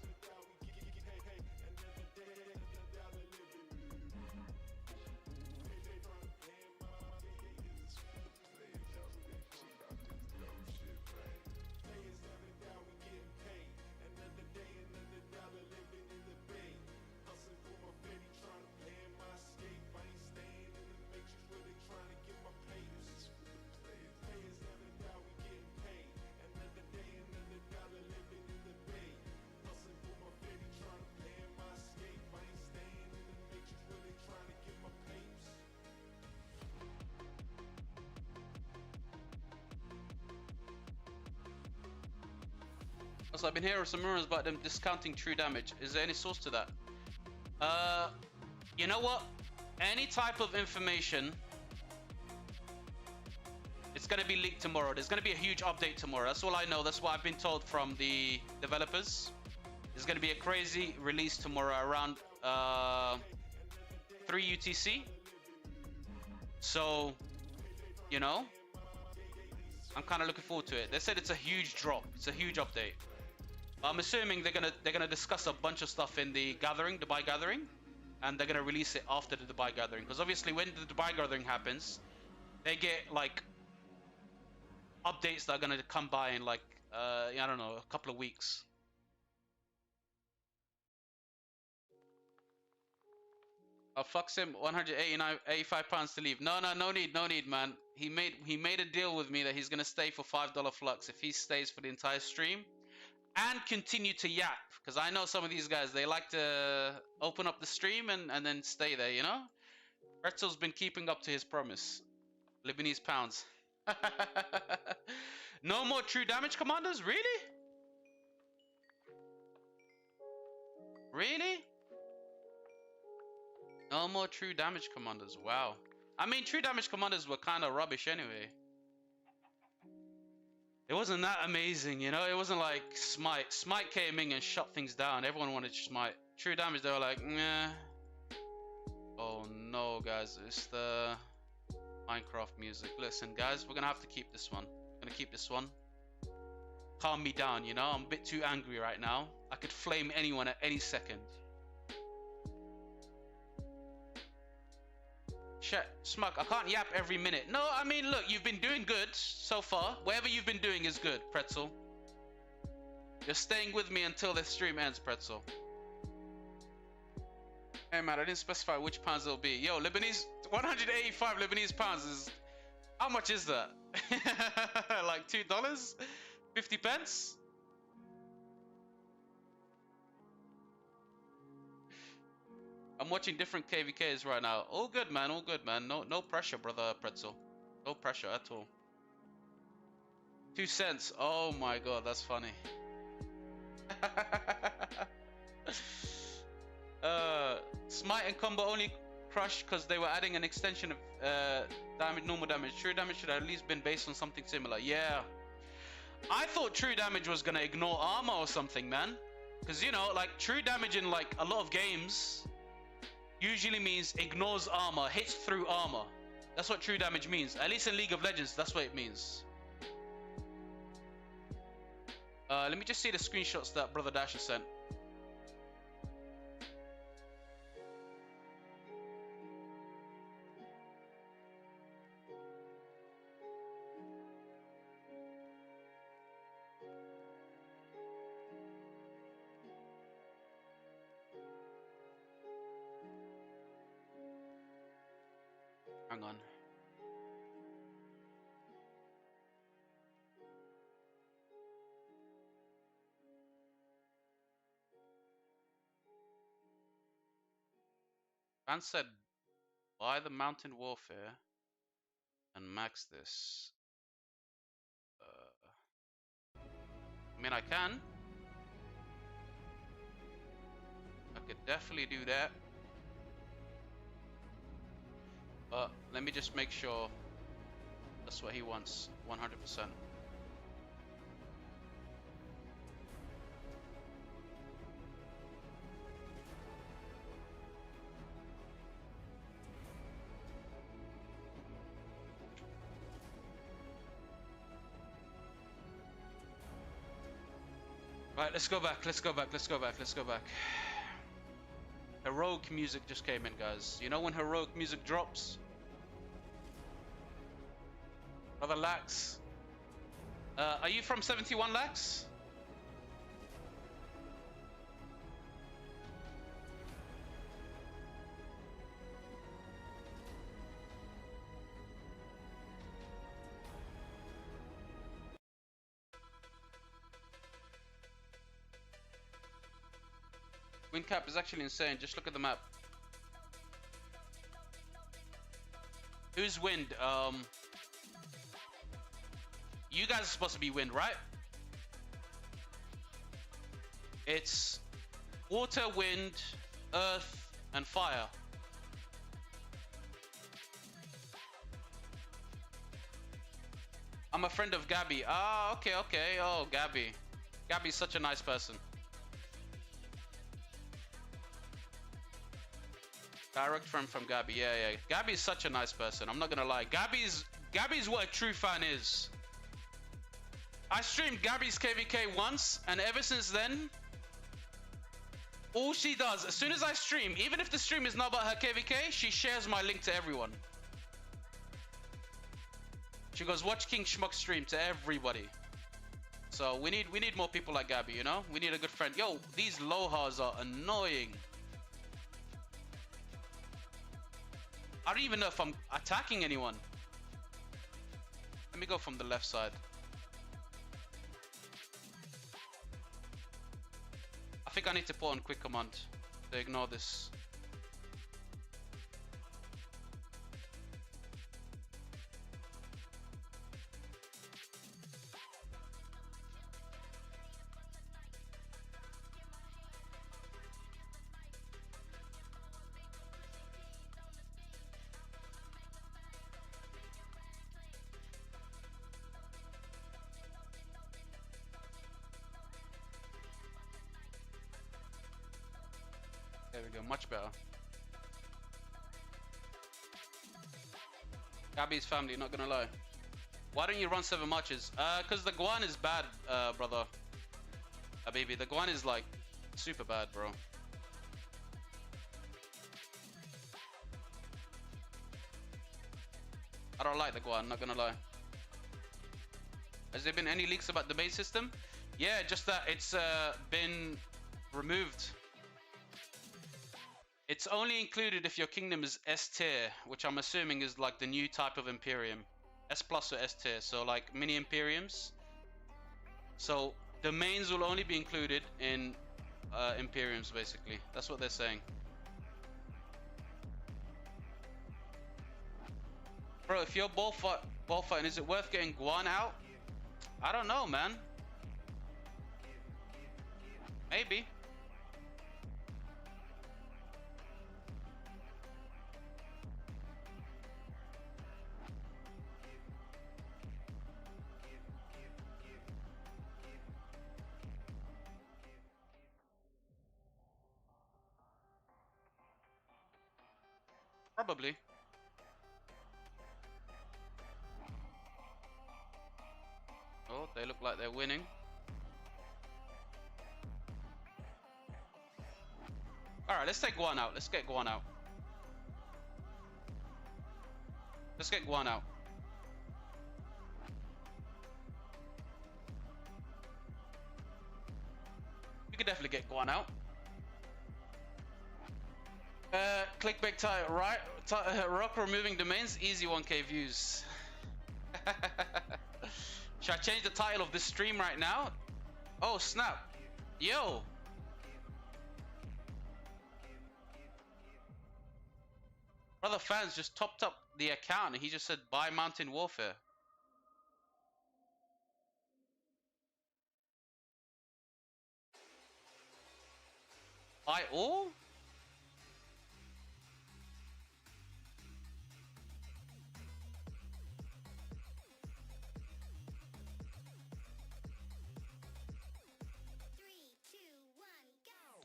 Speaker 1: Also, I've been hearing some rumors about them discounting true damage. Is there any source to that? You know what? Any type of information, it's going to be leaked tomorrow. There's going to be a huge update tomorrow. That's all I know. That's what I've been told from the developers. There's going to be a crazy release tomorrow around 3 UTC. So, you know, I'm kind of looking forward to it. They said it's a huge drop. It's a huge update. I'm assuming they're gonna discuss a bunch of stuff in the gathering, Dubai gathering, and they're gonna release it after the Dubai gathering. Because obviously, when the Dubai gathering happens, they get like updates that are gonna come by in like I don't know, a couple of weeks. I'll fuck him. 185 pounds to leave. No need, man. He made a deal with me that he's gonna stay for $5 flux if he stays for the entire stream. and continue to yap. Because I know some of these guys, they like to open up the stream and then stay there, you know? Pretzel's been keeping up to his promise. Lebanese pounds. No more true damage commanders? Really? Really? No more true damage commanders. Wow. I mean, true damage commanders were kind of rubbish anyway. It wasn't that amazing, you know? It wasn't like Smite. Smite came in and shut things down. Everyone wanted Smite. True damage, they were like, nah. Oh no, guys. It's the Minecraft music. Listen, guys, we're gonna have to keep this one. Gonna keep this one. Calm me down, you know? I'm a bit too angry right now. I could flame anyone at any second. Shit, Schmuck, I can't yap every minute. No, I mean, look, you've been doing good so far. Whatever you've been doing is good, Pretzel. You're staying with me until the stream ends, Pretzel. Hey, man, I didn't specify which pounds it'll be. Yo, Lebanese, 185 Lebanese pounds is... How much is that? Like $2? 50 pence? I'm watching different KVKs right now. All good, man. All good, man. No pressure, brother Pretzel. No pressure at all. 2 cents. Oh my god, that's funny. Smite and combo only crush because they were adding an extension of damage, normal damage. True damage should have at least been based on something similar. Yeah. I thought true damage was gonna ignore armor or something, man. Because, you know, like, true damage in, like, a lot of games usually means ignores armor, hits through armor. That's what true damage means. At least in League of Legends, that's what it means. Let me just see the screenshots that Brother Dasher sent. Hang on. Man said, buy the Mountain Warfare and max this. I mean, I can. I could definitely do that. But let me just make sure that's what he wants, 100%. Right, let's go back, let's go back, let's go back, let's go back. Heroic music just came in, guys. You know when heroic music drops? Brother Lax. Are you from 71 Lax? Wind cap is actually insane. Just look at the map. Who's wind? You guys are supposed to be wind, right? It's water, wind, earth, and fire. I'm a friend of Gabby. Ah, okay, okay. Oh, Gabby. Gabby's such a nice person. Direct from Gabby, yeah. Gabby's such a nice person. I'm not gonna lie. Gabby's what a true fan is. I streamed Gabby's KVK once, and ever since then, all she does, as soon as I stream, even if the stream is not about her KVK, she shares my link to everyone. She goes, watch King Schmuck stream to everybody. So we need more people like Gabby, you know? We need a good friend. Yo, these Lohas are annoying. I don't even know if I'm attacking anyone. Let me go from the left side. think I need to put on quick command to ignore this. There we go, much better. Gabby's family, not gonna lie. Why don't you run 7 matches? Cause the Guan is bad, brother. Baby, the Guan is like super bad, bro. I don't like the Guan, not gonna lie. Has there been any leaks about the base system? Yeah, just that it's been removed. It's only included if your kingdom is S tier, which I'm assuming is like the new type of Imperium. S plus or S tier, so like mini Imperiums. So domains will only be included in Imperiums, basically. That's what they're saying. Bro, if you're ball fighting, is it worth getting Guan out? I don't know, man. Maybe. Probably. Oh, they look like they're winning. Alright, let's take Guan out. Let's get Guan out. Let's get Guan out. We could definitely get Guan out. Clickbait title, right? Rock removing domains, easy 1k views. Should I change the title of this stream right now? Oh snap. Yo. Brother fans just topped up the account and he just said buy Mountain Warfare. Buy all?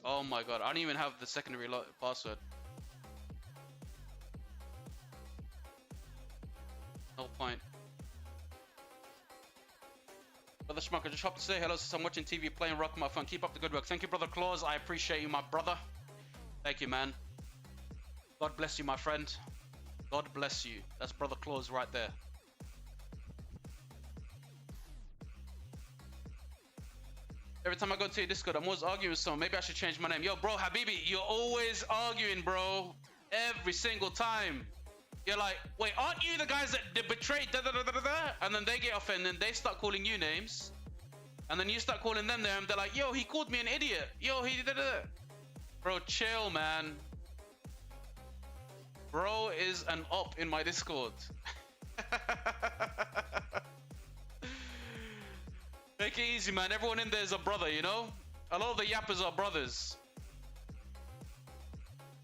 Speaker 1: Oh my god, I don't even have the secondary password. No point. Brother Schmuck, I just hope to say hello since I'm watching TV playing rock on my phone. Keep up the good work. Thank you, Brother Claus. I appreciate you, my brother. Thank you, man. God bless you, my friend. God bless you. That's Brother Claus right there. Every time I go to your Discord, I'm always arguing with someone. Maybe I should change my name. Yo, bro, Habibi, you're always arguing, bro. Every single time. You're like, wait, aren't you the guys that betrayed da da da da da da? And then they get offended and they start calling you names. And then you start calling them names. They're like, yo, he called me an idiot. Yo, he da da da. Bro, chill, man. Bro is an op in my Discord. Make it easy, man. Everyone in there is a brother, you know? A lot of the yappers are brothers.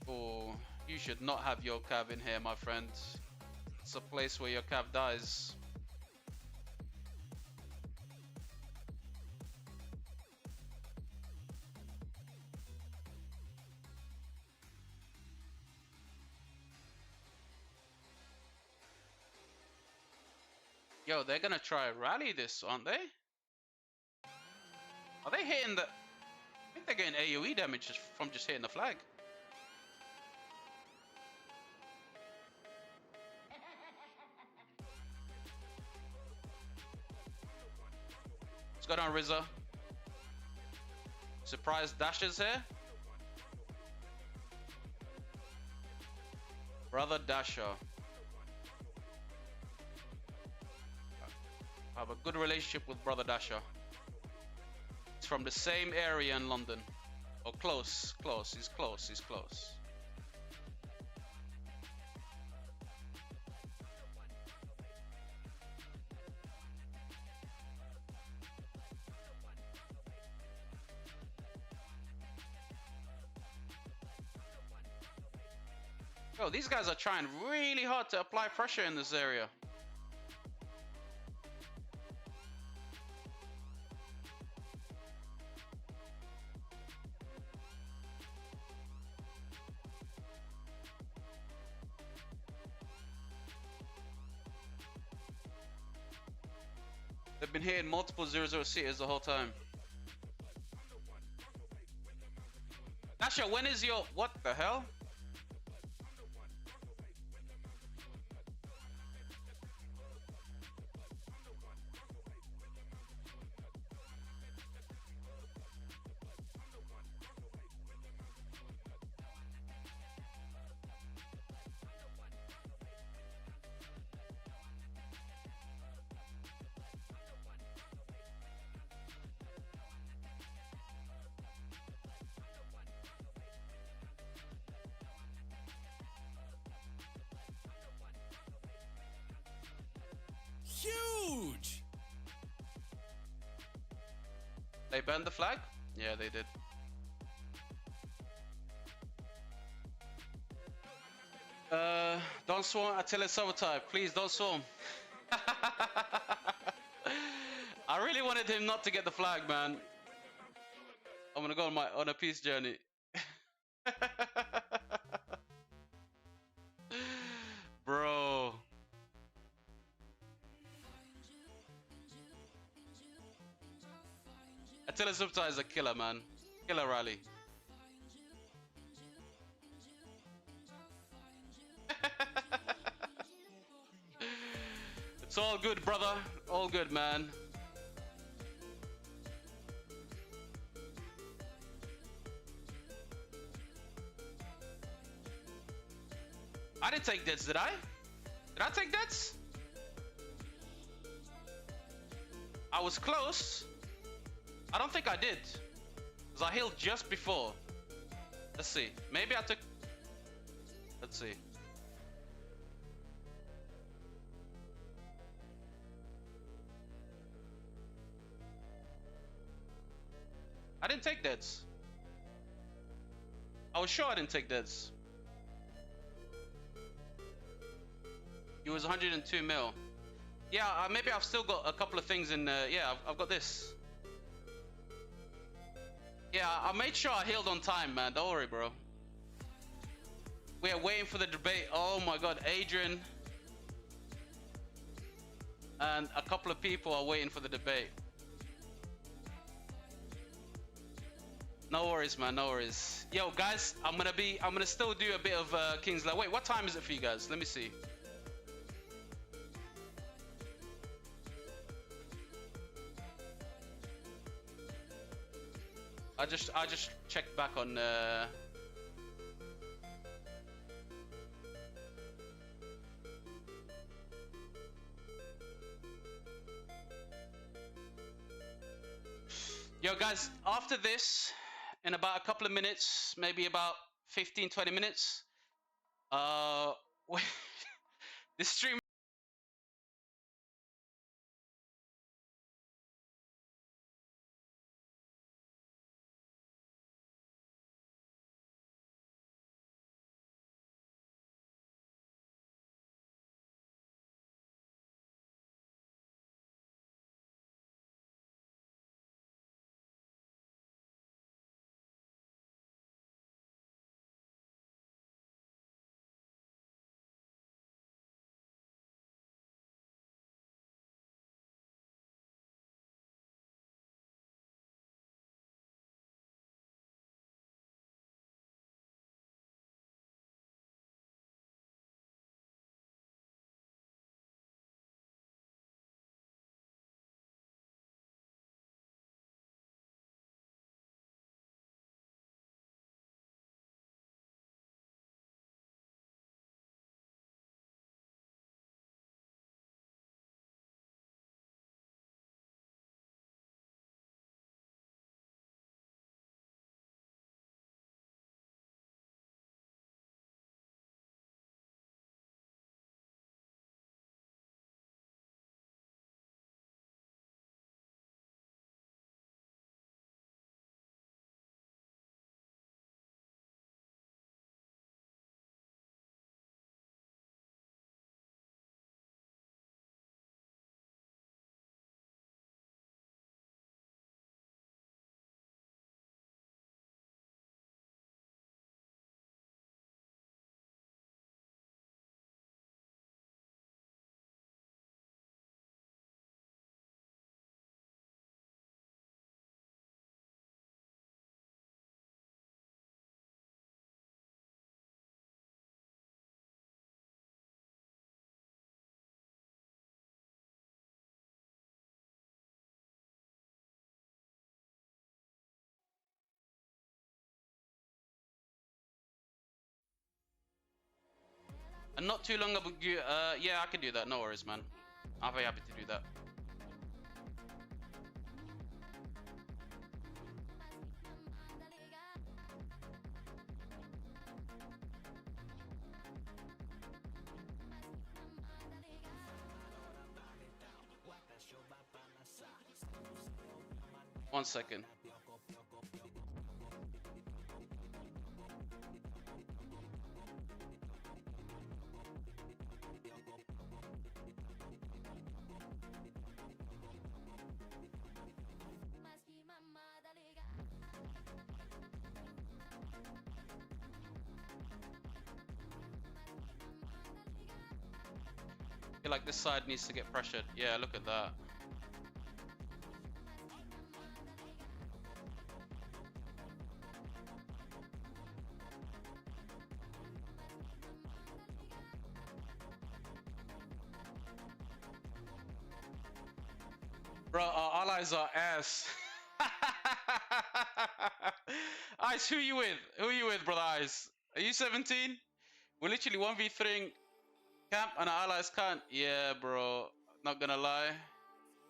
Speaker 1: Oh, you should not have your cav in here, my friend. It's a place where your cav dies. Yo, they're gonna try rally this, aren't they? Are they hitting the... I think they're getting AoE damage from just hitting the flag. Let's go down, Rizza. Surprise dashes here. Brother Dasher. I have a good relationship with Brother Dasher. It's from the same area in London. Oh, close, close. He's close. He's close. Yo, these guys are trying really hard to apply pressure in this area. They've been hitting multiple 0-0 seaters the whole time. Nasha, when is your... What the hell?
Speaker 2: Huge!
Speaker 1: They burned the flag? Yeah, they did. Don't swarm Attila Sabotage. Please don't swarm. I really wanted him not to get the flag, man. I'm gonna go on a peace journey. Bro. Attila Sabotage is a killer, man. Killer rally. It's all good, brother. All good, man. I didn't take deads, did I? Did I take deads? I was close. I don't think I did. Because I healed just before. Let's see. Maybe I took... Let's see. I didn't take deads. I was sure I didn't take deads. It was 102 mil. Yeah, maybe I've still got a couple of things in. Yeah, I've got this. Yeah, I made sure I healed on time, man. Don't worry, bro. We are waiting for the debate. Oh my God, Adrian and a couple of people are waiting for the debate. No worries, man. No worries. Yo, guys, I'm gonna still do a bit of King's Lair. Wait, what time is it for you guys? Let me see. I just checked back on. Yo, guys, after this, in about a couple of minutes, maybe about 15-20 minutes, this stream And not too long ago, yeah, I can do that. No worries, man. I'm very happy to do that. One second. I feel like this side needs to get pressured. Yeah, look at that. Bro, our allies are ass. Ice, who you with? Who you with, brother Ice? Are you 17? We're literally 1v3ing camp and our allies can't. Yeah, bro. Not gonna lie.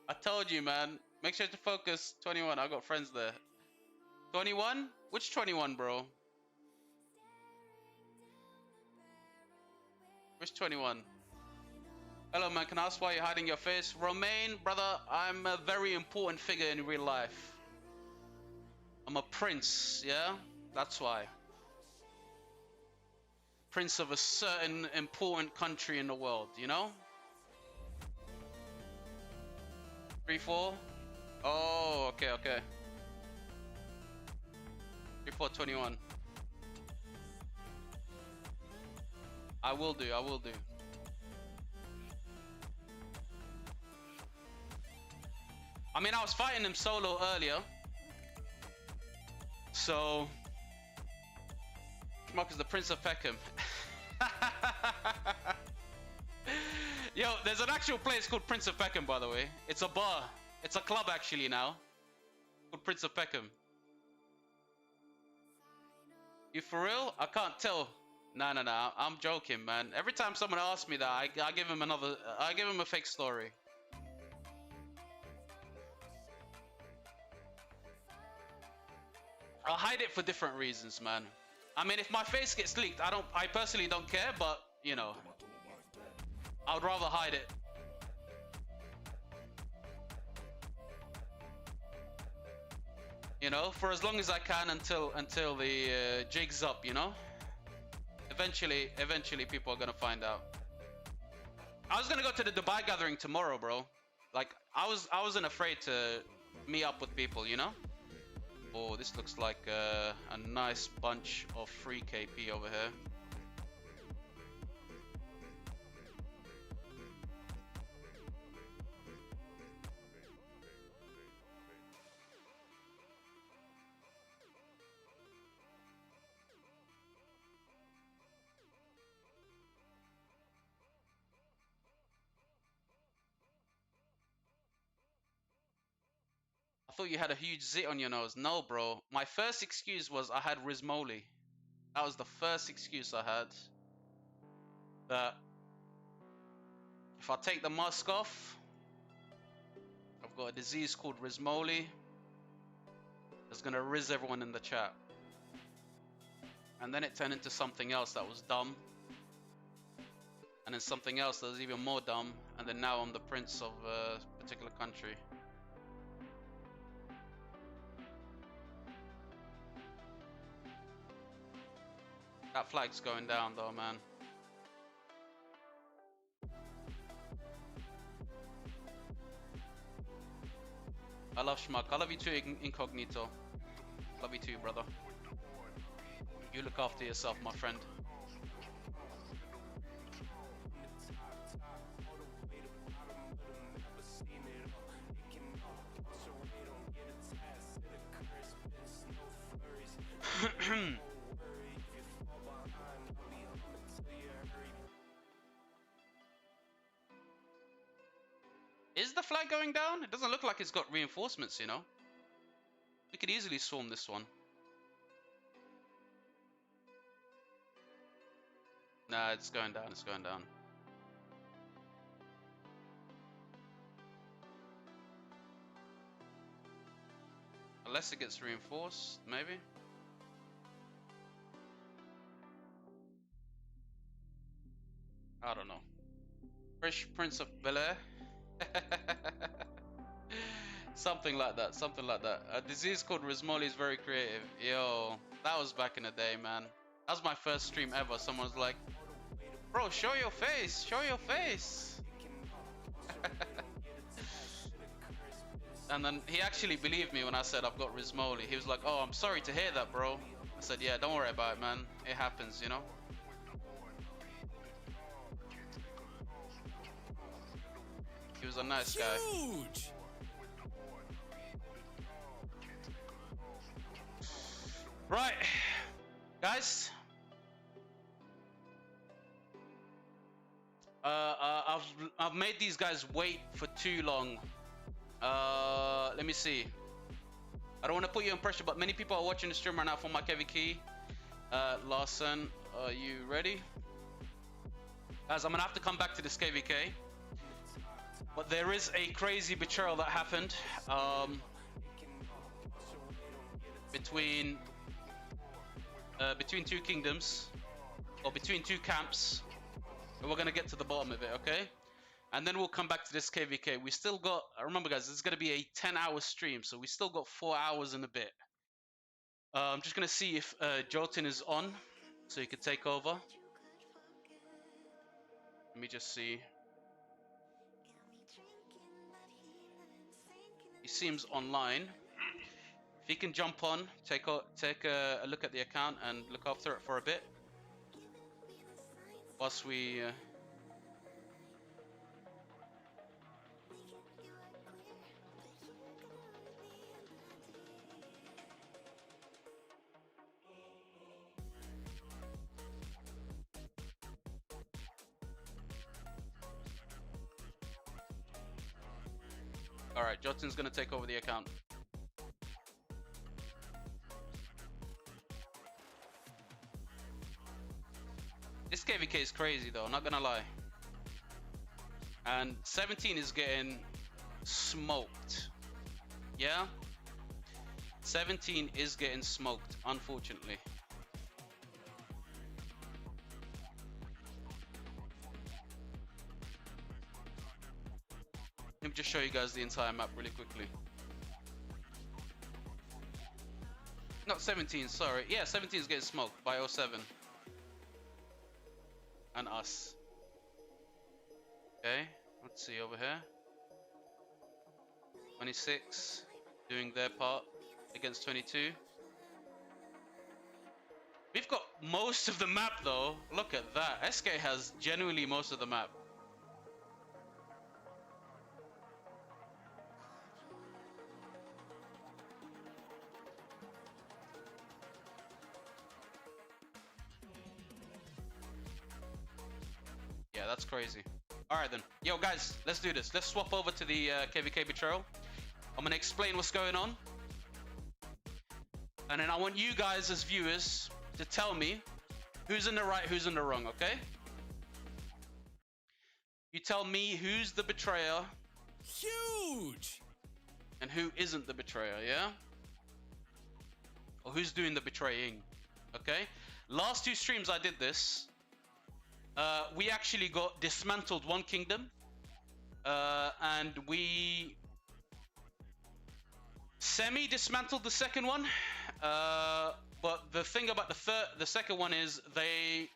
Speaker 1: I told you, man. Make sure to focus. 21. I got friends there. 21? Which 21, bro? Which 21? Hello, man. Can I ask why you're hiding your face? Romain, brother, I'm a very important figure in real life. I'm a prince, yeah? That's why. Prince of a certain important country in the world, you know? 3-4? Oh, okay, okay. 3-4-21. I will do, I will do. I mean, I was fighting him solo earlier. So, Schmuck is the Prince of Peckham. Yo, there's an actual place called Prince of Peckham, by the way. It's a bar. It's a club, actually, now. Called Prince of Peckham. You for real? I can't tell. No, no, no. I'm joking, man. Every time someone asks me that, I give him I give him a fake story. I'll hide it for different reasons, man. I mean, if my face gets leaked, I personally don't care, but, you know, I would rather hide it. You know, for as long as I can until the jig's up, you know? Eventually people are gonna find out. I was gonna go to the Dubai gathering tomorrow, bro. Like, I wasn't afraid to meet up with people, you know? Oh, this looks like a nice bunch of free KP over here. I thought you had a huge zit on your nose. No, bro. My first excuse was I had Rismoli. That was the first excuse I had. That if I take the mask off, I've got a disease called Rismoli. That's gonna riz everyone in the chat. And then it turned into something else that was dumb. And then something else that was even more dumb. And then now I'm the prince of a particular country. That flag's going down though, man. I love Schmuck. I love you too, Incognito. Love you too, brother. You look after yourself, my friend. Is the flag going down? It doesn't look like it's got reinforcements, you know. We could easily swarm this one. Nah, it's going down. It's going down. Unless it gets reinforced, maybe. I don't know. Fresh Prince of Bel-Air. Something like that. Something like that. A disease called Rismoli is very creative. Yo, that was back in the day, man. That was my first stream ever. Someone's like, bro, show your face. Show your face. And then he actually believed me when I said I've got Rismoli. He was like, oh, I'm sorry to hear that, bro. I said, yeah, don't worry about it, man. It happens, you know? He was a nice guy.
Speaker 2: Huge.
Speaker 1: Right, guys. I've made these guys wait for too long. Let me see. I don't want to put you in pressure, but many people are watching the stream right now from my KVK. Larson, are you ready? Guys, I'm gonna have to come back to this KVK. But there is a crazy betrayal that happened between two kingdoms, or between two camps, and we're gonna get to the bottom of it, okay? And then we'll come back to this KVK. We still got, remember guys, this is gonna be a 10-hour stream, so we still got 4 hours and a bit. I'm just gonna see if Jotun is on, so he could take over. Let me just see. He seems online. If he can jump on, take a look at the account and look after it for a bit, whilst we. All right, Jotun's gonna take over the account. This KVK is crazy though, not gonna lie. And 17 is getting smoked. Yeah? 17 is getting smoked, unfortunately. Let me just show you guys the entire map really quickly. Not 17, sorry. Yeah, 17 is getting smoked by 07. And us. Okay, let's see over here. 26 doing their part against 22. We've got most of the map though. Look at that. SK has genuinely most of the map. Yeah, that's crazy. Alright then. Yo guys, let's do this. Let's swap over to the KVK Betrayal. I'm going to explain what's going on. And then I want you guys as viewers to tell me who's in the right, who's in the wrong, okay? You tell me who's the betrayer.
Speaker 2: Huge.
Speaker 1: And who isn't the betrayer, yeah? Or who's doing the betraying, okay? Last two streams I did this. We actually got dismantled one kingdom. And we semi-dismantled the second one. But the thing about the second one is they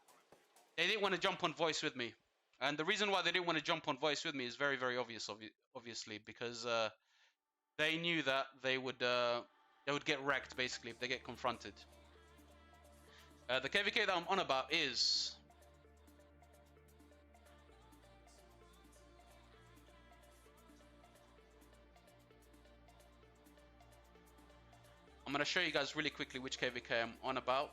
Speaker 1: didn't want to jump on voice with me. And the reason why they didn't want to jump on voice with me is very, very obvious, obviously, because they knew that they would get wrecked, basically, if they get confronted. The KVK that I'm on about is... I'm going to show you guys really quickly which KVK I'm on about.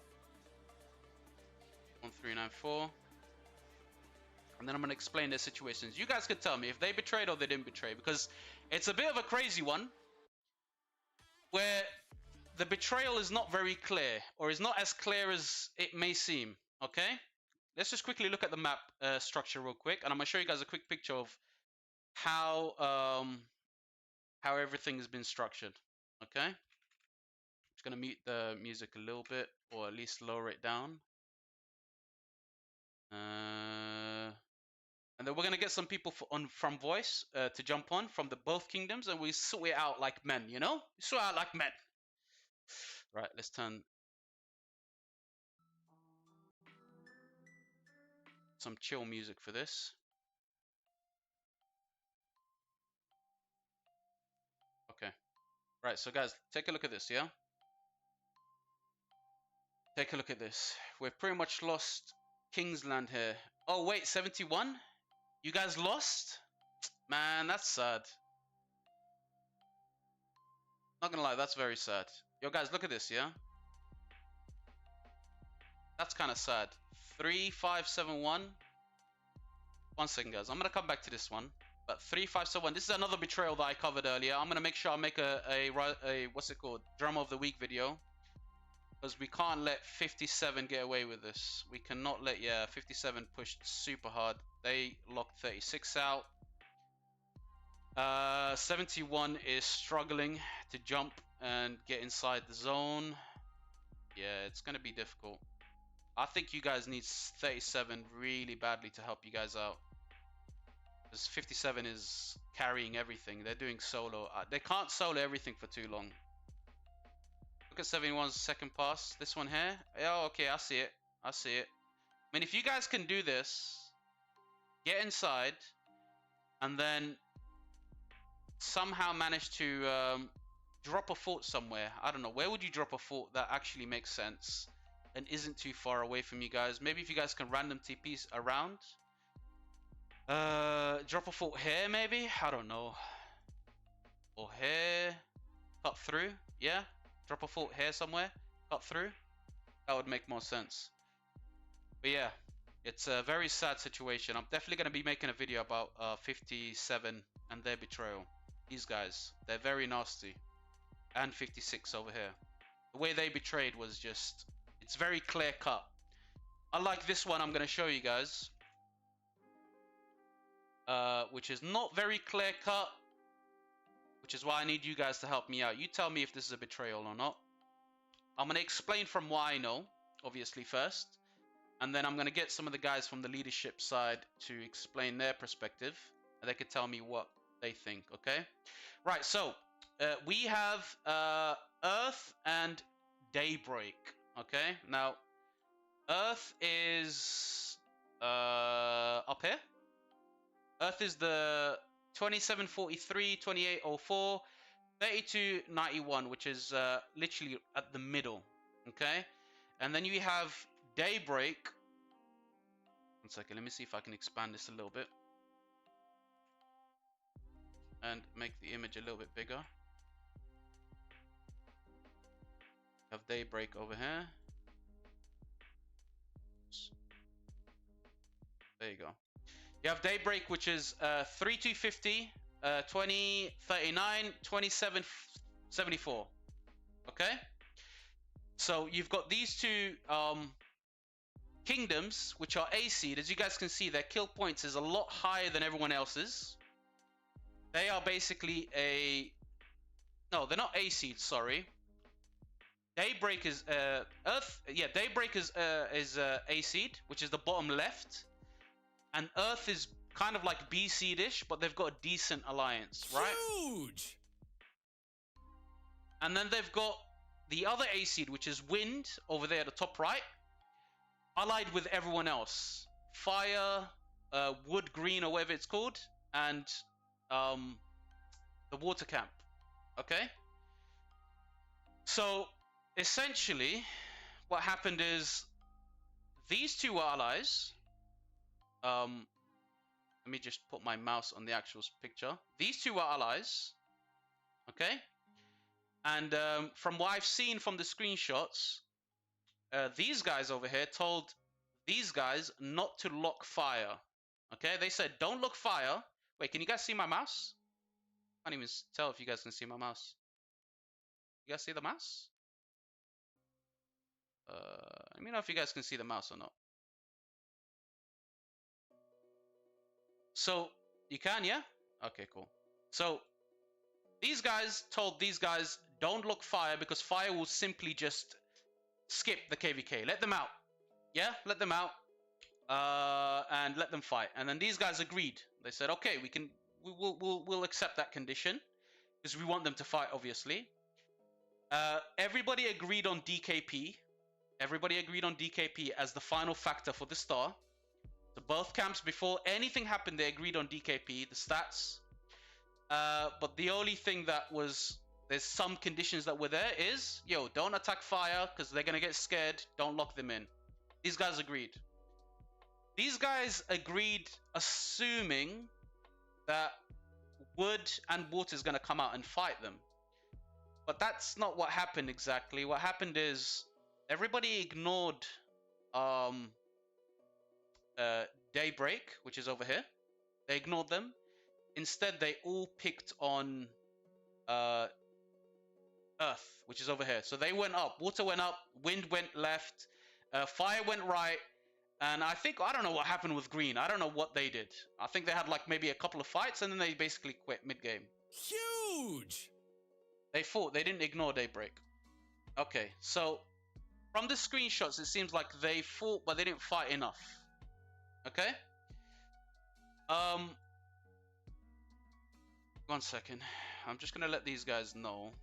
Speaker 1: 1394. And then I'm going to explain their situations. You guys can tell me if they betrayed or they didn't betray, because it's a bit of a crazy one where the betrayal is not very clear, or is not as clear as it may seem, okay? let's just quickly look at the map structure real quick, and I'm gonna show you guys a quick picture of how everything has been structured. Okay, just gonna mute the music a little bit, or at least lower it down. And then we're gonna get some people from voice to jump on from the both kingdoms, and we sort it out like men, you know? Sort out like men. Right, let's turn some chill music for this. Okay. Right, so guys, take a look at this, yeah? Take a look at this. We've pretty much lost Kingsland here. Oh, wait, 71? You guys lost? Man, that's sad. Not gonna lie, that's very sad. Yo, guys, look at this, yeah? That's kind of sad. 3571. 1 second, guys. I'm gonna come back to this one. But 3571. This is another betrayal that I covered earlier. I'm gonna make sure I make a what's it called? Drama of the week video. Because we can't let 57 get away with this. We cannot let 57 pushed super hard. They locked 36 out. 71 is struggling to jump and get inside the zone. Yeah, it's gonna be difficult. I think you guys need 37 really badly to help you guys out. Because 57 is carrying everything. They're doing solo. They can't solo everything for too long. Look at 71's second pass. This one here. Oh, okay, I see it. I see it. I mean, if you guys can do this, get inside, and then somehow manage to drop a fort somewhere. I don't know. Where would you drop a fort that actually makes sense and isn't too far away from you guys? Maybe if you guys can random TPs around. Drop a fort here, maybe? I don't know. Or here. Cut through. Yeah. Drop a fort here somewhere. Cut through. That would make more sense. But yeah. It's a very sad situation. I'm definitely going to be making a video about 57 and their betrayal. These guys. They're very nasty. And 56 over here. The way they betrayed was just... It's very clear cut. Unlike this one I'm going to show you guys. Which is not very clear cut, which is why I need you guys to help me out. You tell me if this is a betrayal or not. I'm going to explain from why I know, obviously, first. And then I'm going to get some of the guys from the leadership side to explain their perspective. And they could tell me what they think, okay? Right, so we have Earth and Daybreak, okay? Now, Earth is up here. Earth is the 2743, 2804, 3291, which is literally at the middle, okay? And then you have Daybreak. 1 second, let me see if I can expand this a little bit. And make the image a little bit bigger. Have Daybreak over here. There you go. You have Daybreak, which is 3250, 2039, 2774. Okay? So you've got these two kingdoms, which are A seed. As you guys can see, their kill points is a lot higher than everyone else's. They are basically a... No, they're not A seed, sorry. Daybreak is Earth. Yeah, Daybreak is A seed, which is the bottom left. And Earth is kind of like B seed-ish, but they've got a decent alliance, right?
Speaker 2: Huge.
Speaker 1: And then they've got the other A seed, which is Wind, over there at the top right, allied with everyone else. Fire, Wood Green, or whatever it's called, and the Water Camp. Okay? So, essentially, what happened is these two were allies. Let me just put my mouse on the actual picture. These two were allies. Okay? And from what I've seen from the screenshots, these guys over here told these guys not to lock fire. Okay? They said, don't lock fire. Wait, can you guys see my mouse? I can't even tell if you guys can see my mouse. You guys see the mouse? Let me know if you guys can see the mouse or not. So you can, yeah? Okay, cool. So these guys told these guys, don't look fire because fire will simply just skip the KVK. Let them out. Yeah, let them out. And let them fight. And then these guys agreed. They said, okay, we'll accept that condition because we want them to fight, obviously. Everybody agreed on DKP. Everybody agreed on DKP as the final factor for the star. So both camps, before anything happened, they agreed on DKP, the stats. But the only thing that was, there's some conditions that were there is, yo, don't attack fire because they're going to get scared. Don't lock them in. These guys agreed. These guys agreed assuming that wood and water is going to come out and fight them. But that's not what happened exactly. What happened is everybody ignored Daybreak, which is over here. They ignored them. Instead, they all picked on Earth, which is over here. So they went up. Water went up. Wind went left. Fire went right. And I don't know what happened with Green. I don't know what they did. I think they had like maybe a couple of fights and then they basically quit mid-game.
Speaker 2: Huge!
Speaker 1: They fought. They didn't ignore Daybreak. Okay, so from the screenshots, it seems like they fought, but they didn't fight enough. Okay? 1 second. I'm just gonna let these guys know.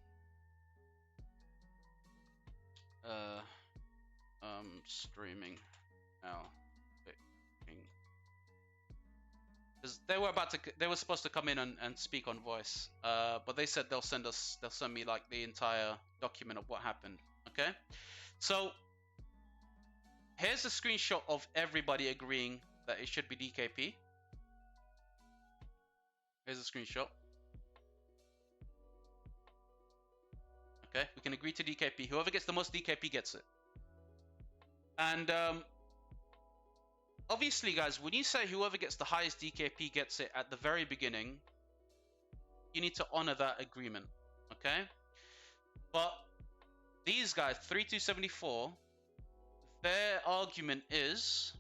Speaker 1: Streaming now. Because they were supposed to come in and speak on voice. But they said they'll send me like the entire document of what happened. Okay? So here's a screenshot of everybody agreeing that it should be DKP. Here's a screenshot. Okay, we can agree to DKP. Whoever gets the most DKP gets it. And obviously, guys, when you say whoever gets the highest DKP gets it at the very beginning, you need to honor that agreement. Okay? But these guys, 3274, their argument is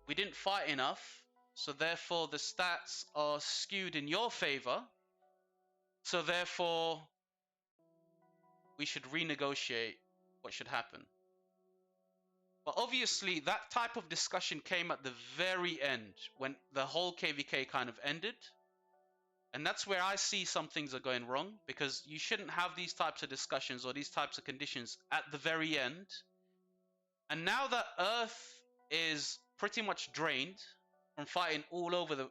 Speaker 1: we didn't fight enough, so therefore the stats are skewed in your favor. So therefore, we should renegotiate what should happen. But obviously, that type of discussion came at the very end, when the whole KVK kind of ended. And that's where I see some things are going wrong, because you shouldn't have these types of discussions or these types of conditions at the very end. And now that Earth is pretty much drained from fighting all over the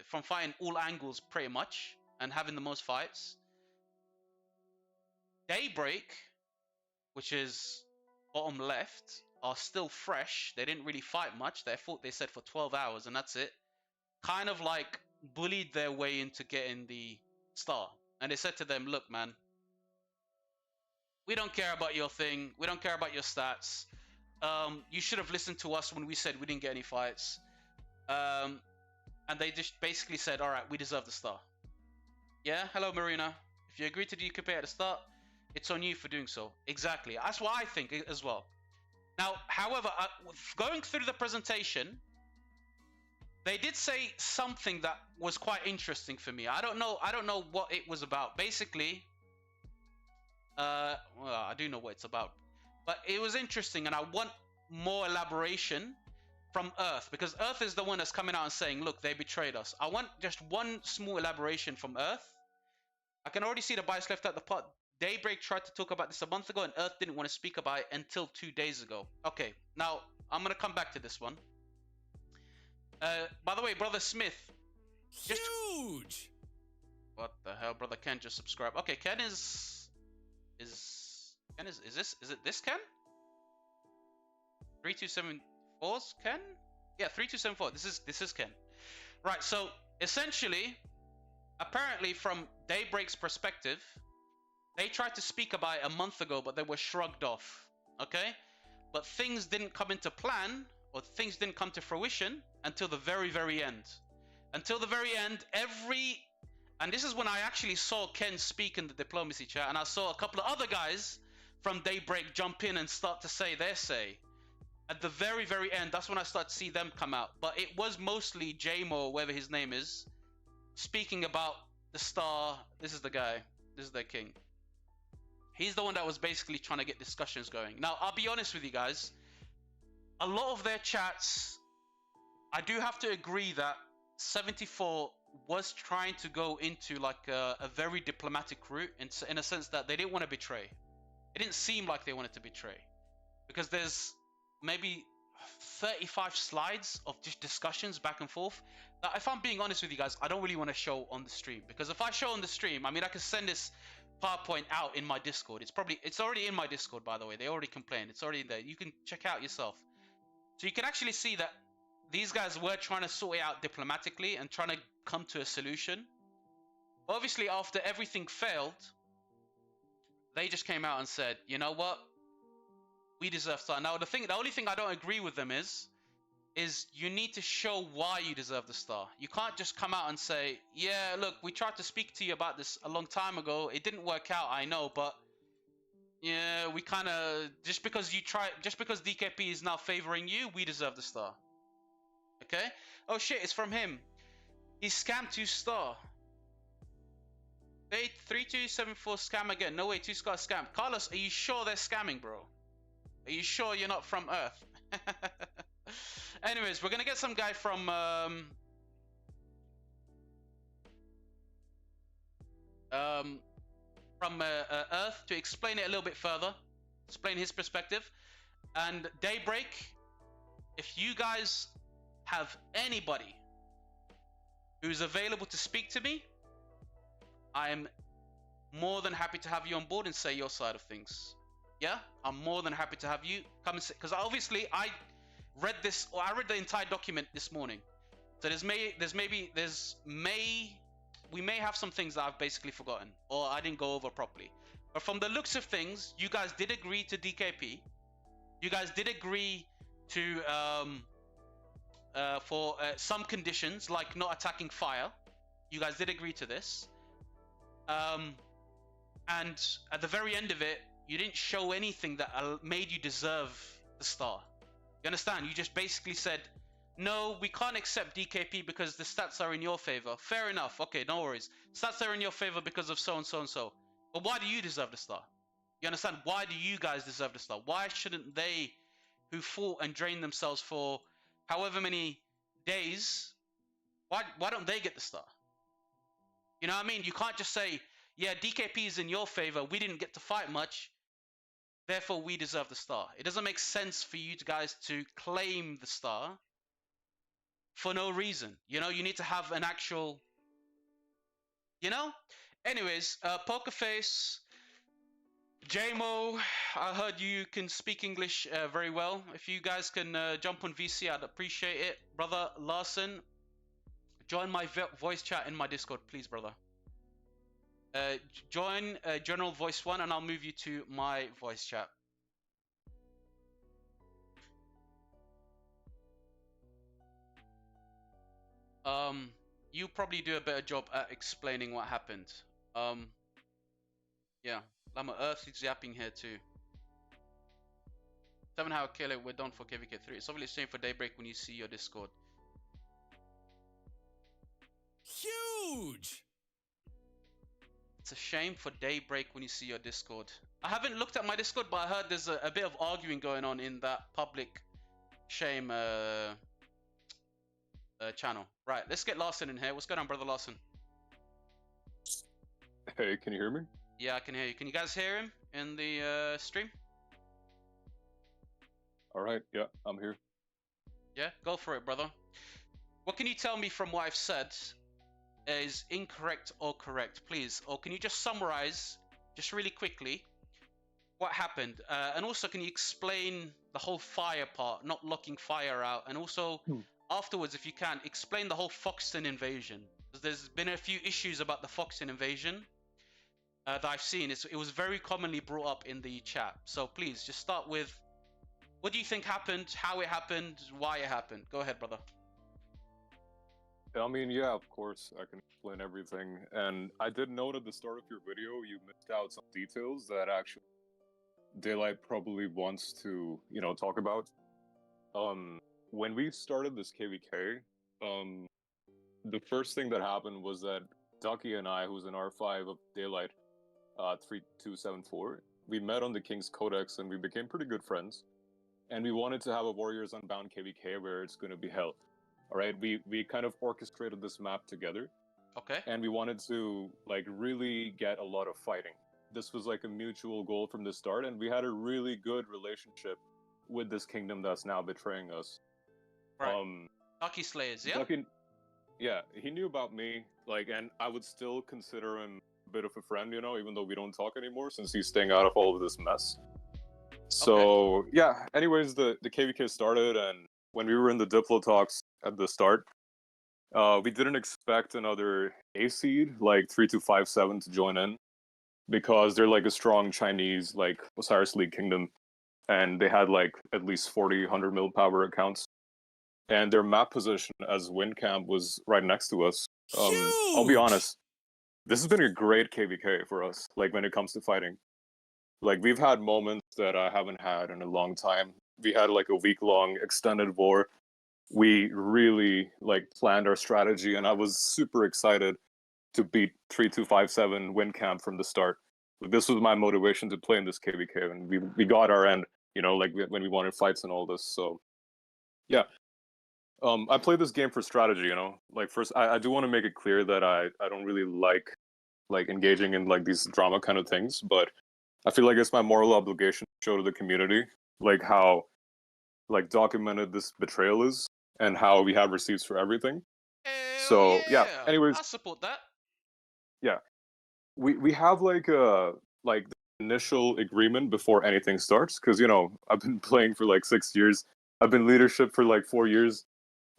Speaker 1: from fighting all angles pretty much and having the most fights, Daybreak, which is bottom left, are still fresh. They didn't really fight much. They said for 12 hours and that's it. Kind of like bullied their way into getting the star. And they said to them, look, man, we don't care about your thing. We don't care about your stats. You should have listened to us when we said we didn't get any fights. And they just basically said, all right, we deserve the star. Yeah, hello, Marina. If you agree to DKP at the start, it's on you for doing so. Exactly. That's what I think as well. Now, however, going through the presentation, they did say something that was quite interesting for me. I don't know what it was about. Basically, well, I do know what it's about, but it was interesting, and I want more elaboration from Earth, because Earth is the one that's coming out and saying, look, they betrayed us. I want just one small elaboration from Earth. I can already see the bias left out the pot. Daybreak tried to talk about this a month ago, and Earth didn't want to speak about it until 2 days ago. Okay, now I'm going to come back to this one. By the way, Brother Smith.
Speaker 2: Huge!
Speaker 1: What the hell? Brother Ken just subscribed. Okay, Ken is this Ken? 3274's Ken? Yeah, 3274. This is Ken. Right, so essentially, apparently from Daybreak's perspective, they tried to speak about it a month ago, but they were shrugged off. Okay? But things didn't come into plan, or things didn't come to fruition until the very, very end. Until the very end, and this is when I actually saw Ken speak in the diplomacy chat, and I saw a couple of other guys from Daybreak jump in and start to say their say. At the very, very end, that's when I started to see them come out. But it was mostly JMO, whatever his name is, speaking about the star. This is the guy. This is their king. He's the one that was basically trying to get discussions going. Now, I'll be honest with you guys. A lot of their chats, I do have to agree that 74 was trying to go into like a very diplomatic route in a sense that they didn't want to betray. It didn't seem like they wanted to betray. Because there's maybe 35 slides of just discussions back and forth that, if I'm being honest with you guys, I don't really want to show on the stream. Because if I show on the stream, I mean, I can send this PowerPoint out in my Discord. It's already in my Discord, by the way. They already complained. It's already there. You can check out yourself. So you can actually see that these guys were trying to sort it out diplomatically and trying to come to a solution. Obviously, after everything failed, they just came out and said, you know what? We deserve star. Now, the only thing I don't agree with them is you need to show why you deserve the star. You can't just come out and say, yeah, look, we tried to speak to you about this a long time ago. It didn't work out, I know, but yeah, we kind of, just because DKP is now favoring you, we deserve the star. Okay? Oh shit, it's from him. He scammed 2 star. 3274 scam again. No way, 2 star scam. Carlos, are you sure they're scamming, bro? Are you sure you're not from Earth? Anyways, we're gonna get some guy from Earth to explain it a little bit further, explain his perspective. And Daybreak, if you guys have anybody who's available to speak to me, I am more than happy to have you on board and say your side of things. Yeah, I'm more than happy to have you come and say, because obviously I read the entire document this morning. So we may have some things that I've basically forgotten or I didn't go over properly. But from the looks of things, you guys did agree to DKP. You guys did agree to for some conditions, like not attacking fire. You guys did agree to this. And at the very end of it, you didn't show anything that made you deserve the star. You understand? You just basically said, no, we can't accept DKP because the stats are in your favor. Fair enough. Okay, no worries. Stats are in your favor because of so and so and so. But why do you deserve the star? You understand? Why do you guys deserve the star? Why shouldn't they, who fought and drained themselves for however many days, why don't they get the star? You know what I mean? You can't just say, yeah, DKP is in your favor. We didn't get to fight much. Therefore, we deserve the star. It doesn't make sense for you guys to claim the star for no reason. You know, you need to have an actual, you know? Anyways, Pokerface, JMO, I heard you can speak English very well. If you guys can jump on VC, I'd appreciate it. Brother Larson, join my voice chat in my Discord, please, brother. Join General Voice 1 and I'll move you to my voice chat. You probably do a better job at explaining what happened. Yeah, Lama Earth is yapping here too. 7-hour killer, we're done for KVK3. It's obviously the same for Daybreak when you see your Discord.
Speaker 2: Huge!
Speaker 1: It's a shame for Daybreak when you see your Discord. I haven't looked at my Discord, but I heard there's a bit of arguing going on in that public shame channel. Right, let's get Larson in here. What's going on, brother Larson?
Speaker 6: Hey, can you hear me?
Speaker 1: Yeah, I can hear you. Can you guys hear him in the stream?
Speaker 6: All right, yeah, I'm here.
Speaker 1: Yeah, go for it, brother. What can you tell me from what I've said is incorrect or correct, please? Or can you just summarize, just really quickly, what happened? And also, can you explain the whole fire part, not locking fire out? And also, afterwards, if you can, explain the whole Foxton invasion. Because there's been a few issues about the Foxton invasion that I've seen. It was very commonly brought up in the chat. So please, just start with, what do you think happened, how it happened, why it happened? Go ahead, brother.
Speaker 6: I mean, yeah, of course, I can explain everything. And I did note at the start of your video, you missed out some details that actually Daylight probably wants to, talk about. when we started this KVK, the first thing that happened was that Ducky and I, who's in R5 of Daylight, 3274, we met on the King's Codex and we became pretty good friends. And we wanted to have a Warriors Unbound KVK where it's going to be hell. All right, we kind of orchestrated this map together,
Speaker 1: Okay.
Speaker 6: and we wanted to like really get a lot of fighting. This was like a mutual goal from the start, and we had a really good relationship with this kingdom that's now betraying us.
Speaker 1: Right. Lucky Slayers, yeah?
Speaker 6: Ducky, yeah, he knew about me, like, and I would still consider him a bit of a friend, you know, even though we don't talk anymore since he's staying out of all of this mess. So yeah, anyways, the KVK started, and when we were in the Diplo talks at the start, we didn't expect another A seed like 3257 to join in because they're like a strong Chinese like Osiris League kingdom, and they had like at least 40, 100 mil power accounts, and their map position as Wind Camp was right next to us. I'll be
Speaker 2: Huge!
Speaker 6: honest, this has been a great KVK for us. Like when it comes to fighting. Like we've had moments that I haven't had in a long time. We had like a week-long extended war. We really like planned our strategy, and I was super excited to beat 3257 Wind Camp from the start. Like, this was my motivation to play in this KVK, and we got our end. You know, like when we wanted fights and all this. So yeah, I play this game for strategy. You know, like first I do want to make it clear that I don't really like engaging in like these drama kind of things, but I feel like it's my moral obligation to show to the community like how like documented this betrayal is and how we have receipts for everything.
Speaker 1: Hell
Speaker 6: So yeah. Anyways,
Speaker 1: I support that.
Speaker 6: yeah, we have like a like the initial agreement before anything starts because you know I've been playing for like 6 years. I've been leadership for like 4 years,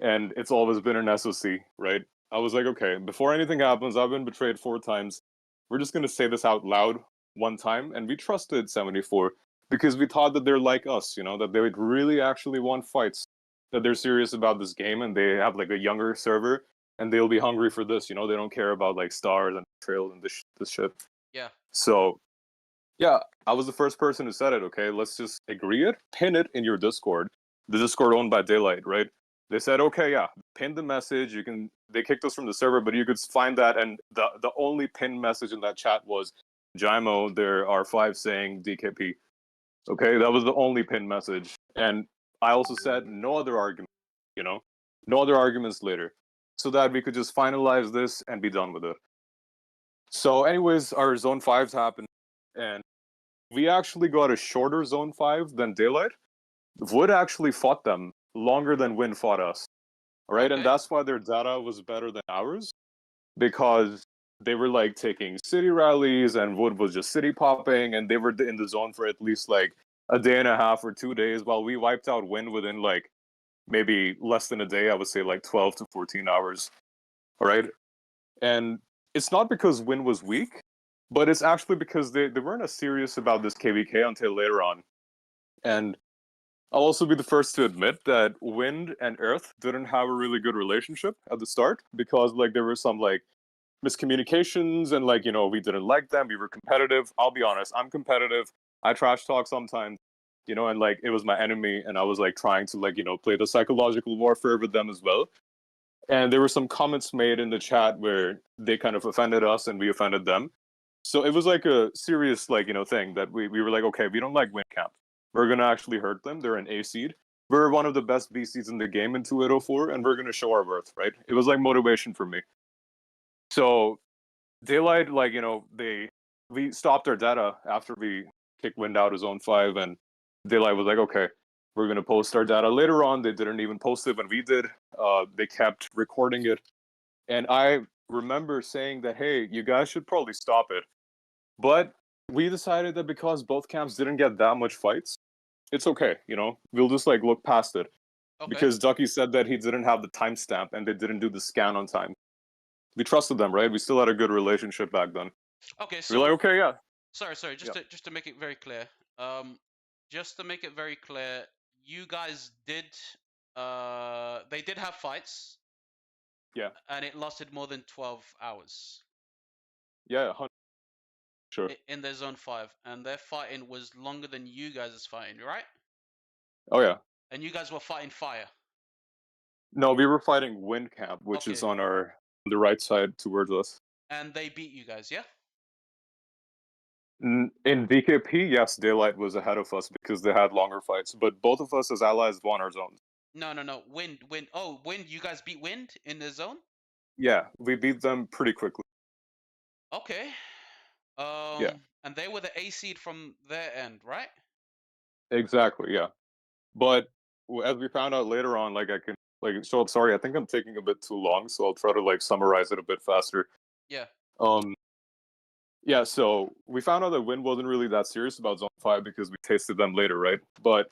Speaker 6: and it's always been an SOC, right? I was like, okay, before anything happens, I've been betrayed 4 times. We're just gonna say this out loud one time, and we trusted 74 because we thought that they're like us, you know, that they would really actually want fights, that they're serious about this game, and they have like a younger server, and they'll be hungry for this, you know, they don't care about like stars and betrayals and this shit.
Speaker 1: Yeah.
Speaker 6: So yeah, I was the first person who said it. Okay, let's just agree it, pin it in your Discord, the Discord owned by Daylight, right? They said, okay, yeah, pin the message. You can. They kicked us from the server, but you could find that, and the only pinned message in that chat was Jaimo. There are 5 saying DKP. Okay, that was the only pinned message, and I also said no other argument. You know, no other arguments later, so that we could just finalize this and be done with it. So, anyways, our zone 5s happened, and we actually got a shorter zone 5 than Daylight. Wood actually fought them longer than Wind fought us. All right,
Speaker 1: Okay.
Speaker 6: and that's why their data was better than ours because they were like taking city rallies and Wood was just city popping, and they were in the zone for at least like a day and a half or 2 days, while we wiped out Wind within like maybe less than a day. I would say like 12 to 14 hours. All right, and it's not because Wind was weak, but it's actually because they weren't as serious about this KVK until later on. And I'll also be the first to admit that Wind and Earth didn't have a really good relationship at the start because like there were some like miscommunications and like, you know, we didn't like them, we were competitive. I'll be honest, I'm competitive. I trash talk sometimes, you know, and like it was my enemy, and I was like trying to like, you know, play the psychological warfare with them as well. And there were some comments made in the chat where they kind of offended us and we offended them. So it was like a serious like, you know, thing that we were like, okay, we don't like Windcamp. We're gonna actually hurt them. They're an A seed. We're one of the best B seeds in the game in 2804, and we're gonna show our worth, right? It was like motivation for me. So Daylight, like, you know, we stopped our data after we kicked Wind out of zone 5, and Daylight was like, okay, we're gonna post our data later on. They didn't even post it when we did. They kept recording it. And I remember saying that, hey, you guys should probably stop it. But we decided that because both camps didn't get that much fights, it's okay, you know? We'll just like look past it.
Speaker 1: Okay.
Speaker 6: Because Ducky said that he didn't have the timestamp and they didn't do the scan on time. We trusted them, right? We still had a good relationship back then.
Speaker 1: Okay,
Speaker 6: We
Speaker 1: so
Speaker 6: were like, okay, yeah.
Speaker 1: sorry,
Speaker 6: Yeah.
Speaker 1: just to make it very clear. Just to make it very clear, you guys did they did have fights.
Speaker 6: Yeah.
Speaker 1: And it lasted more than 12 hours.
Speaker 6: Yeah, 100. Sure.
Speaker 1: In their zone 5, and their fighting was longer than you guys' fighting, right?
Speaker 6: Oh yeah.
Speaker 1: And you guys were fighting fire.
Speaker 6: No, we were fighting Wind Camp, which is
Speaker 1: Okay.
Speaker 6: on the right side towards us.
Speaker 1: And they beat you guys, yeah?
Speaker 6: In VKP, yes, Daylight was ahead of us because they had longer fights, but both of us as allies won our zones.
Speaker 1: No. Wind. Oh, Wind. You guys beat Wind in the zone?
Speaker 6: Yeah, we beat them pretty quickly.
Speaker 1: Okay.
Speaker 6: Yeah.
Speaker 1: And they were the A seed from their end, right?
Speaker 6: Exactly, yeah. But as we found out later on, like I can so sorry, I think I'm taking a bit too long, so I'll try to like summarize it a bit faster.
Speaker 1: Yeah.
Speaker 6: Yeah, so we found out that Wind wasn't really that serious about Zone 5 because we tasted them later, right? But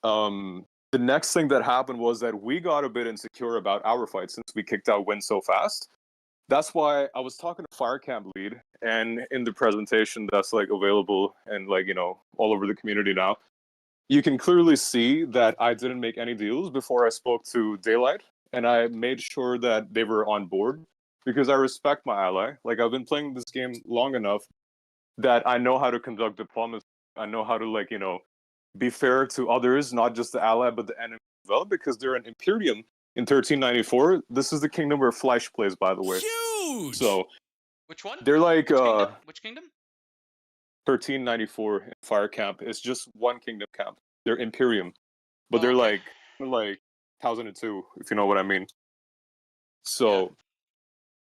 Speaker 6: the next thing that happened was that we got a bit insecure about our fight since we kicked out Wind so fast. That's why I was talking to Fire Camp Lead, and in the presentation that's like available and like, you know, all over the community now, you can clearly see that I didn't make any deals before I spoke to Daylight, and I made sure that they were on board because I respect my ally. Like, I've been playing this game long enough that I know how to conduct diplomacy. I know how to, like, you know, be fair to others, not just the ally, but the enemy as well, because they're an Imperium in 1394. This is the kingdom where Fleisch plays, by the way.
Speaker 2: Huge.
Speaker 6: So,
Speaker 1: Which one?
Speaker 6: they're like,
Speaker 1: Which kingdom?
Speaker 6: 1394 in Fire Camp. It's just one kingdom camp. They're Imperium, but
Speaker 1: Oh,
Speaker 6: they're
Speaker 1: okay.
Speaker 6: like 1002, if you know what I mean. So
Speaker 1: Yeah.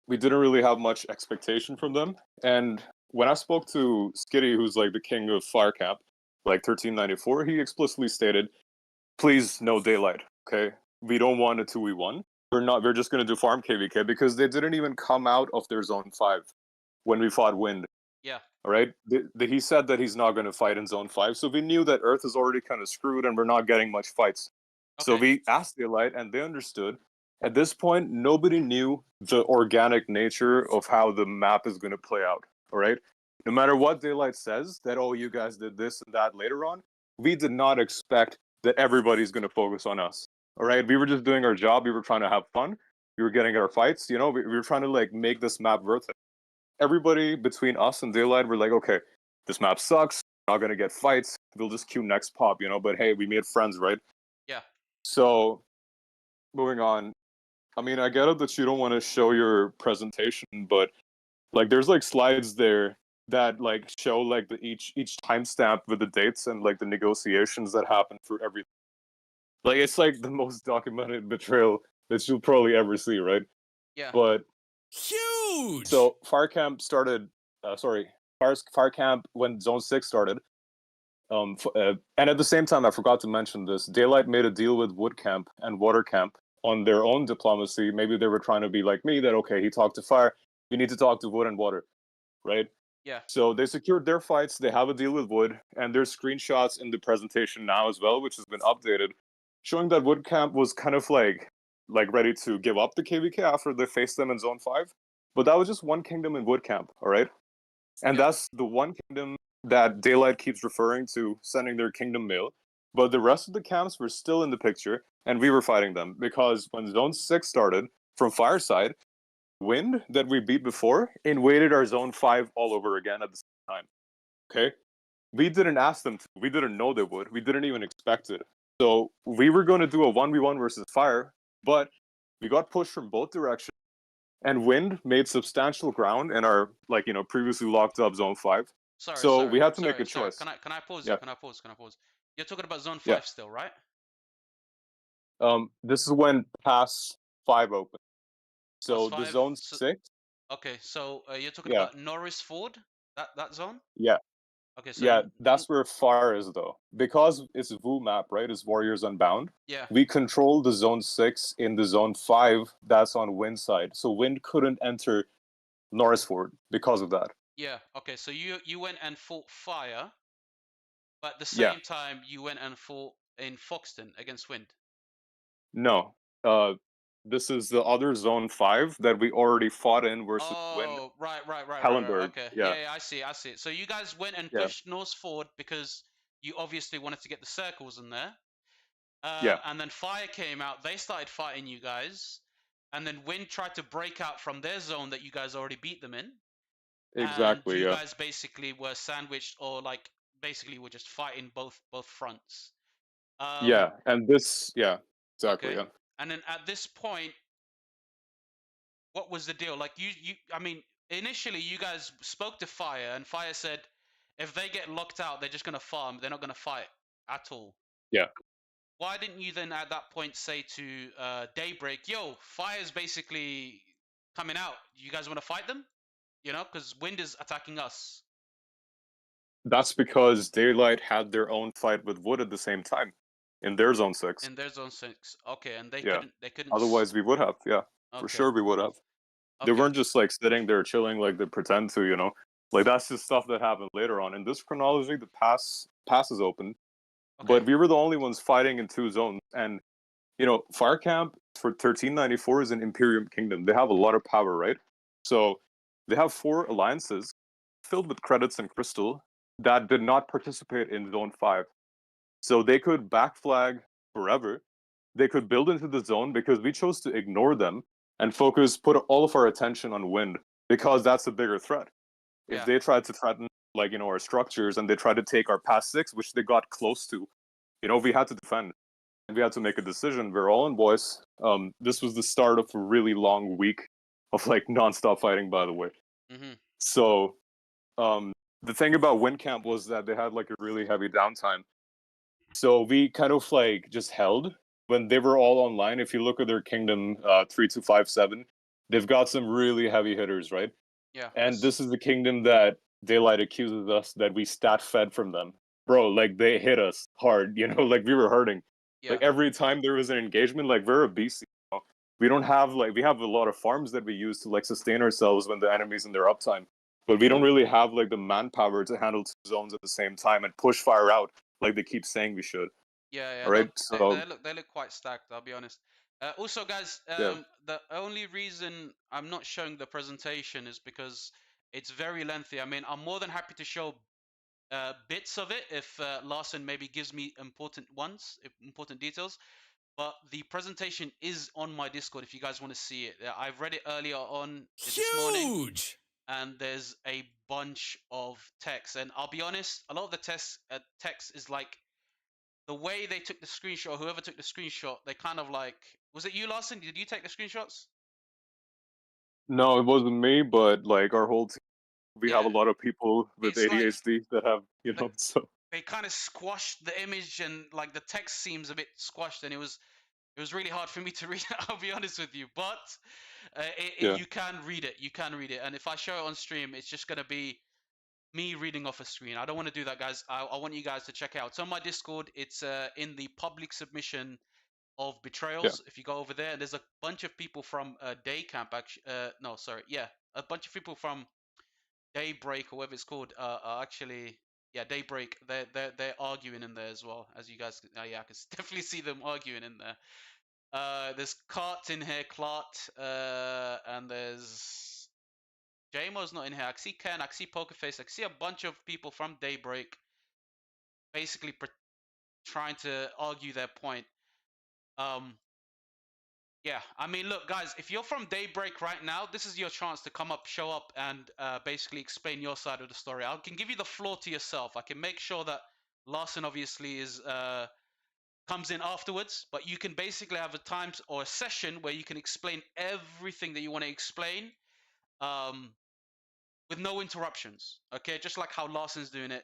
Speaker 6: we didn't really have much expectation from them. And when I spoke to Skitty, who's like the king of Fire Camp, like 1394, he explicitly stated, "Please, no Daylight. Okay, we don't want a 2v1. We're just gonna do farm KVK because they didn't even come out of their zone 5 when we fought Wind."
Speaker 1: Yeah.
Speaker 6: All right. He said that he's not going to fight in Zone 5. So we knew that Earth is already kind of screwed and we're not getting much fights. So
Speaker 1: Okay.
Speaker 6: we asked Daylight and they understood. At this point, nobody knew the organic nature of how the map is going to play out. All right. No matter what Daylight says, that, oh, you guys did this and that later on, we did not expect that everybody's going to focus on us. All right. We were just doing our job. We were trying to have fun. We were getting our fights. You know, we were trying to like make this map worth it. Everybody between us and Daylight were like, okay, this map sucks. We're not gonna get fights. We'll just queue next pop, you know. But hey, we made friends, right?
Speaker 1: Yeah.
Speaker 6: So moving on. I mean, I get it that you don't want to show your presentation, but like, there's like slides there that like show like the each timestamp with the dates and like the negotiations that happen for everything. Like, it's like the most documented betrayal that you'll probably ever see, right?
Speaker 1: Yeah.
Speaker 6: But
Speaker 2: Huge.
Speaker 6: so Fire Camp started. Fire Camp when Zone 6 started. And at the same time, I forgot to mention this. Daylight made a deal with Wood Camp and Water Camp on their own diplomacy. Maybe they were trying to be like me. That okay, he talked to Fire. We need to talk to Wood and Water, right?
Speaker 1: Yeah.
Speaker 6: So they secured their fights. They have a deal with Wood, and there's screenshots in the presentation now as well, which has been updated, showing that Wood Camp was kind of like ready to give up the KVK after they faced them in Zone 5. But that was just one kingdom in Wood Camp, all right? And
Speaker 1: Yeah.
Speaker 6: that's the one kingdom that Daylight keeps referring to sending their kingdom mail. But the rest of the camps were still in the picture, and we were fighting them because when Zone 6 started from Fireside, Wind that we beat before invaded our Zone 5 all over again at the same time. Okay? We didn't ask them to. We didn't know they would. We didn't even expect it. So we were going to do a 1v1 versus Fire, but we got pushed from both directions. And Wind made substantial ground in our, like, you know, previously locked up Zone 5. So we had to make a choice.
Speaker 1: Can I pause
Speaker 6: Yeah.
Speaker 1: you? Can I pause? You're talking about Zone 5
Speaker 6: Yeah.
Speaker 1: still, right?
Speaker 6: This is when Pass 5 opened. So
Speaker 1: Pass
Speaker 6: the
Speaker 1: 5,
Speaker 6: Zone
Speaker 1: so-
Speaker 6: 6?
Speaker 1: Okay, so you're talking
Speaker 6: Yeah.
Speaker 1: about Norris Ford, that zone?
Speaker 6: Yeah.
Speaker 1: Okay, so
Speaker 6: Yeah, that's where Far is, though. Because it's VU map, right? It's Warriors Unbound.
Speaker 1: yeah.
Speaker 6: We control the Zone 6 in the Zone 5 that's on Wind side. So Wind couldn't enter Norrisford because of that.
Speaker 1: Yeah. Okay, so you went and fought Fire, but at the
Speaker 6: Yeah.
Speaker 1: same time you went and fought in Foxton against Wind.
Speaker 6: No. This is the other Zone 5 that we already fought in versus Wind.
Speaker 1: Oh, right.
Speaker 6: Hallenberg,
Speaker 1: Okay.
Speaker 6: yeah.
Speaker 1: Yeah, I see. So you guys went and
Speaker 6: Yeah.
Speaker 1: pushed Norse forward because you obviously wanted to get the circles in there.
Speaker 6: Yeah.
Speaker 1: And then Fire came out. They started fighting you guys, and then Wind tried to break out from their zone that you guys already beat them in.
Speaker 6: Exactly,
Speaker 1: And you
Speaker 6: yeah.
Speaker 1: guys basically were sandwiched, or like basically were just fighting both fronts.
Speaker 6: Yeah, and this, yeah, exactly,
Speaker 1: Okay.
Speaker 6: yeah.
Speaker 1: And then at this point, what was the deal? Like I mean, initially you guys spoke to Fire, and Fire said if they get locked out, they're just gonna farm. They're not gonna fight at all.
Speaker 6: Yeah.
Speaker 1: Why didn't you then at that point say to Daybreak, "Yo, Fire's basically coming out. You guys want to fight them? You know, because Wind is attacking us
Speaker 6: That's because Daylight had their own fight with Wood at the same time in their zone 6.
Speaker 1: in their zone 6." Okay, and they
Speaker 6: Yeah.
Speaker 1: couldn't. They couldn't.
Speaker 6: Otherwise, we would have. Yeah, for
Speaker 1: Okay.
Speaker 6: sure, we would have. They
Speaker 1: Okay.
Speaker 6: weren't just like sitting there chilling like they pretend to, you know. Like that's just stuff that happened later on. In this chronology, the pass is open,
Speaker 1: Okay.
Speaker 6: but we were the only ones fighting in 2 zones. And you know, Fire Camp for 1394 is an Imperium kingdom. They have a lot of power, right? So they have 4 alliances filled with credits and crystal that did not participate in Zone 5. So they could backflag forever. They could build into the zone because we chose to ignore them and put all of our attention on Wind because that's a bigger threat. If
Speaker 1: Yeah.
Speaker 6: they tried to threaten, like, you know, our structures and they tried to take our past 6, which they got close to, you know, we had to defend. And we had to make a decision. We're all in voice. This was the start of a really long week of like nonstop fighting, by the way.
Speaker 1: Mm-hmm.
Speaker 6: So the thing about Wind Camp was that they had like a really heavy downtime. So we kind of like just held when they were all online. If you look at their kingdom 3257, they've got some really heavy hitters, right?
Speaker 1: Yeah.
Speaker 6: And this is the kingdom that Daylight accuses us that we stat fed from them. Bro, like they hit us hard, you know, like we were hurting.
Speaker 1: Yeah.
Speaker 6: Like every time there was an engagement, like we're a BC. You know? We don't have like we have a lot of farms that we use to like sustain ourselves when the enemy's in their uptime. But we don't really have like the manpower to handle 2 zones at the same time and push fire out like they keep saying we should.
Speaker 1: Yeah. Yeah.
Speaker 6: All
Speaker 1: No,
Speaker 6: right. So
Speaker 1: they look quite stacked. I'll be honest. Also, guys,
Speaker 6: yeah.
Speaker 1: the only reason I'm not showing the presentation is because it's very lengthy. I mean, I'm more than happy to show bits of it if Larson maybe gives me important details. But the presentation is on my Discord if you guys want to see it. I've read it earlier on this morning,
Speaker 2: Huge.
Speaker 1: and there's a bunch of text. And I'll be honest, a lot of the text is like the way they took the screenshot. Whoever took the screenshot, they kind of like. Was it you, Larson? Did you take the screenshots?
Speaker 6: No, it wasn't me, but like our whole team, we have a
Speaker 1: Yeah.
Speaker 6: lot of people with
Speaker 1: It's like
Speaker 6: ADHD that have, you
Speaker 1: the,
Speaker 6: know, so
Speaker 1: they kind of squashed the image, and like the text seems a bit squashed, and it was really hard for me to read it, I'll be honest with you. But
Speaker 6: yeah.
Speaker 1: you can read it. You can read it. And if I show it on stream, it's just going to be me reading off a screen. I don't want to do that, guys. I want you guys to check it out. It's on my Discord. It's in the public submission of
Speaker 6: Yeah.
Speaker 1: Betrayals. If you go over there, there's a bunch of people from Day Camp. Actually, no, sorry. Yeah, a bunch of people from Daybreak or whatever it's called are actually. Yeah, Daybreak. They're arguing in there as well, as you guys. Yeah, I can definitely see them arguing in there. There's Cart in here, Clart, and there's JMO's not in here. I can see Ken, I can see Pokerface, I can see a bunch of people from Daybreak basically trying to argue their point. Yeah, I mean, look, guys, if you're from Daybreak right now, this is your chance to come up, show up, and basically explain your side of the story. I can give you the floor to yourself. I can make sure that Larson obviously is comes in afterwards, but you can basically have a time or a session where you can explain everything that you want to explain um, with no interruptions. Okay, just like how Larson's doing it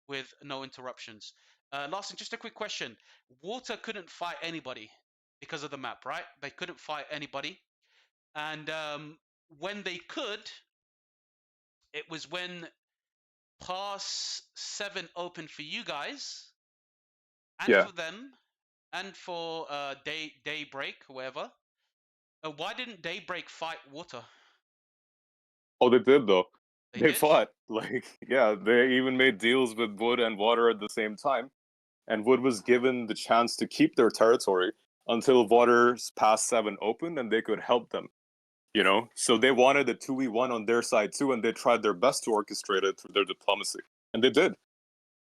Speaker 1: with no interruptions. Larson, just a quick question. Water couldn't fight anybody because of the map, right? They couldn't fight anybody. And when they could, it was when Pass 7 opened for you guys and
Speaker 6: Yeah.
Speaker 1: for them and for Daybreak, whoever. Why didn't Daybreak fight Water?
Speaker 6: Oh, they did though.
Speaker 1: They
Speaker 6: They
Speaker 1: did?
Speaker 6: fought. Like, yeah, they even made deals with Wood and Water at the same time. And Wood was given the chance to keep their territory until Water's past 7 opened and they could help them. You know? So they wanted a 2v1 on their side too, and they tried their best to orchestrate it through their diplomacy. And they did.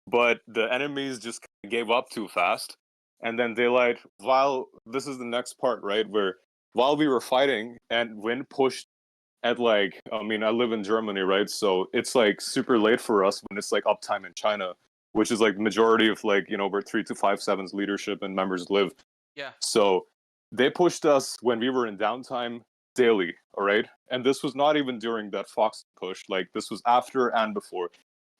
Speaker 6: But the enemies just gave up too fast. And then Daylight, while this is the next part, right? Where while we were fighting and Wind pushed at like, I mean, I live in Germany, right? So it's like super late for us when it's like uptime in China. which is like the majority of like, where 3 to 5 sevens leadership and members live.
Speaker 1: Yeah.
Speaker 6: So they pushed us when we were in downtime daily, all right? And this was not even during that Fox push. Like, this was after and before.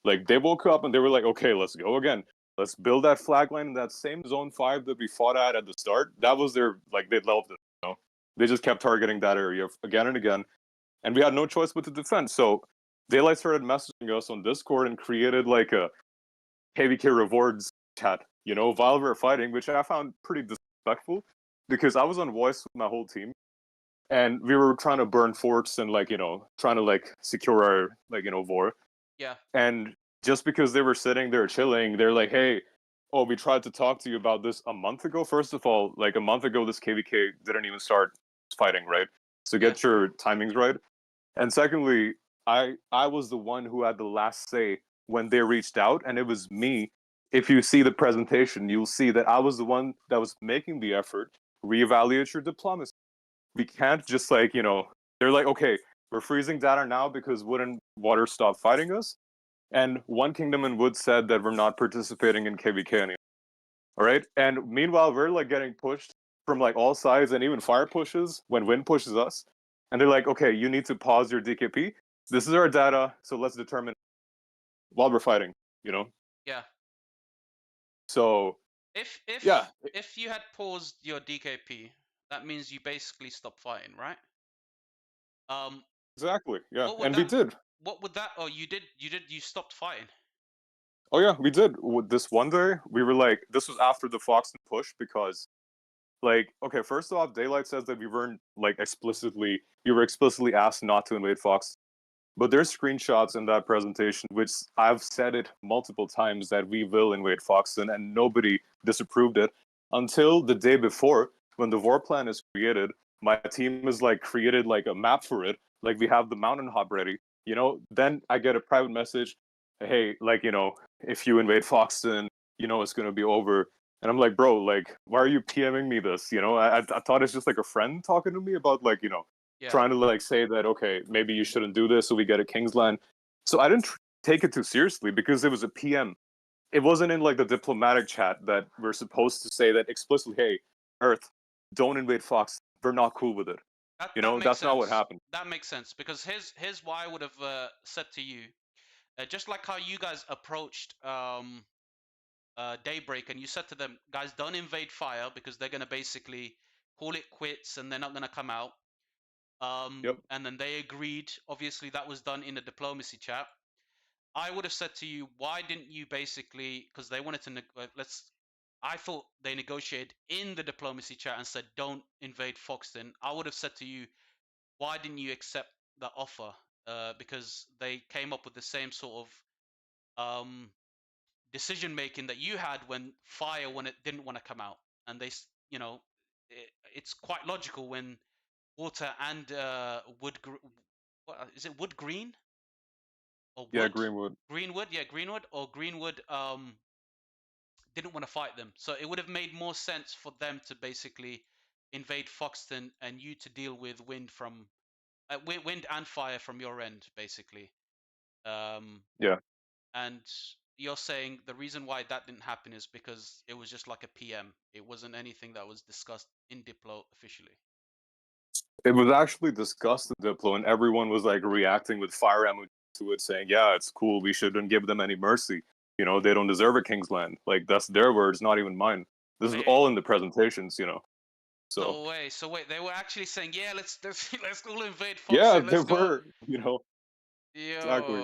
Speaker 6: Like, they woke up and they were like, okay, let's go again. Let's build that flag line in that same zone 5 that we fought at the start. That was their, like, they loved it, They just kept targeting that area again and again. And we had no choice but to defend. So Daylight started messaging us on Discord and created, like, a KVK rewards chat, while we were fighting, which I found pretty disrespectful because I was on voice with my whole team. And we were trying to burn forts and, like, trying to, like, secure our, like, vor.
Speaker 1: Yeah.
Speaker 6: And just because they were sitting there chilling, they're like, hey, oh, we tried to talk to you about this a month ago. First of all, like, a month ago, this KVK didn't even start fighting, right? So get your timings right. And secondly, I was the one who had the last say when they reached out, and it was me. If you see the presentation, you'll see that I was the one that was making the effort. Reevaluate your diplomacy. We can't just, like, they're like, okay, we're freezing data now because Wood and Water stopped fighting us. And One Kingdom and Wood said that we're not participating in KVK anymore. All right? And meanwhile, we're, like, getting pushed from, like, all sides, and even Fire pushes when Wind pushes us. And they're like, okay, you need to pause your DKP. This is our data, so let's determine while we're fighting,
Speaker 1: Yeah.
Speaker 6: So
Speaker 1: if you had paused your DKP, that means you basically stopped fighting, right?
Speaker 6: Exactly, yeah. And
Speaker 1: we
Speaker 6: did.
Speaker 1: What would that? Oh, you stopped fighting.
Speaker 6: Oh yeah, we did. This one day, we were like, this was after the Foxton push because, like, okay, first off, Daylight says that we were explicitly asked not to invade Fox. But there's screenshots in that presentation, which I've said it multiple times that we will invade Foxton, and nobody disapproved it until the day before when the war plan is created. My team has, like, created, like, a map for it. Like, we have the mountain hop ready. Then I get a private message, hey, like, if you invade Foxton, it's gonna be over. And I'm like, bro, like, why are you PMing me this? I thought it's just like a friend talking to me about, like, trying to, like, say that, okay, maybe you shouldn't do this so we get a Kingsland. So I didn't take it too seriously because it was a PM. It wasn't in, like, the diplomatic chat that we're supposed to say that explicitly, hey, Earth, don't invade Fox. We're not cool with it. That's not what happened.
Speaker 1: That makes sense because here's why I would have said to you, just like how you guys approached Daybreak, and you said to them, guys, don't invade Fire because they're gonna basically call it quits and they're not gonna come out. And then they agreed. Obviously, that was done in a diplomacy chat. I would have said to you, why didn't you basically, because they wanted to, I thought they negotiated in the diplomacy chat and said, don't invade Foxton. I would have said to you, why didn't you accept the offer? Because they came up with the same sort of decision making that you had when Fire didn't want to come out. And they, it's quite logical when Water and Wood, what is it, Wood Green? Or Wood?
Speaker 6: Yeah, Greenwood.
Speaker 1: Greenwood or Greenwood didn't want to fight them. So it would have made more sense for them to basically invade Foxton and you to deal with Wind and Fire from your end, basically.
Speaker 6: Yeah.
Speaker 1: And you're saying the reason why that didn't happen is because it was just like a PM. It wasn't anything that was discussed in Diplo officially.
Speaker 6: It was actually discussed in Diplo, and everyone was, like, reacting with fire emoji to it, saying, yeah, it's cool, we shouldn't give them any mercy. They don't deserve a Kingsland. Like, that's their words, not even mine. This is all in the presentations, So
Speaker 1: no way. So wait, they were actually saying, yeah, let's all invade Foxton.
Speaker 6: Yeah, they were,
Speaker 1: Yo.
Speaker 6: Exactly.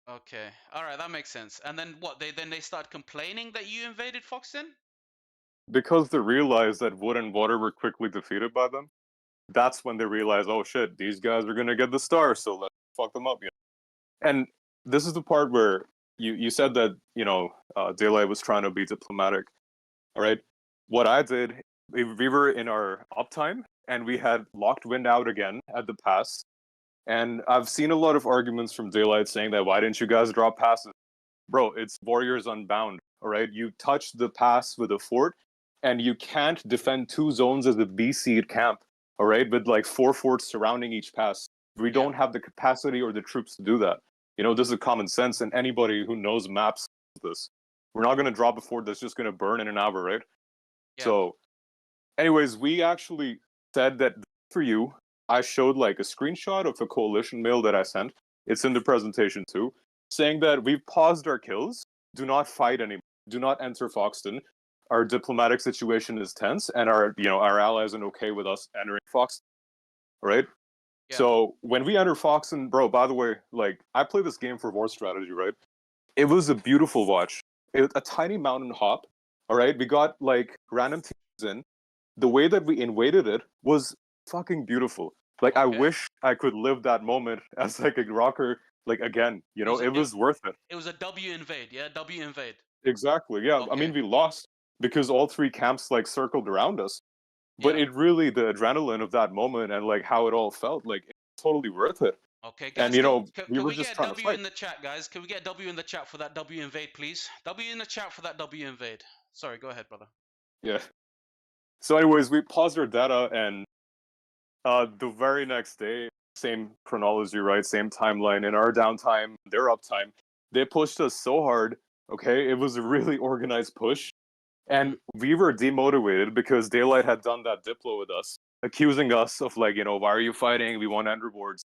Speaker 1: Okay. All right, that makes sense. And then what? They start complaining that you invaded Foxton?
Speaker 6: Because they realized that Wood and Water were quickly defeated by them. That's when they realized, oh shit, these guys are gonna get the star, so let's fuck them up. And this is the part where you said that Daylight was trying to be diplomatic. All right, what I did, we were in our uptime and we had locked Wind out again at the pass. And I've seen a lot of arguments from Daylight saying that, why didn't you guys drop passes? Bro, it's Warriors Unbound, all right? You touch the pass with a fort, and you can't defend 2 zones as a B seed camp, all right? With, like, 4 forts surrounding each pass. We don't have the capacity or the troops to do that. This is common sense, and anybody who knows maps this. We're not gonna drop a fort that's just gonna burn in an hour, right?
Speaker 1: Yeah.
Speaker 6: So, anyways, we actually said that for you. I showed like a screenshot of a coalition mail that I sent. It's in the presentation too, saying that we've paused our kills. Do not fight anymore. Do not enter Foxton. Our diplomatic situation is tense, and our allies aren't okay with us entering Foxton. Right?
Speaker 1: Yeah.
Speaker 6: So when we enter Foxton, bro, by the way, like I play this game for war strategy, right? It was a beautiful watch. A tiny mountain hop. All right, we got like random teams in. The way that we invaded it was fucking beautiful. Like I
Speaker 1: Okay.
Speaker 6: wish I could live that moment as like a rocker, like again. You know, it was worth it.
Speaker 1: It was a W invade, yeah? W invade.
Speaker 6: Exactly. Yeah. I
Speaker 1: Okay.
Speaker 6: mean, we lost because all three camps like circled around us. But
Speaker 1: Yeah.
Speaker 6: it really, the adrenaline of that moment and like how it all felt, like it's totally worth it.
Speaker 1: Okay, guys,
Speaker 6: And you know, we
Speaker 1: can
Speaker 6: were
Speaker 1: we
Speaker 6: just
Speaker 1: get a
Speaker 6: trying to
Speaker 1: W
Speaker 6: fight.
Speaker 1: in the chat, guys? Can we get a W in the chat for that W invade, please? W in the chat for that W invade. Sorry, go ahead, brother.
Speaker 6: Yeah. So, anyways, we paused our data, and the very next day, same chronology, right? Same timeline. In our downtime, their uptime, they pushed us so hard. Okay, it was a really organized push, and we were demotivated because Daylight had done that diplo with us, accusing us of like, why are you fighting? We want end rewards.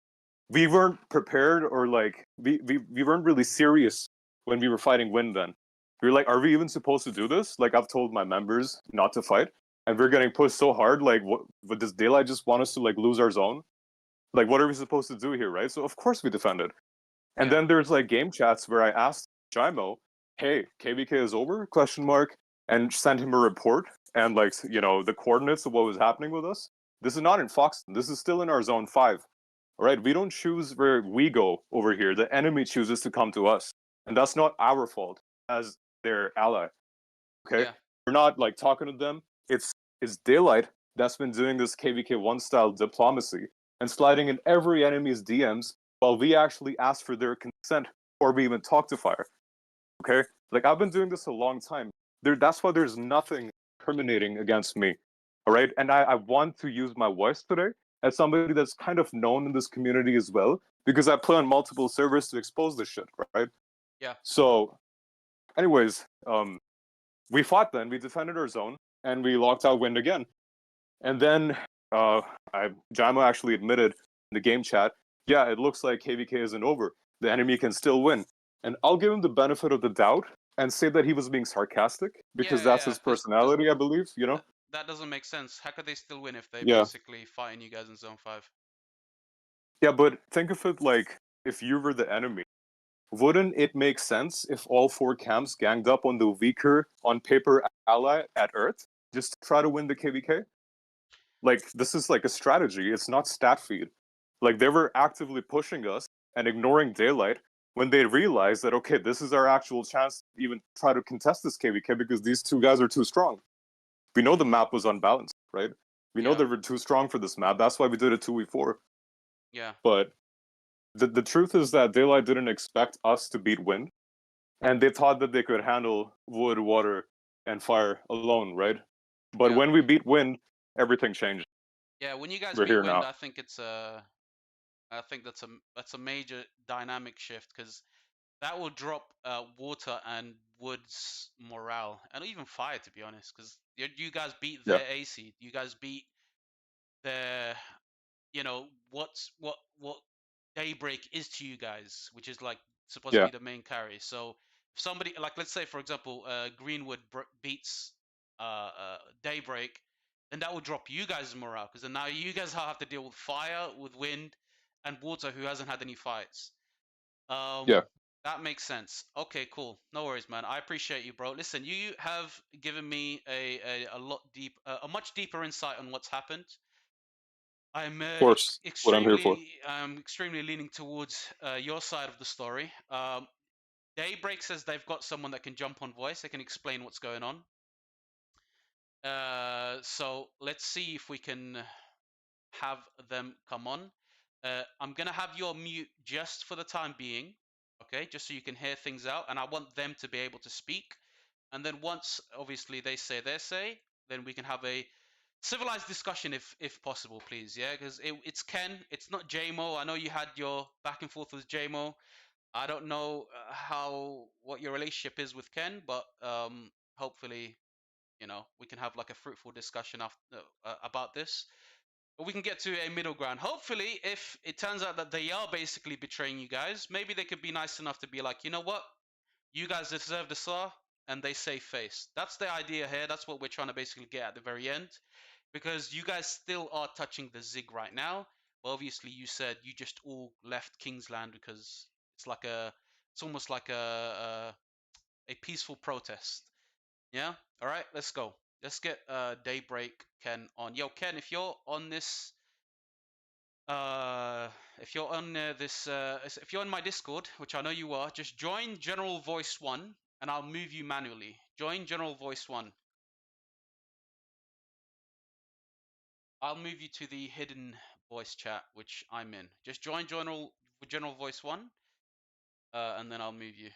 Speaker 6: We weren't prepared, or like we weren't really serious when we were fighting Wind. Then we were like, are we even supposed to do this? Like I've told my members not to fight, and we're getting pushed so hard. Like, what does Daylight just want us to like lose our zone? Like, what are we supposed to do here, right? So of course we defended. And then there's like game chats where I asked Jaimo, "Hey, KVK is over?" Question mark, and sent him a report and like the coordinates of what was happening with us. This is not in Foxton. This is still in our zone 5. All right, we don't choose where we go over here. The enemy chooses to come to us, and that's not our fault as their ally. Okay,
Speaker 1: Yeah.
Speaker 6: we're not like talking to them. It's Daylight that's been doing this KVK1 style diplomacy and sliding in every enemy's DMs while we actually ask for their consent or we even talk to Fire. Okay, like I've been doing this a long time. That's why there's nothing terminating against me. All right, and I want to use my voice today as somebody that's kind of known in this community as well, because I play on multiple servers to expose this shit, right?
Speaker 1: Yeah.
Speaker 6: So, anyways, we fought then, we defended our zone, and we locked out Wind again. And then Jaimo actually admitted in the game chat, yeah, it looks like KVK isn't over. The enemy can still win. And I'll give him the benefit of the doubt and say that he was being sarcastic, because that's his personality, I believe,
Speaker 1: That doesn't make sense. How could they still win if they're
Speaker 6: Yeah.
Speaker 1: basically fighting you guys in zone 5?
Speaker 6: Yeah, but think of it like if you were the enemy. Wouldn't it make sense if all 4 camps ganged up on the weaker, on paper ally at Earth just to try to win the KVK? Like, this is like a strategy. It's not stat feed. Like, they were actively pushing us and ignoring Daylight when they realized that, okay, this is our actual chance to even try to contest this KVK because these two guys are too strong. We know the map was unbalanced, right? We know they were too strong for this map. That's why we did a 2v4.
Speaker 1: Yeah.
Speaker 6: But the truth is that Daylight didn't expect us to beat Wind, and they thought that they could handle wood, water, and fire alone, right? But when we beat Wind, everything changed.
Speaker 1: Yeah, when you guys
Speaker 6: We're
Speaker 1: beat
Speaker 6: here
Speaker 1: Wind,
Speaker 6: now.
Speaker 1: I think that's a major dynamic shift, because that will drop water and wood's morale, and even fire, to be honest, because you guys beat their AC. You guys beat their, what Daybreak is to you guys, which is like supposed to
Speaker 6: Yeah.
Speaker 1: be the main carry. So if somebody, like, let's say for example, Greenwood beats Daybreak, then that will drop you guys' morale, because then now you guys have to deal with fire, with wind, and water, who hasn't had any fights.
Speaker 6: Yeah.
Speaker 1: That makes sense. Okay, cool. No worries, man. I appreciate you, bro. Listen, you have given me a lot deep, a much deeper insight on what's happened. I'm
Speaker 6: Of course, what I'm here for.
Speaker 1: extremely leaning towards your side of the story. Daybreak says they've got someone that can jump on voice. They can explain what's going on. So let's see if we can have them come on. I'm gonna have you on mute just for the time being, okay? Just so you can hear things out, and I want them to be able to speak. And then once, obviously, they say their say, then we can have a civilized discussion, if possible, please. Yeah, because it's Ken. It's not JMO. I know you had your back and forth with JMO. I don't know what your relationship is with Ken, but hopefully, we can have like a fruitful discussion after about this. But we can get to a middle ground. Hopefully, if it turns out that they are basically betraying you guys, maybe they could be nice enough to be like, you know what, you guys deserve the star, and they save face. That's the idea here. That's what we're trying to basically get at the very end, because you guys still are touching the zig right now. But obviously, you said you just all left Kingsland because it's almost like a peaceful protest. Yeah. All right. Let's go. Let's get Daybreak Ken on. Yo, Ken, if you're on this, if you're on if you're on my Discord, which I know you are, just join General Voice One, and I'll move you manually. Join General Voice One. I'll move you to the hidden voice chat, which I'm in. Just join General Voice One, and then I'll move you.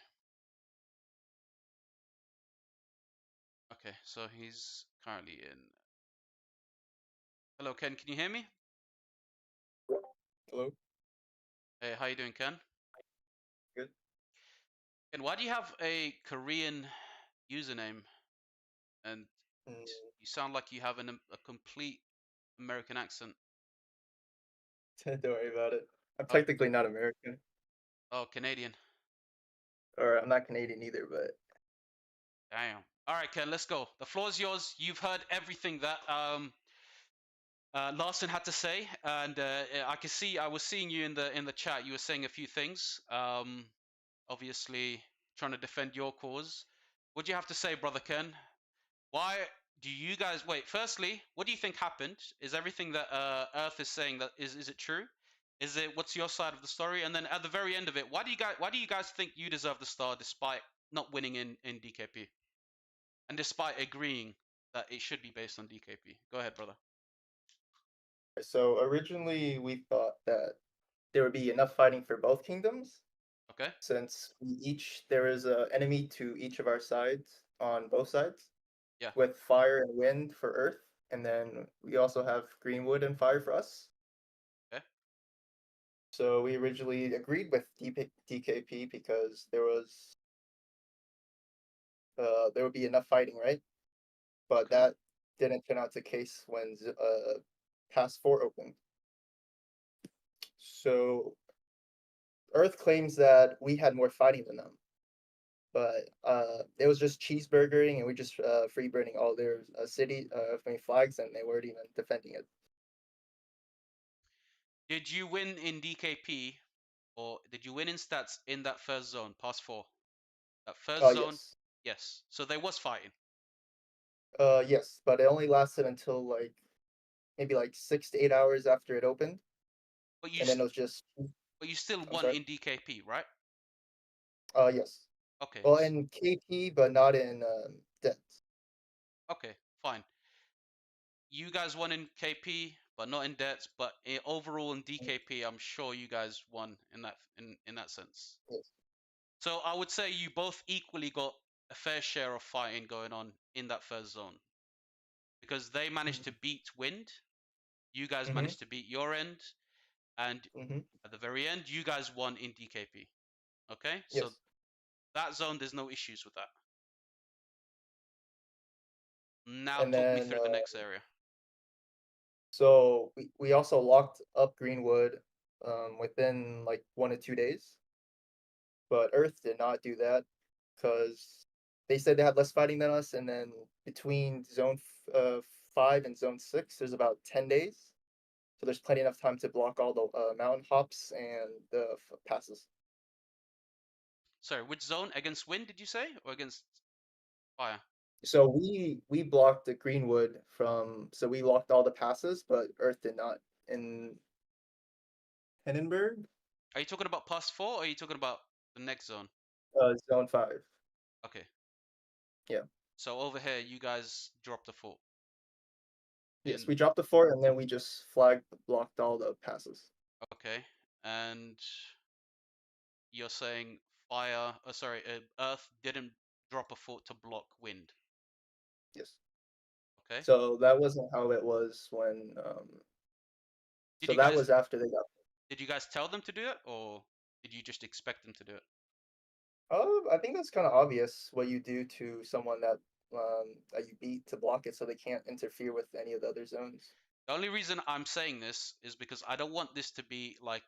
Speaker 1: Okay, so he's currently in. Hello, Ken. Can you hear me?
Speaker 7: Hello.
Speaker 1: Hey, how you doing, Ken?
Speaker 7: Good.
Speaker 1: Ken, why do you have a Korean username, and
Speaker 7: Mm,
Speaker 1: you sound like you have a complete American accent?
Speaker 7: don't worry about it. I'm
Speaker 1: Oh,
Speaker 7: technically not American,
Speaker 1: oh, Canadian.
Speaker 7: or I'm not Canadian either, but
Speaker 1: Damn. All right, Ken, let's go. The floor's yours. You've heard everything that Larson had to say, and I was seeing you in the chat. You were saying a few things. Obviously trying to defend your cause. What do you have to say, brother Ken? Why do you guys wait? Firstly, what do you think happened? Is everything that Earth is saying that is it true? Is it what's your side of the story? And then at the very end of it, why do you guys think you deserve the star despite not winning in DKP? And despite agreeing that it should be based on DKP. Go ahead, brother.
Speaker 7: so originally we thought that there would be enough fighting for both kingdoms,
Speaker 1: Okay.
Speaker 7: since there is a enemy to each of our sides on both sides,
Speaker 1: Yeah.
Speaker 7: with fire and wind for Earth, and then we also have green wood and fire for us.
Speaker 1: Okay.
Speaker 7: So we originally agreed with DKP because there would be enough fighting, right? But
Speaker 1: Okay.
Speaker 7: that didn't turn out the case when Pass 4 opened. So Earth claims that we had more fighting than them, but it was just cheeseburgering, and we just free burning all their flags, and they weren't even defending it.
Speaker 1: Did you win in DKP, or did you win in stats in that first zone, Pass 4? That first zone?
Speaker 7: Yes.
Speaker 1: Yes. So there was fighting.
Speaker 7: Yes, but it only lasted until maybe 6 to 8 hours after it opened,
Speaker 1: But
Speaker 7: and then it was just.
Speaker 1: but you still
Speaker 7: I'm
Speaker 1: won
Speaker 7: sorry.
Speaker 1: in DKP, right?
Speaker 7: Yes.
Speaker 1: Okay.
Speaker 7: Well, in KP, but not in Dents.
Speaker 1: Okay, fine. You guys won in KP, but not in debts. But overall in DKP, I'm sure you guys won in that sense.
Speaker 7: Yes.
Speaker 1: So I would say you both equally got a fair share of fighting going on in that first zone, because they managed to beat Wind, you guys
Speaker 7: Mm-hmm.
Speaker 1: managed to beat your end, and
Speaker 7: Mm-hmm.
Speaker 1: at the very end, you guys won in DKP. Okay, so
Speaker 7: Yes.
Speaker 1: that zone, there's no issues with that. Now
Speaker 7: And
Speaker 1: talk me
Speaker 7: then
Speaker 1: through the next area.
Speaker 7: so we also locked up Greenwood within 1 to 2 days, but Earth did not do that because they said they had less fighting than us, and then between Zone 5 and Zone 6, there's about 10 days, so there's plenty enough time to block all the mountain hops and the passes.
Speaker 1: Sorry, which zone? Against Wind, did you say, or against Fire?
Speaker 7: So we blocked the Greenwood so we locked all the passes, but Earth did not. In Hindenburg,
Speaker 1: Are you talking about Pass 4, or are you talking about the next zone?
Speaker 7: Zone 5.
Speaker 1: Okay.
Speaker 7: Yeah.
Speaker 1: So over here, you guys dropped the fort.
Speaker 7: Yes, we dropped the fort, and then we just blocked all the passes.
Speaker 1: Okay, and you're saying Earth didn't drop a fort to block Wind.
Speaker 7: Yes.
Speaker 1: Okay.
Speaker 7: So that wasn't how it was when.
Speaker 1: Did
Speaker 7: So
Speaker 1: you
Speaker 7: that
Speaker 1: guys
Speaker 7: was after they got.
Speaker 1: did you guys tell them to do it, or Did you just expect them to do it?
Speaker 7: I think that's kind of obvious what you do to someone that you beat to block it, so they can't interfere with any of the other zones.
Speaker 1: The only reason I'm saying this is because I don't want this to be like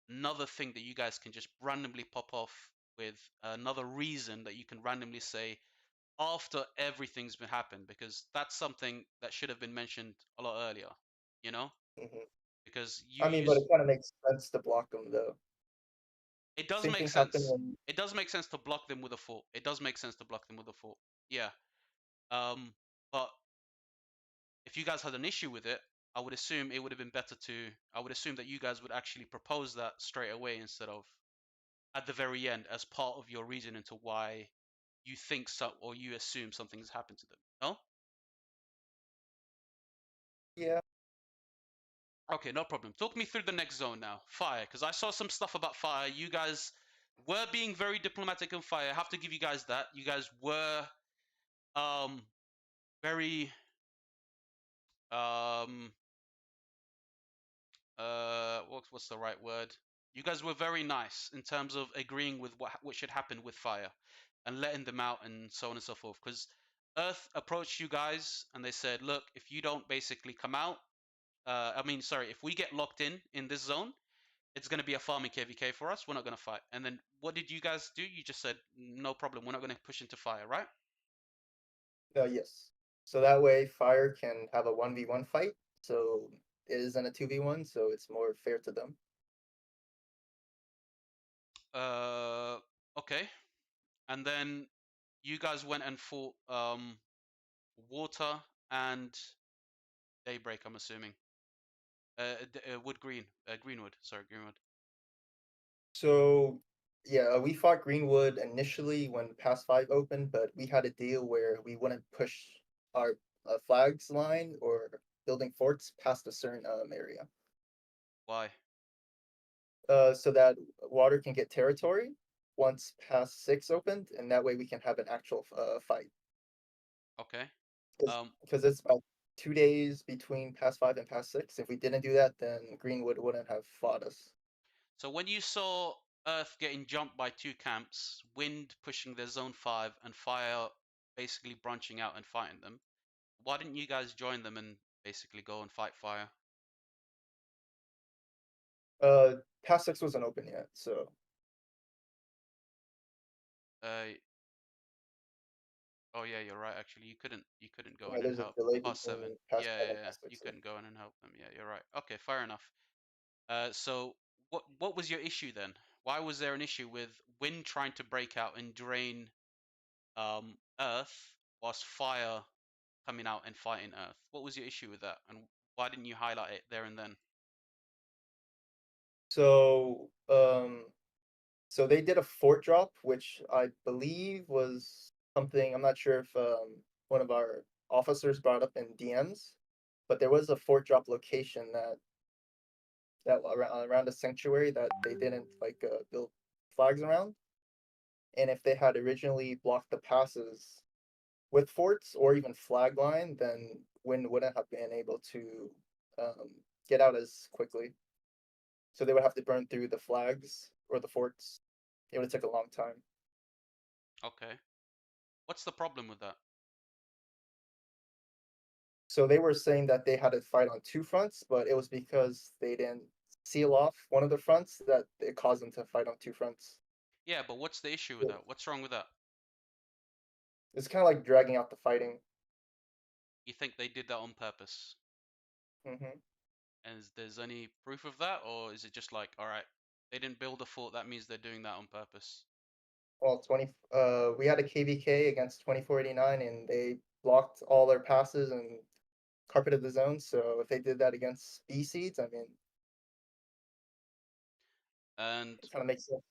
Speaker 1: another thing that you guys can just randomly pop off with another reason that you can randomly say after everything's been happened, because that's something that should have been mentioned a lot earlier, you know?
Speaker 7: Hmm.
Speaker 1: Because you
Speaker 7: I mean, but
Speaker 1: use
Speaker 7: it kind of makes sense to block them though.
Speaker 1: it does
Speaker 7: Same
Speaker 1: make
Speaker 7: thing happened
Speaker 1: sense.
Speaker 7: when
Speaker 1: It does make sense to block them with a fort. It does make sense to block them with a fort. Yeah. Um, but if you guys had an issue with it, I would assume it would have been better to. I would assume that you guys would actually propose that straight away instead of at the very end as part of your reason into why you think so or you assume something's happened to them. No?
Speaker 7: yeah.
Speaker 1: Okay, no problem. Talk me through the next zone now. Fire, because I saw some stuff about fire. You guys were being very diplomatic on fire. I have to give you guys that. You guys were um very um what's the right word? You guys were very nice in terms of agreeing with what should happen with fire and letting them out and so on and so forth. Because Earth approached you guys and they said, look, if you don't basically come out, if we get locked in this zone, it's going to be a farming KVK for us. We're not going to fight. And then what did you guys do? You just said, no problem. We're not going to push into fire, right?
Speaker 7: Yes. So that way, fire can have a 1v1 fight. So it isn't a 2v1, so it's more fair to them.
Speaker 1: Uh, okay. And then you guys went and fought water and Daybreak, I'm assuming. Greenwood. Sorry, Greenwood.
Speaker 7: So yeah, we fought Greenwood initially when Pass 5 opened, but we had a deal where we wouldn't push our flags line or building forts past a certain area,
Speaker 1: Why?
Speaker 7: so that water can get territory once Pass 6 opened, and that way we can have an actual fight.
Speaker 1: Okay. Um,
Speaker 7: Because it's about 2 days between Pass 5 and Pass 6. If we didn't do that, then Greenwood wouldn't have fought us.
Speaker 1: so when you saw Earth getting jumped by two camps, Wind pushing their zone 5 and Fire basically branching out and fighting them, why didn't you guys join them and basically go and fight Fire?
Speaker 7: Pass 6 wasn't open yet, so
Speaker 1: Uh, oh yeah, you're right. Actually, you couldn't go
Speaker 7: yeah,
Speaker 1: in and
Speaker 7: there's a
Speaker 1: help.
Speaker 7: delay
Speaker 1: Past
Speaker 7: between
Speaker 1: 7.
Speaker 7: Pass
Speaker 1: Yeah,
Speaker 7: 5
Speaker 1: yeah,
Speaker 7: and
Speaker 1: yeah.
Speaker 7: Pass
Speaker 1: You
Speaker 7: 6.
Speaker 1: couldn't go in and help them. Yeah, you're right. Okay, fair enough. So what was your issue then? Why was there an issue with Wind trying to break out and drain Earth whilst Fire coming out and fighting Earth? What was your issue with that, and why didn't you highlight it there and then?
Speaker 7: So, so they did a fort drop, which I believe was something. I'm not sure if one of our officers brought up in DMs, but there was a fort drop location that around a sanctuary that they didn't build flags around. And if they had originally blocked the passes with forts or even flag line, then Wind wouldn't have been able to um, get out as quickly. So they would have to burn through the flags or the forts. It would take a long time.
Speaker 1: Okay. What's the problem with that?
Speaker 7: So they were saying that they had to fight on two fronts, but it was because they didn't seal off one of the fronts that it caused them to fight on two fronts.
Speaker 1: Yeah, but what's the issue with that? What's wrong with that?
Speaker 7: It's kind of like dragging out the fighting.
Speaker 1: You think they did that on purpose?
Speaker 7: Hmm.
Speaker 1: And is there's any proof of that, or is it just like, all right, they didn't build a fort, that means they're doing that on purpose?
Speaker 7: Well, we had a KVK against 2489, and they blocked all their passes and carpeted the zone. So if they did that against B seeds, I mean,
Speaker 1: And
Speaker 7: it kind of makes sense.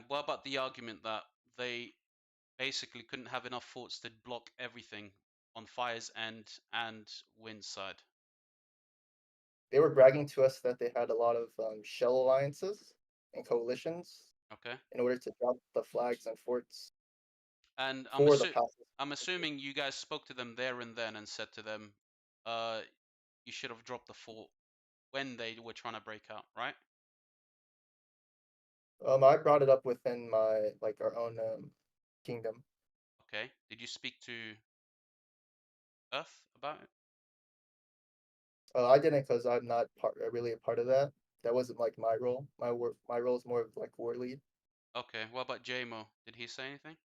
Speaker 1: what about the argument that they basically couldn't have enough forts to block everything on Fire's end and Wind's side?
Speaker 7: They were bragging to us that they had a lot of shell alliances and coalitions
Speaker 1: Okay.
Speaker 7: in order to drop the flags and forts
Speaker 1: And
Speaker 7: for the passes.
Speaker 1: I'm assuming you guys spoke to them there and then and said to them, uh, you should have dropped the fort when they were trying to break out, right?
Speaker 7: I brought it up within my our own kingdom.
Speaker 1: Okay. Did you speak to Earth about it?
Speaker 7: I didn't because I'm not really a part of that. That wasn't like my role. My role is more of like war lead.
Speaker 1: Okay. What about JMO? Did he say anything?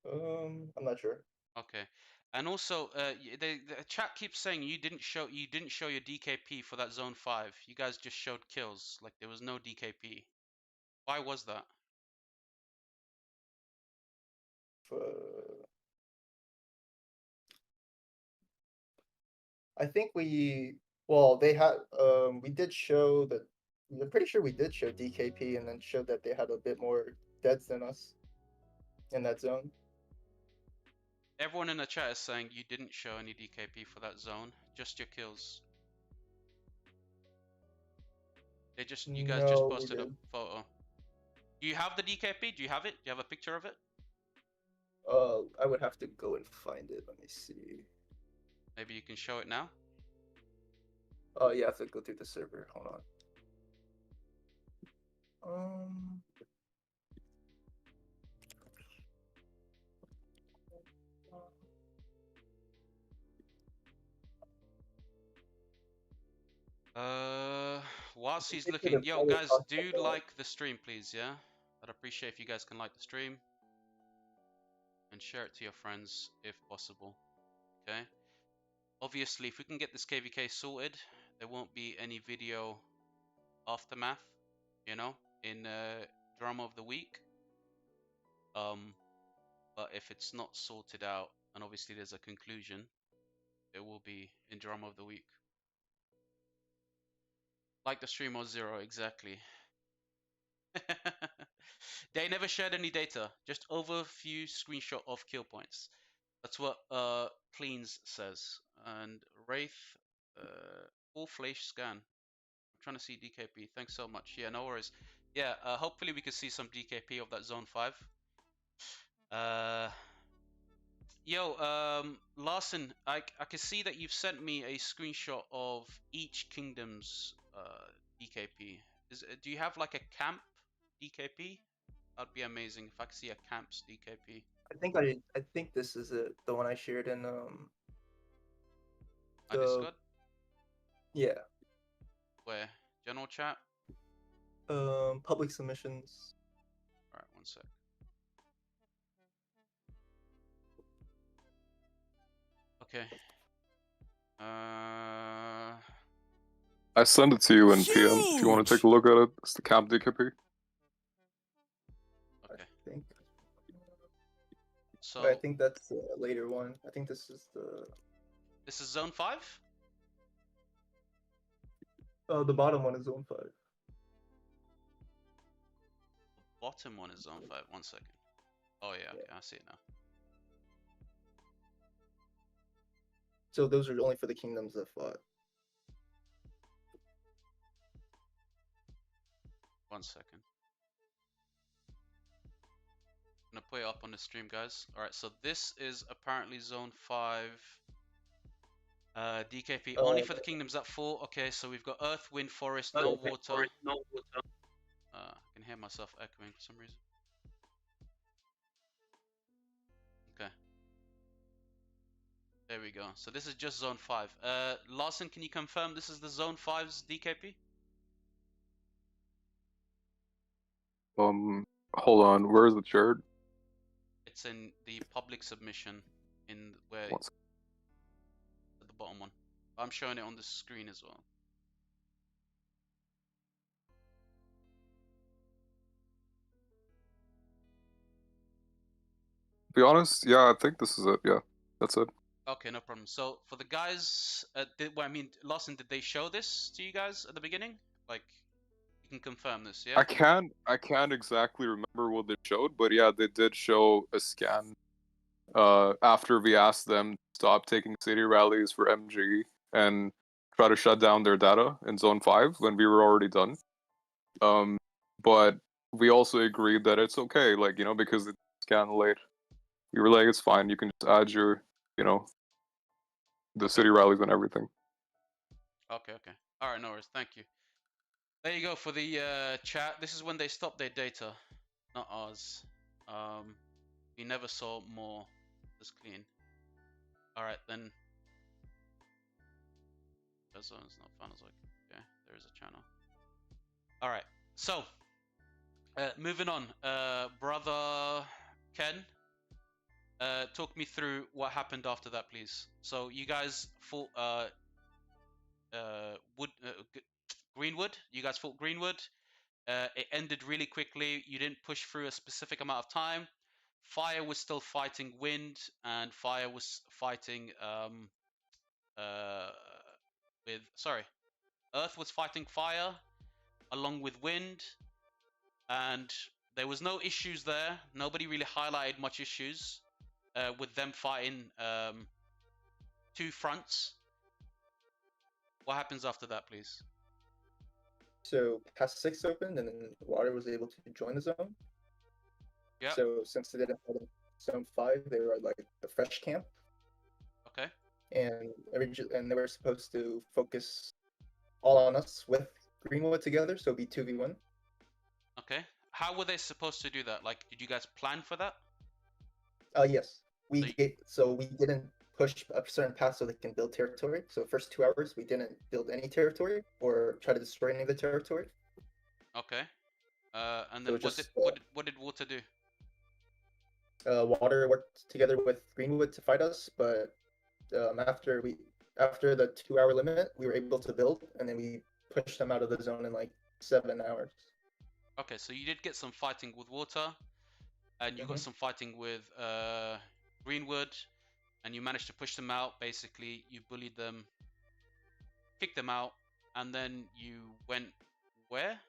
Speaker 7: I'm not sure.
Speaker 1: Okay. And also, the chat keeps saying you didn't show your DKP for that zone 5. You guys just showed kills. Like there was no DKP. Why was that?
Speaker 7: I think we we did show that. I'm pretty sure we did show DKP and then showed that they had a bit more deaths than us in that zone.
Speaker 1: Everyone in the chat is saying you didn't show any DKP for that zone, just your kills. You guys just
Speaker 7: No, we
Speaker 1: posted a
Speaker 7: didn't.
Speaker 1: photo. Do you have the DKP? Do you have it? Do you have a picture of it?
Speaker 7: I would have to go and find it. Let me see.
Speaker 1: Maybe you can show it now.
Speaker 7: Oh, yeah, I have to go through the server. Hold on. Um.
Speaker 1: Whilst he's
Speaker 7: It could
Speaker 1: looking,
Speaker 7: have
Speaker 1: yo
Speaker 7: probably
Speaker 1: guys,
Speaker 7: cost
Speaker 1: do
Speaker 7: like,
Speaker 1: like the stream, please, yeah? I'd appreciate if you guys can like the stream and share it to your friends if possible. Okay. Obviously, if we can get this KVK sorted, there won't be any video aftermath, you know, in drama of the week. But if it's not sorted out, and obviously there's a conclusion, there will be in drama of the week. Like the stream or zero, exactly. They never shared any data, just overview screenshot of kill points. That's what Cleans says. And Wraith, full flash scan. I'm trying to see DKP. Thanks so much. Yeah, no worries. Yeah, hopefully we can see some DKP of that zone 5. Larson, I can see that you've sent me a screenshot of each kingdom's DKP. Do you have like a camp DKP? That'd be amazing if I could see a camp's DKP.
Speaker 7: I think this is it. The one I shared in
Speaker 1: My Discord?
Speaker 7: Yeah.
Speaker 1: Where? General chat?
Speaker 7: Public submissions.
Speaker 1: Alright, one sec. Okay.
Speaker 6: I send it to you in PM if you want to take a look at it. It's the camp DKP.
Speaker 1: Okay.
Speaker 7: I think.
Speaker 1: So
Speaker 7: I think that's the later one. I think this is the.
Speaker 1: This is zone 5?
Speaker 7: Oh, the bottom one is zone 5.
Speaker 1: Bottom one is zone 5. One second. Oh yeah, okay, I see it now.
Speaker 7: So those are only for the kingdoms that fought.
Speaker 1: One second. I'm gonna put it up on the stream, guys. Alright, so this is apparently zone 5. DKP only for the kingdoms that fall. Okay, so we've got earth, wind, forest, no water. I can hear myself echoing for some reason. Okay. There we go. So this is just zone 5. Larson, can you confirm this is the zone 5's DKP?
Speaker 6: Hold on. Where is it shared?
Speaker 1: It's in the public submission in where at the bottom one. I'm showing it on the screen as well.
Speaker 6: To be honest, yeah, I think this is it. Yeah, that's it.
Speaker 1: Okay, no problem. So for the guys, Lawson, did they show this to you guys at the beginning? Like, you can confirm this, yeah?
Speaker 6: I can't exactly remember what they showed, but yeah, they did show a scan. After we asked them to stop taking city rallies for MG and try to shut down their data in Zone 5 when we were already done. But we also agreed that it's okay, like, you know, because it's scanned late. We were like, it's fine, you can just add your, you know, the city rallies and everything.
Speaker 1: Okay. All right, no worries. Thank you. There you go for the chat. This is when they stop their data, not ours. We never saw more. Just clean. All right, then. The zone's not found as like. Okay, there is a channel. All right, so moving on. Brother Ken, talk me through what happened after that, please. So you guys fought Greenwood. You guys fought Greenwood. It ended really quickly. You didn't push through a specific amount of time. Fire was still fighting wind, and fire was fighting Earth was fighting fire along with wind, and there was no issues there. Nobody really highlighted much issues with them fighting two fronts. What happens after that, please?
Speaker 7: So past 6 opened, and then water was able to join the zone.
Speaker 1: Yeah.
Speaker 7: So since they didn't have zone 5, they were like the fresh camp,
Speaker 1: Okay.
Speaker 7: and they were supposed to focus all on us with Greenwood together, so it'd be 2v1.
Speaker 1: Okay. How were they supposed to do that? Like, did you guys plan for that?
Speaker 7: Yes.
Speaker 1: So
Speaker 7: We didn't push a certain path so they can build territory. So first 2 hours we didn't build any territory or try to destroy any of the territory.
Speaker 1: Okay. And
Speaker 7: So
Speaker 1: then
Speaker 7: just
Speaker 1: what did water do?
Speaker 7: water worked together with Greenwood to fight us, but after the 2 hour limit, we were able to build, and then we pushed them out of the zone in like 7 hours.
Speaker 1: Okay, so you did get some fighting with water, and you got some fighting with Greenwood, and you managed to push them out. Basically, you bullied them, kicked them out, and then you went where?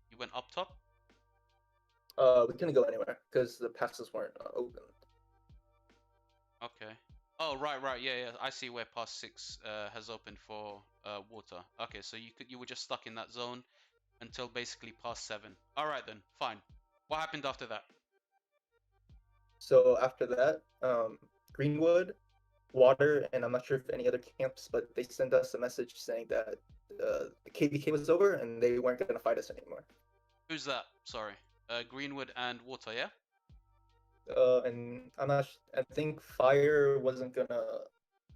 Speaker 1: You went up top?
Speaker 7: We couldn't go anywhere because the passes weren't open.
Speaker 1: Okay. Oh, right. Yeah. I see where pass 6 has opened for water. Okay, so you were just stuck in that zone until basically pass 7. All right then, fine. What happened after that?
Speaker 7: So after that, Greenwood, Water, and I'm not sure if any other camps, but they sent us a message saying that the KVK was over and they weren't going to fight us anymore.
Speaker 1: Who's that? Sorry. Greenwood and Water, yeah?
Speaker 7: And I'm not. I think Fire wasn't gonna.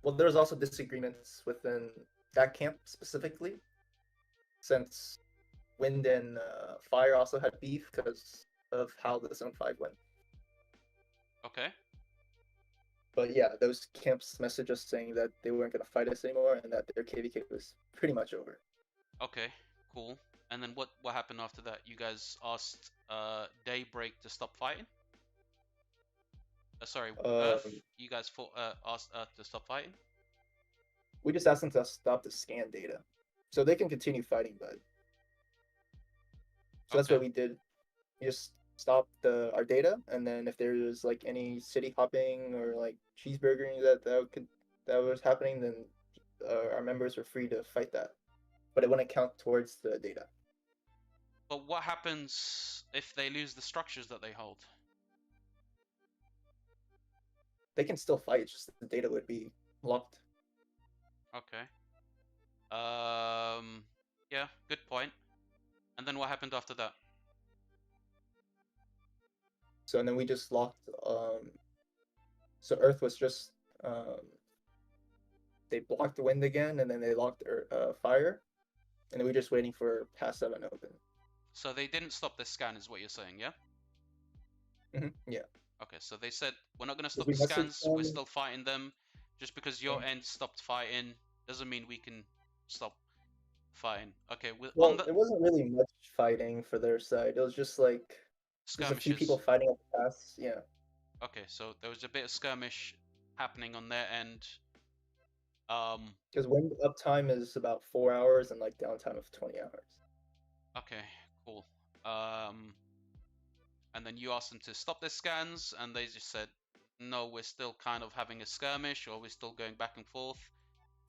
Speaker 7: Well, there was also disagreements within that camp specifically, since Wind and Fire also had beef because of how the Zone 5 went.
Speaker 1: Okay.
Speaker 7: But yeah, those camps messaged us saying that they weren't going to fight us anymore and that their KVK was pretty much over.
Speaker 1: Okay, cool. And then what happened after that? You guys asked Daybreak to stop fighting? Sorry, Earth. You guys asked Earth to stop fighting?
Speaker 7: We just asked them to stop the scan data, so they can continue fighting, but so that's what we did. We just stopped our data, and then if there's like any city hopping or like cheeseburgering that was happening, then our members were free to fight that, but it wouldn't count towards the data.
Speaker 1: But what happens if they lose the structures that they hold?
Speaker 7: They can still fight, it's just the data would be locked.
Speaker 1: Okay. Yeah, good point. And then what happened after that?
Speaker 7: So and then we just locked. So Earth was just they blocked the wind again, and then they locked fire, and then we're just waiting for pass 7 open.
Speaker 1: So they didn't stop the scan, is what you're saying, yeah?
Speaker 7: Yeah.
Speaker 1: Okay, so they said we're not gonna stop the scans. We're still fighting them. Just because your end stopped fighting doesn't mean we can stop fighting. Okay.
Speaker 7: Well, it wasn't really much fighting for their side. It was just like there's a few people fighting at the pass. Yeah.
Speaker 1: Okay, so there was a bit of skirmish happening on their end.
Speaker 7: Because wind uptime is about 4 hours and like downtime of 20 hours.
Speaker 1: Okay, cool. And then you asked them to stop their scans, and they just said, no, we're still kind of having a skirmish, or we're still going back and forth.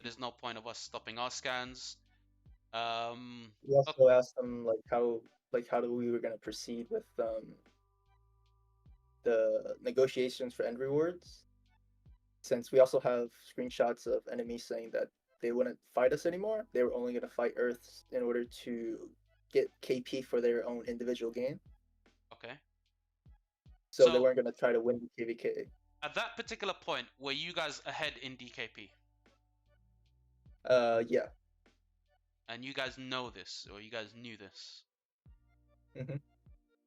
Speaker 1: There's no point of us stopping our scans.
Speaker 7: We also asked them how we were going to proceed with the negotiations for end rewards, since we also have screenshots of enemies saying that they wouldn't fight us anymore. They were only going to fight Earth in order to get KP for their own individual game.
Speaker 1: Okay.
Speaker 7: So they
Speaker 1: So-
Speaker 7: weren't going to try to win the KVK.
Speaker 1: At that particular point, were you guys ahead in DKP?
Speaker 7: Yeah.
Speaker 1: And you guys know this, or you guys knew this?
Speaker 7: Mhm.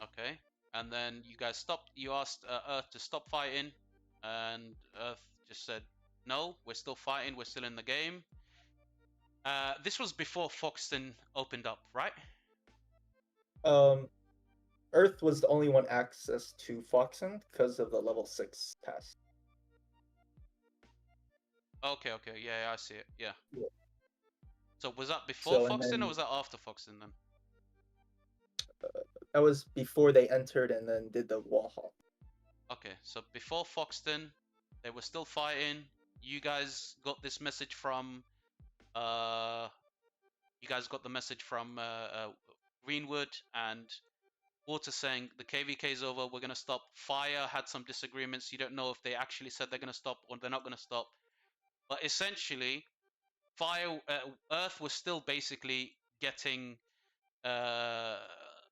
Speaker 1: Okay. And then you guys stopped. You asked Earth to stop fighting, and Earth just said, "No, we're still fighting. We're still in the game." This was before Foxton opened up, right?
Speaker 7: Earth was the only one access to Foxen because of the level 6 pass.
Speaker 1: Okay. Yeah, I see it. Yeah.
Speaker 7: Yeah.
Speaker 1: So was that before
Speaker 7: So, and
Speaker 1: Foxton,
Speaker 7: then-
Speaker 1: or was that after Foxton then?
Speaker 7: That was before they entered and then did the wall hop.
Speaker 1: Okay, so before Foxton, they were still fighting. You guys got this message from, you guys got the message from Greenwood and Water saying the KVK is over. We're gonna stop. Fire had some disagreements. You don't know if they actually said they're gonna stop or they're not gonna stop. But essentially, Fire, Earth was still basically getting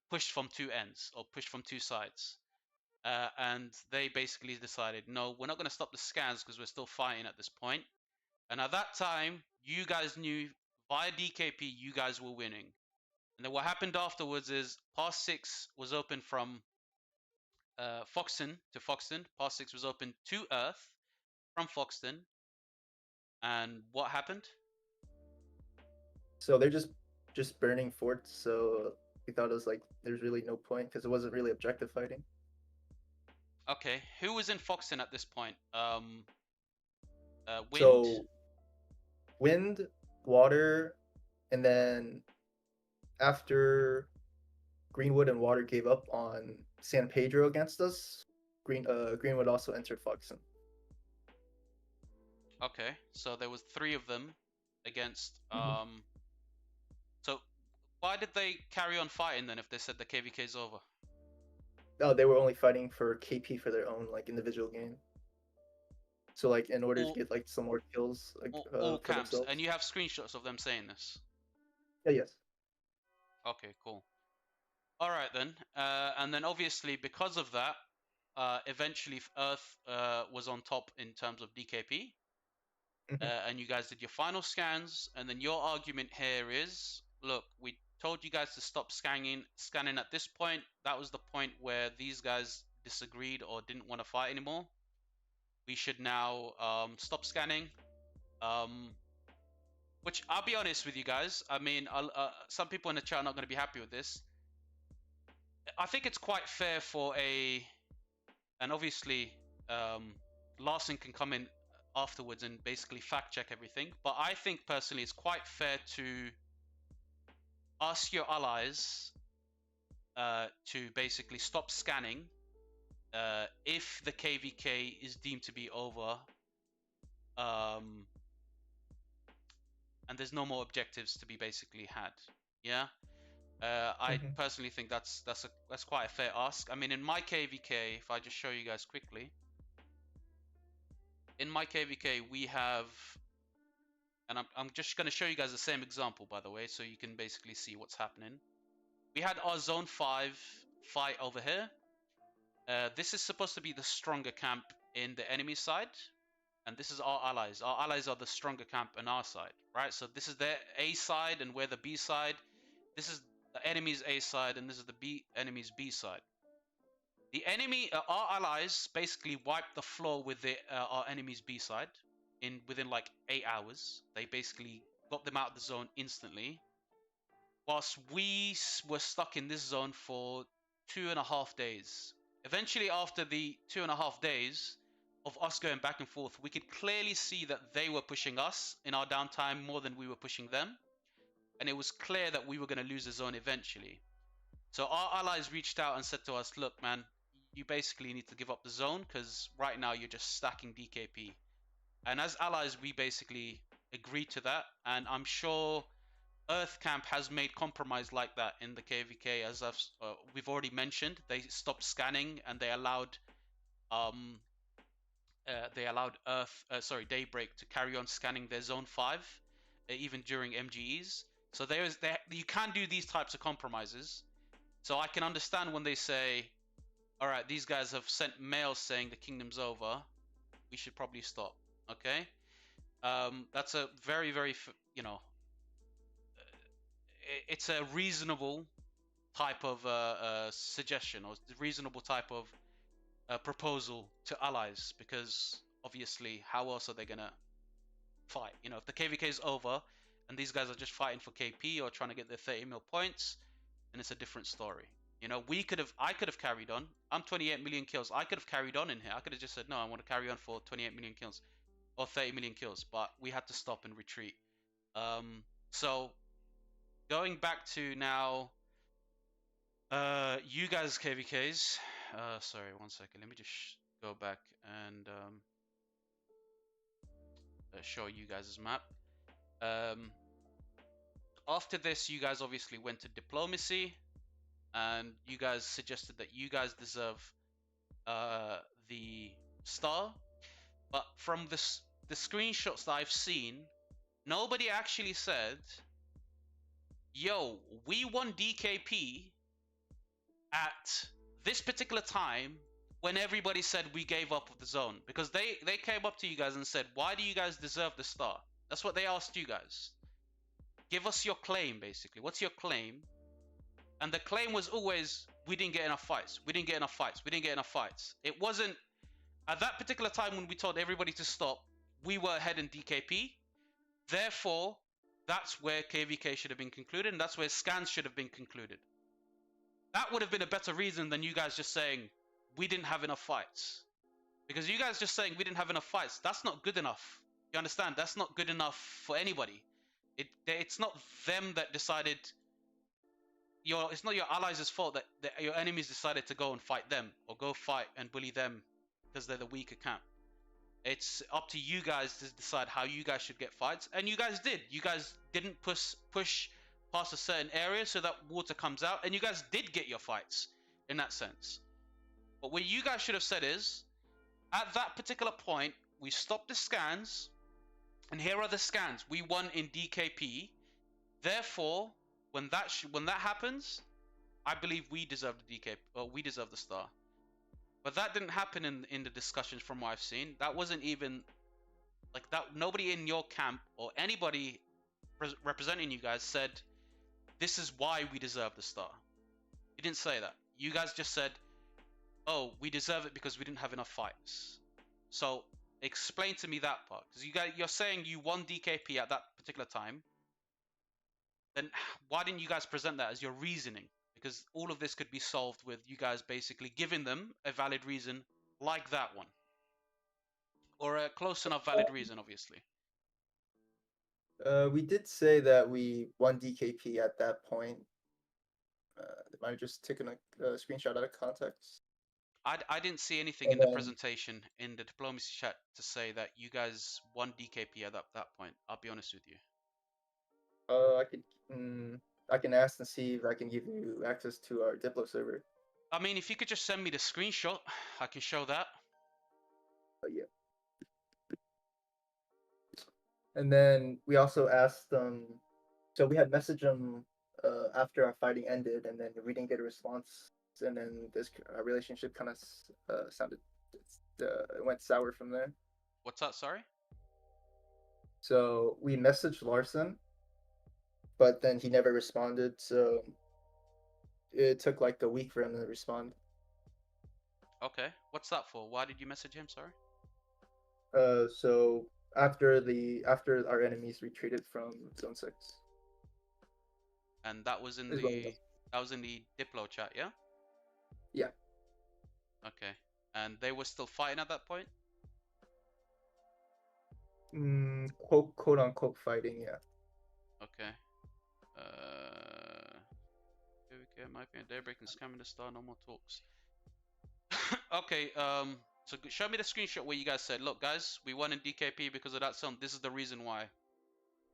Speaker 1: pushed from two ends or pushed from two sides. And they basically decided, no, we're not going to stop the scans because we're still fighting at this point. And at that time, you guys knew via DKP, you guys were winning. And then what happened afterwards is Pass 6 was open from Foxton to Foxton. Pass 6 was open to Earth from Foxton. And what happened?
Speaker 7: So they're just burning forts. So we thought it was like there's really no point because it wasn't really objective fighting.
Speaker 1: Okay, who was in Foxton at this point? Wind.
Speaker 7: So wind, water, and then after Greenwood and Water gave up on San Pedro against us, Greenwood also entered Foxen.
Speaker 1: Okay, so there was three of them against.
Speaker 7: Mhm.
Speaker 1: So why did they carry on fighting then if they said the KVK is over?
Speaker 7: Oh, they were only fighting for KP for their own like individual game. So like in order
Speaker 1: All-
Speaker 7: to get like some more kills like,
Speaker 1: All
Speaker 7: for
Speaker 1: camps,
Speaker 7: themselves.
Speaker 1: and you have screenshots of them saying this.
Speaker 7: Yeah, yes.
Speaker 1: Okay, cool. All right then, and then obviously because of that, eventually Earth was on top in terms of DKP,
Speaker 7: Mhm.
Speaker 1: and you guys did your final scans, and then your argument here is, look, we told you guys to stop scanning at this point. That was the point where these guys disagreed or didn't want to fight anymore. We should now stop scanning. Which I'll be honest with you guys. I mean, some people in the chat are not going to be happy with this. I think it's quite fair for and obviously, Larson can come in afterwards and basically fact check everything. But I think personally, it's quite fair to ask your allies to basically stop scanning if the KVK is deemed to be over. And there's no more objectives to be basically had. Yeah. I personally think that's quite a fair ask. I mean, in my KVK, if I just show you guys quickly, in my KVK we have, and I'm just going to show you guys the same example, by the way, so you can basically see what's happening. We had our Zone 5 fight over here. This is supposed to be the stronger camp in the enemy side. And this is our allies. Our allies are the stronger camp on our side, right? So this is their A side and we're the B side. This is the enemy's A side and this is the enemy's B side. The enemy, our allies, basically wiped the floor with our enemy's B side within like 8 hours. They basically got them out of the zone instantly. Whilst we were stuck in this zone for 2.5 days. Eventually, after the 2.5 days of us going back and forth, we could clearly see that they were pushing us in our downtime more than we were pushing them. And it was clear that we were going to lose the zone eventually. So our allies reached out and said to us, look, man, you basically need to give up the zone because right now you're just stacking DKP. And as allies, we basically agreed to that. And I'm sure Earth Camp has made compromise like that in the KVK, as we've already mentioned. They stopped scanning and they allowed Daybreak to carry on scanning their Zone 5. even during MGEs. So you can do these types of compromises. So I can understand when they say, all right, these guys have sent mails saying the kingdom's over. We should probably stop. Okay. That's a very, very, it's a reasonable type of suggestion, or reasonable type of proposal to allies, because obviously, how else are they gonna fight? If the KVK is over and these guys are just fighting for KP or trying to get their 30 mil points, then it's a different story. I could have carried on. I'm 28 million kills. I could have carried on in here. I could have just said, no, I want to carry on for 28 million kills or 30 million kills, but we had to stop and retreat. So going back to now, you guys KVKs. Sorry, 1 second. Let me just go back and show you guys' map. After this, you guys obviously went to diplomacy, and you guys suggested that you guys deserve the star. But from the screenshots that I've seen, nobody actually said, yo, we won DKP at this particular time when everybody said we gave up of the zone. Because they came up to you guys and said, why do you guys deserve the star? That's what they asked you guys. Give us your claim, basically. What's your claim? And the claim was always, we didn't get enough fights. We didn't get enough fights. We didn't get enough fights. It wasn't, at that particular time when we told everybody to stop, we were ahead in DKP. Therefore, that's where KVK should have been concluded, and that's where scans should have been concluded. That would have been a better reason than you guys just saying, we didn't have enough fights. Because you guys just saying we didn't have enough fights, that's not good enough. You understand? That's not good enough for anybody. It's not them that decided, it's not your allies' fault that your enemies decided to go and fight them, or go fight and bully them because they're the weaker camp. It's up to you guys to decide how you guys should get fights, and you guys did. You guys didn't push past a certain area so that water comes out, and you guys did get your fights in that sense. But what you guys should have said is, at that particular point, we stopped the scans, and here are the scans. We won in DKP. Therefore, when that happens, I believe we deserve the DKP, or we deserve the star. But that didn't happen in the discussions from what I've seen. That wasn't even like that. Nobody in your camp or anybody representing you guys said, this is why we deserve the star. You didn't say that. You guys just said, oh, we deserve it because we didn't have enough fights. So explain to me that part, because you're saying you won DKP at that particular time. Then why didn't you guys present that as your reasoning? Because all of this could be solved with you guys basically giving them a valid reason like that one. Or a close enough valid reason, obviously.
Speaker 7: We did say that we won DKP at that point. They might have just taken a screenshot out of context.
Speaker 1: I didn't see anything in the presentation in the diplomacy chat to say that you guys won DKP at that point. I'll be honest with you.
Speaker 7: I can ask and see if I can give you access to our Diplo server.
Speaker 1: I mean, if you could just send me the screenshot, I can show that.
Speaker 7: Yeah. And then we also asked them, so we had messaged them after our fighting ended, and then we didn't get a response, and then our relationship kind of it went sour from there.
Speaker 1: What's that? Sorry.
Speaker 7: So we messaged Larson, but then he never responded. So it took like a week for him to respond.
Speaker 1: Okay. What's that for? Why did you message him? Sorry.
Speaker 7: So after our enemies retreated from Zone 6.
Speaker 1: And that was in the Diplo chat, yeah?
Speaker 7: Yeah.
Speaker 1: Okay. And they were still fighting at that point?
Speaker 7: Quote unquote fighting, yeah.
Speaker 1: Okay. Here we go. Might be a Daybreak and scamming the star. No more talks. Okay. So show me the screenshot where you guys said, "Look, guys, we won in DKP because of that song. This is the reason why.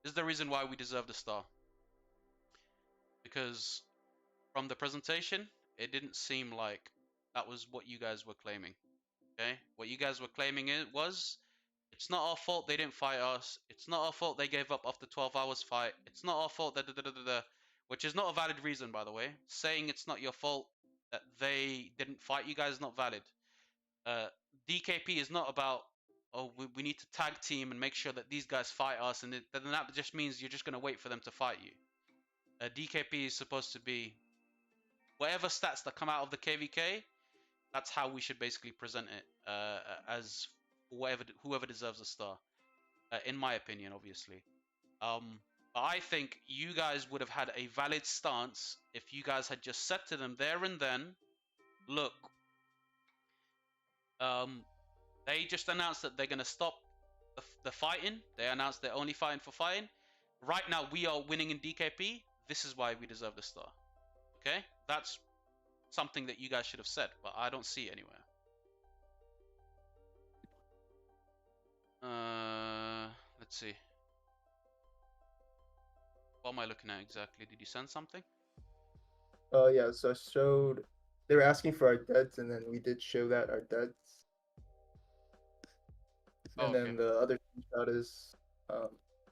Speaker 1: This is the reason why we deserve the star." Because from the presentation, it didn't seem like that was what you guys were claiming. Okay, what you guys were claiming was it's It's not our fault they didn't fight us. It's not our fault they gave up after 12 hours fight. It's not our fault that which is not a valid reason, by the way. Saying it's not your fault that they didn't fight you guys is not valid. DKP is not about, oh, we need to tag team and make sure that these guys fight us, and then that just means you're just going to wait for them to fight you. DKP is supposed to be whatever stats that come out of the KVK. That's how we should basically present it, as whoever deserves a star, in my opinion, obviously. But I think you guys would have had a valid stance if you guys had just said to them there and then, look, they just announced that they're going to stop the fighting. They announced they're only fighting for fighting. Right now, we are winning in DKP. This is why we deserve the star. Okay? That's something that you guys should have said, but I don't see it anywhere. Let's see. What am I looking at exactly? Did you send something?
Speaker 7: Yeah, so I showed they were asking for our deads, and then we did show that our deads.
Speaker 1: Oh,
Speaker 7: And
Speaker 1: okay.
Speaker 7: then the other screenshot is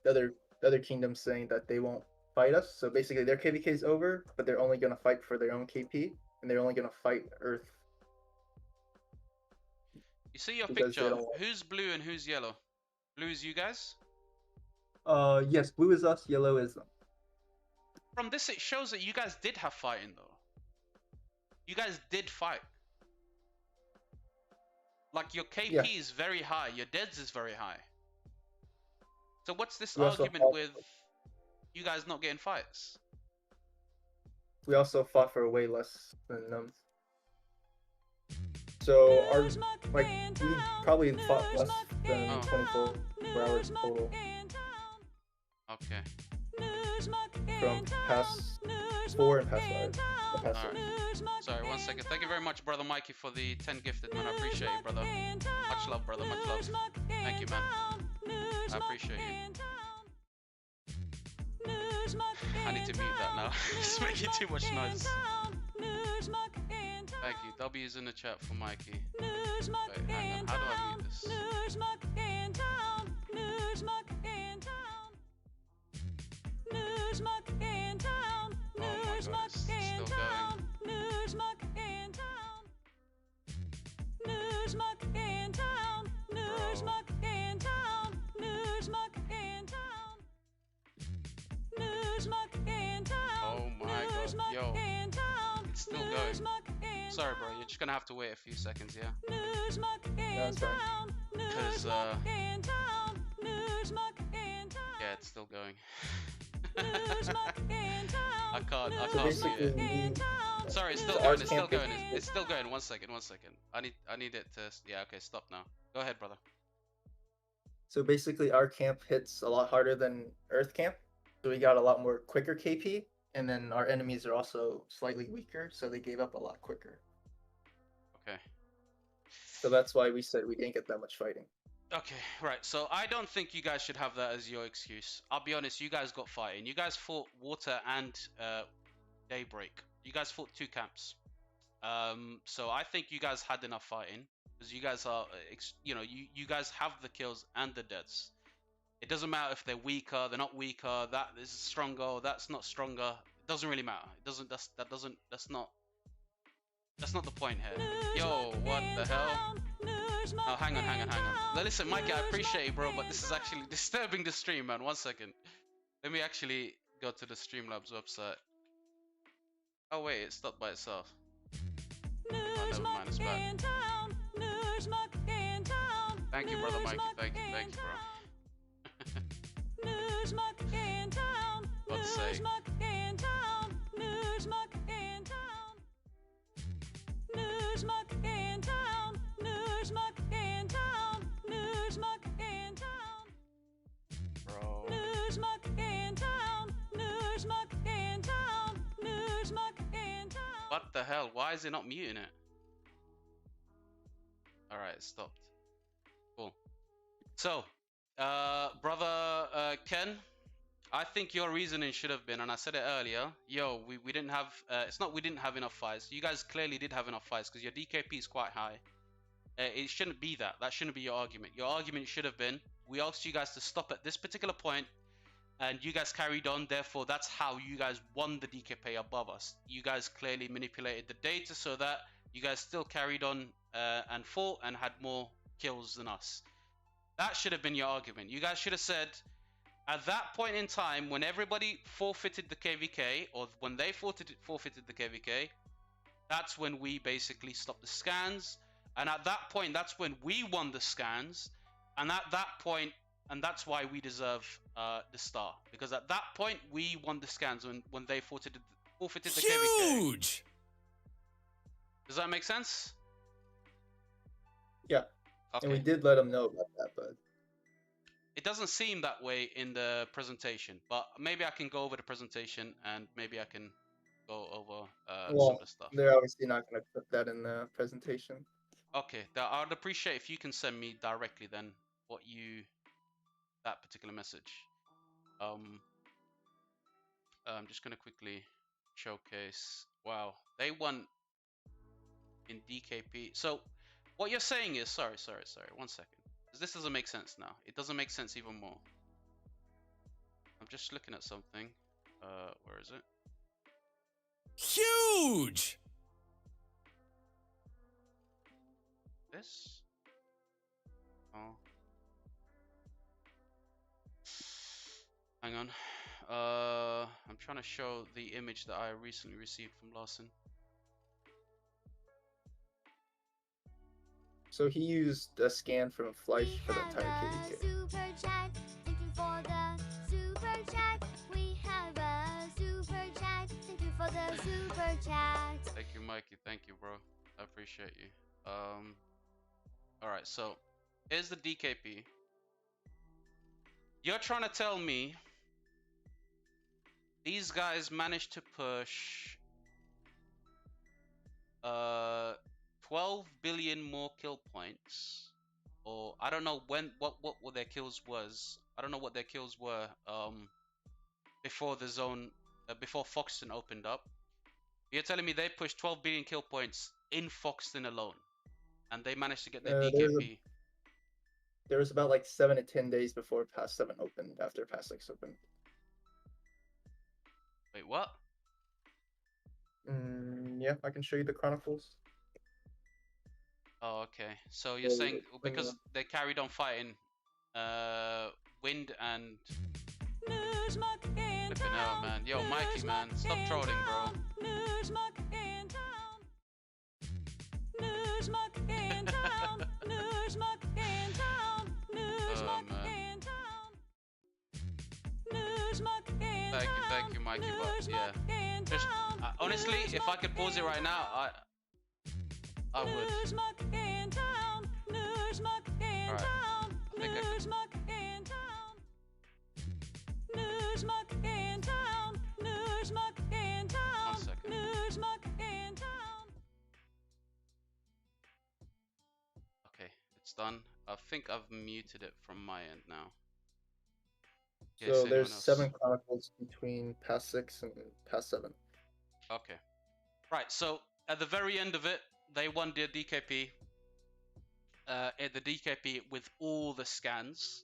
Speaker 7: the other kingdom saying that they won't fight us. So basically, their KVK is over, but they're only gonna fight for their own KP, and they're only gonna fight Earth.
Speaker 1: You see your
Speaker 7: Because they
Speaker 1: picture.
Speaker 7: don't-
Speaker 1: Who's blue and who's yellow? Blue is you guys?
Speaker 7: Yes, blue is us, yellow is them.
Speaker 1: From this, it shows that you guys did have fighting, though. You guys did fight. Like, your KP
Speaker 7: Yeah.
Speaker 1: is very high. Your deads is very high. So what's this
Speaker 7: We also
Speaker 1: argument
Speaker 7: fought-
Speaker 1: with you guys not getting fights?
Speaker 7: We also fought for way less than them. So our we probably fought less than
Speaker 1: Oh.
Speaker 7: 24 hours total
Speaker 1: Okay.
Speaker 7: from past 4 and past 5. The past
Speaker 1: Alright.
Speaker 7: 6.
Speaker 1: Sorry, one second. Thank you very much, brother Mikey, for the 10 gifted, man. I appreciate you, brother. Much love, brother. Much love. Thank you, man. I appreciate you. I need to mute that now. It's making too much noise. Thank you. W's in the chat for Mikey. Wait, hang on. How do I mute this? Oh my god, it's still going. Oh my god, yo. It's still going. Sorry, bro. You're just gonna have to wait a few seconds, yeah?
Speaker 7: That's fine.
Speaker 1: Because, yeah, it's still going. I can't
Speaker 7: So
Speaker 1: mute
Speaker 7: basically,
Speaker 1: it. Sorry, it's still
Speaker 7: So
Speaker 1: going,
Speaker 7: ours
Speaker 1: it's still
Speaker 7: can't be-
Speaker 1: going, it's still going. One second. I need it to, yeah, okay, stop now. Go ahead, brother.
Speaker 7: So basically, our camp hits a lot harder than Earth camp. So we got a lot more quicker KP, and then our enemies are also slightly weaker, so they gave up a lot quicker.
Speaker 1: Okay.
Speaker 7: So that's why we said we didn't get that much fighting.
Speaker 1: Okay, right. So I don't think you guys should have that as your excuse. I'll be honest, you guys got fighting. You guys fought Water and Daybreak. You guys fought 2 camps. So I think you guys had enough fighting because you guys are, you guys have the kills and the deaths. It doesn't matter if they're weaker, they're not weaker. That is stronger, or that's not stronger. It doesn't really matter. It doesn't. That's not the point here. Yo, what the hell? Oh, hang on. Now, listen, Mikey, I appreciate you, bro, but this is actually disturbing the stream, man. 1 second. Let me actually go to the Streamlabs website. Oh, wait, it stopped by itself. Oh, never mind, it's back. Thank you, brother Mikey. Thank you, bro. God's sake. Bro. What the hell? Why is it not muting it? Alright, it stopped. Cool. So, brother Ken, I think your reasoning should have been, and I said it earlier, yo, we didn't have, it's not we didn't have enough fights. You guys clearly did have enough fights because your DKP is quite high. It shouldn't be that. That shouldn't be your argument. Your argument should have been, we asked you guys to stop at this particular point, and you guys carried on. Therefore, that's how you guys won the DKP above us. You guys clearly manipulated the data so that you guys still carried on and fought and had more kills than us. That should have been your argument. You guys should have said, at that point in time, when everybody forfeited the KVK, or when they forfeited the KVK, that's when we basically stopped the scans. And at that point, that's when we won the scans. And at that point, and that's why we deserve the star. Because at that point, we won the scans when they forfeited the KVK.
Speaker 2: Huge!
Speaker 1: Does that make sense?
Speaker 7: Yeah.
Speaker 1: Okay.
Speaker 7: And we did let them know about that, but
Speaker 1: It doesn't seem that way in the presentation, but maybe I can go over the presentation and maybe I can go over some
Speaker 7: well,
Speaker 1: of the stuff.
Speaker 7: they're obviously not going to put that in the presentation.
Speaker 1: Okay, I'd appreciate if you can send me directly then that particular message. I'm just gonna quickly showcase. Wow, they won in DKP. So what you're saying is, sorry, 1 second, because this doesn't make sense now. It doesn't make sense even more. I'm just looking at something. Where is it?
Speaker 2: Huge!
Speaker 1: This? Oh. Hang on. I'm trying to show the image that I recently received from Larson.
Speaker 7: So he used a scan from Fleisch
Speaker 5: We
Speaker 7: for the
Speaker 5: have
Speaker 7: entire
Speaker 5: a
Speaker 7: KVK.
Speaker 5: super chat. Thank you for the super chat. We have a super chat. Thank you for the super chat.
Speaker 1: Thank you, Mikey. Thank you, bro. I appreciate you. Alright, so here's the DKP. You're trying to tell me these guys managed to push 12 billion more kill points, or I don't know what their kills was. I don't know what their kills were before the zone before Foxton opened up. You're telling me they pushed 12 billion kill points in Foxton alone, and they managed to get their DKP.
Speaker 7: There was about like 7 to 10 days before Pass 7 opened, after Pass 6 opened.
Speaker 1: Wait, what?
Speaker 7: Yeah, I can show you the chronicles.
Speaker 1: Oh, okay. So you're
Speaker 7: Yeah,
Speaker 1: saying
Speaker 7: yeah.
Speaker 1: because they carried on fighting Wind and flipping out, man. Yo, Mikey, man, stop trolling, bro. Oh, man. Thank you, Mikey. But yeah, just honestly, if I could pause it right now, I would. Alright, I think I could. One second. Okay, it's done. I think I've muted it from my end now. In case
Speaker 7: So
Speaker 1: anyone
Speaker 7: there's
Speaker 1: else-
Speaker 7: 7 chronicles between Pass 6 and Pass 7.
Speaker 1: Okay. Right, so at the very end of it, they won their DKP. At the DKP with all the scans.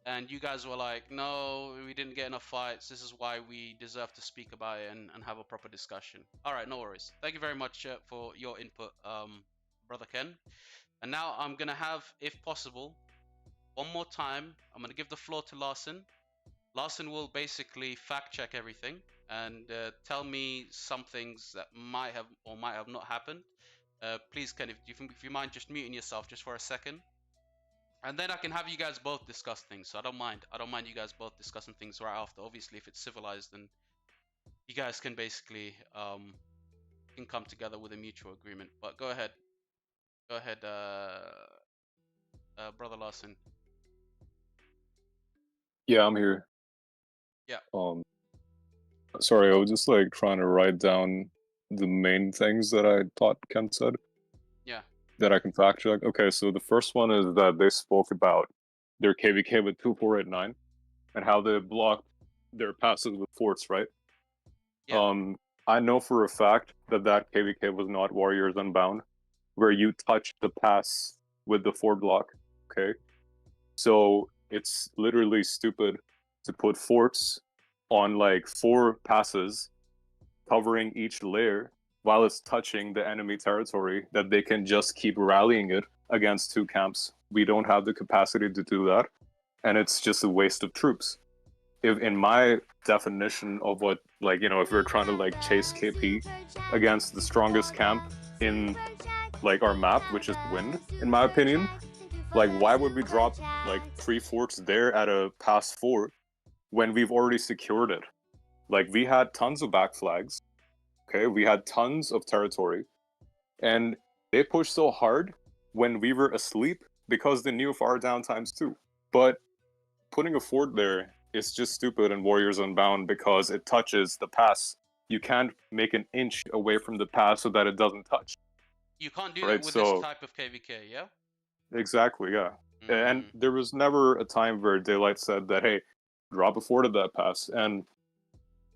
Speaker 1: And you guys were like, no, we didn't get enough fights. This is why we deserve to speak about it and have a proper discussion. All right, no worries. Thank you very much for your input, Brother Ken. And now I'm going to have, if possible, one more time, I'm going to give the floor to Larson. Larson will basically fact check everything and tell me some things that might have or might have not happened. Please, Ken, if you mind just muting yourself just for a second. And then I can have you guys both discuss things. So I don't mind. I don't mind you guys both discussing things right after. Obviously, if it's civilized, then you guys can basically can come together with a mutual agreement. But go ahead. Go ahead, Brother Larson.
Speaker 6: Yeah, I'm here.
Speaker 1: Yeah.
Speaker 6: Sorry, I was just like trying to write down the main things that I thought Ken said.
Speaker 1: Yeah.
Speaker 6: That I can fact check. Okay, so the first one is that they spoke about their KVK with 2489 and how they blocked their passes with forts, right?
Speaker 1: Yeah.
Speaker 6: I know for a fact that KVK was not Warriors Unbound, where you touch the pass with the fort block. Okay, so it's literally stupid to put forts on like 4 passes covering each layer while it's touching the enemy territory that they can just keep rallying it against 2 camps. We don't have the capacity to do that, and it's just a waste of troops. If in my definition of what, like, you know, if we're trying to like chase KP against the strongest camp in like our map, which is wind, in my opinion, like why would we drop like 3 forts there at a pass 4 when we've already secured it? Like we had tons of back flags, okay, we had tons of territory, and they pushed so hard when we were asleep because they knew of our downtimes too. But putting a fort there is just stupid in Warriors Unbound because it touches the pass. You can't make an inch away from the pass so that it doesn't touch.
Speaker 1: You can't do
Speaker 6: Right,
Speaker 1: that with
Speaker 6: so-
Speaker 1: this type of KVK, yeah?
Speaker 6: Exactly, yeah. And there was never a time where Daylight said that, hey, drop a fort at that pass. And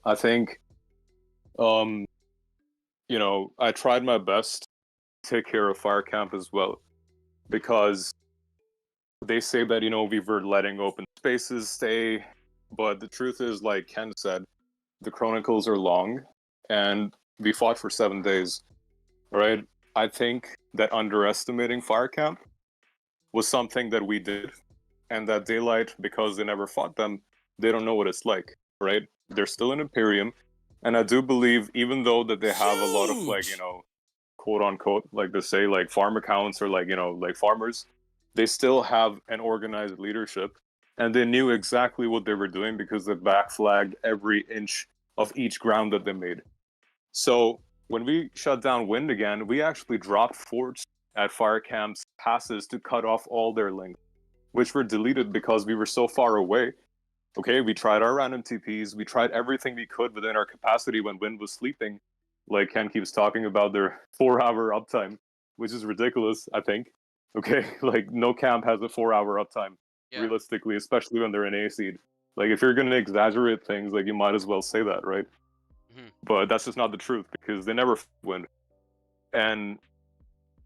Speaker 6: I think, you know, I tried my best to take care of Fire Camp as well, because they say that, you know, we were letting open spaces stay, but the truth is, like Ken said, the Chronicles are long, and we fought for 7 days, right? I think that underestimating Fire Camp was something that we did, and that Daylight, because they never fought them, they don't know what it's like, right? They're still an Imperium, and I do believe, even though that they have a lot of, like, you
Speaker 2: Huge.
Speaker 6: know, quote unquote, like they say, like farm accounts or like, you know, like farmers, they still have an organized leadership, and they knew exactly what they were doing because they backflagged every inch of each ground that they made. So when we shut down Wind again, we actually dropped forts at fire camps passes to cut off all their links, which were deleted because we were so far away. Okay, we tried our random TPs, we tried everything we could within our capacity when Wind was sleeping. Like Ken keeps talking about their 4-hour uptime, which is ridiculous, I think. Okay, like no camp has a 4-hour uptime,
Speaker 1: Yeah.
Speaker 6: realistically, especially when they're in A seed. Like if you're gonna exaggerate things, like you might as well say that, right?
Speaker 1: Mhm.
Speaker 6: But that's just not the truth because they never win. And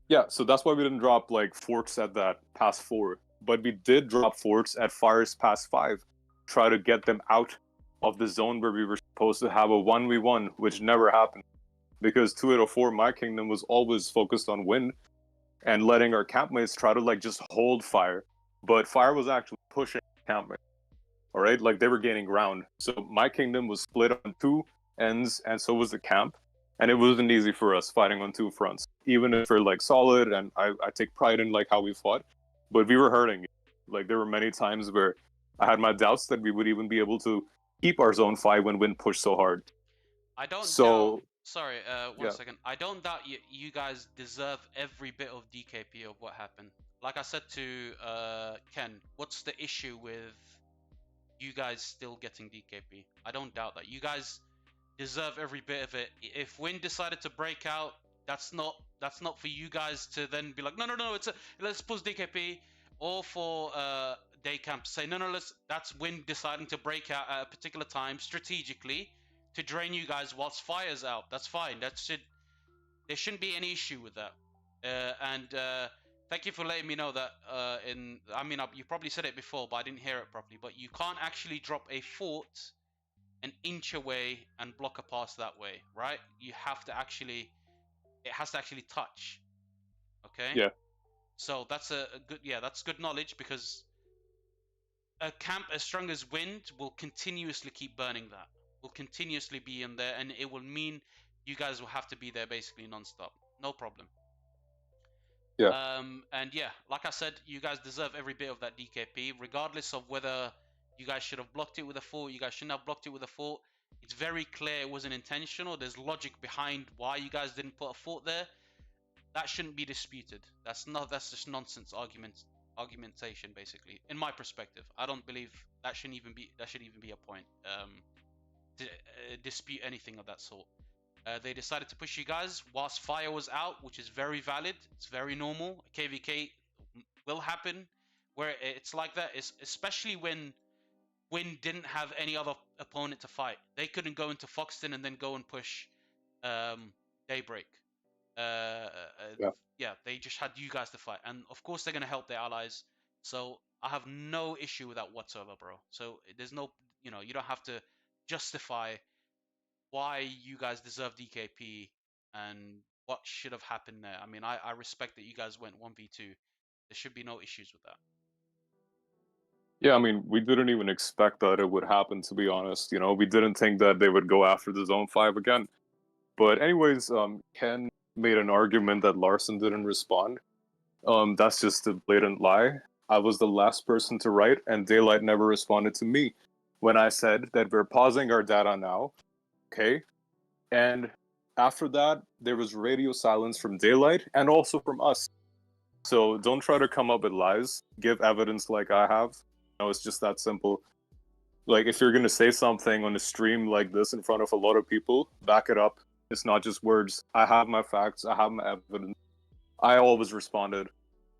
Speaker 6: yeah, so that's why we didn't drop like forts at that pass 4, but we did drop forts at Fire's pass 5, try to get them out of the zone where we were supposed to have a 1v1, which never happened because 2804 My Kingdom was always focused on Wind and letting our campmates try to like just hold Fire, but Fire was actually pushing campmates. All right, like they were gaining ground. So My Kingdom was split on 2 ends, and so was the camp, and it wasn't easy for us fighting on 2 fronts. Even if we're like solid, and I take pride in like how we fought, but we were hurting. Like there were many times where I had my doubts that we would even be able to keep our zone 5 when Wind pushed so hard.
Speaker 1: I don't
Speaker 6: So
Speaker 1: doubt. Sorry, one
Speaker 6: yeah.
Speaker 1: second. I don't doubt you guys deserve every bit of DKP of what happened. Like I said to Ken, what's the issue with you guys still getting DKP? I don't doubt that. You guys deserve every bit of it. If Win decided to break out, that's not for you guys to then be like, no, let's push DKP, or for Day Camp to say, no, that's Win deciding to break out at a particular time strategically to drain you guys whilst Fire's out. That's fine. There shouldn't be any issue with that. And thank you for letting me know that. You probably said it before, but I didn't hear it properly. But you can't actually drop a fort an inch away and block a pass that way, right? It has to actually touch. Okay.
Speaker 6: Yeah.
Speaker 1: So that's that's good knowledge, because a camp as strong as Wind will continuously keep burning that. Will continuously be in there, and it will mean you guys will have to be there basically non-stop. No problem.
Speaker 6: Yeah.
Speaker 1: And yeah, like I said, you guys deserve every bit of that DKP, regardless of whether you guys should have blocked it with a fort, you guys shouldn't have blocked it with a fort. It's very clear it wasn't intentional. There's logic behind why you guys didn't put a fort there. That shouldn't be disputed. That's just nonsense argumentation, basically. In my perspective, I don't believe that should even be a point to dispute anything of that sort. They decided to push you guys whilst Fire was out, which is very valid. It's very normal. KVK will happen where it's like that, especially when Win didn't have any other opponent to fight. They couldn't go into Foxton and then go and push Daybreak. Uh,
Speaker 6: Yeah.
Speaker 1: yeah, they just had you guys to fight, and of course they're gonna help their allies. So I have no issue with that whatsoever, bro. So there's no, you don't have to justify why you guys deserve DKP and what should have happened there. I mean, I respect that you guys went 1v2. There should be no issues with that.
Speaker 6: Yeah, I mean, we didn't even expect that it would happen, to be honest. We didn't think that they would go after the Zone 5 again. But anyways, Ken made an argument that Larson didn't respond. That's just a blatant lie. I was the last person to write, and Daylight never responded to me when I said that we're pausing our data now, okay? And after that, there was radio silence from Daylight and also from us. So don't try to come up with lies. Give evidence like I have. It's just that simple. Like, if you're going to say something on a stream like this in front of a lot of people, back it up. It's not just words. I have my facts. I have my evidence. I always responded.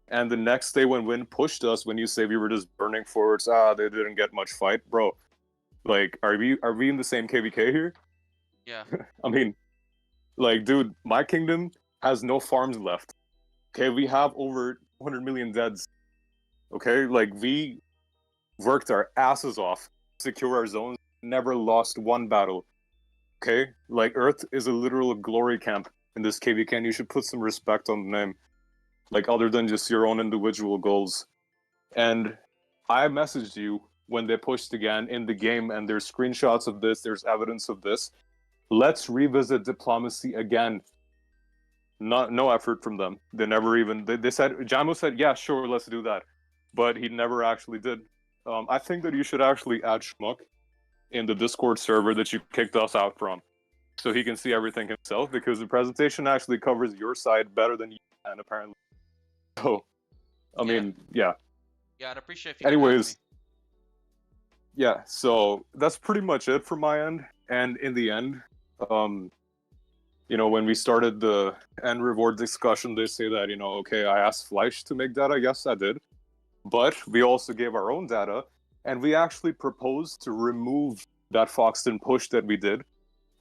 Speaker 6: And the next day when Win pushed us, when you say we were just burning forwards, they didn't get much fight, bro. Like, are we in the same KVK here?
Speaker 1: Yeah.
Speaker 6: I mean, like, dude, my kingdom has no farms left. Okay, we have over 200 million deads. Okay, like, we worked our asses off to secure our zones, never lost one battle. Okay, like, Earth is a literal glory camp in this KVK, and you should put some respect on the name. Like, other than just your own individual goals. And I messaged you when they pushed again in the game, and there's screenshots of this, there's evidence of this. Let's revisit diplomacy again. No effort from them. They never even, they said, Jamo said, yeah, sure, let's do that. But he never actually did. I think that you should actually add Schmuck in the Discord server that you kicked us out from, so he can see everything himself, because the presentation actually covers your side better than you can, apparently. So, I mean, yeah.
Speaker 1: Yeah, I'd appreciate if you could add me.
Speaker 6: Anyways, yeah, so that's pretty much it from my end. And in the end, when we started the end reward discussion, they say that, okay, I asked Fleisch to make data. Yes, I did. But we also gave our own data, and we actually proposed to remove that Foxton push that we did.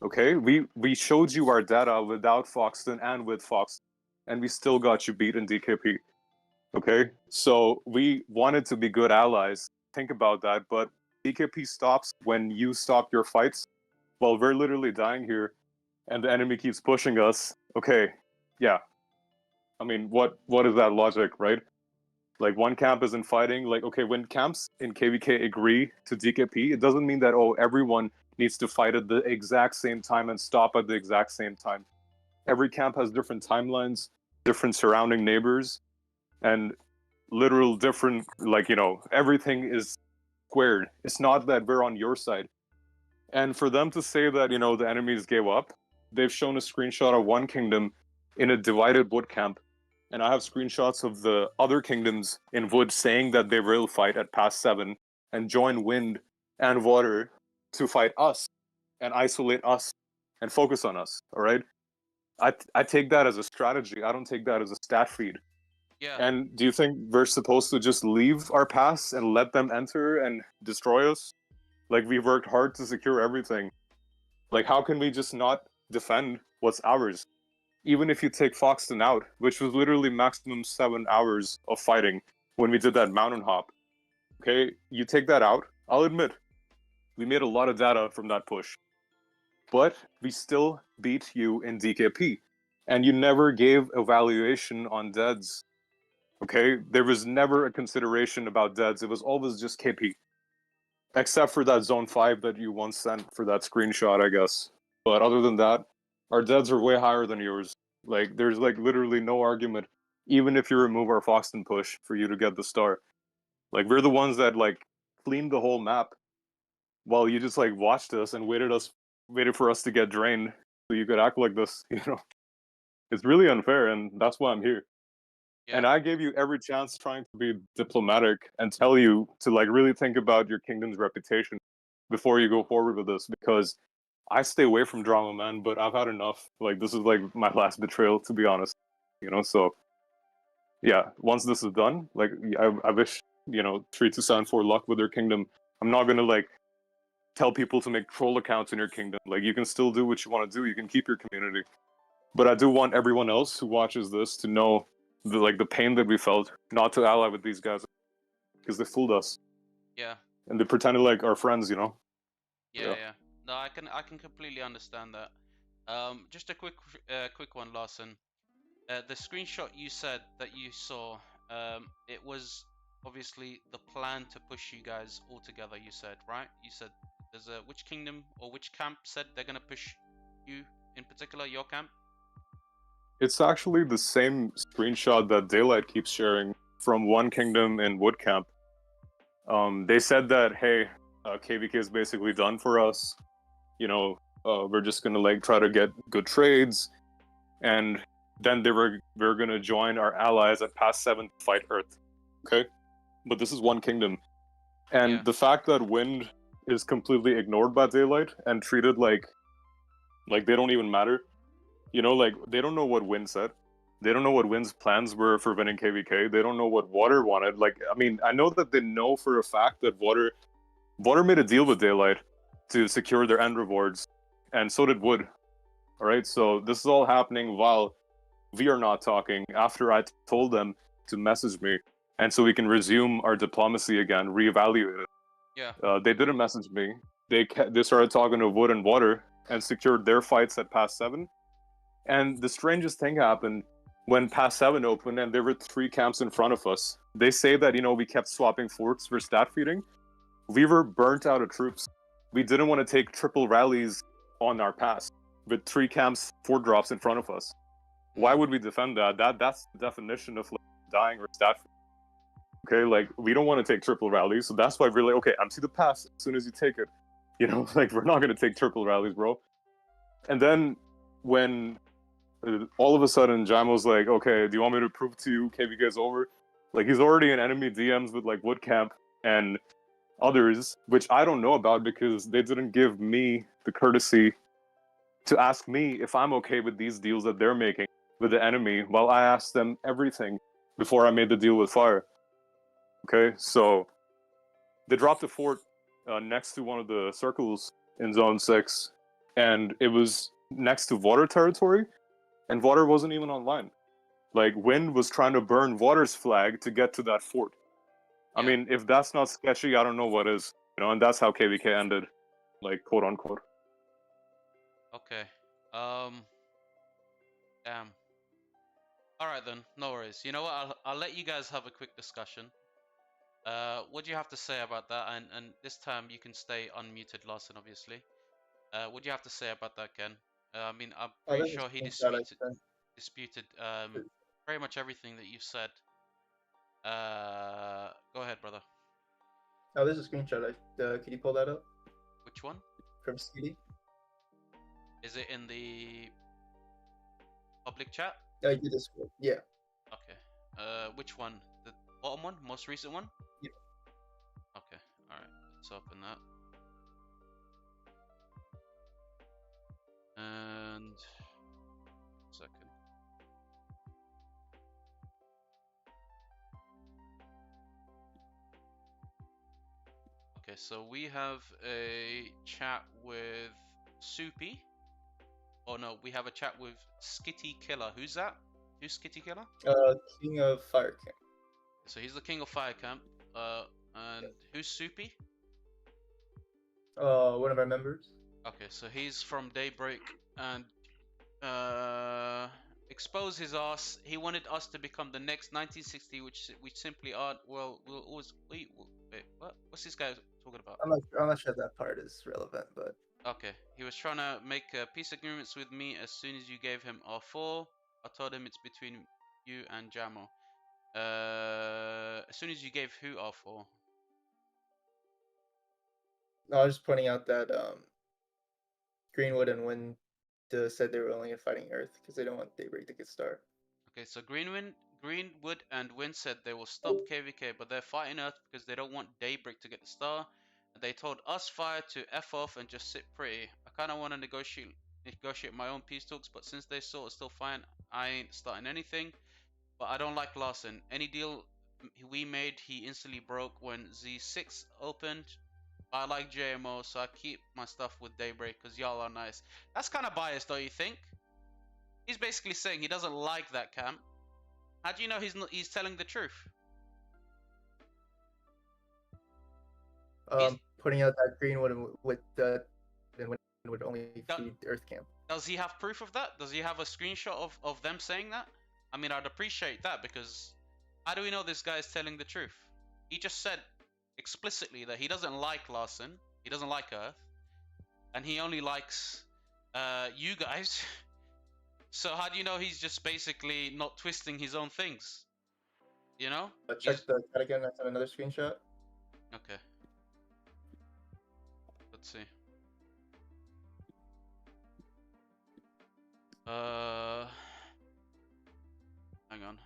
Speaker 6: Okay, we showed you our data without Foxton and with Foxton, and we still got you beat in DKP. Okay, so we wanted to be good allies. Think about that, but DKP stops when you stop your fights. Well, we're literally dying here, and the enemy keeps pushing us. Okay, yeah. I mean, what is that logic, right? Like, one camp isn't fighting. Like, okay, when camps in KVK agree to DKP, it doesn't mean that, everyone needs to fight at the exact same time and stop at the exact same time. Every camp has different timelines, different surrounding neighbors, and literal different, like, everything is squared. It's not that we're on your side. And for them to say that, the enemies gave up, they've shown a screenshot of one kingdom in a divided wood camp. And I have screenshots of the other kingdoms in wood saying that they will fight at Pass 7 and join wind and water to fight us and isolate us and focus on us, all right? I take that as a strategy. I don't take that as a stat feed.
Speaker 1: Yeah.
Speaker 6: And do you think we're supposed to just leave our pass and let them enter and destroy us? Like, we worked hard to secure everything. Like, how can we just not defend what's ours? Even if you take Foxton out, which was literally maximum 7 hours of fighting when we did that mountain hop. Okay, you take that out, I'll admit, we made a lot of data from that push. But we still beat you in DKP. And you never gave evaluation on deads. Okay, there was never a consideration about deads. It was always just KP. Except for that Zone 5 that you once sent for that screenshot, I guess. But other than that, our deads are way higher than yours. Like, there's, like, literally no argument, even if you remove our Foxton push, for you to get the star. Like, we're the ones that, like, cleaned the whole map, while you just, like, watched us and waited for us to get drained so you could act like this, It's really unfair, and that's why I'm here.
Speaker 1: Yeah.
Speaker 6: And I gave you every chance trying to be diplomatic and tell you to, like, really think about your kingdom's reputation before you go forward with this, because I stay away from drama, man, but I've had enough. Like, this is, like, my last betrayal, to be honest. So, yeah, once this is done, like, I wish, 3274 luck with their kingdom. I'm not gonna, like, tell people to make troll accounts in your kingdom. Like, you can still do what you want to do. You can keep your community. But I do want everyone else who watches this to know the pain that we felt not to ally with these guys because they fooled us
Speaker 1: Yeah.
Speaker 6: and they pretended like our friends, you know.
Speaker 1: Yeah,
Speaker 6: Yeah.
Speaker 1: yeah. No, I can completely understand that. Just a quick one, Larson. The screenshot you said that you saw, it was obviously the plan to push you guys all together. You said, right? You said there's a which kingdom or which camp said they're gonna push you in particular, your camp.
Speaker 6: It's actually the same screenshot that Daylight keeps sharing from one kingdom in Wood Camp. They said that, hey, KVK is basically done for us. You know, we're just gonna like try to get good trades, and then we're gonna join our allies at Pass 7 to fight Earth. Okay, but this is one kingdom, and
Speaker 1: Yeah.
Speaker 6: the fact that Wind is completely ignored by Daylight and treated like they don't even matter. You know, like they don't know what Wind said. They don't know what Wind's plans were for winning KVK. They don't know what Water wanted. Like, I mean, I know that they know for a fact that Water made a deal with Daylight to secure their end rewards, and so did Wood. All right, so this is all happening while we are not talking. After I told them to message me, and so we can resume our diplomacy again, reevaluate it.
Speaker 1: Yeah.
Speaker 6: They didn't message me. They started talking to Wood and Water and secured their fights at Pass 7. And the strangest thing happened when Pass 7 opened and there were 3 camps in front of us. They say that, you know, we kept swapping forts for stat feeding. We were burnt out of troops. We didn't want to take triple rallies on our pass with 3 camps, 4 drops in front of us. Why would we defend that? That's the definition of like dying or stat feeding. Okay, like we don't want to take triple rallies, so that's why we're like, okay, empty the pass as soon as you take it. You know, like we're not gonna take triple rallies, bro. And then when all of a sudden Jaimo's like, okay, do you want me to prove to you KVK is over? Like he's already in enemy DMs with like Woodcamp and others, which I don't know about because they didn't give me the courtesy to ask me if I'm okay with these deals that they're making with the enemy, while I asked them everything before I made the deal with Fire. Okay, so they dropped a fort next to one of the circles in Zone 6, and it was next to Water territory, and Water wasn't even online. Like, Wind was trying to burn Water's flag to get to that fort. I
Speaker 1: Yeah.
Speaker 6: mean, if that's not sketchy, I don't know what is. You know, and that's how KVK ended, like, quote unquote.
Speaker 1: Okay. Damn. All right then. No worries. You know what? I'll let you guys have a quick discussion. What do you have to say about that? And this time you can stay unmuted, Larson, obviously. What do you have to say about that, Ken? I mean, I'm pretty
Speaker 7: There's a
Speaker 1: sure he
Speaker 7: screenshot I sent.
Speaker 1: disputed very much everything that you've said. Go ahead, brother.
Speaker 7: Oh, there's a screenshot. Can you pull that up
Speaker 1: Which one?
Speaker 7: from CD?
Speaker 1: Is it in the public chat?
Speaker 7: Oh, you did this one. Yeah.
Speaker 1: Okay. Which one? The bottom one? Most recent one?
Speaker 7: Yeah.
Speaker 1: Okay. All right. Let's open that. And second. Okay, so we have a chat with Soupy. Oh no, we have a chat with Skitty Killer. Who's that? Who's Skitty Killer?
Speaker 7: King of Fire Camp.
Speaker 1: So he's the king of Fire Camp. And who's Soupy?
Speaker 7: One of our members.
Speaker 1: Okay, so he's from Daybreak and expose his ass. He wanted us to become the next 1960, which we simply aren't. Well, we'll always wait. What? What's this guy talking about?
Speaker 7: I'm not sure that part is relevant, but
Speaker 1: Okay, he was trying to make peace agreements with me as soon as you gave him R4. I told him it's between you and Jamo. As soon as you gave who R4?
Speaker 7: no, I was just pointing out that Greenwood and Wind said they were only fighting Earth because they don't want Daybreak to get Star.
Speaker 1: Okay, so Greenwood and Win said they will stop KVK, but they're fighting Earth because they don't want Daybreak to get the star. They told us Fire to F off and just sit pretty. I kind of want to negotiate my own peace talks, but since they sort of still fine, I ain't starting anything. But I don't like Larson. Any deal we made, he instantly broke when Z6 opened. I like JMO, so I keep my stuff with Daybreak because y'all are nice. That's kind of biased, don't you think? He's basically saying he doesn't like that camp. How do you know he's not? He's telling the truth. He's,
Speaker 7: Putting out that greenwood with the would only
Speaker 1: That-
Speaker 7: feed Earth Camp.
Speaker 1: does he have proof of that? Does he have a screenshot of them saying that? I mean, I'd appreciate that, because how do we know this guy is telling the truth? He just said explicitly that he doesn't like Larson, he doesn't like Earth, and he only likes you guys. So how do you know he's just basically not twisting his own things? You know?
Speaker 7: Check the chat again. That's another screenshot.
Speaker 1: Okay. Let's see. Hang on.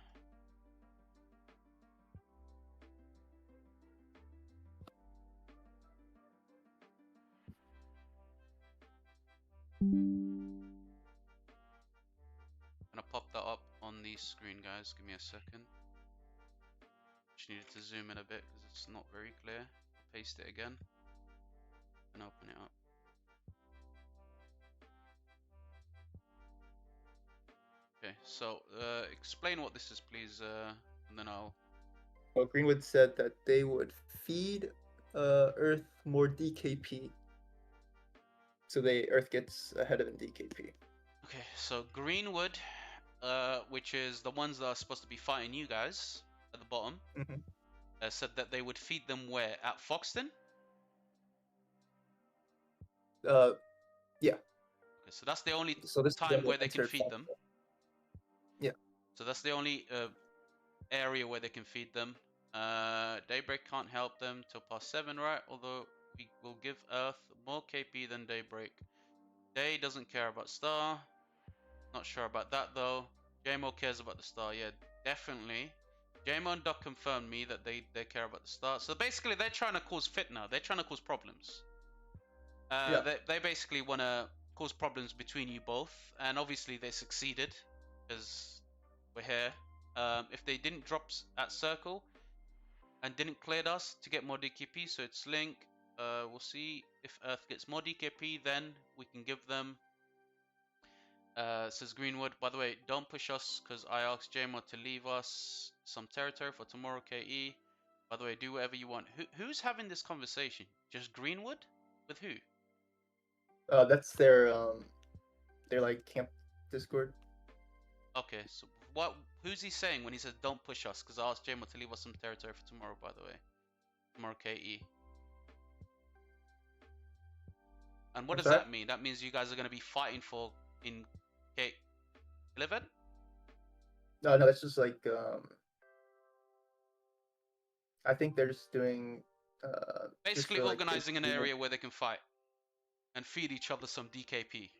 Speaker 1: I'm gonna pop that up on the screen, guys. Give me a second. Just needed to zoom in a bit because it's not very clear. Paste it again and open it up. Okay, so explain what this is, please, and then I'll.
Speaker 7: Well, Greenwood said that they would feed Earth more DKP, so Earth gets ahead of in DKP.
Speaker 1: Okay, so Greenwood, which is the ones that are supposed to be fighting you guys at the bottom,
Speaker 7: Mhm.
Speaker 1: said that they would feed them where? At Foxton?
Speaker 7: Yeah.
Speaker 1: Okay, so that's the only
Speaker 7: So this is
Speaker 1: time
Speaker 7: when
Speaker 1: where they can
Speaker 7: entered
Speaker 1: feed them.
Speaker 7: Foxton. Yeah.
Speaker 1: So that's the only area where they can feed them. Daybreak can't help them till past 7, right? Although we will give Earth more KP than Daybreak. Day doesn't care about Star. Not sure about that though. JMO cares about the Star. Yeah, definitely. JMO and Doc confirmed me that they care about the Star. So basically they're trying to cause fitna. They're trying to cause problems.
Speaker 7: Yeah.
Speaker 1: They basically want to cause problems between you both. And obviously they succeeded. Because we're here. If they didn't drop at Circle and didn't clear us to get more DKP, so it's Link. We'll see if Earth gets more DKP, then we can give them. Says Greenwood, by the way, don't push us because I asked JMO to leave us some territory for tomorrow KE. By the way, do whatever you want. Who's having this conversation? Just Greenwood? With who?
Speaker 7: That's their like camp Discord.
Speaker 1: Okay, so who's he saying when he says don't push us? Because I asked JMO to leave us some territory for tomorrow, by the way. Tomorrow KE. And what
Speaker 7: What's
Speaker 1: does
Speaker 7: that?
Speaker 1: that mean? That means you guys are going to be fighting for in K11?
Speaker 7: No, that's just like I think they're just doing
Speaker 1: Basically
Speaker 7: just for, like,
Speaker 1: organizing an
Speaker 7: Greenwood.
Speaker 1: area where they can fight and feed each other some DKP.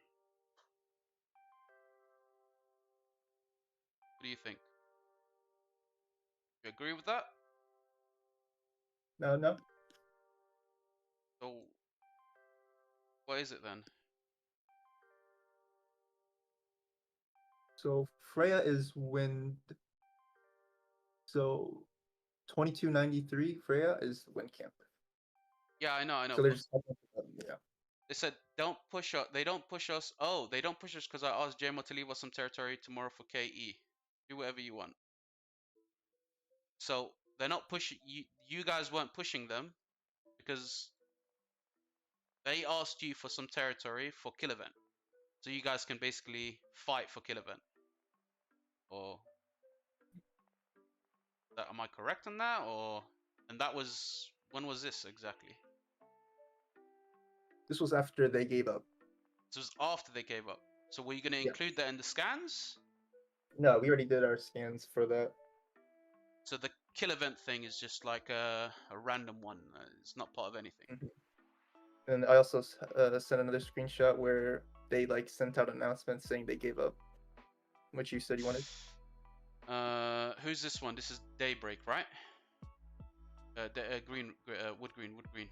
Speaker 1: What do you think? You agree with that?
Speaker 7: No.
Speaker 1: So what is it then?
Speaker 7: So Freya is wind. So 2293 Freya is wind camp.
Speaker 1: Yeah, I know.
Speaker 7: So there's yeah.
Speaker 1: They said don't push us. They don't push us. Oh, they don't push us because I asked JMO to leave us some territory tomorrow for KE. Do whatever you want. So they're not pushing you. You guys weren't pushing them because they asked you for some territory for kill event. So you guys can basically fight for kill event. Or am I correct on that? Or and that was when was this exactly?
Speaker 7: This was after they gave up.
Speaker 1: This was after they gave up. So were you going to
Speaker 7: Yeah.
Speaker 1: include that in the scans?
Speaker 7: No, we already did our scans for that.
Speaker 1: So the kill event thing is just like a random one. It's not part of anything.
Speaker 7: And I also sent another screenshot where they like sent out announcements saying they gave up, which you said you wanted.
Speaker 1: Who's this one? This is Daybreak, right? Green, wood green.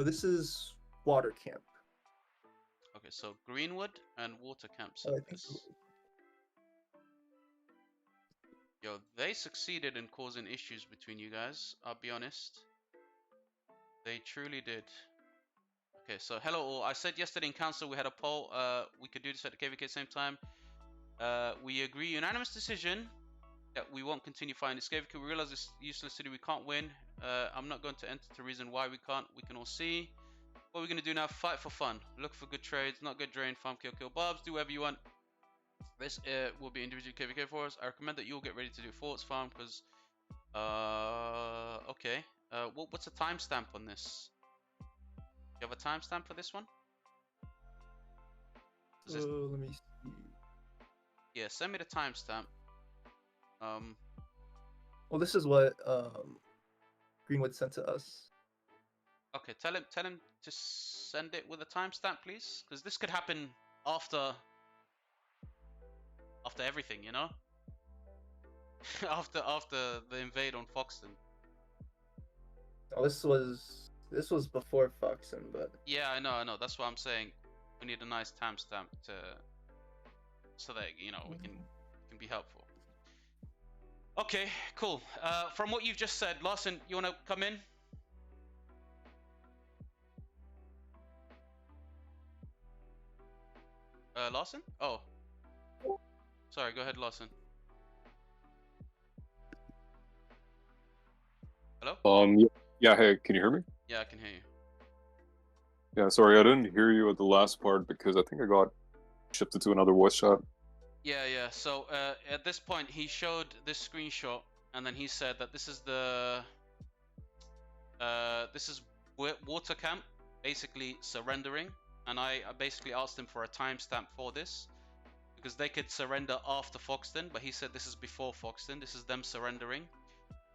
Speaker 7: This is water camp.
Speaker 1: Okay, so Greenwood and Water Camp
Speaker 7: I think
Speaker 1: this. Yo, they succeeded in causing issues between you guys. I'll be honest. They truly did. Okay, so hello all. I said yesterday in council we had a poll. We could do this at the KVK same time. We agree, unanimous decision that we won't continue fighting this KVK. We realize it's useless city. We can't win. I'm not going to enter the reason why we can't. We can all see. What we're gonna do now? Fight for fun. Look for good trades, not good drain. Farm, kill bobs. Do whatever you want. This will be individual KVK for us. I recommend that you all get ready to do forts farm because. Okay. What's a timestamp on this? You have a timestamp for this one? Is this...
Speaker 7: Let me see.
Speaker 1: Yeah, send me the timestamp.
Speaker 7: Well, this is what Greenwood sent to us.
Speaker 1: Okay, tell him to send it with a timestamp, please, because this could happen after everything, you know. after the invade on Foxton.
Speaker 7: Oh, this was before Foxen, but
Speaker 1: Yeah, I know. That's what I'm saying. We need a nice timestamp so that you know we can be helpful. Okay, cool. From what you've just said, Larson, you wanna come in? Larson? Oh, sorry. Go ahead, Larson. Hello?
Speaker 6: Yeah, hey, can you hear me?
Speaker 1: Yeah, I can hear you.
Speaker 6: Yeah, sorry, I didn't hear you at the last part because I think I got shifted to another voice chat.
Speaker 1: Yeah. So at this point, he showed this screenshot, and then he said that this is water camp basically surrendering, and I basically asked him for a timestamp for this because they could surrender after Foxton, but he said this is before Foxton. This is them surrendering.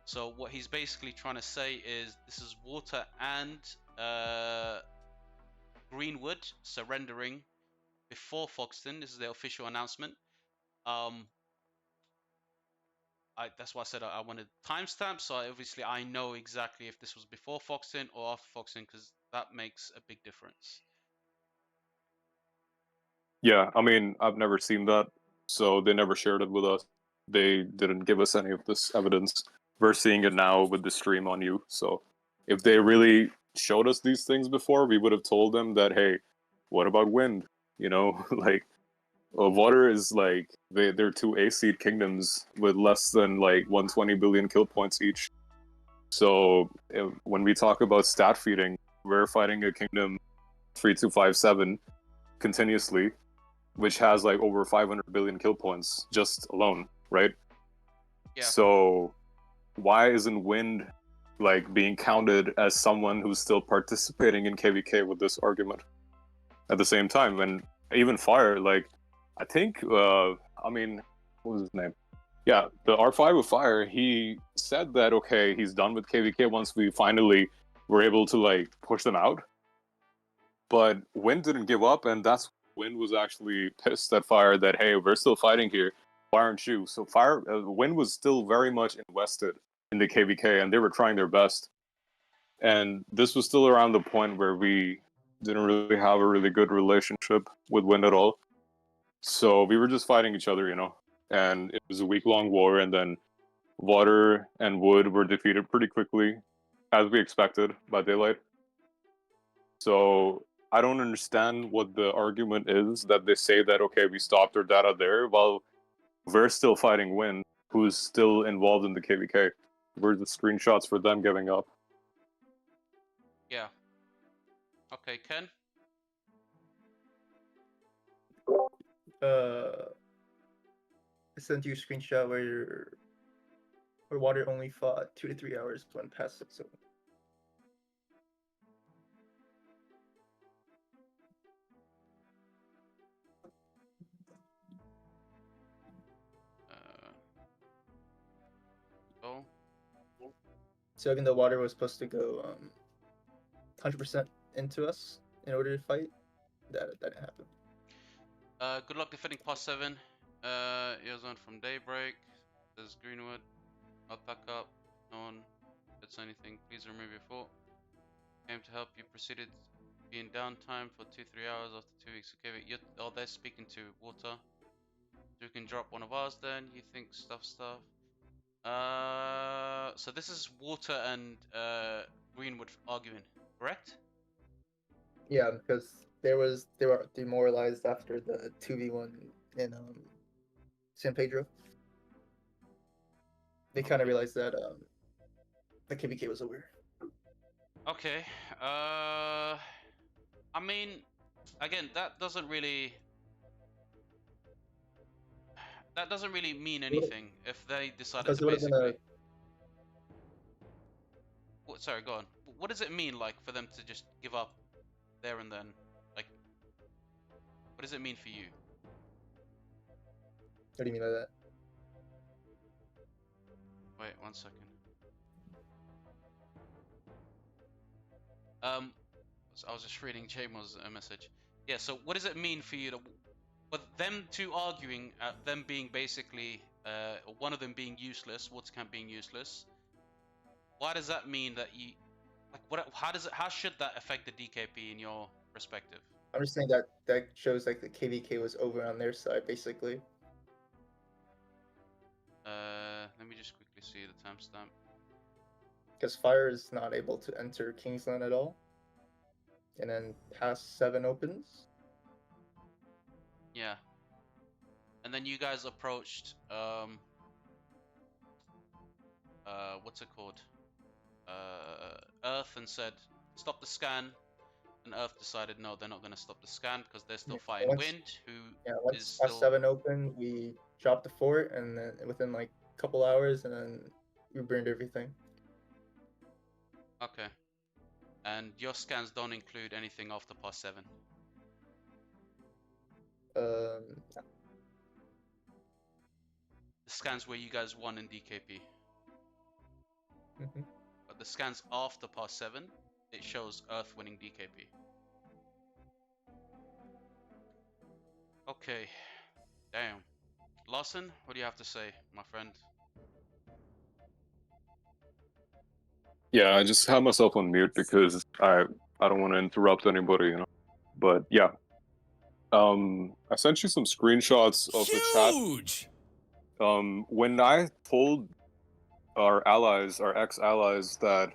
Speaker 1: So what he's basically trying to say is this is water and Greenwood surrendering before Foxton. This is the official announcement. That's why I said I wanted timestamps, so obviously I know exactly if this was before Foxton or after Foxton, because that makes a big difference.
Speaker 6: Yeah, I mean, I've never seen that, so they never shared it with us. They didn't give us any of this evidence. We're seeing it now with the stream on you, so if they really showed us these things before, we would have told them that, hey, what about wind? You know, like, water is like, they're two A-seed kingdoms with less than like 120 billion kill points each. So when we talk about stat feeding, we're fighting a kingdom 3257 continuously, which has like over 500 billion kill points just alone, right?
Speaker 1: Yeah.
Speaker 6: So why isn't wind like being counted as someone who's still participating in KVK with this argument at the same time? And even fire, like I think I mean, what was his name? Yeah, the R5 with fire, he said that okay, he's done with KVK once we finally were able to like push them out. But Wind didn't give up, and that's Wind was actually pissed at Fire that hey, we're still fighting here. Why aren't you? So Fire, Wind was still very much invested in the KVK, and they were trying their best. And this was still around the point where we didn't really have a really good relationship with Wind at all. So we were just fighting each other, you know. And it was a week-long war, and then Water and Wood were defeated pretty quickly, as we expected, by Daylight. So I don't understand what the argument is that they say that, okay, we stopped our data there, while we're still fighting Wind, who's still involved in the KVK. Where's the screenshots for them giving up?
Speaker 1: Yeah. Okay, Ken?
Speaker 7: I sent you a screenshot where Water only fought 2 to 3 hours when past 6.
Speaker 1: Oh.
Speaker 7: So even though Water was supposed to go 100% into us in order to fight, that didn't happen.
Speaker 1: Good luck defending past 7. Ear's from Daybreak. There's Greenwood. I'll pack up. No one gets anything. Please remove your fort. Came to help you. Proceeded being downtime for 2-3 hours after 2 weeks. Okay, but they're speaking to Water. So we can drop one of ours then. You think stuff. So this is Water and Greenwood arguing, correct?
Speaker 7: Yeah, because they were demoralized after the 2v1 in San Pedro. They kind of realized that the KBK was over.
Speaker 1: Okay. I mean, again, that doesn't really mean anything if they decided
Speaker 7: Because
Speaker 1: to
Speaker 7: it would have been
Speaker 1: basically. Sorry, go on. What does it mean, like, for them to just give up there and then? Like, what does it mean for you?
Speaker 7: What do you mean by that?
Speaker 1: Wait, 1 second. So I was just reading Jamo's message. Yeah. So, what does it mean for you to, with them two arguing, them being basically, one of them being useless, Watercamp being useless? Why does that mean that you, like, what? How should that affect the DKP in your perspective?
Speaker 7: I'm just saying that shows like the KVK was over on their side, basically.
Speaker 1: Let me just quickly see the timestamp.
Speaker 7: Because Fire is not able to enter Kingsland at all. And then past 7 opens.
Speaker 1: Yeah. And then you guys approached what's it called? Earth, and said stop the scan. And Earth decided no, they're not going to stop the scan because they're still fighting Wind, who is
Speaker 7: Once
Speaker 1: still.
Speaker 7: past 7 open, we dropped the fort, and then within like a couple hours, and then we burned everything.
Speaker 1: Okay. And your scans don't include anything after past 7.
Speaker 7: Um,
Speaker 1: The scans where you guys won in DKP.
Speaker 7: mhm.
Speaker 1: But the scans after past 7, it shows Earth winning DKP. Okay. Damn. Lawson, what do you have to say, my friend?
Speaker 6: Yeah, I just have myself on mute because I don't want to interrupt anybody, you know. But yeah, I sent you some screenshots of the chat.
Speaker 2: Huge.
Speaker 6: When I told our allies, our ex-allies, that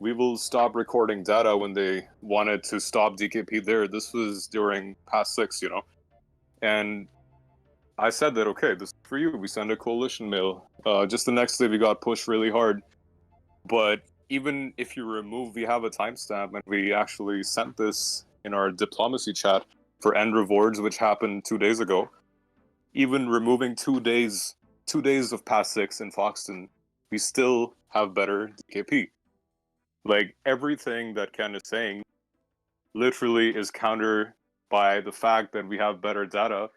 Speaker 6: we will stop recording data when they wanted to stop DKP there, this was during past 6, you know, and I said that, okay, this is for you. We send a coalition mail. Just the next day we got pushed really hard. But even if you remove, we have a timestamp, and we actually sent this in our diplomacy chat for end rewards, which happened 2 days ago. Even removing 2 days of past 6 in Foxton, we still have better DKP. Like, everything that Ken is saying literally is counter by the fact that we have better data,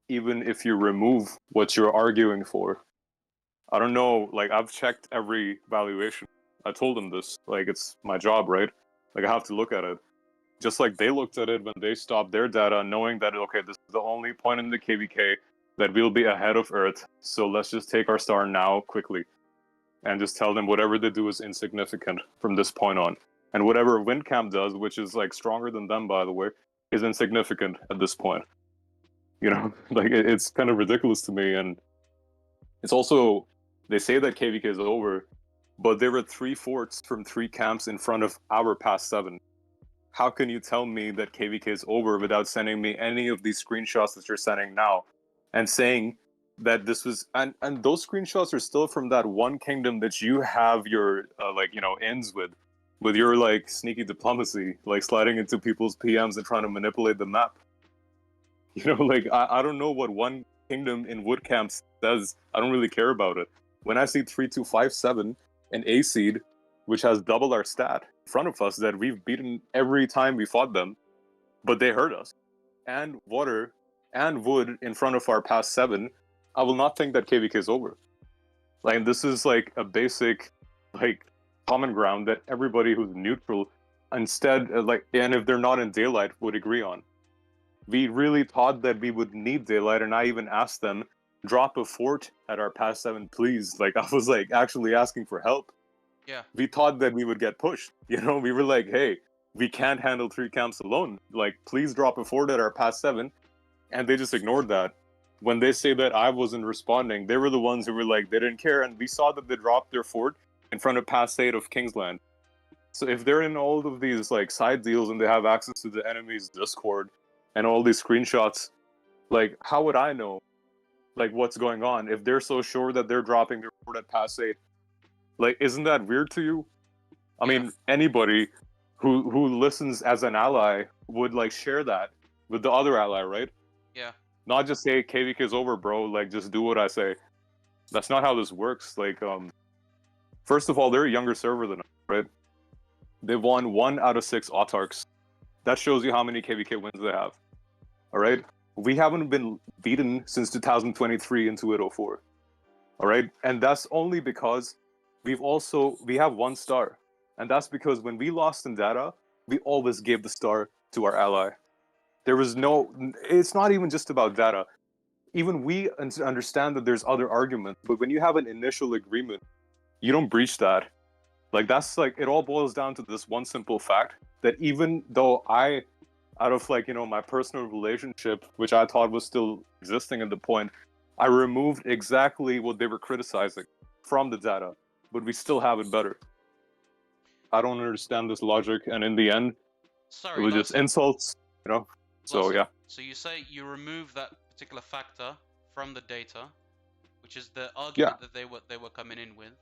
Speaker 6: even if you remove what you're arguing for. I don't know, like, I've checked every valuation. I told them this, like, it's my job, right? Like, I have to look at it. Just like they looked at it when they stopped their data, knowing that, okay, this is the only point in the KVK that we'll be ahead of Earth, so let's just take our star now, quickly. And just tell them whatever they do is insignificant from this point on. And whatever Windcamp does, which is, like, stronger than them, by the way, is insignificant at this point. You know, like, it's kind of ridiculous to me, and it's also, they say that KVK is over, but there were 3 forts from 3 camps in front of our past 7. How can you tell me that KVK is over without sending me any of these screenshots that you're sending now, and saying that this was, and those screenshots are still from that one kingdom that you have your like, you know, ends with your, like, sneaky diplomacy, like sliding into people's PMs and trying to manipulate the map. You know, like, I don't know what one kingdom in Wood Camps says. I don't really care about it. When I see 3257 and A seed, which has double our stat in front of us, that we've beaten every time we fought them, but they hurt us, and water and wood in front of our past 7, I will not think that KVK is over. Like, this is like a basic, like, common ground that everybody who's neutral, instead, like, and if they're not in daylight, would agree on. We really thought that we would need daylight, and I even asked them, drop a fort at our past 7, please. Like, I was, like, actually asking for help.
Speaker 1: Yeah.
Speaker 6: We thought that we would get pushed. You know, we were like, hey, we can't handle 3 camps alone. Like, please drop a fort at our past 7. And they just ignored that. When they say that I wasn't responding, they were the ones who were like, they didn't care. And we saw that they dropped their fort in front of past 8 of Kingsland. So if they're in all of these like side deals and they have access to the enemy's Discord and all these screenshots, like how would I know like what's going on if they're so sure that they're dropping their fort at pass 8? Like, isn't that weird to you? I
Speaker 1: Yeah.
Speaker 6: mean, anybody who listens as an ally would like share that with the other ally, right?
Speaker 1: Yeah.
Speaker 6: Not just say KVK is over, bro. Like, just do what I say. That's not how this works. Like, first of all, they're a younger server than us, right? They've won 1 out of 6 autarchs. That shows you how many KVK wins they have. All right, we haven't been beaten since 2023 into 804. All right, and that's only because we have 1 star, and that's because when we lost in data, we always gave the star to our ally. There was no. It's not even just about data. Even we understand that there's other arguments, but when you have an initial agreement, you don't breach that. Like that's like it all boils down to this one simple fact that even though I, out of like my personal relationship, which I thought was still existing at the point, I removed exactly what they were criticizing from the data, but we still have it better. I don't understand this logic, and in the end,
Speaker 1: Sorry,
Speaker 6: it was just
Speaker 1: Lawson.
Speaker 6: insults, So
Speaker 1: Lawson,
Speaker 6: yeah,
Speaker 1: So you say you remove that particular factor from the data, which is the
Speaker 6: yeah.
Speaker 1: argument that they were coming in with,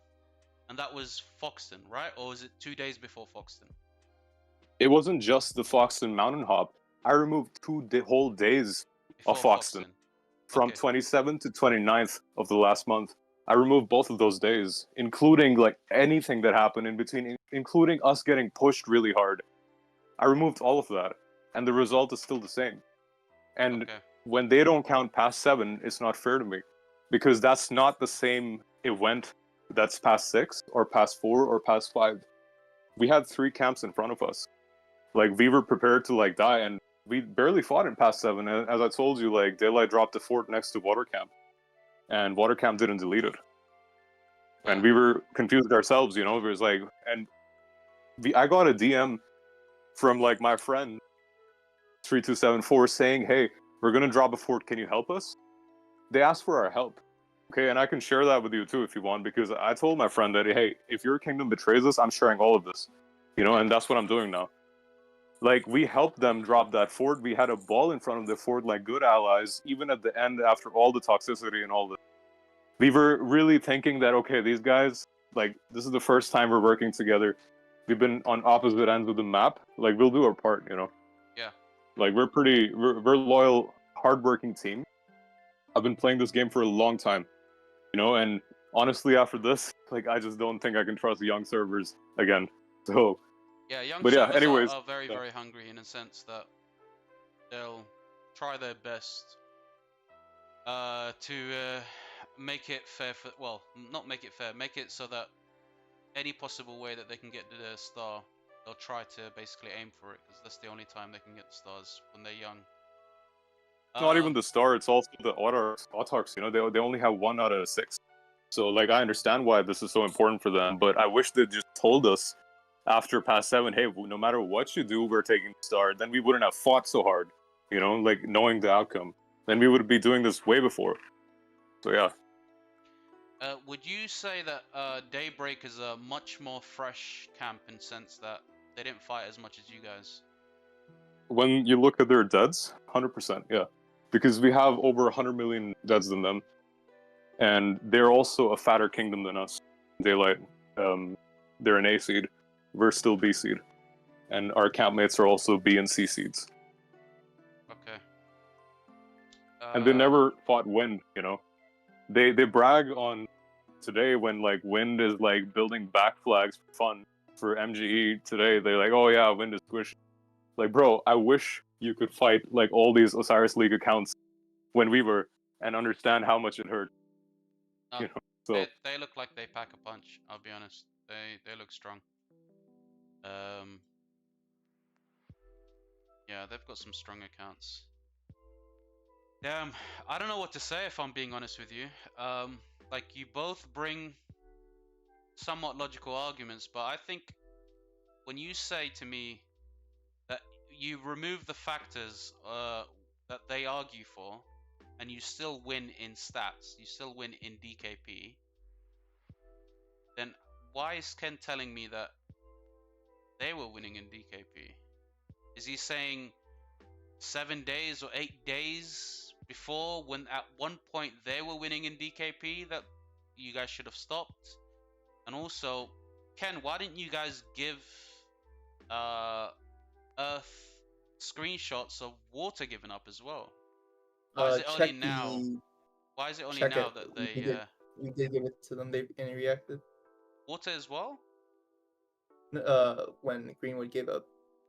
Speaker 1: and that was Foxton, right? Or was it 2 days before Foxton?
Speaker 6: It wasn't just the Foxton Mountain Hop. I removed 2 whole days
Speaker 1: Before
Speaker 6: of Foxton. From
Speaker 1: Okay.
Speaker 6: 27th to 29th of the last month. I removed both of those days, including like anything that happened in between, including us getting pushed really hard. I removed all of that, and the result is still the same. And
Speaker 1: Okay.
Speaker 6: when they don't count past 7, it's not fair to me, because that's not the same event that's past 6 or past 4 or past 5. We had 3 camps in front of us. Like we were prepared to like die, and we barely fought in past 7. And as I told you, like Daylight dropped a fort next to Water Camp, and Water Camp didn't delete it. And we were confused ourselves, It was like, and I got a DM from like my friend 3274 saying, "Hey, we're gonna drop a fort. Can you help us?" They asked for our help. Okay, and I can share that with you too if you want, because I told my friend that, hey, if your kingdom betrays us, I'm sharing all of this. And that's what I'm doing now. Like, we helped them drop that fort. We had a ball in front of the fort like good allies, even at the end after all the toxicity and all this. We were really thinking that, okay, these guys, like, this is the first time we're working together. We've been on opposite ends of the map. Like, we'll do our part,
Speaker 1: Yeah.
Speaker 6: Like, we're loyal, hardworking team. I've been playing this game for a long time, and honestly, after this, like, I just don't think I can trust young servers again. So,
Speaker 1: Yeah, young
Speaker 6: but yeah,
Speaker 1: servers
Speaker 6: anyways,
Speaker 1: are very,
Speaker 6: yeah.
Speaker 1: very hungry in a sense that they'll try their best to make it fair for, well, not make it fair, make it so that any possible way that they can get the star, they'll try to basically aim for it, because that's the only time they can get the stars when they're young.
Speaker 6: Not even the star, it's also the autarchs, they only have 1 out of 6. So like I understand why this is so important for them, but I wish they just told us after past 7, hey, no matter what you do, we're taking the star. Then we wouldn't have fought so hard, like knowing the outcome. Then we would be doing this way before. So yeah.
Speaker 1: Would you say that Daybreak is a much more fresh camp in sense that they didn't fight as much as you guys?
Speaker 6: When you look at their deads, 100%, yeah. Because we have over 100 million deads than them. And they're also a fatter kingdom than us. Daylight, they're an A seed. We're still B seed. And our campmates are also B and C seeds.
Speaker 1: Okay.
Speaker 6: And they never fought Wind, They brag on today when like Wind is like building back flags for fun for MGE today. They're like, oh yeah, Wind is squishy. Like, bro, I wish you could fight like all these Osiris League accounts when we were and understand how much it hurt. So
Speaker 1: they look like they pack a punch. I'll be honest. They look strong. Yeah, they've got some strong accounts. Damn, I don't know what to say if I'm being honest with you. Like, you both bring somewhat logical arguments, but I think when you say to me that you remove the factors that they argue for, and you still win in stats, you still win in DKP, then why is Ken telling me that they were winning in DKP? Is he saying 7 days or 8 days before, when at one point they were winning in DKP, that you guys should have stopped? And also, Ken, why didn't you guys give uh Earth screenshots of water giving up as well? Why is it only
Speaker 7: Check
Speaker 1: now?
Speaker 7: the
Speaker 1: Why is it only
Speaker 7: check
Speaker 1: now
Speaker 7: it.
Speaker 1: that
Speaker 7: We
Speaker 1: they
Speaker 7: did we did give it to them. They and he reacted.
Speaker 1: water as well?
Speaker 7: When Greenwood gave up.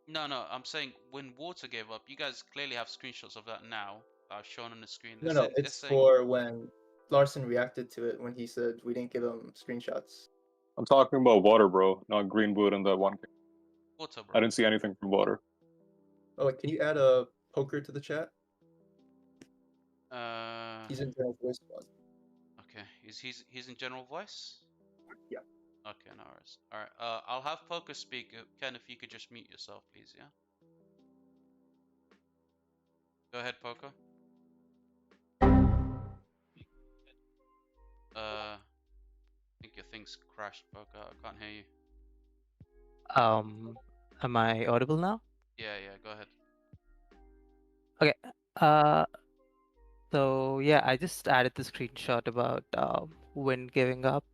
Speaker 1: No, no, I'm saying when water gave up, you guys clearly have screenshots of that now. I've shown on the screen.
Speaker 7: No, no,
Speaker 1: They're
Speaker 7: it's
Speaker 1: saying
Speaker 7: for when Larson reacted to it when he said we didn't give him screenshots.
Speaker 6: I'm talking about water, bro, not Greenwood and that one.
Speaker 1: water,
Speaker 6: I
Speaker 1: bro.
Speaker 6: didn't see anything from water.
Speaker 7: Oh, wait, can you add a poker to the chat? He's
Speaker 1: Okay.
Speaker 7: in general voice one.
Speaker 1: He's in general voice.
Speaker 7: Yeah.
Speaker 1: Okay, no worries. All right. I'll have Poker speak. Ken, if you could just mute yourself, please. Yeah. Go ahead, Poker. I think your thing's crashed, Poker. I can't hear you.
Speaker 8: Am I audible now?
Speaker 1: Yeah, yeah. Go ahead.
Speaker 8: Okay. Uh, so yeah, I just added the screenshot about wind giving up.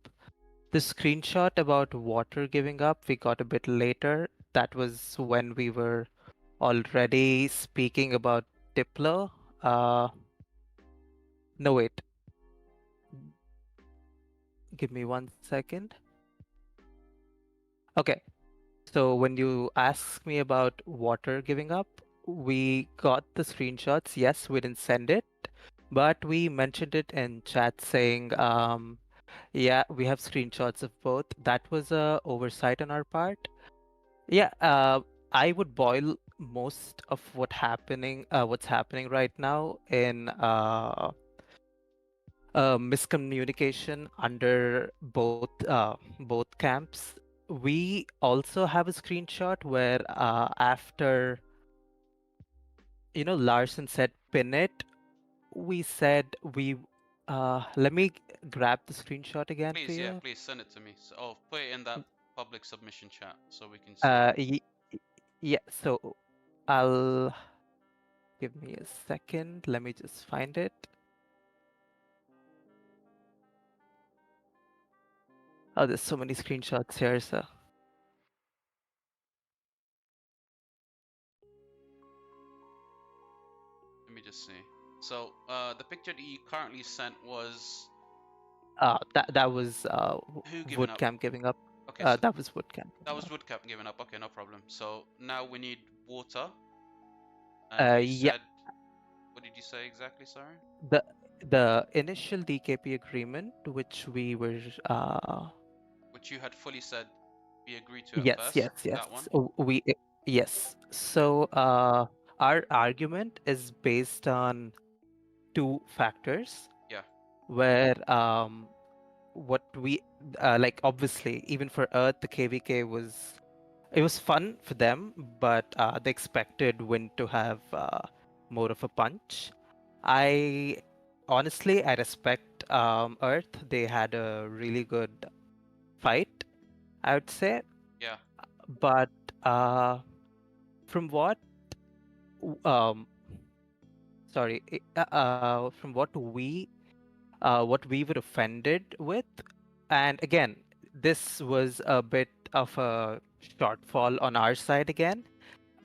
Speaker 8: The screenshot about water giving up, we got a bit later. That was when we were already speaking about Diplo. No, wait. Give me 1 second. Okay. So when you ask me about water giving up, we got the screenshots. Yes, we didn't send it, but we mentioned it in chat saying, yeah, we have screenshots of both. That was a oversight on our part. Yeah, I would boil most of what's happening right now in miscommunication under both camps. We also have a screenshot where after Larson said pin it, we said we let me grab the screenshot again for
Speaker 1: Please, yeah,
Speaker 8: you.
Speaker 1: please send it to me. So, oh, put it in that public submission chat so we can see it.
Speaker 8: Yeah, so I'll give me a second. Let me just find it. Oh, there's so many screenshots here, so
Speaker 1: Let me just see. So, the picture that you currently sent was
Speaker 8: that was
Speaker 1: who giving up?
Speaker 8: Woodcamp giving up.
Speaker 1: Okay, so
Speaker 8: That was Woodcamp
Speaker 1: that
Speaker 8: giving
Speaker 1: was
Speaker 8: up.
Speaker 1: Woodcap giving up. Okay, no problem. So now we need water. And you
Speaker 8: Yeah,
Speaker 1: said, what did you say exactly? Sorry.
Speaker 8: the the initial DKP agreement, which we were
Speaker 1: Which you had fully said we agreed to at
Speaker 8: yes,
Speaker 1: first.
Speaker 8: yes, yes.
Speaker 1: That one.
Speaker 8: Yes. So our argument is based on two factors
Speaker 1: Yeah.
Speaker 8: where what we like obviously even for Earth the KVK was fun for them, but they expected Wind to have more of a punch. I honestly I respect Earth. They had a really good fight, I would say.
Speaker 1: Yeah.
Speaker 8: But uh, from what um sorry from what we were offended with, and again this was a bit of a shortfall on our side again,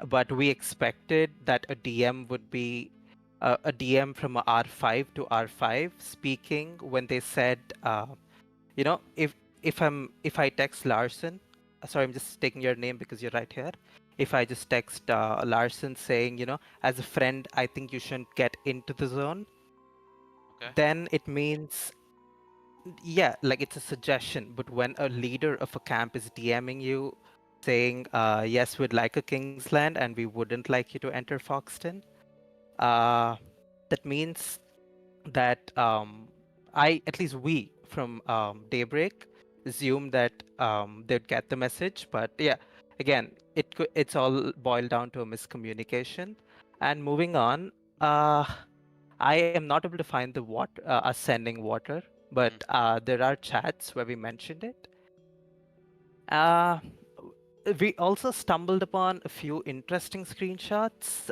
Speaker 8: but we expected that a DM would be a DM from a R5 to R5 speaking when they said, if I text Larson, sorry, I'm just taking your name because you're right here. If I just text Larson saying, as a friend, I think you shouldn't get into the zone,
Speaker 1: Okay.
Speaker 8: then it means, yeah, like it's a suggestion. But when a leader of a camp is DMing you saying, yes, we'd like a Kingsland and we wouldn't like you to enter Foxton, uh, that means that at least we from Daybreak assume that they'd get the message. But yeah, again, it's all boiled down to a miscommunication. And moving on, I am not able to find the water, us sending water, but
Speaker 1: Mm.
Speaker 8: there are chats where we mentioned it. Uh, we also stumbled upon a few interesting screenshots.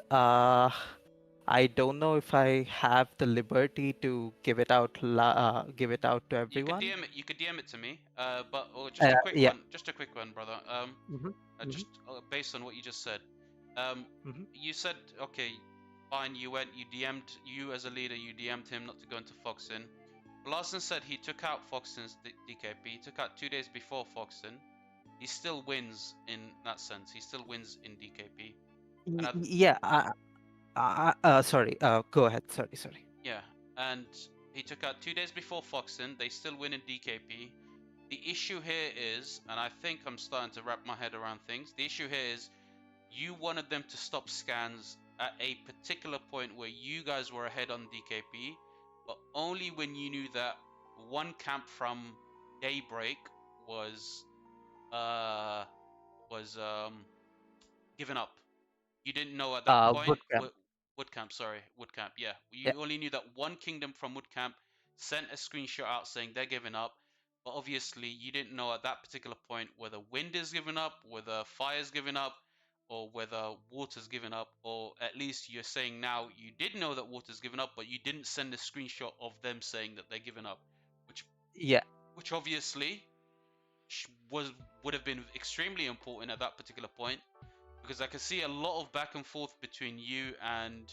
Speaker 8: I don't know if I have the liberty to give it out to
Speaker 1: You could
Speaker 8: everyone.
Speaker 1: DM it. You could DM it to me. But or
Speaker 8: Yeah.
Speaker 1: just a quick one, brother.
Speaker 8: Hmm.
Speaker 1: Just based on what you just said.
Speaker 8: Hmm.
Speaker 1: You said okay, fine. You DM'd you as a leader. You DM'd him not to go into Foxen. Larson said he took out Foxen's DKP. He took out 2 days before Foxen. He still wins in that sense. He still wins in DKP. And
Speaker 8: Yeah. Sorry. Go ahead. Sorry.
Speaker 1: yeah, and he took out 2 days before Foxen. They still win in DKP. The issue here is, and I think I'm starting to wrap my head around things. The issue here is you wanted them to stop scans at a particular point where you guys were ahead on DKP, but only when you knew that one camp from Daybreak was uh given up. You didn't know at that point.
Speaker 8: Bootcamp.
Speaker 1: Woodcamp, sorry, Woodcamp. Yeah,
Speaker 8: Yeah.
Speaker 1: you only knew that one kingdom from Woodcamp sent a screenshot out saying they're giving up. But obviously, you didn't know at that particular point whether wind is giving up, whether fire's giving up, or whether water's giving up. Or at least you're saying now you did know that water's given up, but you didn't send a screenshot of them saying that they're giving up, which
Speaker 8: Yeah.
Speaker 1: which obviously was would have been extremely important at that particular point because I can see a lot of back and forth between you and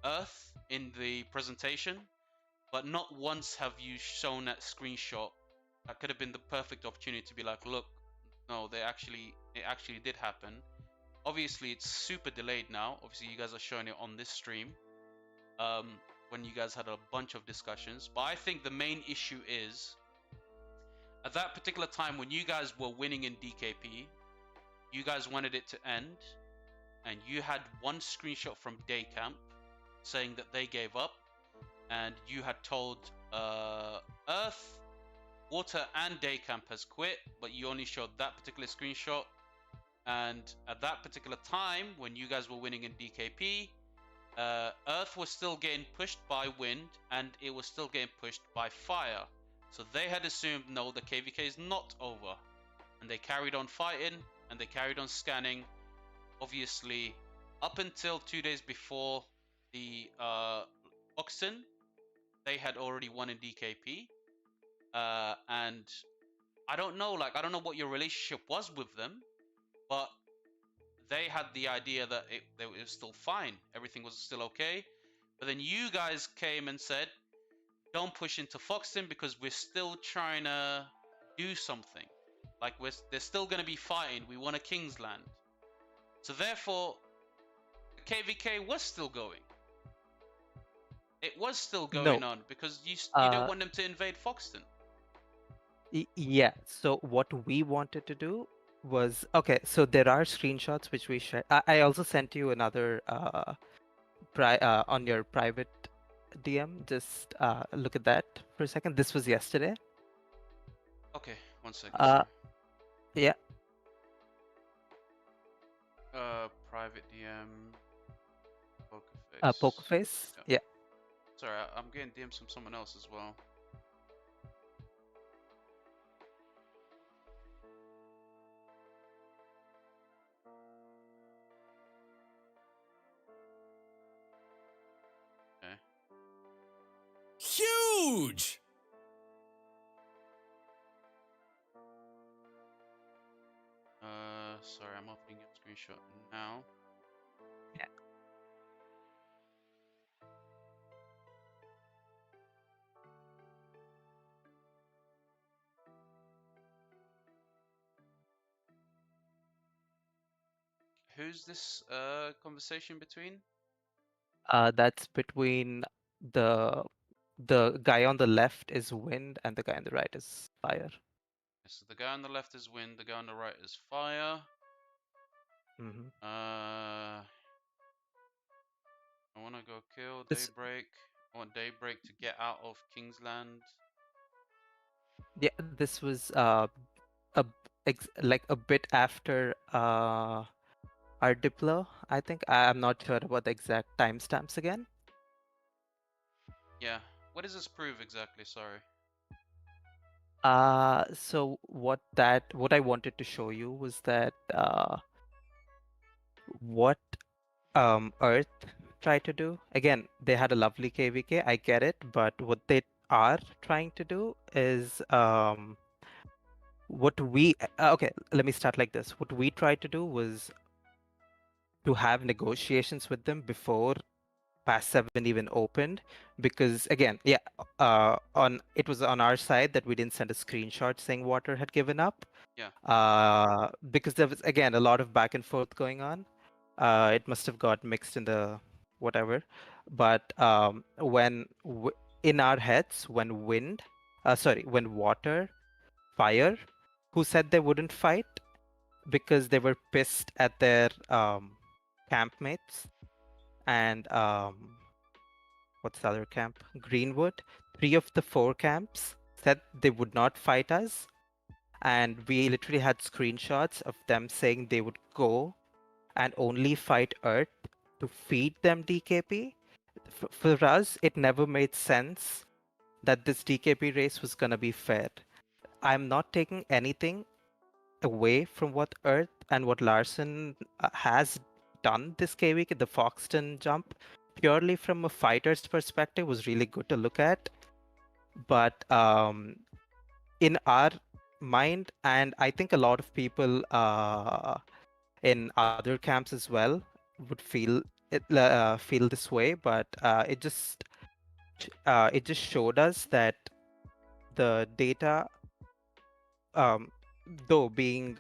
Speaker 1: Earth in the presentation, but not once have you shown that screenshot. That could have been the perfect opportunity to be like, look, no, it actually did happen. Obviously, it's super delayed now. Obviously, you guys are showing it on this stream. When you guys had a bunch of discussions, but I think the main issue is at that particular time when you guys were winning in DKP, you guys wanted it to end, and you had one screenshot from Daycamp saying that they gave up, and you had told Earth, Water, and Daycamp has quit, but you only showed that particular screenshot. And at that particular time, when you guys were winning in DKP, Earth was still getting pushed by wind, and it was still getting pushed by fire. So they had assumed, no, the KVK is not over. And they carried on fighting, and they carried on scanning. Obviously, up until 2 days before the Oxen, they had already won in DKP. And I don't know what your relationship was with them, but they had the idea that it was still fine. Everything was still okay. But then you guys came and said, don't push into Foxton because we're still trying to do something. Like they're still going to be fighting. We want a Kingsland. So therefore, the KVK was still going. It was still going
Speaker 8: No.
Speaker 1: on because you don't want them to invade Foxton.
Speaker 8: Yeah. So what we wanted to do was okay. So there are screenshots which we shared. I also sent you another on your private DM. Just look at that for a second. This was yesterday.
Speaker 1: Okay, 1 second.
Speaker 8: Yeah.
Speaker 1: Private DM. Poker face.
Speaker 8: Poker face. Yeah.
Speaker 1: Sorry, I'm getting DMs from someone else as well. Okay.
Speaker 2: Huge!
Speaker 1: Sorry, I'm opening your screenshot now.
Speaker 8: Yeah.
Speaker 1: Who's this conversation between?
Speaker 8: That's between the guy on the left is wind and the guy on the right is fire.
Speaker 1: So the guy on the left is wind, the guy on the right is fire.
Speaker 8: Mm-hmm.
Speaker 1: I want to go kill
Speaker 8: This,
Speaker 1: Daybreak. I want Daybreak to get out of Kingsland.
Speaker 8: yeah, this was like a bit after our diplo. I think I'm not sure about the exact timestamps again.
Speaker 1: Yeah. What does this prove exactly? Sorry.
Speaker 8: So what I wanted to show you was that what Earth tried to do. Again, they had a lovely KVK, I get it, but what they are trying to do is what we okay, let me start like this. What we tried to do was to have negotiations with them before Pass 7 even opened, because again, yeah, on it was on our side that we didn't send a screenshot saying water had given up,
Speaker 1: Yeah.
Speaker 8: because there was again a lot of back and forth going on. It must have got mixed in the whatever, but in our heads, when when water, fire, who said they wouldn't fight because they were pissed at their campmates, and what's the other camp? Greenwood. Three of the four camps said they would not fight us. And we literally had screenshots of them saying they would go and only fight Earth to feed them DKP. For us, it never made sense that this DKP race was going to be fair. I'm not taking anything away from what Earth and what Larson has done this KVK. The Foxton jump, purely from a fighter's perspective, was really good to look at. But in our mind, and I think a lot of people in other camps as well would feel this way. But it just showed us that the data, um, though being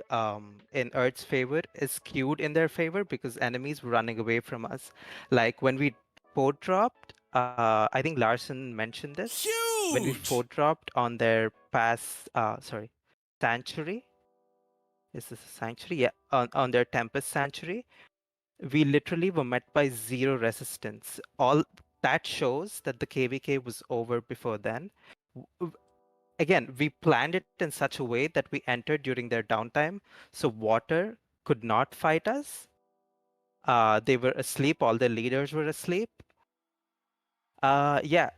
Speaker 8: in Earth's favor, is skewed in their favor because enemies were running away from us. Like when we fort dropped, I think Larson mentioned this. When we fort
Speaker 2: Huge!
Speaker 8: dropped on their sanctuary. Is this a sanctuary? Yeah, on their Tempest sanctuary, we literally were met by zero resistance. All that shows that the KVK was over before then. Again, we planned it in such a way that we entered during their downtime, so water could not fight us. They were asleep, all their leaders were asleep. Yeah,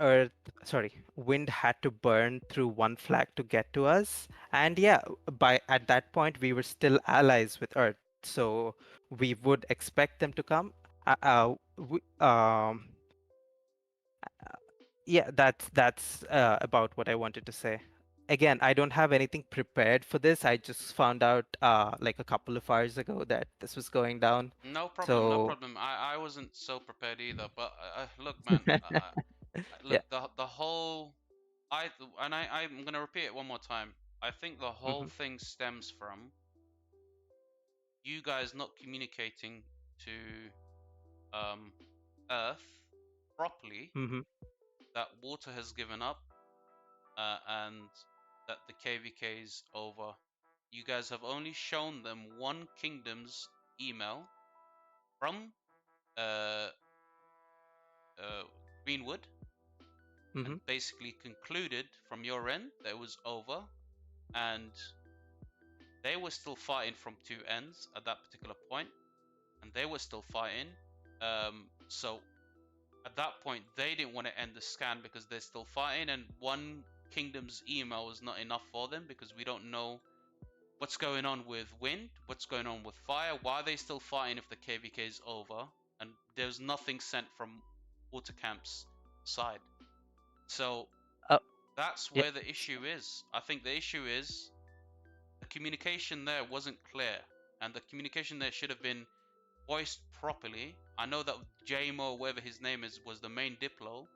Speaker 8: Earth, sorry, wind had to burn through one flag to get to us. And yeah, by at that point, we were still allies with Earth, so we would expect them to come. Uh, uh, we, um, yeah, that's about what I wanted to say. Again, I don't have anything prepared for this. I just found out like a couple of hours ago that this was going down.
Speaker 1: No problem, no
Speaker 8: So
Speaker 1: problem. I wasn't so prepared either. But look, man,
Speaker 8: yeah.
Speaker 1: look, the whole I'm gonna repeat it one more time. I think the whole
Speaker 8: Hmm.
Speaker 1: thing stems from you guys not communicating to Earth properly
Speaker 8: Hmm.
Speaker 1: that water has given up, and that the KVK is over. You guys have only shown them one kingdom's email from uh, uh, Greenwood, and
Speaker 8: Hmm.
Speaker 1: basically concluded from your end that it was over, and they were still fighting from two ends at that particular point, and they were still fighting. So at that point, they didn't want to end the scan because they're still fighting, and one kingdom's email was not enough for them because we don't know what's going on with wind, what's going on with fire, why are they still fighting if the KVK is over, and there's nothing sent from water camp's side. So
Speaker 8: Uh,
Speaker 1: that's
Speaker 8: yeah.
Speaker 1: where the issue is. I think the issue is the communication there wasn't clear, and the communication there should have been voiced properly. I know that JMO, whatever his name is, was the main Diplo.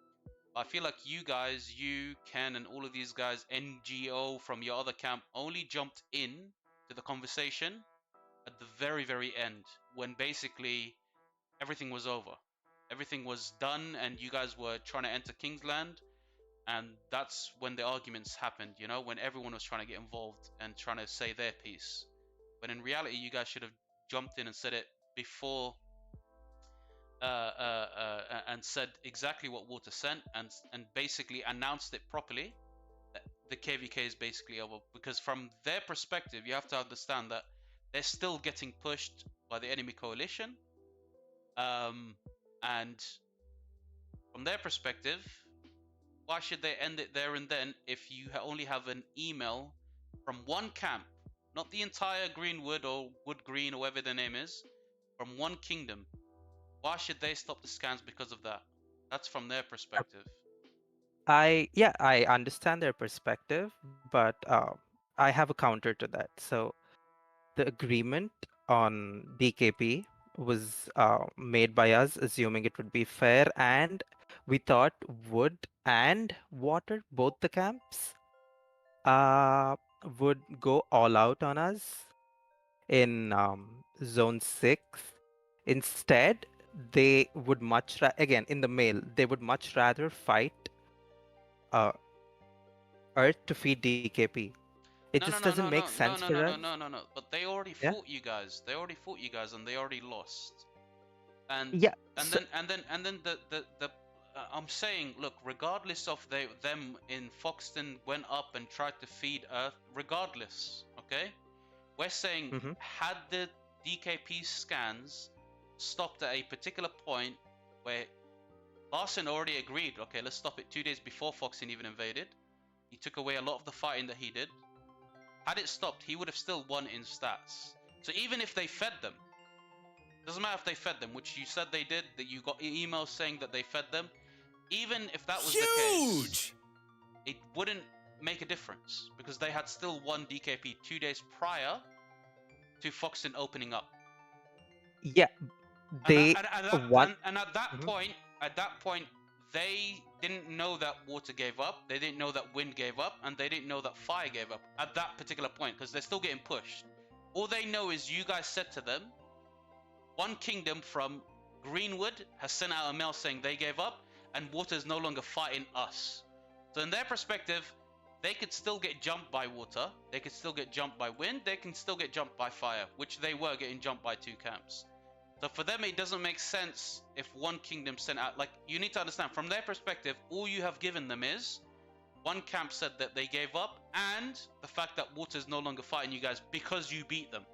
Speaker 1: I feel like you guys, you, Ken, and all of these guys, NGO from your other camp, only jumped in to the conversation at the very, very end when basically everything was over. Everything was done, and you guys were trying to enter Kingsland, and that's when the arguments happened, you know, when everyone was trying to get involved and trying to say their piece. But in reality, you guys should have jumped in and said it before, and said exactly what Water sent, and basically announced it properly. That the KVK is basically over, because from their perspective, you have to understand that they're still getting pushed by the enemy coalition, and from their perspective, why should they end it there and then if you only have an email from one camp, not the entire Greenwood or Wood Green or whatever their name is, from one kingdom? Why should they stop the scans because of that? That's from their perspective.
Speaker 8: I understand their perspective, but I have a counter to that. So the agreement on DKP was made by us, assuming it would be fair, and we thought wood and water, both the camps, uh, would go all out on us in Zone 6. Instead, they would again in the mail, they would much rather fight uh, Earth to feed DKP. It
Speaker 1: No,
Speaker 8: just
Speaker 1: no, no,
Speaker 8: doesn't
Speaker 1: no,
Speaker 8: make
Speaker 1: no, no,
Speaker 8: sense
Speaker 1: no,
Speaker 8: for
Speaker 1: no,
Speaker 8: us.
Speaker 1: no, no, no, no. But they already
Speaker 8: Yeah.
Speaker 1: fought you guys. They already fought you guys, and they already lost. And
Speaker 8: Yeah.
Speaker 1: and
Speaker 8: So,
Speaker 1: then the I'm saying, look, regardless of them in Foxton went up and tried to feed Earth, regardless, okay? We're saying
Speaker 8: mhm.
Speaker 1: had the DKP scans stopped at a particular point where Larson already agreed, okay, let's stop it 2 days before Foxton even invaded. He took away a lot of the fighting that he did. Had it stopped, he would have still won in stats. So even if they fed them, doesn't matter if they fed them, which you said they did, that you got emails saying that they fed them. Even if that was the case,
Speaker 2: Huge!
Speaker 1: it wouldn't make a difference because they had still won DKP 2 days prior to Foxton opening up.
Speaker 8: Yeah,
Speaker 1: And
Speaker 8: they one.
Speaker 1: at that
Speaker 8: Mhm.
Speaker 1: point, they didn't know that water gave up, they didn't know that wind gave up, and they didn't know that fire gave up at that particular point because they're still getting pushed. All they know is you guys said to them, one kingdom from Greenwood has sent out a mail saying they gave up, and water is no longer fighting us. So in their perspective, they could still get jumped by water, they could still get jumped by wind, they can still get jumped by fire, which they were getting jumped by two camps. So for them, it doesn't make sense if one kingdom sent out, like, you need to understand, from their perspective, all you have given them is one camp said that they gave up, and the fact that water is no longer fighting you guys because you beat them.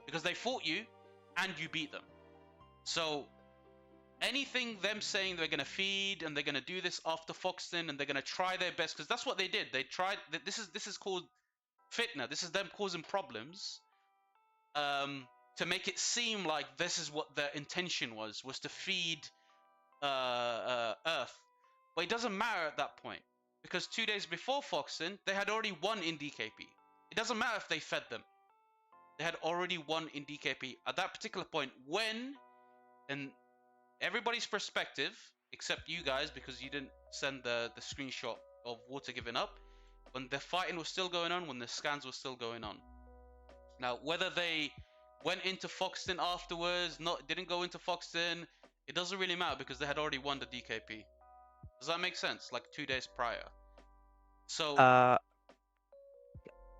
Speaker 1: Because they fought you, and you beat them. So anything them saying they're going to feed, and they're going to do this after Foxton, and they're going to try their best, because that's what they did. They tried, this is called fitna. This is them causing problems. To make it seem like this is what their intention was to feed Earth. But it doesn't matter at that point, because 2 days before Foxton, they had already won in DKP. It doesn't matter if they fed them. They had already won in DKP. At that particular point, when, in everybody's perspective, except you guys, because you didn't send the screenshot of water giving up, when the fighting was still going on, when the scans were still going on. Now, whether they went into Foxton afterwards, didn't go into Foxton, it doesn't really matter because they had already won the DKP. Does that make sense? Like 2 days prior. So
Speaker 8: Uh,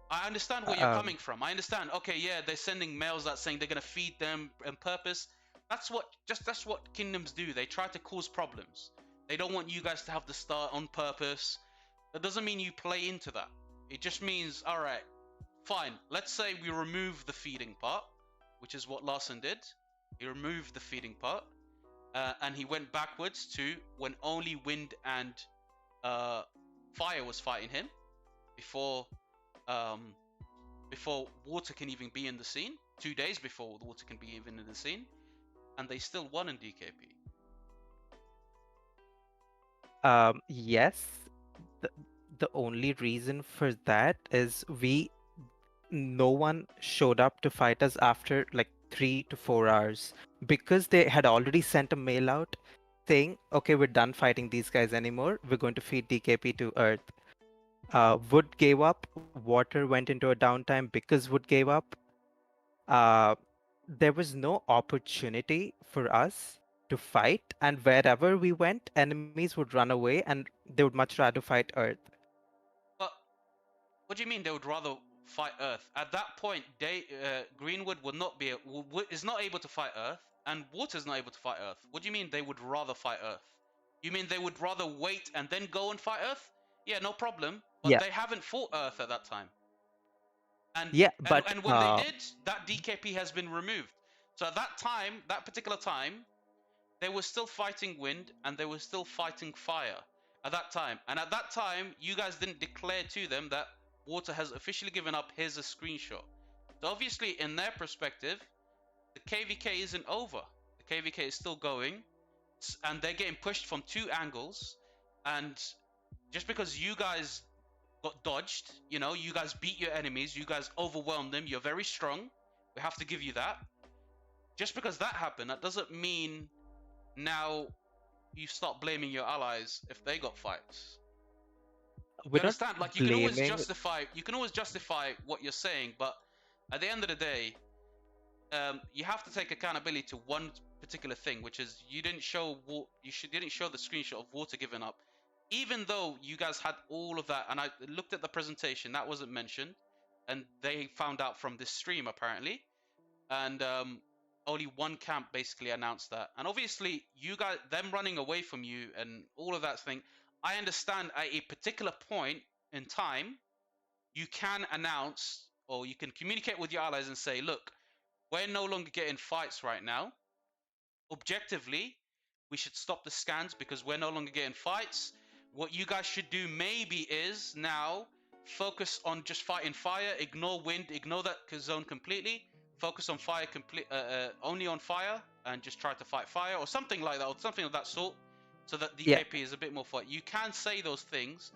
Speaker 1: I understand where you're coming from. I understand. Okay, yeah, they're sending mails that saying they're gonna feed them on purpose. That's what kingdoms do. They try to cause problems. They don't want you guys to have the start on purpose. That doesn't mean you play into that. It just means, all right, fine. Let's say we remove the feeding part, which is what Larson did. He removed the feeding part, and he went backwards to when only wind and fire was fighting him before water can even be in the scene. 2 days before the water can be even in the scene, and they still won in DKP.
Speaker 8: yes. The, the only reason for that is no one showed up to fight us after like 3 to 4 hours because they had already sent a mail out saying, okay, we're done fighting these guys anymore. We're going to feed DKP to Earth. Wood gave up. Water went into a downtime because Wood gave up. There was no opportunity for us to fight, and wherever we went, enemies would run away and they would much rather fight Earth.
Speaker 1: But what do you mean they would rather fight Earth? At that point, Greenwood is not able to fight Earth, and Water's not able to fight Earth. What do you mean they would rather fight Earth? You mean they would rather wait and then go and fight Earth? Yeah, no problem. But
Speaker 8: Yeah,
Speaker 1: they haven't fought Earth at that time. And
Speaker 8: yeah, but
Speaker 1: and when they did, that DKP has been removed. So at that time, that particular time, they were still fighting wind and they were still fighting fire. at that time. And at that time, you guys didn't declare to them that water has officially given up. Here's a screenshot. So obviously, in their perspective, the KVK isn't over. The KVK is still going, and they're getting pushed from two angles. And just because you guys got dodged, you guys beat your enemies, you guys overwhelmed them, you're very strong. We have to give you that. Just because that happened, that doesn't mean now you start blaming your allies if they got fights. You
Speaker 8: We're not
Speaker 1: understand? Like you can always
Speaker 8: blaming.
Speaker 1: justify what you're saying, but at the end of the day, you have to take accountability to one particular thing, which is you didn't show the screenshot of water giving up, even though you guys had all of that. And I looked at the presentation, that wasn't mentioned, and they found out from this stream apparently, and only one camp basically announced that. And obviously, you guys, them running away from you and all of that thing, I understand at a particular point in time, you can announce or you can communicate with your allies and say, look, we're no longer getting fights right now. Objectively, we should stop the scans because we're no longer getting fights. What you guys should do maybe is now focus on just fighting fire, ignore wind, ignore that zone completely, focus on fire only on fire, and just try to fight fire or something like that, or something of that sort, so that DKP is a bit more fight. You can say those things,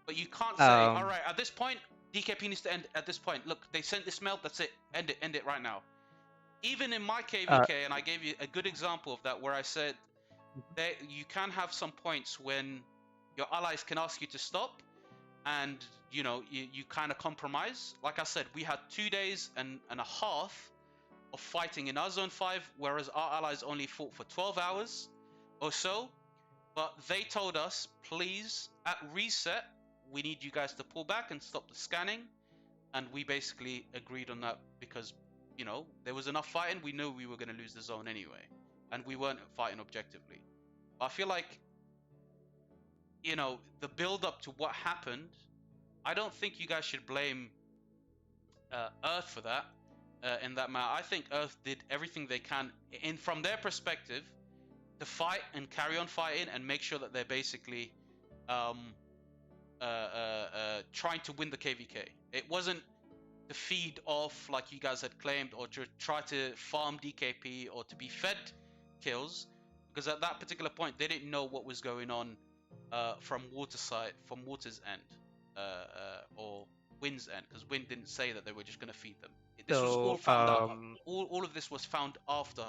Speaker 1: but you can't say, all right, at this point, DKP needs to end at this point. Look, they sent this mail, that's it, end it right now. Even in my KVK, and I gave you a good example of that, where I said that you can have some points when your allies can ask you to stop, and you kind of compromise. Like I said, we had 2 days and a half of fighting in our zone 5, whereas our allies only fought for 12 hours or so. But they told us, please, at reset, we need you guys to pull back and stop the scanning. And we basically agreed on that because, there was enough fighting. We knew we were going to lose the zone anyway. And we weren't fighting objectively. But I feel like, the build up to what happened, I don't think you guys should blame Earth for that. In that matter, I think Earth did everything they can, from their perspective, to fight and carry on fighting and make sure that they're basically trying to win the KVK. It wasn't to feed off like you guys had claimed, or to try to farm DKP, or to be fed kills, because at that particular point they didn't know what was going on from water's end, or Wind's end, because Wind didn't say that they were just going to feed them. This was all found out. All of this was found after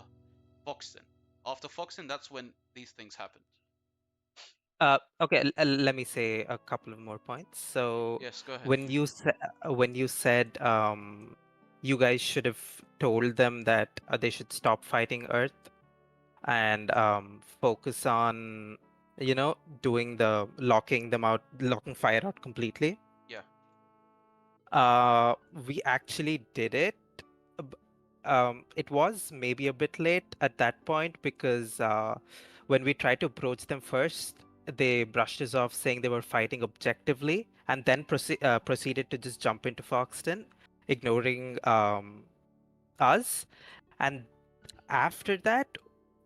Speaker 1: Foxton. After Foxton, that's when these things happened.
Speaker 8: Okay, let me say a couple of more points. So
Speaker 1: Yes, go ahead.
Speaker 8: when you said you guys should have told them that they should stop fighting Earth and focus on doing the locking fire out completely.
Speaker 1: Yeah.
Speaker 8: We actually did it. It was maybe a bit late at that point because when we tried to approach them first, they brushed us off saying they were fighting objectively, and then proceeded to just jump into Foxton, ignoring us. And after that,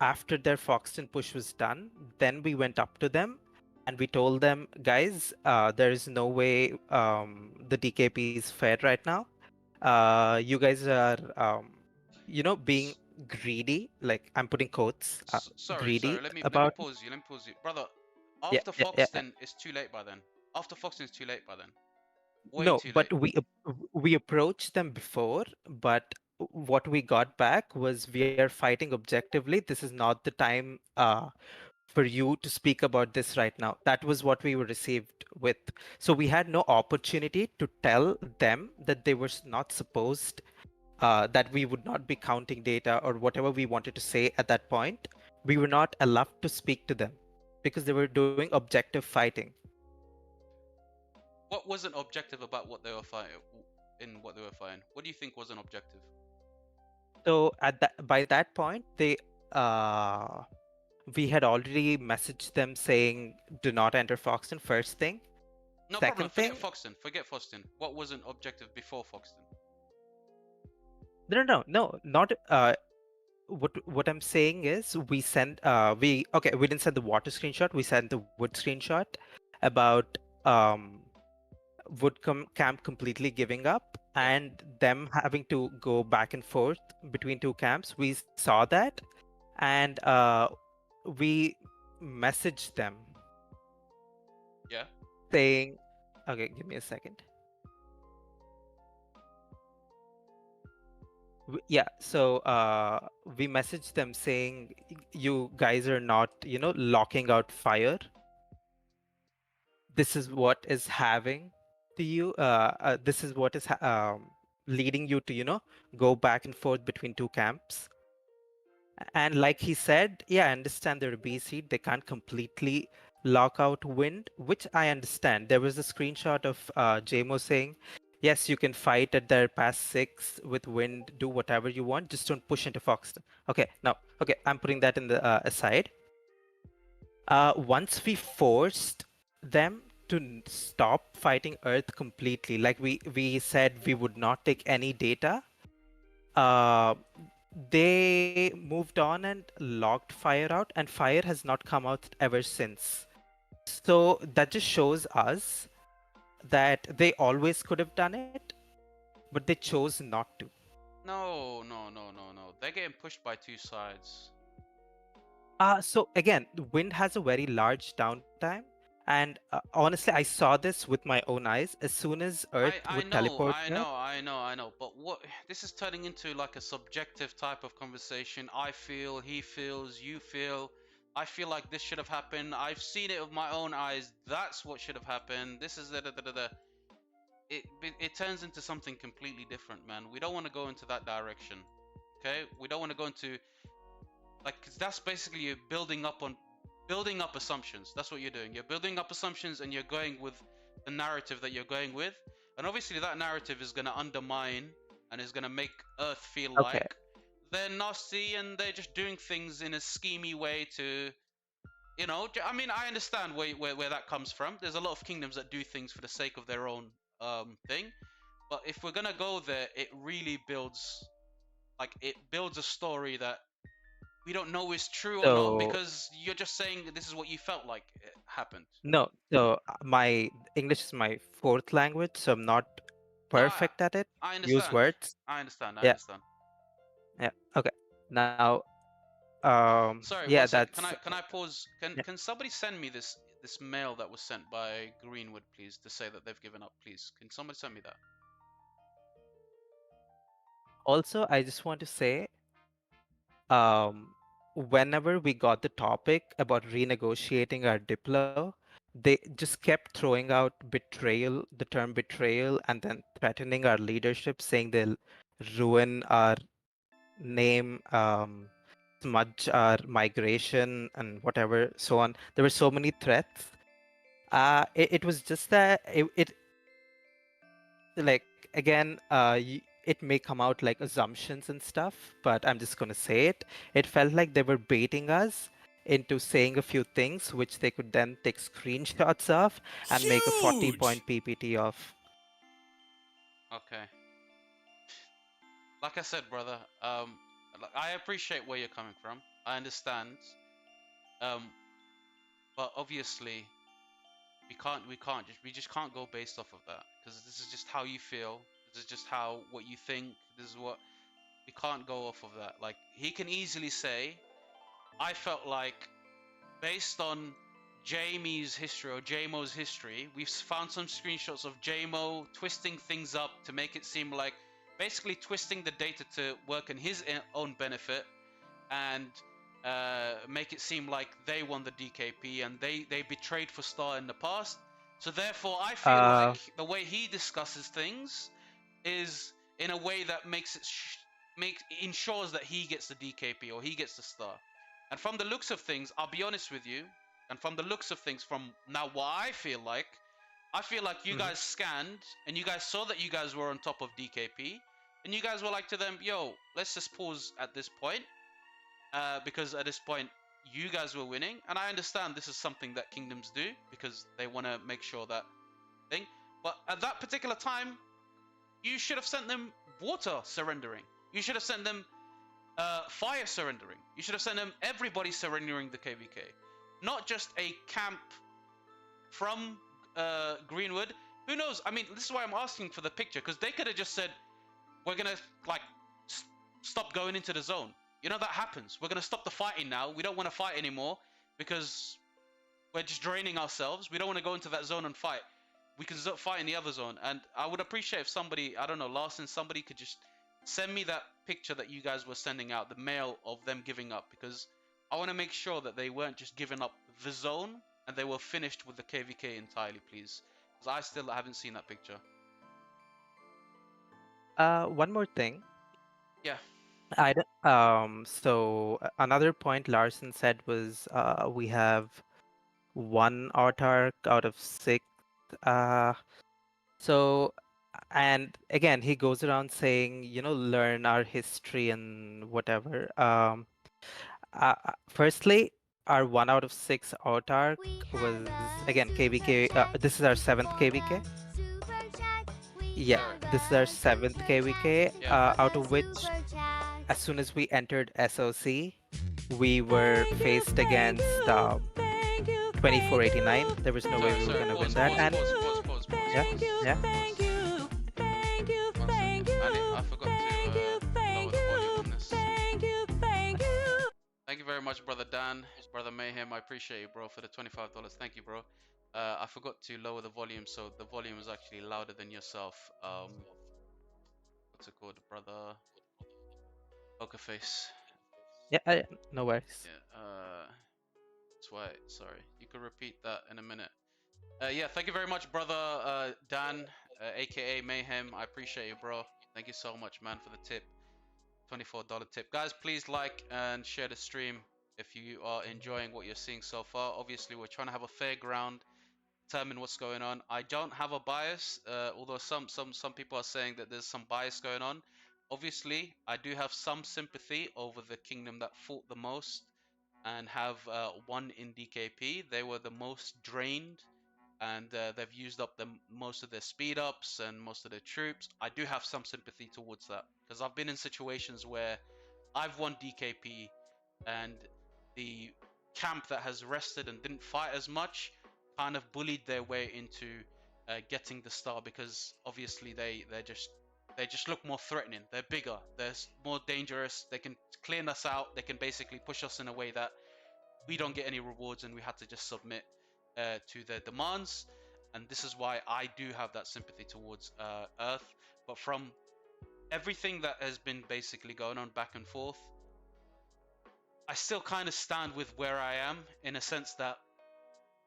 Speaker 8: after their Foxton push was done, then we went up to them and we told them, guys, there is no way the DKP is fair right now. You guys are, being greedy. Like, I'm putting quotes. Greedy.
Speaker 1: Let me pause you. Brother, after
Speaker 8: Yeah.
Speaker 1: Foxton, it's too late by then. After Foxton, it's too late by then. Way
Speaker 8: No,
Speaker 1: too
Speaker 8: but
Speaker 1: late.
Speaker 8: we approached them before, but what we got back was, we are fighting objectively. This is not the time for you to speak about this right now. That was what we were received with. So we had no opportunity to tell them that they were not supposed, that we would not be counting data or whatever we wanted to say at that point. We were not allowed to speak to them because they were doing objective fighting.
Speaker 1: What wasn't objective about what they were fighting? What do you think wasn't objective?
Speaker 8: So by that point, we had already messaged them saying, do not enter Foxton, first thing.
Speaker 1: No
Speaker 8: Second
Speaker 1: problem.
Speaker 8: thing,
Speaker 1: Forget Foxton. What wasn't objective before Foxton?
Speaker 8: No, not. What I'm saying is, we didn't send the water screenshot. We sent the wood screenshot. about camp completely giving up
Speaker 1: Yeah.
Speaker 8: and them having to go back and forth between two camps. We saw that, and we messaged them
Speaker 1: Yeah.
Speaker 8: saying, okay, give me a second. Yeah, so we messaged them saying, you guys are not, locking out fire. This is what is having to you. This is what is leading you to, go back and forth between two camps. And like he said, yeah, I understand they're a B seed. They can't completely lock out wind, which I understand. There was a screenshot of JMO saying, yes, you can fight at their pass 6 with wind, do whatever you want, just don't push into Foxton. Okay, now, okay, I'm putting that in the aside. Once we forced them to stop fighting Earth completely, like we said we would not take any data, uh, they moved on and logged fire out, and fire has not come out ever since. So that just shows us that they always could have done it, but they chose not to.
Speaker 1: No, no, no, no, no. They're getting pushed by two sides.
Speaker 8: So again, the wind has a very large downtime, and honestly, I saw this with my own eyes. As soon as Earth
Speaker 1: I
Speaker 8: would
Speaker 1: know,
Speaker 8: teleport
Speaker 1: I
Speaker 8: there,
Speaker 1: know, I know, I know. But what this is turning into like a subjective type of conversation. I feel, he feels, you feel. I feel like this should have happened. I've seen it with my own eyes. That's what should have happened. This is the. It turns into something completely different, man. We don't want to go into that direction. Okay? We don't want to go into like 'cause that's basically you building up assumptions. That's what you're doing. You're building up assumptions and you're going with the narrative that you're going with, and obviously that narrative is going to undermine and is going to make Earth feel
Speaker 8: okay.
Speaker 1: like they're nasty and they're just doing things in a schemy way to, I mean, I understand where that comes from. There's a lot of kingdoms that do things for the sake of their own thing, but if we're going to go there, it builds a story that we don't know is true or not
Speaker 8: So
Speaker 1: because you're just saying this is what you felt like it happened.
Speaker 8: no, so my English is my fourth language, so I'm not
Speaker 1: No,
Speaker 8: perfect at it.
Speaker 1: I
Speaker 8: Use
Speaker 1: understand.
Speaker 8: words.
Speaker 1: I understand. I
Speaker 8: Yeah,
Speaker 1: understand.
Speaker 8: yeah. Okay. Now,
Speaker 1: Sorry,
Speaker 8: yeah,
Speaker 1: one second. Can
Speaker 8: that's
Speaker 1: I pause?
Speaker 8: yeah.
Speaker 1: Can somebody send me this mail that was sent by Greenwood, please, to say that they've given up, please? Can somebody send me that?
Speaker 8: Also, I just want to say, whenever we got the topic about renegotiating our Diplo, they just kept throwing out betrayal, the term betrayal, and then threatening our leadership, saying they'll ruin our name, smudge our migration, and whatever, so on. There were so many threats. It was just that it like again, it may come out like assumptions and stuff, but I'm just gonna say it. It felt like they were baiting us into saying a few things, which they could then take screenshots of and make a 40-point
Speaker 2: Huge.
Speaker 8: PPT of.
Speaker 1: Okay. Like I said, brother, I appreciate where you're coming from. I understand. Um, but obviously we just can't go based off of that because this is just how you feel. This is just what you think. This is what we can't go off of that. Like he can easily say, I felt like based on Jamie's history or JMO's history, we've found some screenshots of JMO twisting things up to make it seem like basically twisting the data to work in his own benefit and make it seem like they won the DKP and they betrayed for Star in the past. So therefore, I feel like the way he discusses things is in a way that ensures that he gets the DKP or he gets the Star. And from the looks of things, I'll be honest with you, and from the looks of things, from now what I feel like you guys scanned and you guys saw that you guys were on top of DKP, and you guys were like to them, yo, let's just pause at this point. Because at this point, you guys were winning, and I understand this is something that kingdoms do because they want to make sure that thing. But at that particular time, you should have sent them water surrendering. You should have sent them fire surrendering. You should have sent them everybody surrendering the KVK, not just a camp from Greenwood. Who knows? I mean, this is why I'm asking for the picture, because they could have just said, we're gonna like stop going into the zone. You know, that happens. We're gonna stop the fighting now. We don't want to fight anymore because we're just draining ourselves. We don't want to go into that zone and fight. We can fight in the other zone. And I would appreciate if somebody, I don't know, Larson, somebody could just send me that picture that you guys were sending out, the mail of them giving up, because I want to make sure that they weren't just giving up the zone and they were finished with the KVK entirely, please. Because I still haven't seen that picture.
Speaker 8: One more thing.
Speaker 1: Yeah.
Speaker 8: So another point Larson said was we have one autark out of 6. So, and again, he goes around saying, learn our history and whatever. Firstly, our 1 out of 6 autark was again KVK. This is our 7th KVK. Yeah, this is our 7th KVK. Out of which, as soon as we entered SOC, we were faced against 2489. There was no way we were gonna win that. And yeah, yeah.
Speaker 1: I forgot to lower the volume on this. Thank you very much, brother Dan, brother Mayhem. I appreciate you, bro, for the $25. Thank you, bro. I forgot to lower the volume, so the volume is actually louder than yourself. What's it called, brother? Poker face.
Speaker 8: Yeah, no worries.
Speaker 1: Yeah. That's why. Sorry. You could repeat that in a minute. Yeah. Thank you very much, brother Dan, aka Mayhem. I appreciate you, bro. Thank you so much, man, for the tip. $24 tip. Guys, please like and share the stream if you are enjoying what you're seeing so far. Obviously, we're trying to have a fair ground, determine what's going on. I don't have a bias, although some people are saying that there's some bias going on. Obviously, I do have some sympathy over the kingdom that fought the most and have won in DKP. They were the most drained, and they've used up most of their speed ups and most of their troops. I do have some sympathy towards that, because I've been in situations where I've won DKP and the camp that has rested and didn't fight as much kind of bullied their way into getting the star, because obviously they just look more threatening. They're bigger, they're more dangerous, they can clean us out, they can basically push us in a way that we don't get any rewards, and we had to just submit to their demands. And this is why I do have that sympathy towards Earth. But from everything that has been basically going on back and forth, I still kind of stand with where I am, in a sense that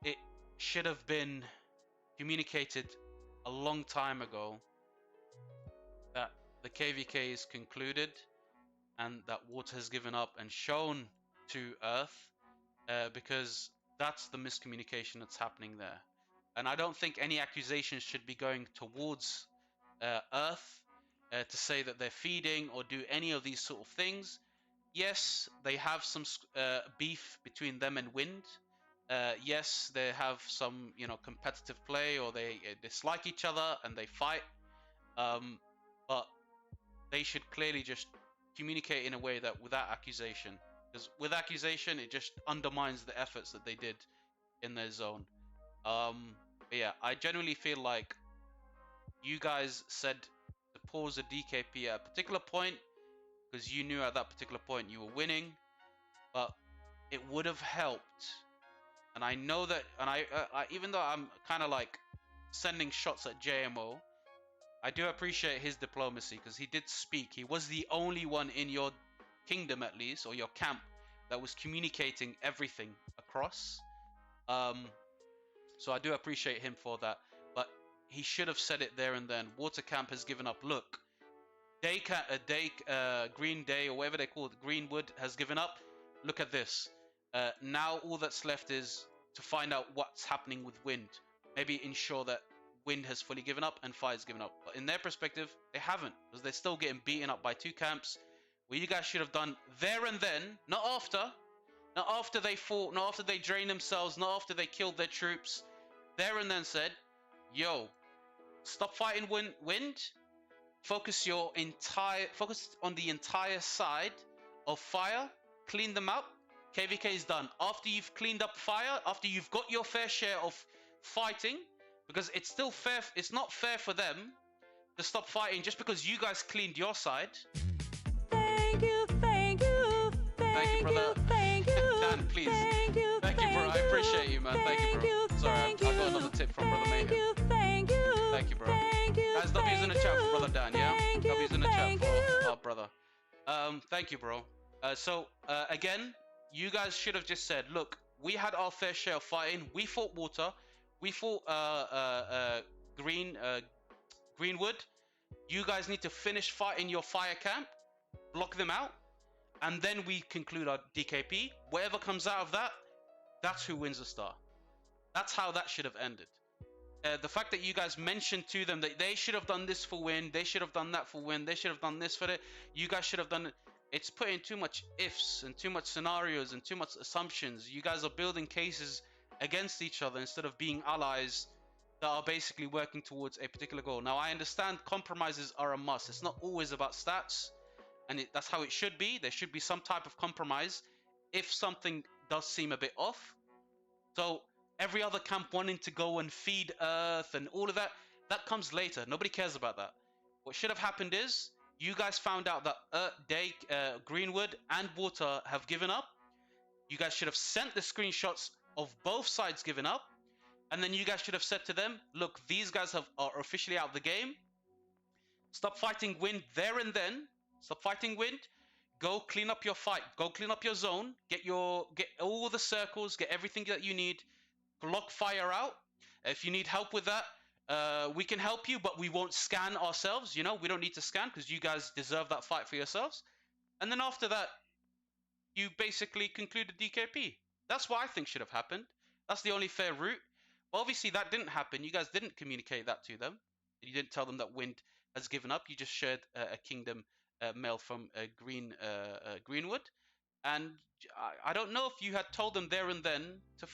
Speaker 1: it should have been communicated a long time ago that the KVK is concluded and that water has given up and shown to Earth, because that's the miscommunication that's happening there. And I don't think any accusations should be going towards Earth to say that they're feeding or do any of these sort of things. Yes, they have some beef between them and Wind. Yes, they have some, competitive play, or they dislike each other and they fight. But they should clearly just communicate in a way that without accusation, because with accusation, it just undermines the efforts that they did in their zone. But yeah, I genuinely feel like you guys said to pause the DKP at a particular point because you knew at that particular point you were winning, but it would have helped. And I know that, and I even though I'm kind of like sending shots at JMO, I do appreciate his diplomacy, because he did speak. He was the only one in your kingdom, at least, or your camp, that was communicating everything across. So I do appreciate him for that. But he should have said it there and then. Water Camp has given up. Look, Green Day, or whatever they call it, Greenwood has given up. Look at this. Now all that's left is to find out what's happening with Wind. Maybe ensure that Wind has fully given up and Fire's given up. But in their perspective, they haven't, because they're still getting beaten up by 2 camps. What you guys should have done there and then, not after. Not after they fought, not after they drained themselves, not after they killed their troops. There and then said, yo, stop fighting Wind. Focus on the entire side of Fire. Clean them up. KVK is done. After you've cleaned up Fire, after you've got your fair share of fighting, because it's still fair. It's not fair for them to stop fighting just because you guys cleaned your side.
Speaker 4: Thank you,
Speaker 1: Thank you, brother. Dan, please. Thank you, bro. I appreciate you, man. Thank you, bro. Sorry, I got another tip from Brother Mayhem. Thank you, bro. Guys, W's in the chat for Brother Dan, yeah? W's in the chat for our brother. Thank you, bro. Again, you guys should have just said, look, we had our fair share of fighting. We fought water. We fought Greenwood. You guys need to finish fighting your fire camp, block them out, and then we conclude our DKP. Whatever comes out of that, that's who wins the star. That's how that should have ended. The fact that you guys mentioned to them that they should have done this for win, they should have done that for win, they should have done this for it, you guys should have done it. It's putting too much ifs and too much scenarios and too much assumptions. You guys are building cases against each other instead of being allies that are basically working towards a particular goal. Now, I understand compromises are a must. It's not always about stats, and that's how it should be. There should be some type of compromise if something does seem a bit off. So every other camp wanting to go and feed Earth and all of that, that comes later. Nobody cares about that. What should have happened is you guys found out that Greenwood and Water have given up. You guys should have sent the screenshots of both sides giving up. And then you guys should have said to them, look, these guys are officially out of the game. Stop fighting wind there and then. Stop fighting wind. Go clean up your fight. Go clean up your zone. Get all the circles. Get everything that you need. Block fire out. If you need help with that, we can help you, but we won't scan ourselves. You know, we don't need to scan because you guys deserve that fight for yourselves. And then after that, you basically conclude the DKP. That's what I think should have happened. That's the only fair route. But obviously, that didn't happen. You guys didn't communicate that to them. You didn't tell them that Wind has given up. You just shared a Kingdom mail from Greenwood. And I don't know if you had told them there and then to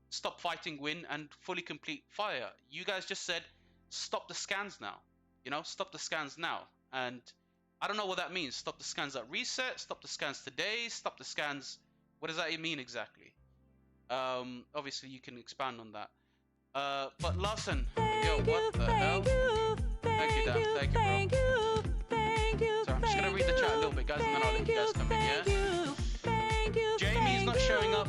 Speaker 1: stop fighting Wind and fully complete fire. You guys just said, stop the scans now. You know, stop the scans now. And I don't know what that means. Stop the scans at reset. Stop the scans today. Stop the scans. What does that mean exactly? Obviously, you can expand on that. But Larson, yo, what the hell? Thank you, Dan. Thank you, bro. So I'm just gonna read the chat a little bit, guys, and then I'll let you guys come in, yeah? Jamie's not showing up.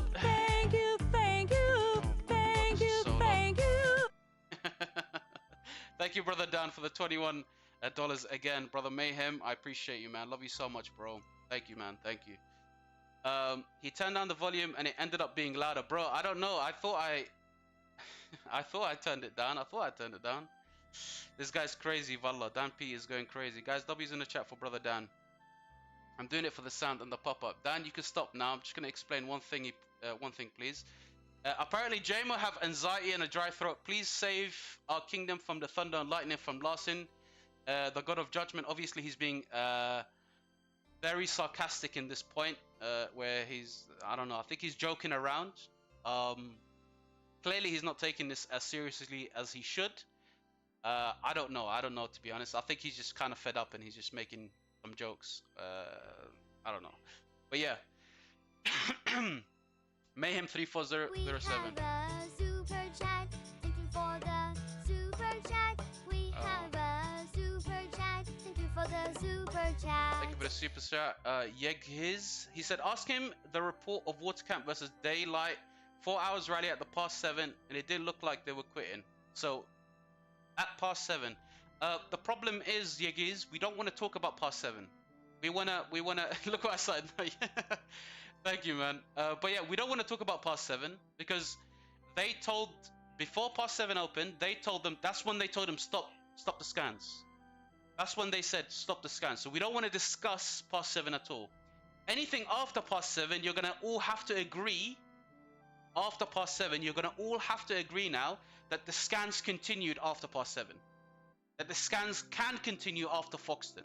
Speaker 1: Thank you, brother Dan, for the $21 again, brother Mayhem. I appreciate you, man. Love you so much, bro. Thank you, man. Thank you. He turned down the volume and it ended up being louder, bro. I don't know. I thought I turned it down. This guy's crazy, Valla. Dan P is going crazy. Guys, W's in the chat for brother Dan. I'm doing it for the sound and the pop-up. Dan, you can stop now. I'm just gonna explain one thing, please. Apparently, JMO have anxiety and a dry throat. Please save our kingdom from the thunder and lightning from Larson, the god of judgment. Obviously, he's being very sarcastic in this point, where he's, I don't know, I think he's joking around. Clearly, he's not taking this as seriously as he should. I don't know, to be honest. I think he's just kind of fed up and he's just making some jokes. I don't know. But yeah. Mayhem 34007.
Speaker 5: We have a super chat. Thank you for the super chat. We have a super chat. Thank you for the super chat.
Speaker 1: Thank you for the super chat. Yeghiz, he said, ask him the report of Watercamp versus Daylight. 4 hours rally at the past 7, and it did look like they were quitting. So, at past 7, the problem is, Yeghiz, we don't want to talk about past 7. We wanna look what I said. Thank you, man. But yeah, we don't want to talk about past 7 because they told, before past 7 opened, they told them, that's when they told them stop the scans. That's when they said stop the scans. So we don't want to discuss past 7 at all. Anything after past 7, you're gonna all have to agree. After past 7, you're gonna all have to agree now that the scans continued after past 7. That the scans can continue after Foxton.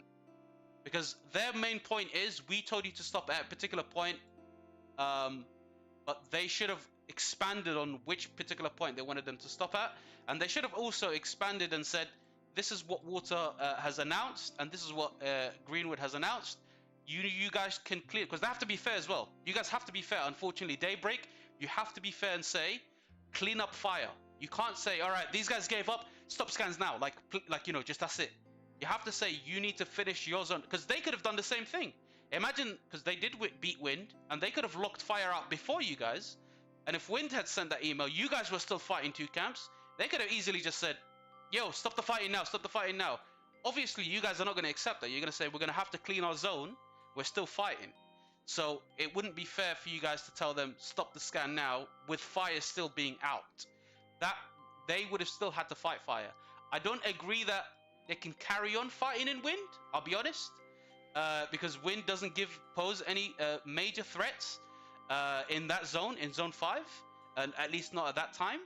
Speaker 1: Because their main point is, we told you to stop at a particular point, but they should have expanded on which particular point they wanted them to stop at. And they should have also expanded and said, this is what Water has announced, and this is what Greenwood has announced. You guys can clear, because they have to be fair as well. You guys have to be fair. Unfortunately, Daybreak, you have to be fair and say, clean up fire. You can't say, all right, these guys gave up, stop scans now. Like just that's it. You have to say you need to finish your zone, because they could have done the same thing. Imagine, because they did beat Wind, and they could have locked fire out before you guys. And if Wind had sent that email, you guys were still fighting two camps. They could have easily just said, yo, stop the fighting now, stop the fighting now. Obviously, you guys are not going to accept that. You're going to say, we're going to have to clean our zone. We're still fighting. So it wouldn't be fair for you guys to tell them, stop the scan now, with fire still being out. That they would have still had to fight fire. I don't agree that they can carry on fighting in Wind, I'll be honest. Because Wind doesn't pose any major threats in that zone, in zone 5. And at least not at that time.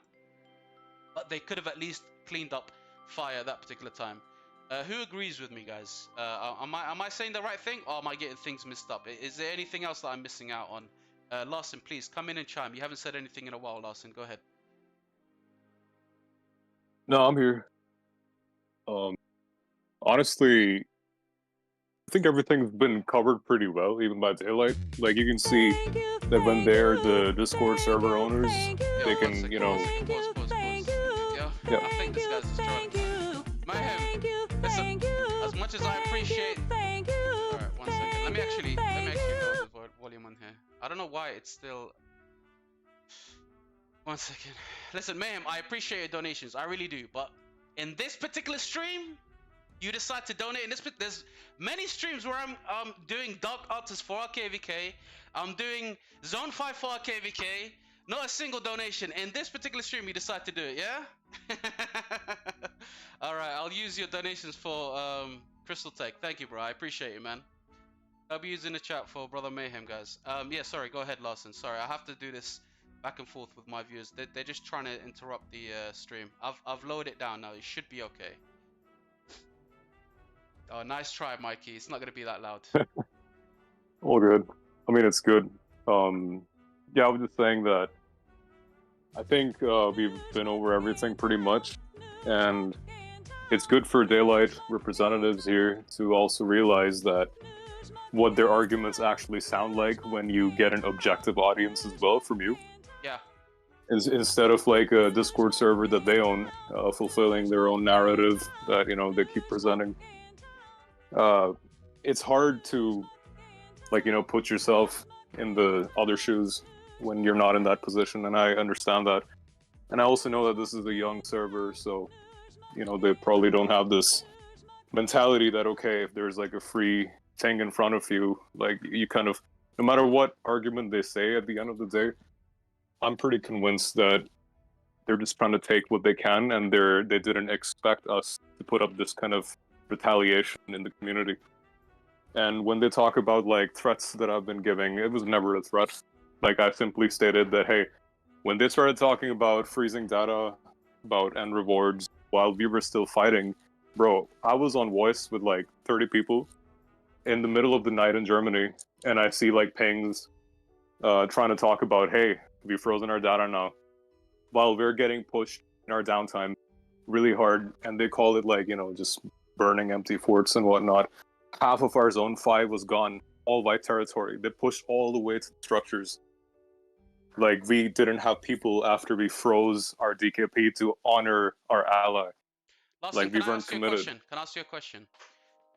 Speaker 1: But they could have at least cleaned up fire at that particular time. Who agrees with me, guys? Am I saying the right thing, or am I getting things mixed up? Is there anything else that I'm missing out on? Larson, please come in and chime. You haven't said anything in a while, Larson. Go ahead.
Speaker 6: No, I'm here. Honestly, I think everything's been covered pretty well, even by Daylight. Like, you can see that when they're the Discord server owners, they can,
Speaker 1: Pause. Yeah. I think this guy's just trying. Mayhem, listen, as much as I appreciate... Alright, 1 second. Let me actually go with the volume on here. I don't know why it's still... 1 second. Listen, Mayhem, I appreciate your donations. I really do. But in this particular stream, you decide to donate. There's many streams where I'm doing Dark Artist for RKVK. I'm doing Zone 5 for RKVK. Not a single donation. In this particular stream, you decide to do it, yeah? Alright, I'll use your donations for Crystal Tech. Thank you, bro. I appreciate it, man. I'll be using the chat for Brother Mayhem, guys. Yeah, sorry. Go ahead, Larson. Sorry, I have to do this back and forth with my viewers. They're just trying to interrupt the stream. I've lowered it down now. It should be okay. Oh, nice try, Mikey. It's not going to be that loud.
Speaker 6: All good. I mean, it's good. Yeah, I was just saying that I think we've been over everything pretty much, and it's good for Daylight representatives here to also realize that what their arguments actually sound like when you get an objective audience as well from you.
Speaker 1: Yeah.
Speaker 6: Instead of like a Discord server that they own, fulfilling their own narrative that, they keep presenting. It's hard to, put yourself in the other shoes when you're not in that position, and I understand that. And I also know that this is a young server, so, they probably don't have this mentality that, okay, if there's like a free thing in front of you, like, you kind of, no matter what argument they say at the end of the day, I'm pretty convinced that they're just trying to take what they can, and they didn't expect us to put up this kind of retaliation in the community. And when they talk about like threats that I've been giving, it was never a threat. Like, I simply stated that, hey, when they started talking about freezing data, about end rewards, while we were still fighting, bro, I was on voice with like 30 people in the middle of the night in Germany, and I see like pings trying to talk about, hey, we've frozen our data now, while we're getting pushed in our downtime really hard, and they call it like, just burning empty forts and whatnot. Half of our zone 5 was gone, all white territory. They pushed all the way to the structures. Like, we didn't have people after we froze our DKP to honor our ally.
Speaker 1: Larson,
Speaker 6: like, we weren't committed.
Speaker 1: Can I ask you a question?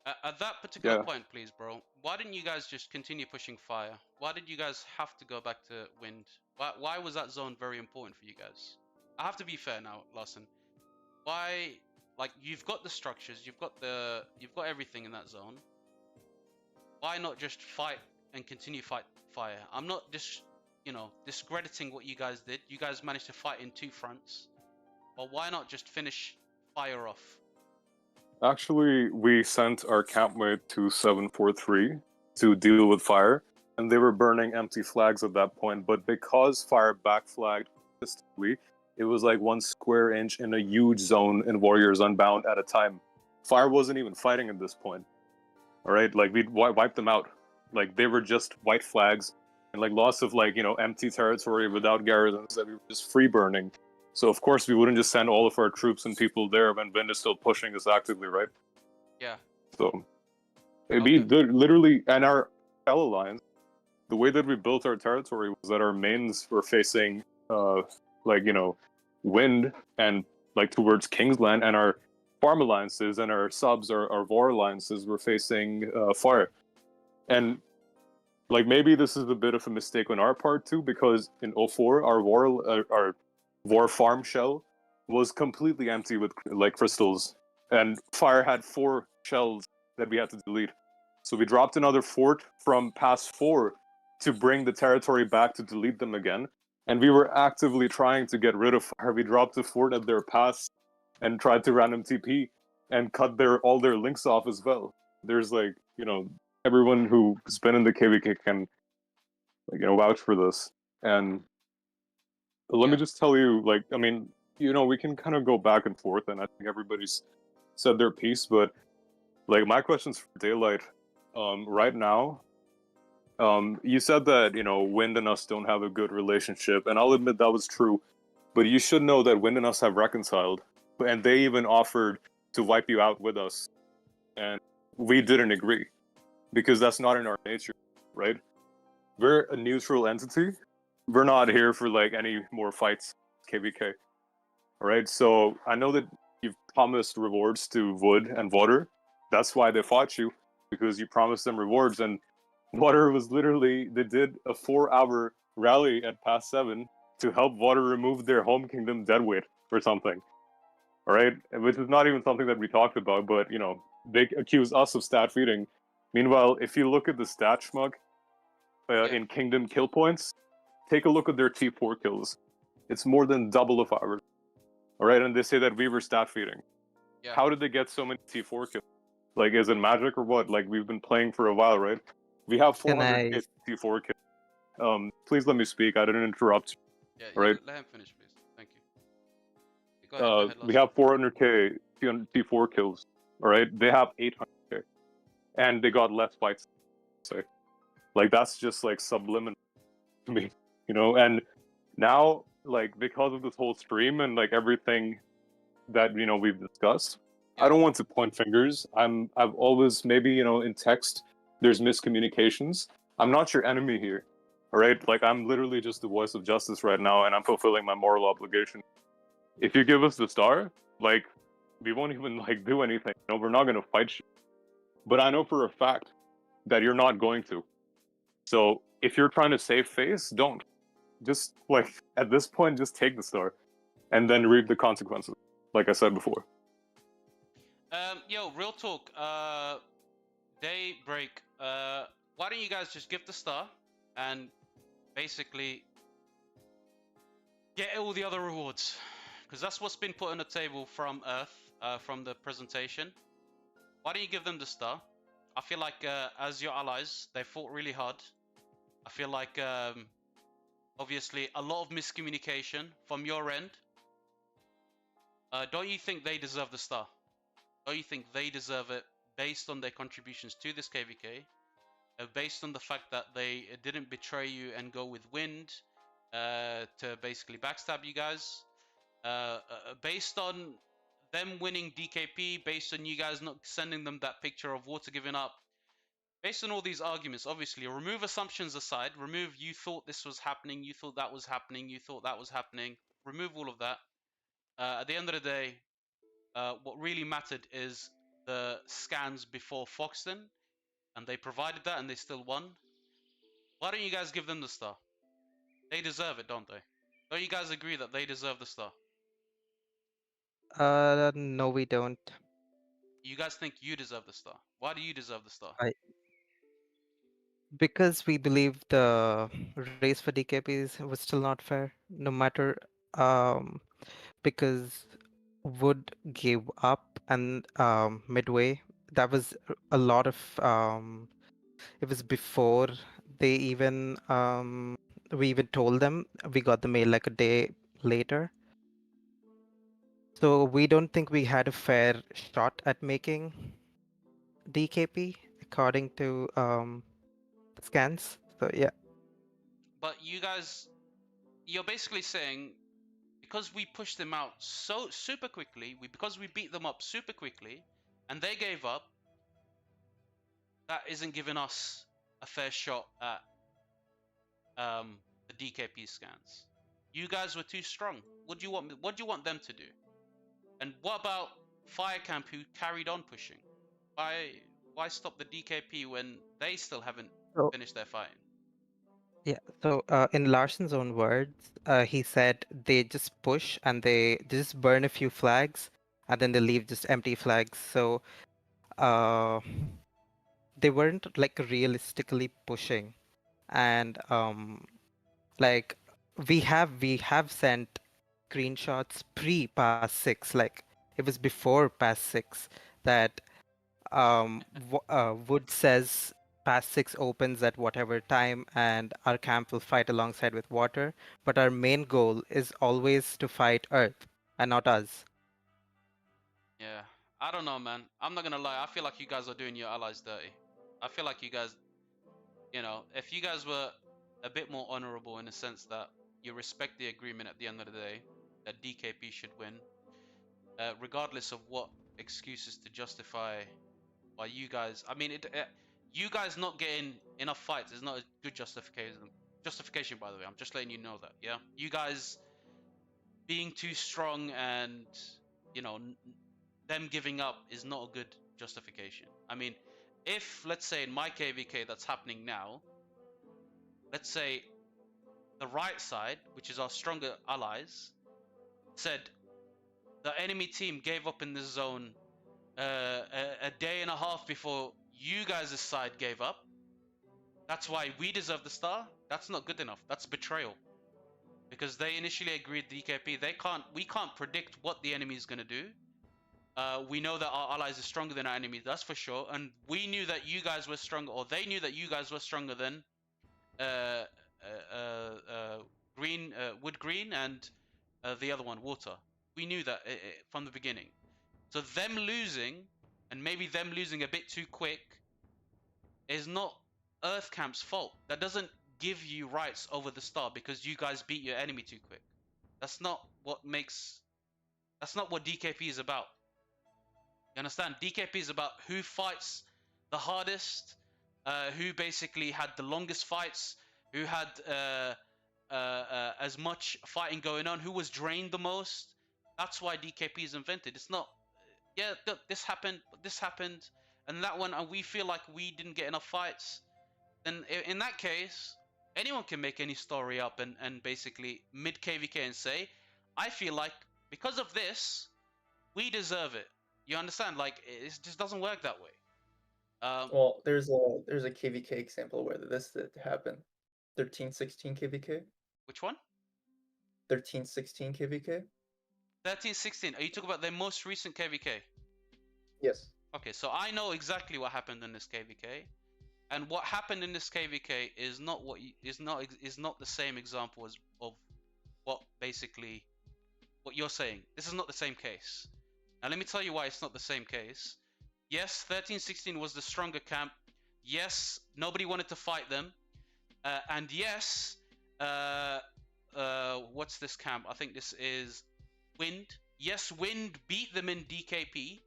Speaker 1: At that particular point, please, bro, why didn't you guys just continue pushing fire? Why did you guys have to go back to Wind? Why was that zone very important for you guys? I have to be fair now, Larson. Why, like, you've got the structures, you've got everything in that zone. Why not just fight and continue fight fire? I'm not just, discrediting what you guys did. You guys managed to fight in 2 fronts. But why not just finish fire off?
Speaker 6: Actually, we sent our campmate to 743 to deal with fire, and they were burning empty flags at that point. But because fire backflagged consistently, it was like 1 square inch in a huge zone in Warriors Unbound at a time. Fire wasn't even fighting at this point. All right, like, we wiped them out. Like, they were just white flags and like lots of like, empty territory without garrisons that we were just free burning. So of course we wouldn't just send all of our troops and people there when Wind is still pushing us actively, right?
Speaker 1: Yeah.
Speaker 6: So it'd be literally, and our L alliance, the way that we built our territory was that our mains were facing Wind and like towards Kingsland, and our farm alliances and our subs, our war alliances were facing fire. And like maybe this is a bit of a mistake on our part too, because in 04 our war farm shell was completely empty with like crystals, and fire had 4 shells that we had to delete. So we dropped another fort from pass 4 to bring the territory back to delete them again. And we were actively trying to get rid of fire. We dropped a fort at their pass and tried to random TP and cut all their links off as well. There's like, everyone who's been in the KVK can vouch for this. And let me just tell you, like, I mean, we can kind of go back and forth, and I think everybody's said their piece, but like my question's for Daylight. Right now, you said that Wind and us don't have a good relationship, and I'll admit that was true. But you should know that Wind and us have reconciled, and they even offered to wipe you out with us, and we didn't agree because that's not in our nature, right? We're a neutral entity. We're not here for like any more fights, KVK. All right, so I know that you've promised rewards to Wood and Water. That's why they fought you, because you promised them rewards. And Water was literally, they did a 4-hour rally at Pass 7 to help Water remove their home kingdom deadweight or something. All right, which is not even something that we talked about, but they accuse us of stat feeding. Meanwhile, if you look at the stat Schmuck in kingdom kill points, take a look at their T4 kills. It's more than double of ours. All right, and they say that we were stat feeding.
Speaker 1: Yeah.
Speaker 6: How did they get so many T4 kills? Like, is it magic or what? Like, we've been playing for a while, right? We have 400 T4 kills. Please let me speak. I didn't interrupt.
Speaker 1: Yeah,
Speaker 6: right?
Speaker 1: Let him finish, please. Thank you. Go ahead,
Speaker 6: We have 400k T4 kills. All right, they have 800k, and they got less fights. So, like, that's just like subliminal to me, And now, like, because of this whole stream and like everything that we've discussed, I don't want to point fingers. I've always maybe in text there's miscommunications. I'm not your enemy here, all right? Like, I'm literally just the voice of justice right now, and I'm fulfilling my moral obligation. If you give us the star, like, we won't even like do anything. We're not gonna fight you. But I know for a fact that you're not going to. So if you're trying to save face, don't. Just like at this point, just take the star, and then reap the consequences. Like I said before.
Speaker 1: Yo, real talk. Daybreak. Why don't you guys just give the star and basically get all the other rewards? Because that's what's been put on the table from Earth, from the presentation. Why don't you give them the star? I feel like as your allies, they fought really hard. I feel like obviously a lot of miscommunication from your end. Don't you think they deserve the star? Don't you think they deserve it based on their contributions to this KVK? Based on the fact that they didn't betray you and go with Wind to basically backstab you guys? Based on them winning DKP, based on you guys not sending them that picture of Water giving up, based on all these arguments, obviously, remove assumptions aside, remove you thought this was happening, you thought that was happening, you thought that was happening, remove all of that. At the end of the day, what really mattered is the scans before Foxton, and they provided that and they still won. Why don't you guys give them the star? They deserve it, don't they? Don't you guys agree that they deserve the star?
Speaker 8: No, we don't.
Speaker 1: You guys think you deserve the star. Why do you deserve the star?
Speaker 8: Because we believe the race for DKPs was still not fair, no matter because Wood gave up and midway. That was a lot of it was before they even we even told them. We got the mail like a day later. So we don't think we had a fair shot at making DKP according to scans. So yeah.
Speaker 1: But you guys, you're basically saying because we pushed them out so super quickly, because we beat them up super quickly, and they gave up, that isn't giving us a fair shot at the DKP scans. You guys were too strong. What do you want? What do you want them to do? And what about Fire Camp, who carried on pushing? Why stop the DKP when they still haven't
Speaker 8: So
Speaker 1: finished their fighting?
Speaker 8: yeah, so in Larson's own words, he said they just push and they just burn a few flags and then they leave just empty flags. So uh, they weren't like realistically pushing. And like we have sent screenshots pre pass 6, like it was before pass 6 that Wood says pass 6 opens at whatever time and our camp will fight alongside with water, but our main goal is always to fight Earth and not us.
Speaker 1: Yeah, I don't know, man. I'm not gonna lie. I feel like you guys are doing your allies dirty. I feel like you guys, if you guys were a bit more honorable in the sense that you respect the agreement at the end of the day, that DKP should win, regardless of what excuses to justify why you guys. I mean, you guys not getting enough fights is not a good justification. Justification, by the way. I'm just letting you know that. Yeah, you guys being too strong and you know them giving up is not a good justification. I mean, if let's say in my KVK that's happening now, let's say the right side, which is our stronger allies, said the enemy team gave up in this zone a day and a half before you guys' side gave up. That's why we deserve the star. That's not good enough. That's betrayal. Because they initially agreed DKP. We can't predict what the enemy is gonna do. We know that our allies are stronger than our enemies, that's for sure. And we knew that you guys were stronger, or they knew that you guys were stronger than uh, Green, Wood Green, and the other one, Water. We knew that from the beginning. So them losing, and maybe them losing a bit too quick, is not Earth Camp's fault. That doesn't give you rights over the star because you guys beat your enemy too quick. That's not what makes. That's not what DKP is about. You understand? DKP is about who fights the hardest, who basically had the longest fights, who had as much fighting going on, who was drained the most. That's why DKP is invented. It's not, yeah, this happened, and that one, and we feel like we didn't get enough fights. Then in that case, anyone can make any story up and basically mid KVK and say, I feel like because of this, we deserve it. You understand? Like it just doesn't work that way.
Speaker 7: Well, there's a KVK example where this did happen. 1316 KVK.
Speaker 1: Which one?
Speaker 7: 1316 KVK.
Speaker 1: 1316. Are you talking about their most recent KVK?
Speaker 7: Yes.
Speaker 1: Okay, so I know exactly what happened in this KVK, and what happened in this KVK is not is not the same example as of what basically what you're saying. This is not the same case. Now let me tell you why it's not the same case. Yes, 1316 was the stronger camp. Yes, nobody wanted to fight them. And yes, what's this camp? I think this is Wind. Yes, Wind beat them in DKP.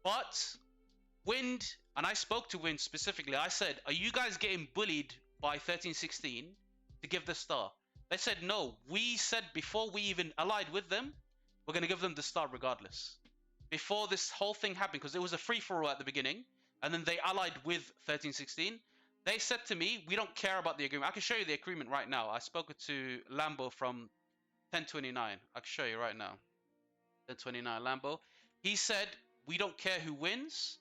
Speaker 1: But Wind, and I spoke to Wind specifically, I said, are you guys getting bullied by 1316 to give the star? They said, no. We said before we even allied with them, we're going to give them the star regardless. Before this whole thing happened, because it was a free-for-all at the beginning, and then they allied with 1316, they said to me, we don't care about the agreement. I can show you the agreement right now. I spoke to Lambo from 1029. I can show you right now. 1029 Lambo. He said, we don't care who wins.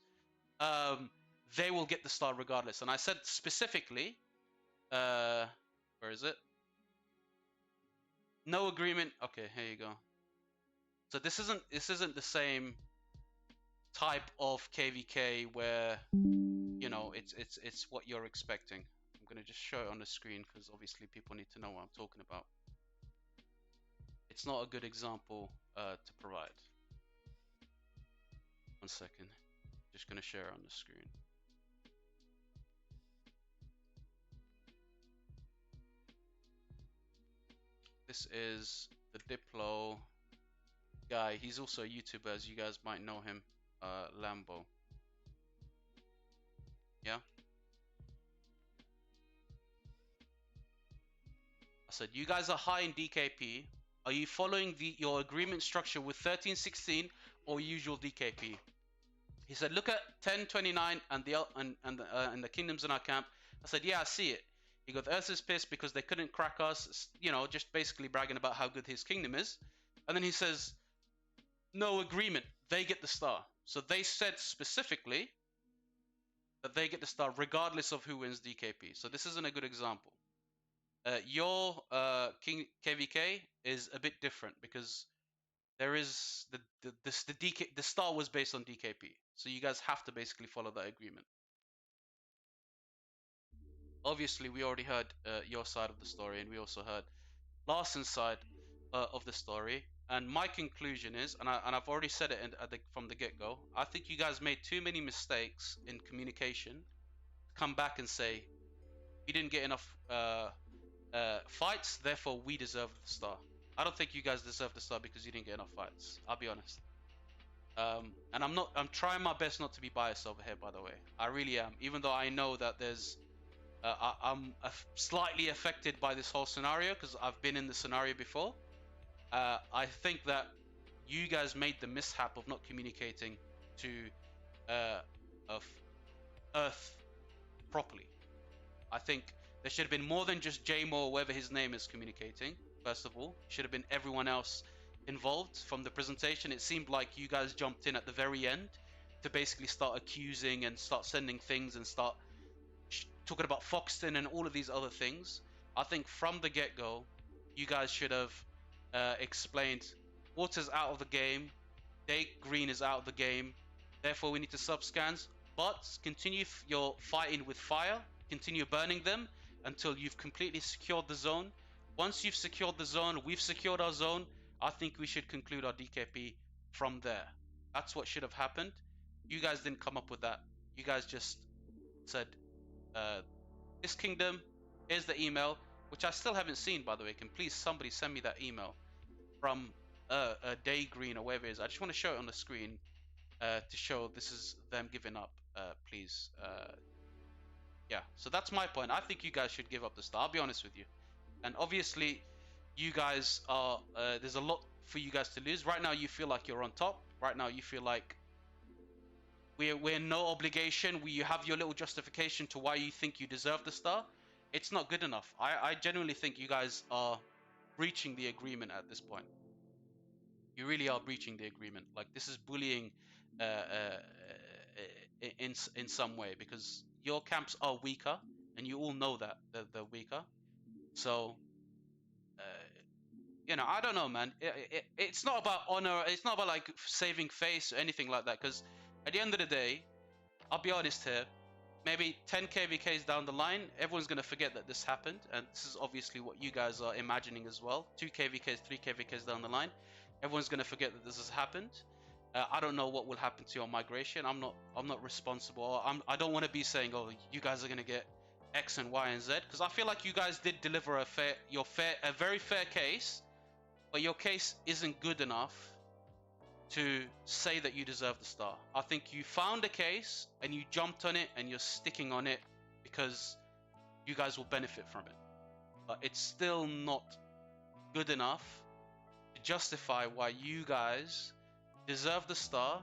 Speaker 1: They will get the star regardless. And I said specifically, where is it? No agreement. Okay, here you go. So this isn't the same type of KVK where it's what you're expecting. I'm gonna just show it on the screen because obviously people need to know what I'm talking about. It's not a good example to provide. One second, just gonna share it on the screen. This is the Diplo guy. He's also a YouTuber, as you guys might know him, Lambo. Yeah. I said, you guys are high in DKP. Are you following your agreement structure with 1316 or usual DKP? He said, look at 1029 and the kingdoms in our camp. I said, yeah, I see it. He goes, Earth is pissed because they couldn't crack us, you know, just basically bragging about how good his kingdom is. And then he says, no agreement. They get the star. So they said specifically that they get the star regardless of who wins DKP. So this isn't a good example. Your King KVK is a bit different because there is the star was based on DKP. So you guys have to basically follow that agreement. Obviously, we already heard your side of the story, and we also heard Larson's side of the story. And my conclusion is, and I've already said it from the get-go, I think you guys made too many mistakes in communication. Come back and say, you didn't get enough fights, therefore we deserve the star. I don't think you guys deserve the star because you didn't get enough fights. I'll be honest. And I'm trying my best not to be biased over here, by the way. I really am. Even though I know that I'm slightly affected by this whole scenario because I've been in the scenario before. I think that you guys made the mishap of not communicating to of Earth properly. I think there should have been more than just JMO or whatever his name is communicating. First of all, should have been everyone else involved from the presentation. It seemed like you guys jumped in at the very end to basically start accusing and start sending things and start talking about Foxton and all of these other things. I think from the get-go, you guys should have explained Water's out of the game, Day Green is out of the game, therefore we need to sub-scans, but continue your fighting with fire, continue burning them until you've completely secured the zone. Once you've secured the zone, we've secured our zone, I think we should conclude our DKP from there. That's what should have happened. You guys didn't come up with that. You guys just said, this kingdom, here's the email, which I still haven't seen, by the way. Can please somebody send me that email from Day Green or wherever it is. I just want to show it on the screen to show this is them giving up, please. Yeah, so that's my point. I think you guys should give up the star. I'll be honest with you. And obviously, you guys are, there's a lot for you guys to lose. Right now, you feel like you're on top. Right now, you feel like we're no obligation. You have your little justification to why you think you deserve the star. It's not good enough. I genuinely think you guys are breaching the agreement at this point. You really are breaching the agreement. Like, this is bullying in some way, because your camps are weaker, and you all know that they're weaker. So, you know, I don't know, man. It's not about honor. It's not about like saving face or anything like that. Because at the end of the day, I'll be honest here. Maybe 10 KVKs down the line, everyone's gonna forget that this happened, and this is obviously what you guys are imagining as well. 2 KVKs, 3 KVKs down the line, everyone's gonna forget that this has happened. I don't know what will happen to your migration. I'm not responsible. I don't want to be saying, oh, you guys are gonna get X and Y and Z, because I feel like you guys did deliver a very fair case, but your case isn't good enough to say that you deserve the star. I think you found a case and you jumped on it and you're sticking on it because you guys will benefit from it. But it's still not good enough to justify why you guys deserve the star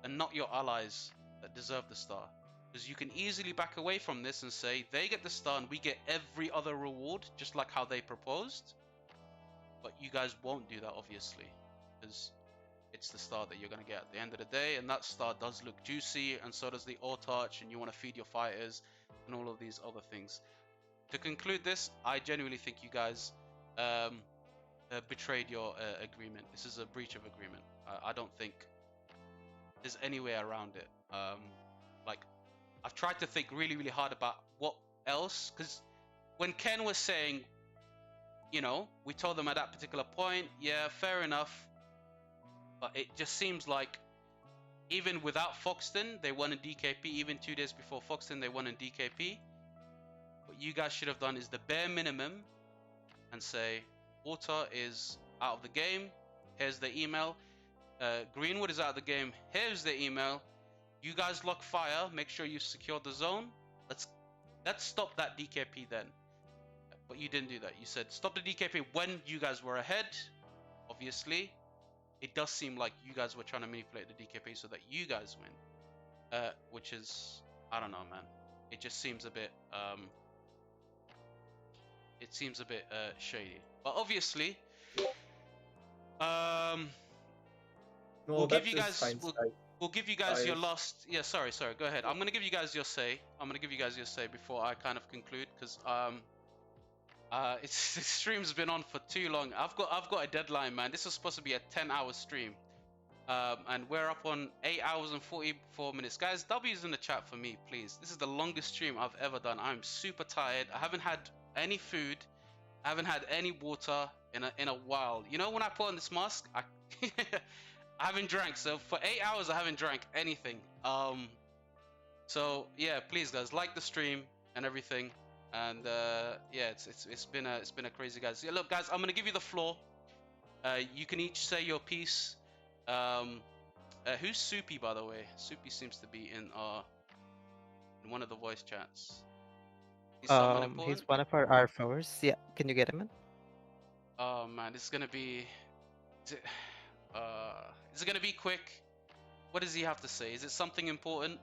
Speaker 1: and not your allies that deserve the star. Because you can easily back away from this and say they get the star and we get every other reward, just like how they proposed. But you guys won't do that, obviously, because it's the star that you're going to get at the end of the day, and that star does look juicy, and so does the Autarch, and you want to feed your fighters and all of these other things. To conclude this, I genuinely think you guys betrayed your agreement. This is a breach of agreement. I don't think there's any way around it. Like, I've tried to think really, really hard about what else, because when Ken was saying, you know, we told them at that particular point, yeah, fair enough. But it just seems like even without Foxton, they won in DKP. Even 2 days before Foxton, they won in DKP. What you guys should have done is the bare minimum and say, Water is out of the game. Here's the email. Greenwood is out of the game. Here's the email. You guys lock fire. Make sure you secure the zone. Let's stop that DKP then. but you didn't do that. You said stop the DKP when you guys were ahead. Obviously, it does seem like you guys were trying to manipulate the DKP so that you guys win. Which is, I don't know, man. It just seems a bit shady. But obviously,
Speaker 7: Well,
Speaker 1: we'll give
Speaker 7: that's
Speaker 1: you
Speaker 7: just
Speaker 1: guys
Speaker 7: hindsight.
Speaker 1: we'll give you guys your
Speaker 7: Bias.
Speaker 1: last. Yeah, sorry. Go ahead. I'm gonna give you guys your say. Before I kind of conclude, because it's the stream's been on for too long. I've got a deadline, man. This was supposed to be a 10-hour stream, and we're up on 8 hours and 44 minutes. Guys, W's in the chat for me, please. This is the longest stream I've ever done. I'm super tired. I haven't had any food. I haven't had any water in a while. You know, when I put on this mask, I I haven't drank. So for 8 hours, I haven't drank anything. So yeah, please guys, like the stream and everything. And yeah, it's been a crazy, guys. Yeah, look guys, I'm gonna give you the floor. You can each say your piece. Who's Soupy, by the way? Soupy seems to be in one of the voice chats. He's someone important.
Speaker 8: He's one of our R4s. Yeah, can you get him in?
Speaker 1: Oh man, this is gonna be. Is it gonna be quick? What does he have to say? Is it something important?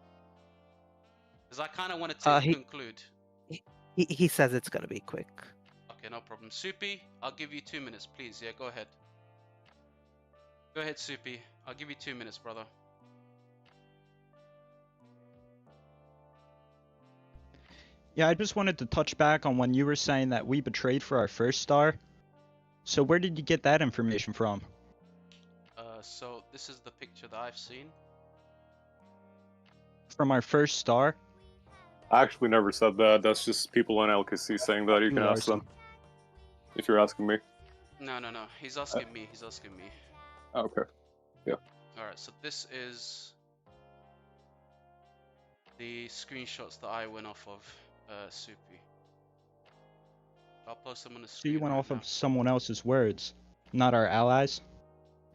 Speaker 1: Because I kind of wanted to conclude.
Speaker 8: He says it's gonna be quick.
Speaker 1: Okay, no problem. Soupy, I'll give you 2 minutes, please. Yeah, go ahead. Go ahead, Soupy. I'll give you 2 minutes, brother.
Speaker 9: Yeah, I just wanted to touch back on when you were saying that we betrayed for our first star. So where did you get that information from?
Speaker 1: So this is the picture that I've seen.
Speaker 9: From our first star?
Speaker 6: I actually never said that. That's just people in LKC saying that. You can ask them. If you're asking me.
Speaker 1: No. He's asking me.
Speaker 6: Okay. Yeah.
Speaker 1: Alright, so this is the screenshots that I went off of Soupy. I'll post them on the
Speaker 9: So
Speaker 1: screen.
Speaker 9: you went
Speaker 1: right
Speaker 9: off
Speaker 1: now.
Speaker 9: of someone else's words, not our allies?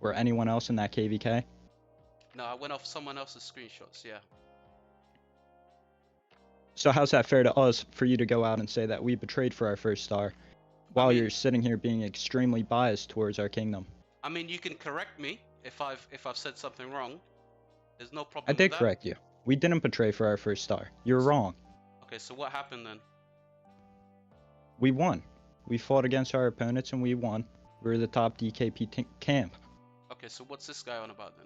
Speaker 9: Or anyone else in that KVK?
Speaker 1: No, I went off someone else's screenshots, yeah.
Speaker 9: So how's that fair to us for you to go out and say that we betrayed for our first star, while you're sitting here being extremely biased towards our kingdom?
Speaker 1: I mean, you can correct me if I've said something wrong. There's no problem
Speaker 9: I
Speaker 1: with
Speaker 9: did
Speaker 1: that.
Speaker 9: correct you. We didn't betray for our first star. You're wrong.
Speaker 1: Okay, so what happened then?
Speaker 9: We won. We fought against our opponents and we won. We're the top DKP camp.
Speaker 1: Okay, so what's this guy on about then?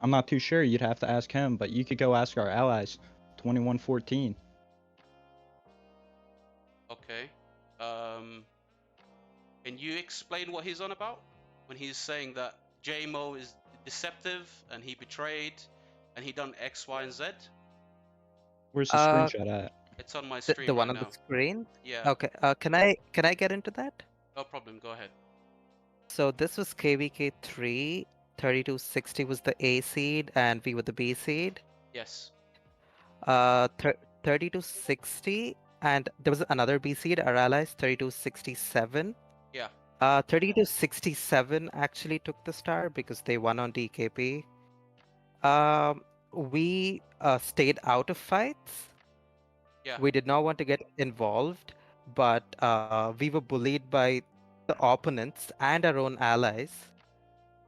Speaker 9: I'm not too sure. You'd have to ask him, but you could go ask our allies. 2114.
Speaker 1: Okay. Can you explain what he's on about? When he's saying that JMO is deceptive and he betrayed and he done X, Y, and Z?
Speaker 9: Where's the screenshot at?
Speaker 1: It's on my screen
Speaker 8: The one
Speaker 1: right
Speaker 8: on
Speaker 1: now.
Speaker 8: the screen?
Speaker 1: Yeah.
Speaker 8: Okay. Can I get into that?
Speaker 1: No problem. Go ahead.
Speaker 8: So this was KVK 3. 3260 was the A seed, and we were the B seed.
Speaker 1: Yes.
Speaker 8: 3260, and there was another B seed, our allies, 3267.
Speaker 1: Yeah.
Speaker 8: 3267 actually took the star because they won on DKP. We stayed out of fights.
Speaker 1: Yeah.
Speaker 8: We did not want to get involved, but we were bullied by the opponents and our own allies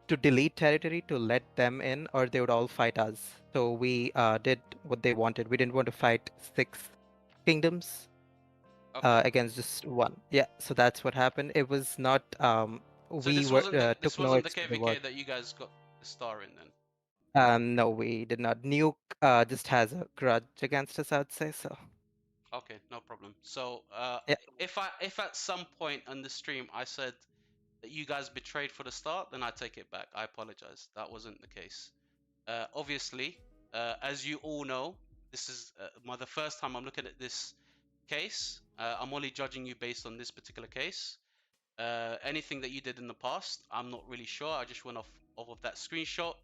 Speaker 8: to delete territory to let them in, or they would all fight us. So we did what they wanted. We didn't want to fight 6 kingdoms against just one. Yeah, so that's what happened. It was not.
Speaker 1: So this wasn't the KVK that you guys got the star in then?
Speaker 8: No, we did not. Nuke just has a grudge against us, I'd say so.
Speaker 1: Okay, no problem. So
Speaker 8: Yeah.
Speaker 1: if at some point on the stream I said that you guys betrayed for the start, then I take it back. I apologize. That wasn't the case. Obviously, as you all know, this is the first time I'm looking at this case. I'm only judging you based on this particular case. Anything that you did in the past, I'm not really sure. I just went off of that screenshot.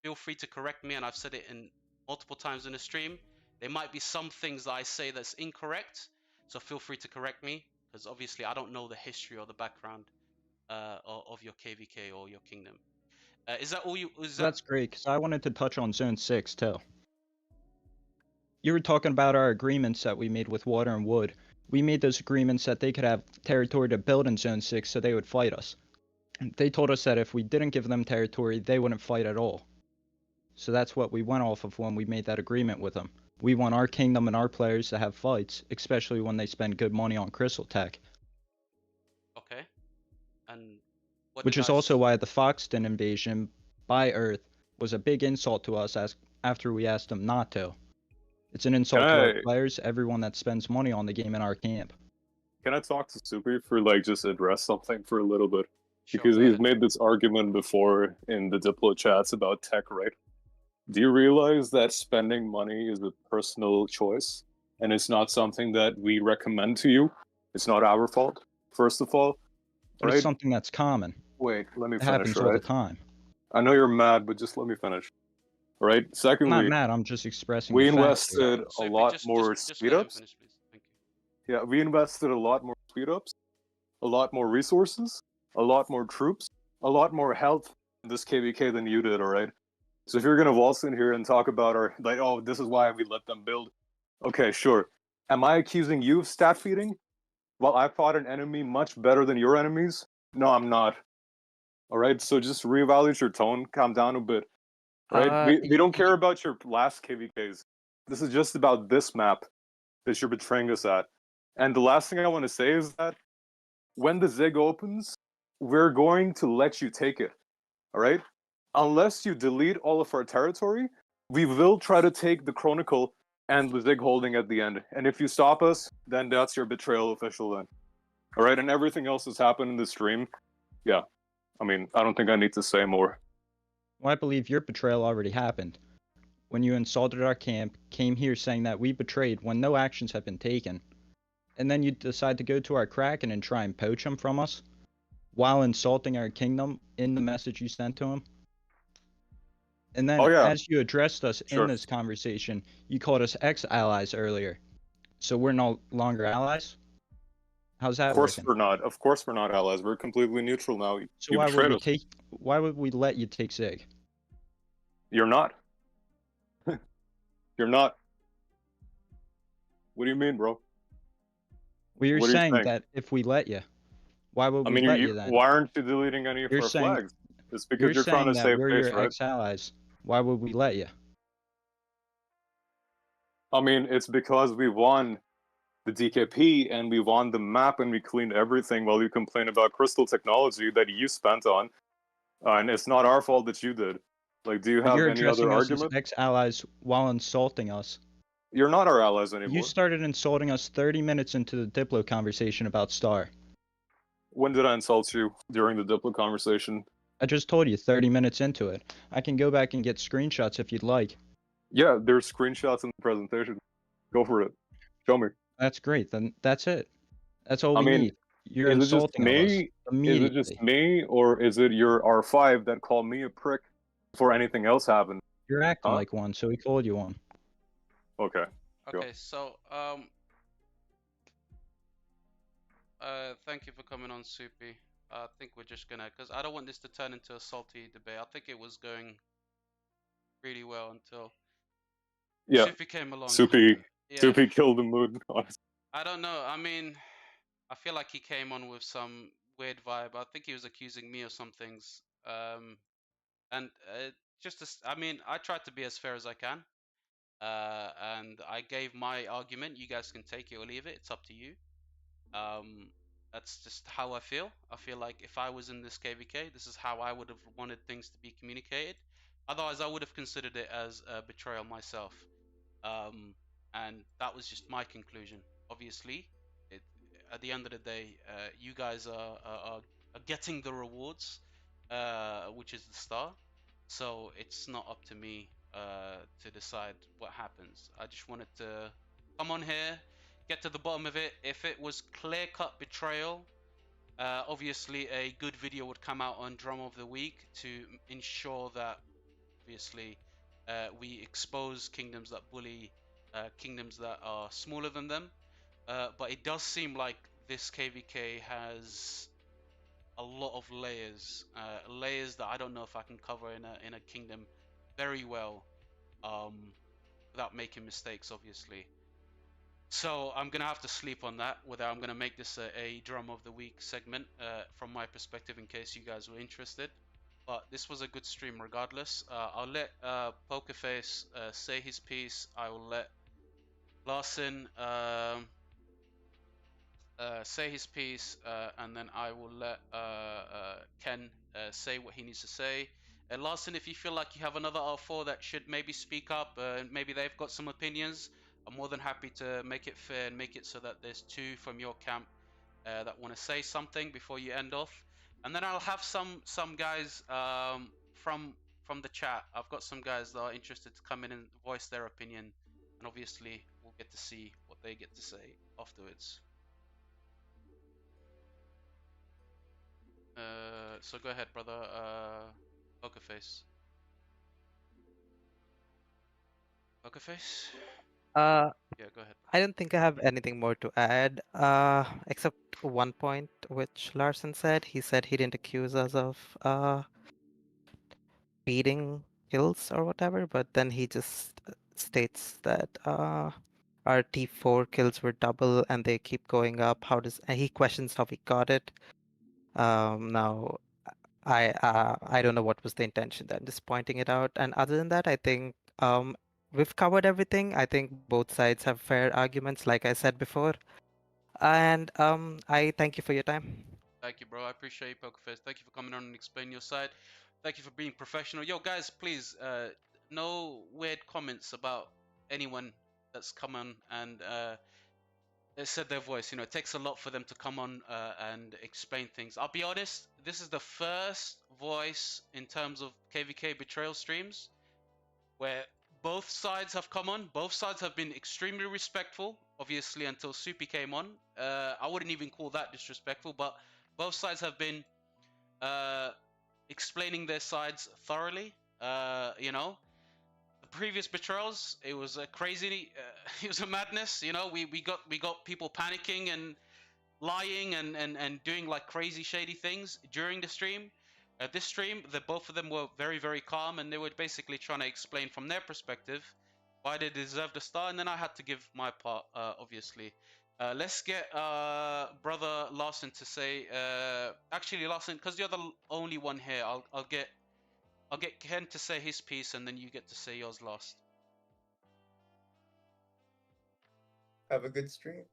Speaker 1: Feel free to correct me, and I've said it in multiple times in the stream. There might be some things that I say that's incorrect, so feel free to correct me, because obviously I don't know the history or the background of your KVK or your kingdom. Is that all you?
Speaker 9: That's great, because I wanted to touch on Zone 6 too. You were talking about our agreements that we made with Water and Wood. we made those agreements that they could have territory to build in Zone 6 so they would fight us. And they told us that if we didn't give them territory, they wouldn't fight at all. So that's what we went off of when we made that agreement with them. We want our kingdom and our players to have fights, especially when they spend good money on crystal tech.
Speaker 1: Okay. And what
Speaker 9: Which
Speaker 1: did
Speaker 9: is
Speaker 1: I
Speaker 9: also
Speaker 1: s-
Speaker 9: why the Foxton invasion by Earth was a big insult to us after we asked them not to. It's an insult to our players, everyone that spends money on the game in our camp.
Speaker 6: Can I talk to Supi for like just address something for a little bit?
Speaker 1: Sure,
Speaker 6: Because
Speaker 1: go
Speaker 6: he's
Speaker 1: ahead.
Speaker 6: made this argument before in the Diplo chats about tech, right? Do you realize that spending money is a personal choice and it's not something that we recommend to you? It's not our fault, first of all.
Speaker 9: But
Speaker 6: Right?
Speaker 9: it's something that's common.
Speaker 6: Wait, let me
Speaker 9: It
Speaker 6: finish,
Speaker 9: happens all the
Speaker 6: right?
Speaker 9: time.
Speaker 6: I know you're mad, but just let me finish. Right?
Speaker 9: I'm not
Speaker 6: Secondly,
Speaker 9: mad, I'm just expressing
Speaker 6: we
Speaker 9: the fact here.
Speaker 6: invested a
Speaker 1: Sophie,
Speaker 6: lot
Speaker 1: just
Speaker 6: more
Speaker 1: just
Speaker 6: speed
Speaker 1: let him
Speaker 6: ups.
Speaker 1: finish, please. Thank you.
Speaker 6: Yeah, we invested a lot more speed ups, a lot more resources, a lot more troops, a lot more health in this KVK than you did, alright? So if you're gonna waltz in here and talk about our like, oh, this is why we let them build. Okay, sure. Am I accusing you of stat feeding? Well, I fought an enemy much better than your enemies? No, I'm not. Alright, so just reevaluate your tone, calm down a bit. Right? We don't care about your last KVKs. This is just about this map that you're betraying us at. And the last thing I want to say is that when the Zig opens, we're going to let you take it. Alright? Unless you delete all of our territory, we will try to take the Chronicle and the Zig holding at the end. And if you stop us, then that's your betrayal official then. Alright, and everything else that's happened in the stream, yeah. I mean, I don't think I need to say more.
Speaker 9: Well, I believe your betrayal already happened. When you insulted our camp, came here saying that we betrayed when no actions have been taken. And then you decide to go to our Kraken and try and poach him from us, while insulting our kingdom in the message you sent to him. And then,
Speaker 6: Oh, yeah.
Speaker 9: as you addressed us
Speaker 6: Sure.
Speaker 9: in this conversation, you called us ex-allies earlier. So we're no longer allies? How's that
Speaker 6: Of course
Speaker 9: working?
Speaker 6: we're not. Of course we're not allies. We're completely neutral now.
Speaker 9: So
Speaker 6: You
Speaker 9: why would
Speaker 6: betrayed
Speaker 9: we
Speaker 6: us.
Speaker 9: take? Why would we let you take Zig?
Speaker 6: You're not. You're not. What do you mean, bro?
Speaker 9: Well, you're
Speaker 6: What are you
Speaker 9: saying
Speaker 6: saying?
Speaker 9: that if we let you, why would
Speaker 6: I
Speaker 9: we
Speaker 6: mean,
Speaker 9: let you then?
Speaker 6: why aren't you deleting any of
Speaker 9: You're
Speaker 6: our
Speaker 9: saying
Speaker 6: flags? It's because
Speaker 9: you're
Speaker 6: you're trying
Speaker 9: saying
Speaker 6: to
Speaker 9: that
Speaker 6: save
Speaker 9: we're
Speaker 6: face,
Speaker 9: your
Speaker 6: right?
Speaker 9: ex-allies. Why would we let you?
Speaker 6: I mean, it's because we won the DKP and we won the map and we cleaned everything while you complain about crystal technology that you spent on. And it's not our fault that you did. Like, do you
Speaker 9: But
Speaker 6: have
Speaker 9: you're
Speaker 6: any other
Speaker 9: addressing us as
Speaker 6: argument?
Speaker 9: ex-allies while insulting us.
Speaker 6: You're not our allies
Speaker 9: You
Speaker 6: anymore.
Speaker 9: started insulting us 30 minutes into the Diplo conversation about Star.
Speaker 6: When did I insult you during the Diplo conversation?
Speaker 9: I just told you 30 minutes into it. I can go back and get screenshots if you'd like.
Speaker 6: Yeah, there's screenshots in the presentation. Go for it. Show me.
Speaker 9: That's great. Then that's it. That's all
Speaker 6: I
Speaker 9: we
Speaker 6: mean,
Speaker 9: need. You're
Speaker 6: is it just
Speaker 9: insulting of us
Speaker 6: me? Is
Speaker 9: immediately.
Speaker 6: it just me, or is it your R5 that called me a prick before anything else happened?
Speaker 9: You're acting
Speaker 6: Huh?
Speaker 9: like one, so we called you one.
Speaker 6: Okay. Go.
Speaker 1: Okay, so thank you for coming on, Soupy. I think we're just gonna, because I don't want this to turn into a salty debate. I think it was going really well until
Speaker 6: Yeah.
Speaker 1: Soupy came along.
Speaker 6: Soupy
Speaker 1: Yeah,
Speaker 6: Soupy killed the mood. Honestly.
Speaker 1: I don't know. I mean, I feel like he came on with some weird vibe. I think he was accusing me of some things. And just to, I mean, I tried to be as fair as I can. And I gave my argument. You guys can take it or leave it. It's up to you. That's just how I feel. I feel like if I was in this KVK, this is how I would have wanted things to be communicated. Otherwise, I would have considered it as a betrayal myself. And that was just my conclusion. Obviously, at the end of the day, you guys are getting the rewards, which is the star. So it's not up to me to decide what happens. I just wanted to come on here, get to the bottom of it. If it was clear-cut betrayal, obviously a good video would come out on Drum of the Week to ensure that, obviously, we expose kingdoms that bully kingdoms that are smaller than them. But it does seem like this KVK has a lot of layers, layers that I don't know if I can cover in a kingdom very well, without making mistakes, obviously. So I'm gonna have to sleep on that. Whether I'm gonna make this a drum of the week segment from my perspective, in case you guys were interested. But this was a good stream regardless. I'll let Pokerface say his piece. I will let Larson say his piece, and then I will let Ken say what he needs to say. Larson, if you feel like you have another R4 that should maybe speak up, maybe they've got some opinions, I'm more than happy to make it fair and make it so that there's two from your camp that want to say something before you end off. And then I'll have some guys from the chat. I've got some guys that are interested to come in and voice their opinion, and obviously we'll get to see what they get to say afterwards. So go ahead, brother. Pokerface. Pokerface?
Speaker 8: Uh,
Speaker 1: Yeah, go ahead.
Speaker 8: I don't think I have anything more to add, except one point which Larson said. He said he didn't accuse us of beating kills or whatever, but then he just states that our T4 kills were double and they keep going up. And he questions how we got it. Now I don't know what was the intention there. I'm just pointing it out. And other than that, I think we've covered everything. I think both sides have fair arguments, like I said before. And I thank you for your time.
Speaker 1: Thank you, bro. I appreciate you, Pokerface. Thank you for coming on and explaining your side. Thank you for being professional. Yo, guys, please, no weird comments about anyone that's come on and said their voice. You know, it takes a lot for them to come on and explain things. I'll be honest, this is the first voice in terms of KVK Betrayal streams where both sides have come on. Both sides have been extremely respectful, obviously, until Soupy came on. I wouldn't even call that disrespectful, but both sides have been explaining their sides thoroughly. You know, the previous betrayals, it was a crazy, it was a madness. You know, we got people panicking and lying and doing like crazy shady things during the stream. This stream, both of them were very, very calm, and they were basically trying to explain from their perspective why they deserved a star, and then I had to give my part, obviously. Let's get brother Larson to say. Actually, Larson, because you're the only one here, I'll get Ken to say his piece, and then you get to say yours last.
Speaker 7: Have a good stream.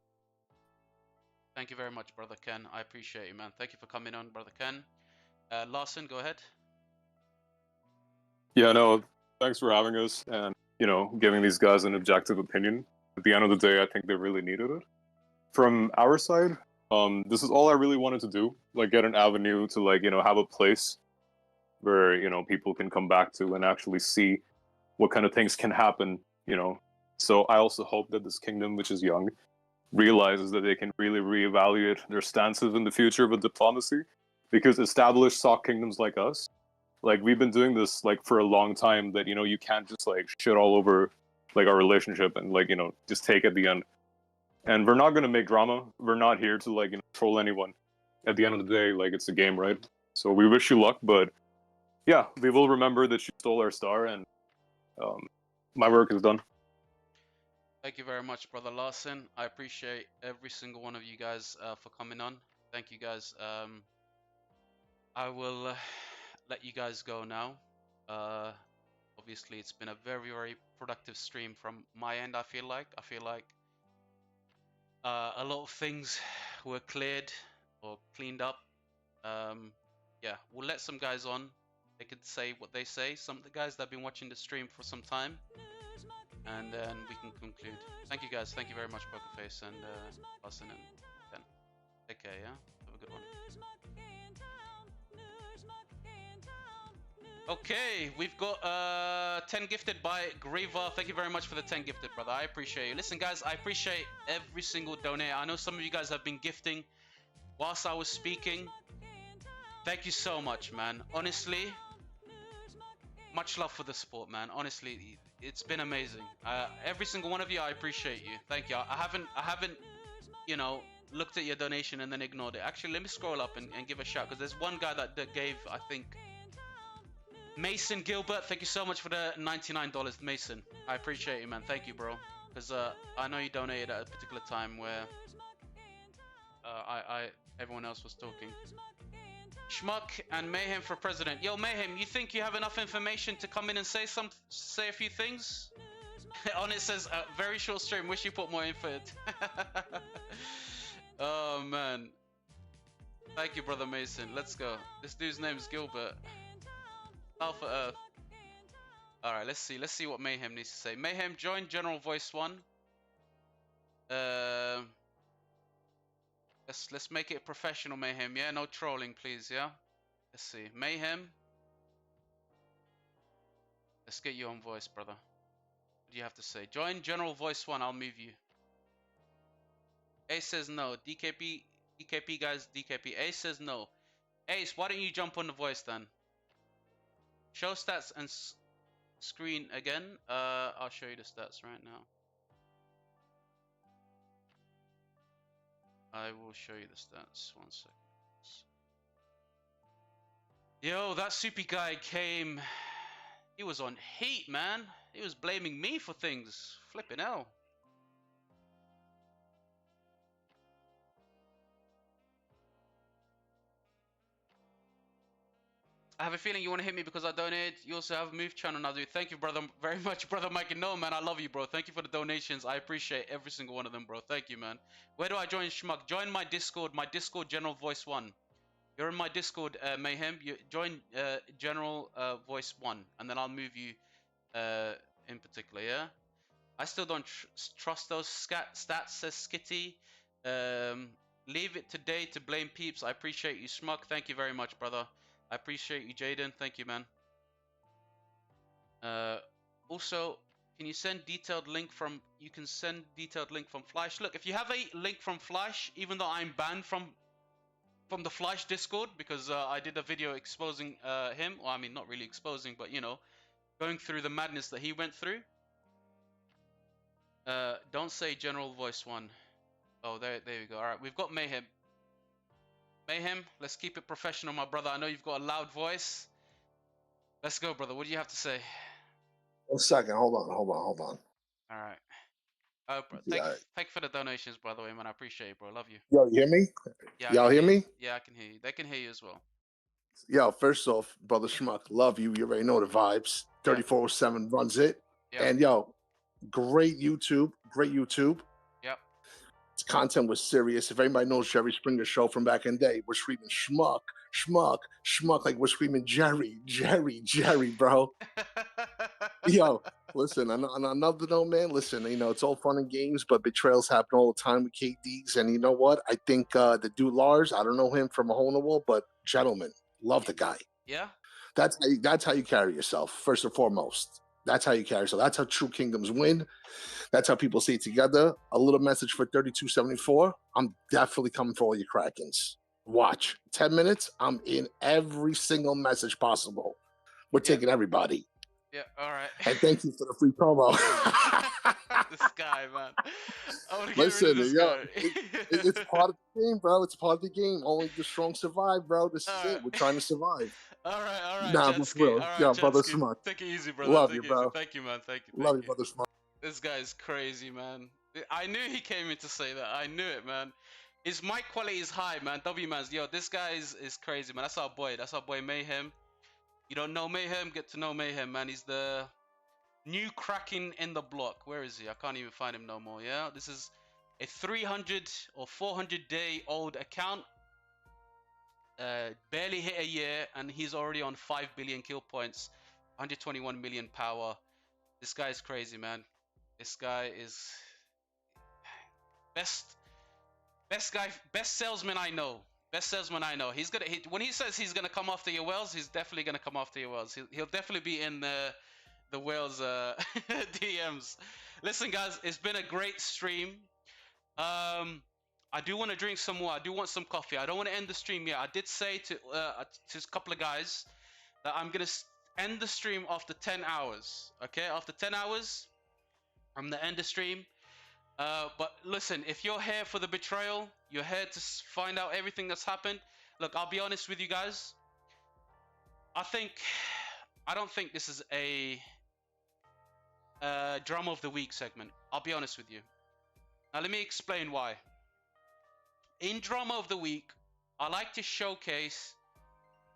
Speaker 1: Thank you very much, brother Ken. I appreciate you, man. Thank you for coming on, brother Ken. Larson, go ahead.
Speaker 6: Yeah, no, thanks for having us and, you know, giving these guys an objective opinion. At the end of the day, I think they really needed it. From our side, this is all I really wanted to do, like get an avenue to, like, you know, have a place where, you know, people can come back to and actually see what kind of things can happen, you know. So I also hope that this kingdom, which is young, realizes that they can really reevaluate their stances in the future with diplomacy, because established sock kingdoms like us, like we've been doing this like for a long time, that, you know, you can't just like shit all over like our relationship and, like, you know, just take at the end. And we're not going to make drama. We're not here to, like, you know, troll anyone. At the end of the day, like, it's a game, right? So we wish you luck, but yeah, we will remember that you stole our star, and my work is done.
Speaker 1: Thank you very much, brother Larson. I appreciate every single one of you guys for coming on. Thank you, guys. I will let you guys go now. Obviously, it's been a very, very productive stream from my end. I feel like a lot of things were cleared or cleaned up. Yeah, we'll let some guys on. They could say what they say. Some of the guys that have been watching the stream for some time, and then we can conclude. Thank you, guys. Thank you very much, Pokerface and Larson and Ken. Take care, yeah? Have a good one. Okay, we've got 10 gifted by Griever. Thank you very much for the 10 gifted, brother. I appreciate you. Listen, guys, I appreciate every single donate. I know some of you guys have been gifting whilst I was speaking. Thank you so much, man. Honestly, much love for the support, man. Honestly, it's been amazing. Every single one of you, I appreciate you. Thank you. I haven't, you know, looked at your donation and then ignored it. Actually, let me scroll up and give a shout, because there's one guy that gave, I think, Mason Gilbert. Thank you so much for the $99, Mason. I appreciate you, man. Thank you, bro. because I know you donated at a particular time where everyone else was talking. Schmuck and Mayhem for president. Yo, Mayhem, you think you have enough information to come in and say a few things? On it says very short stream. Wish you put more info. Oh man. Thank you, brother Mason. Let's go. This dude's name is Gilbert. Alpha Earth. All right, let's see. Let's see what Mayhem needs to say. Mayhem, join General Voice 1. Let's make it a professional, Mayhem. Yeah, no trolling, please. Yeah. Let's see. Mayhem. Let's get you on voice, brother. What do you have to say? Join General Voice 1. I'll move you. Ace says no. DKP guys, DKP. Ace says no. Ace, why don't you jump on the voice then? Show stats and screen again. I'll show you the stats right now. I will show you the stats. 1 second. Yo, that soupy guy came. He was on heat, man. He was blaming me for things. Flipping hell. I have a feeling you want to hit me because I donated. You also have a move channel now, dude. Thank you, brother, very much, brother Mike. No, man, I love you, bro. Thank you for the donations. I appreciate every single one of them, bro. Thank you, man. Where do I join, Schmuck? Join my Discord General Voice 1. You're in my Discord, Mayhem. You join General Voice 1, and then I'll move you in particular, yeah? I still don't trust those stats, says Skitty. Leave it today to blame peeps. I appreciate you, Schmuck. Thank you very much, brother. I appreciate you, Jaden. Thank you, man. Also, can you send detailed link from... You can send detailed link from Flash. Look, if you have a link from Flash, even though I'm banned from the Flash Discord, because I did a video exposing him. Well, I mean, not really exposing, but, you know, going through the madness that he went through. Don't say General Voice 1. Oh, there we go. All right, we've got Mayhem. Mayhem, let's keep it professional, my brother. I know you've got a loud voice. Let's go, brother. What do you have to say?
Speaker 10: 1 second. Hold on.
Speaker 1: All right. Oh, bro. Thank you for the donations, by the way, man. I appreciate it, bro. Love you.
Speaker 10: Yo, you hear me?
Speaker 1: Yeah,
Speaker 10: y'all hear me?
Speaker 1: Yeah, I can hear you. They can hear you as well.
Speaker 10: Yo, first off, brother Schmuck, love you. You already know the vibes. 3407 runs it.
Speaker 1: Yep.
Speaker 10: And yo, great YouTube.
Speaker 1: Yep.
Speaker 10: Its content was serious. If anybody knows Jerry Springer's show from back in the day, we're screaming Schmuck, like we're screaming Jerry, bro. Yo, listen, on another note, man, listen, you know, it's all fun and games, but betrayals happen all the time with KDs. And you know what? I think the dude Lars, I don't know him from a hole in the wall, but gentlemen, love the guy.
Speaker 1: Yeah.
Speaker 10: That's how you carry yourself, first and foremost. That's how you carry yourself. That's how true kingdoms win. That's how people stay together. A little message for 3274. I'm definitely coming for all your Krakens. Watch. 10 minutes, I'm in every single message possible. We're taking everybody.
Speaker 1: Yeah, all right.
Speaker 10: And thank you for the free promo.
Speaker 1: This guy, man.
Speaker 10: Listen, yo, it's part of the game, bro. It's part of the game. Only the strong survive, bro. This is it. We're trying to survive.
Speaker 1: All right.
Speaker 10: Nah, but for real. Yeah, brother Schmuck.
Speaker 1: Take it easy, brother.
Speaker 10: Love you, bro.
Speaker 1: Thank you, man. Thank you.
Speaker 10: Love you, brother Schmuck.
Speaker 1: This guy's crazy, man. I knew he came in to say that. I knew it, man. His mic quality is high, man. W-Man's, yo, this guy is crazy, man. That's our boy. That's our boy, Mayhem. You don't know Mayhem? Get to know Mayhem, man. He's the new Kraken in the block. Where is he? I can't even find him no more, yeah? This is a 300 or 400 day old account. Barely hit a year, and he's already on 5 billion kill points, 121 million power. This guy is crazy, man. This guy is best salesman I know. Best salesman I know. He's gonna when he says he's gonna come after your wells, he's definitely gonna come after your wells. He'll definitely be in the whales DMs. Listen, guys, it's been a great stream. I do want to drink some more. I do want some coffee. I don't want to end the stream yet. I did say to a couple of guys that I'm gonna end the stream after 10 hours. Okay, after 10 hours, I'm gonna end the stream. But listen, if you're here for the betrayal, you're here to find out everything that's happened. Look, I'll be honest with you guys. I don't think this is a drama of the week segment. I'll be honest with you. Now let me explain why. In Drama of the Week, I like to showcase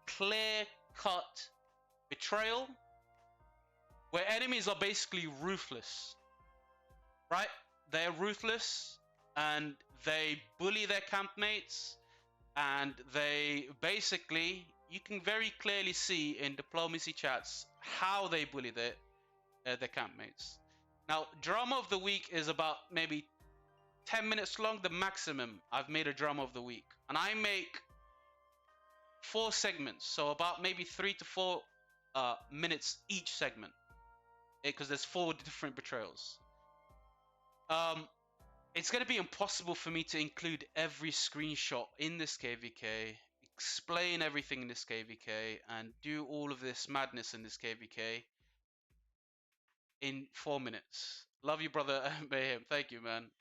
Speaker 1: clear-cut betrayal, where enemies are basically ruthless, right? They're ruthless, and they bully their campmates, and they basically, you can very clearly see in diplomacy chats how they bully their campmates. Now, Drama of the Week is about maybe 10 minutes long, the maximum I've made a Drama of the Week. And I make 4 segments, so about maybe 3 to 4 minutes each segment, because there's 4 different betrayals. It's going to be impossible for me to include every screenshot in this KVK, explain everything in this KVK, and do all of this madness in this KVK in 4 minutes. Love you, brother Mayhem. Thank you, man.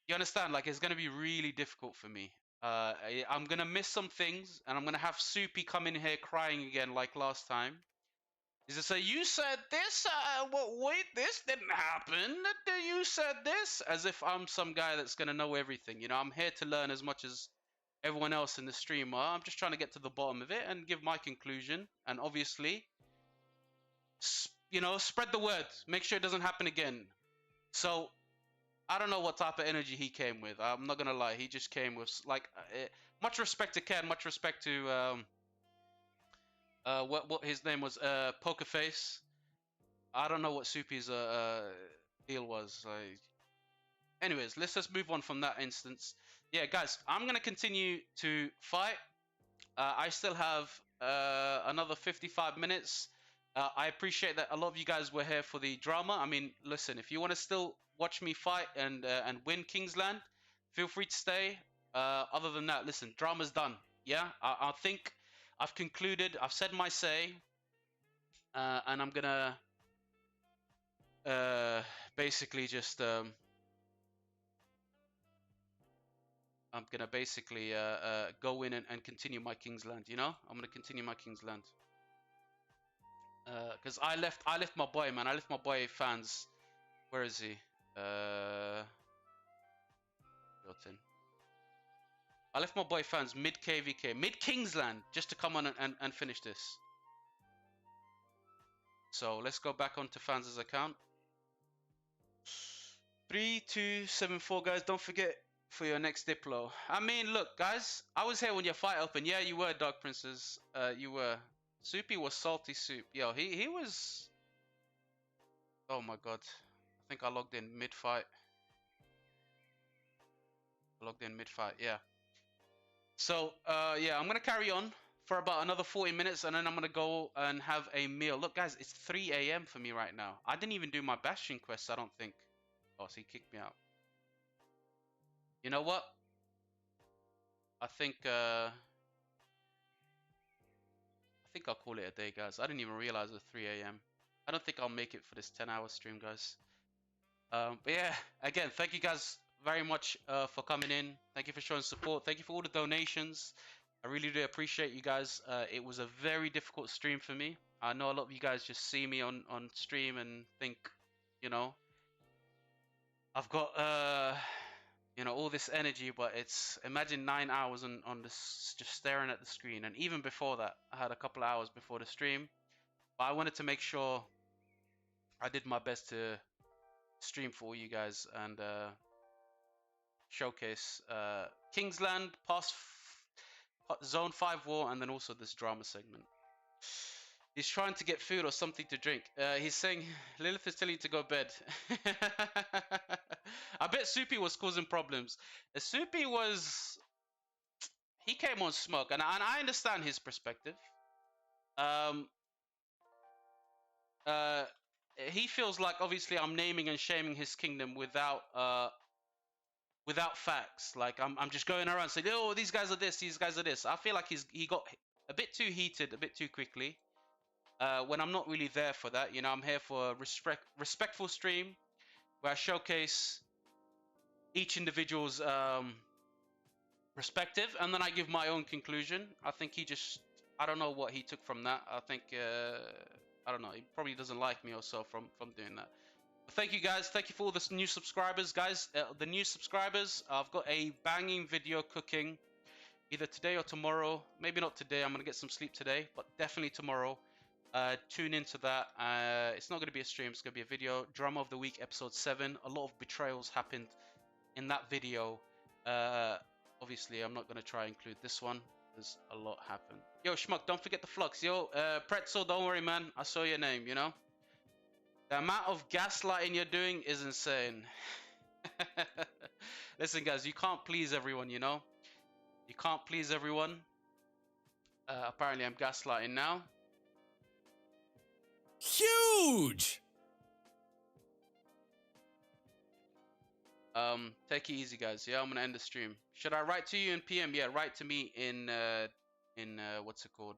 Speaker 1: You understand? Like, it's going to be really difficult for me. I'm going to miss some things, and I'm going to have Soupy come in here crying again like last time. He's going to say, you said this? Wait, this didn't happen. You said this? As if I'm some guy that's going to know everything. You know, I'm here to learn as much as everyone else in the stream are. I'm just trying to get to the bottom of it and give my conclusion. And obviously, you know, spread the word. Make sure it doesn't happen again. So, I don't know what type of energy he came with. I'm not going to lie. He just came with, like, much respect to Ken. Much respect to, what his name was, Poker Face. I don't know what Soupy's deal was. Anyways, let's just move on from that instance. Yeah, guys, I'm gonna continue to fight. I still have another 55 minutes. I appreciate that a lot of you guys were here for the drama. I mean, listen, if you want to still watch me fight and win Kingsland, feel free to stay. Other than that, listen, drama's done. Yeah, I think I've concluded. I've said my say, and I'm gonna basically just I'm gonna basically go in and continue my Kingsland. You know, I'm gonna continue my Kingsland. Because I left my boy, man. I left my boy fans. Where is he? Built-in. I left my boy fans mid KVK, mid Kingsland, just to come on and finish this. So let's go back onto fans' account. 3274, guys. Don't forget for your next Diplo. I mean, look, guys. I was here when your fight opened. Yeah, you were, Dark Princess. You were. Soupy was salty soup. Yo, he was. Oh my god. I think I logged in mid-fight. Yeah. So, yeah, I'm gonna carry on for about another 40 minutes, and then I'm gonna go and have a meal. Look, guys, it's 3 a.m. for me right now. I didn't even do my Bastion quest, I don't think. Oh, so he kicked me out. You know what? I think I'll call it a day, guys. I didn't even realize it was 3 a.m. I don't think I'll make it for this 10-hour stream, guys. But yeah, again, thank you guys very much for coming in. Thank you for showing support. Thank you for all the donations. I really do appreciate you guys. It was a very difficult stream for me. I know a lot of you guys just see me on stream and think, you know, I've got you know, all this energy, but it's, imagine 9 hours on this, just staring at the screen. And even before that, I had a couple of hours before the stream, but I wanted to make sure I did my best to stream for all you guys and showcase Kingsland, Zone 5 War, and then also this drama segment. He's trying to get food or something to drink. He's saying Lilith is telling you to go bed. I bet Soupy was causing problems. Soupy was... He came on Schmuck, and I understand his perspective. He feels like, obviously, I'm naming and shaming his kingdom without facts. Like, I'm just going around saying, oh, these guys are this, these guys are this. I feel like he got a bit too heated, a bit too quickly. When I'm not really there for that. You know, I'm here for a respectful stream where I showcase each individual's perspective, and then I give my own conclusion. I think he just, I don't know what he took from that. I think, I don't know, he probably doesn't like me or so from doing that. thank you guys. Thank you for all the new subscribers, guys. The new subscribers, I've got a banging video cooking either today or tomorrow. Maybe not today. I'm gonna get some sleep today, but definitely tomorrow. Tune into that. It's not gonna be a stream. It's gonna be a video. Drama of the week, episode 7. A lot of betrayals happened in that video. Obviously, I'm not gonna try and include this one. There's a lot happened. Yo, Schmuck, don't forget the flux. Yo, Pretzel, don't worry, man. I saw your name. You know. The amount of gaslighting you're doing is insane. Listen, guys, you can't please everyone, you know? You can't please everyone. Apparently, I'm gaslighting now.
Speaker 2: Huge!
Speaker 1: Take it easy, guys. Yeah, I'm gonna end the stream. Should I write to you in PM? Yeah, write to me in what's it called?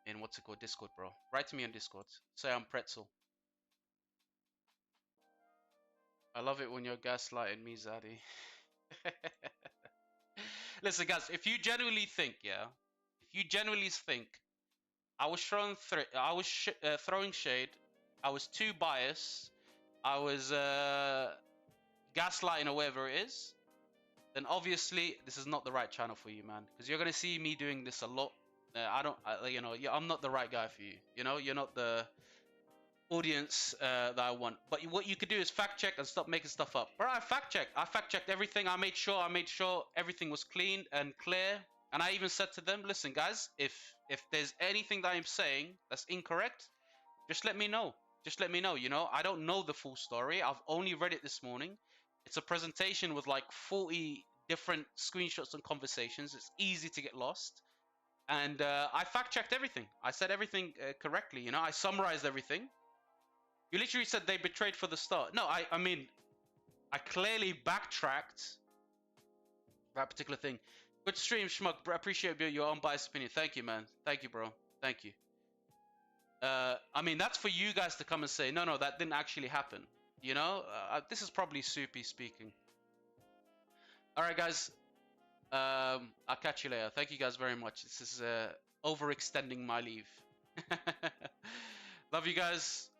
Speaker 1: In what's it called? Discord, bro. Write to me on Discord. Say I'm Pretzel. I love it when you're gaslighting me, Zaddy. Listen, guys, if you genuinely think, yeah, if you genuinely think I was throwing shade, I was too biased, I was gaslighting or whatever it is, then obviously this is not the right channel for you, man. Because you're gonna see me doing this a lot. I'm not the right guy for you. You know, you're not the audience that I want. But what you could do is fact check and stop making stuff up. Bro, I fact checked everything. I made sure everything was clean and clear. And I even said to them, listen, guys, if there's anything that I'm saying that's incorrect, just let me know. Just let me know. You know, I don't know the full story. I've only read it this morning. It's a presentation with like 40 different screenshots and conversations. It's easy to get lost. And I fact-checked everything. I said everything correctly, you know. I summarized everything. You literally said they betrayed for the start. No, I mean, I clearly backtracked that particular thing. Good stream, Schmuck. I appreciate your unbiased opinion. Thank you, man. Thank you, bro. Thank you. I mean, that's for you guys to come and say, no, that didn't actually happen. You know, this is probably Soupy speaking. All right, guys. I'll catch you later. Thank you guys very much. This is overextending my leave. Love you guys.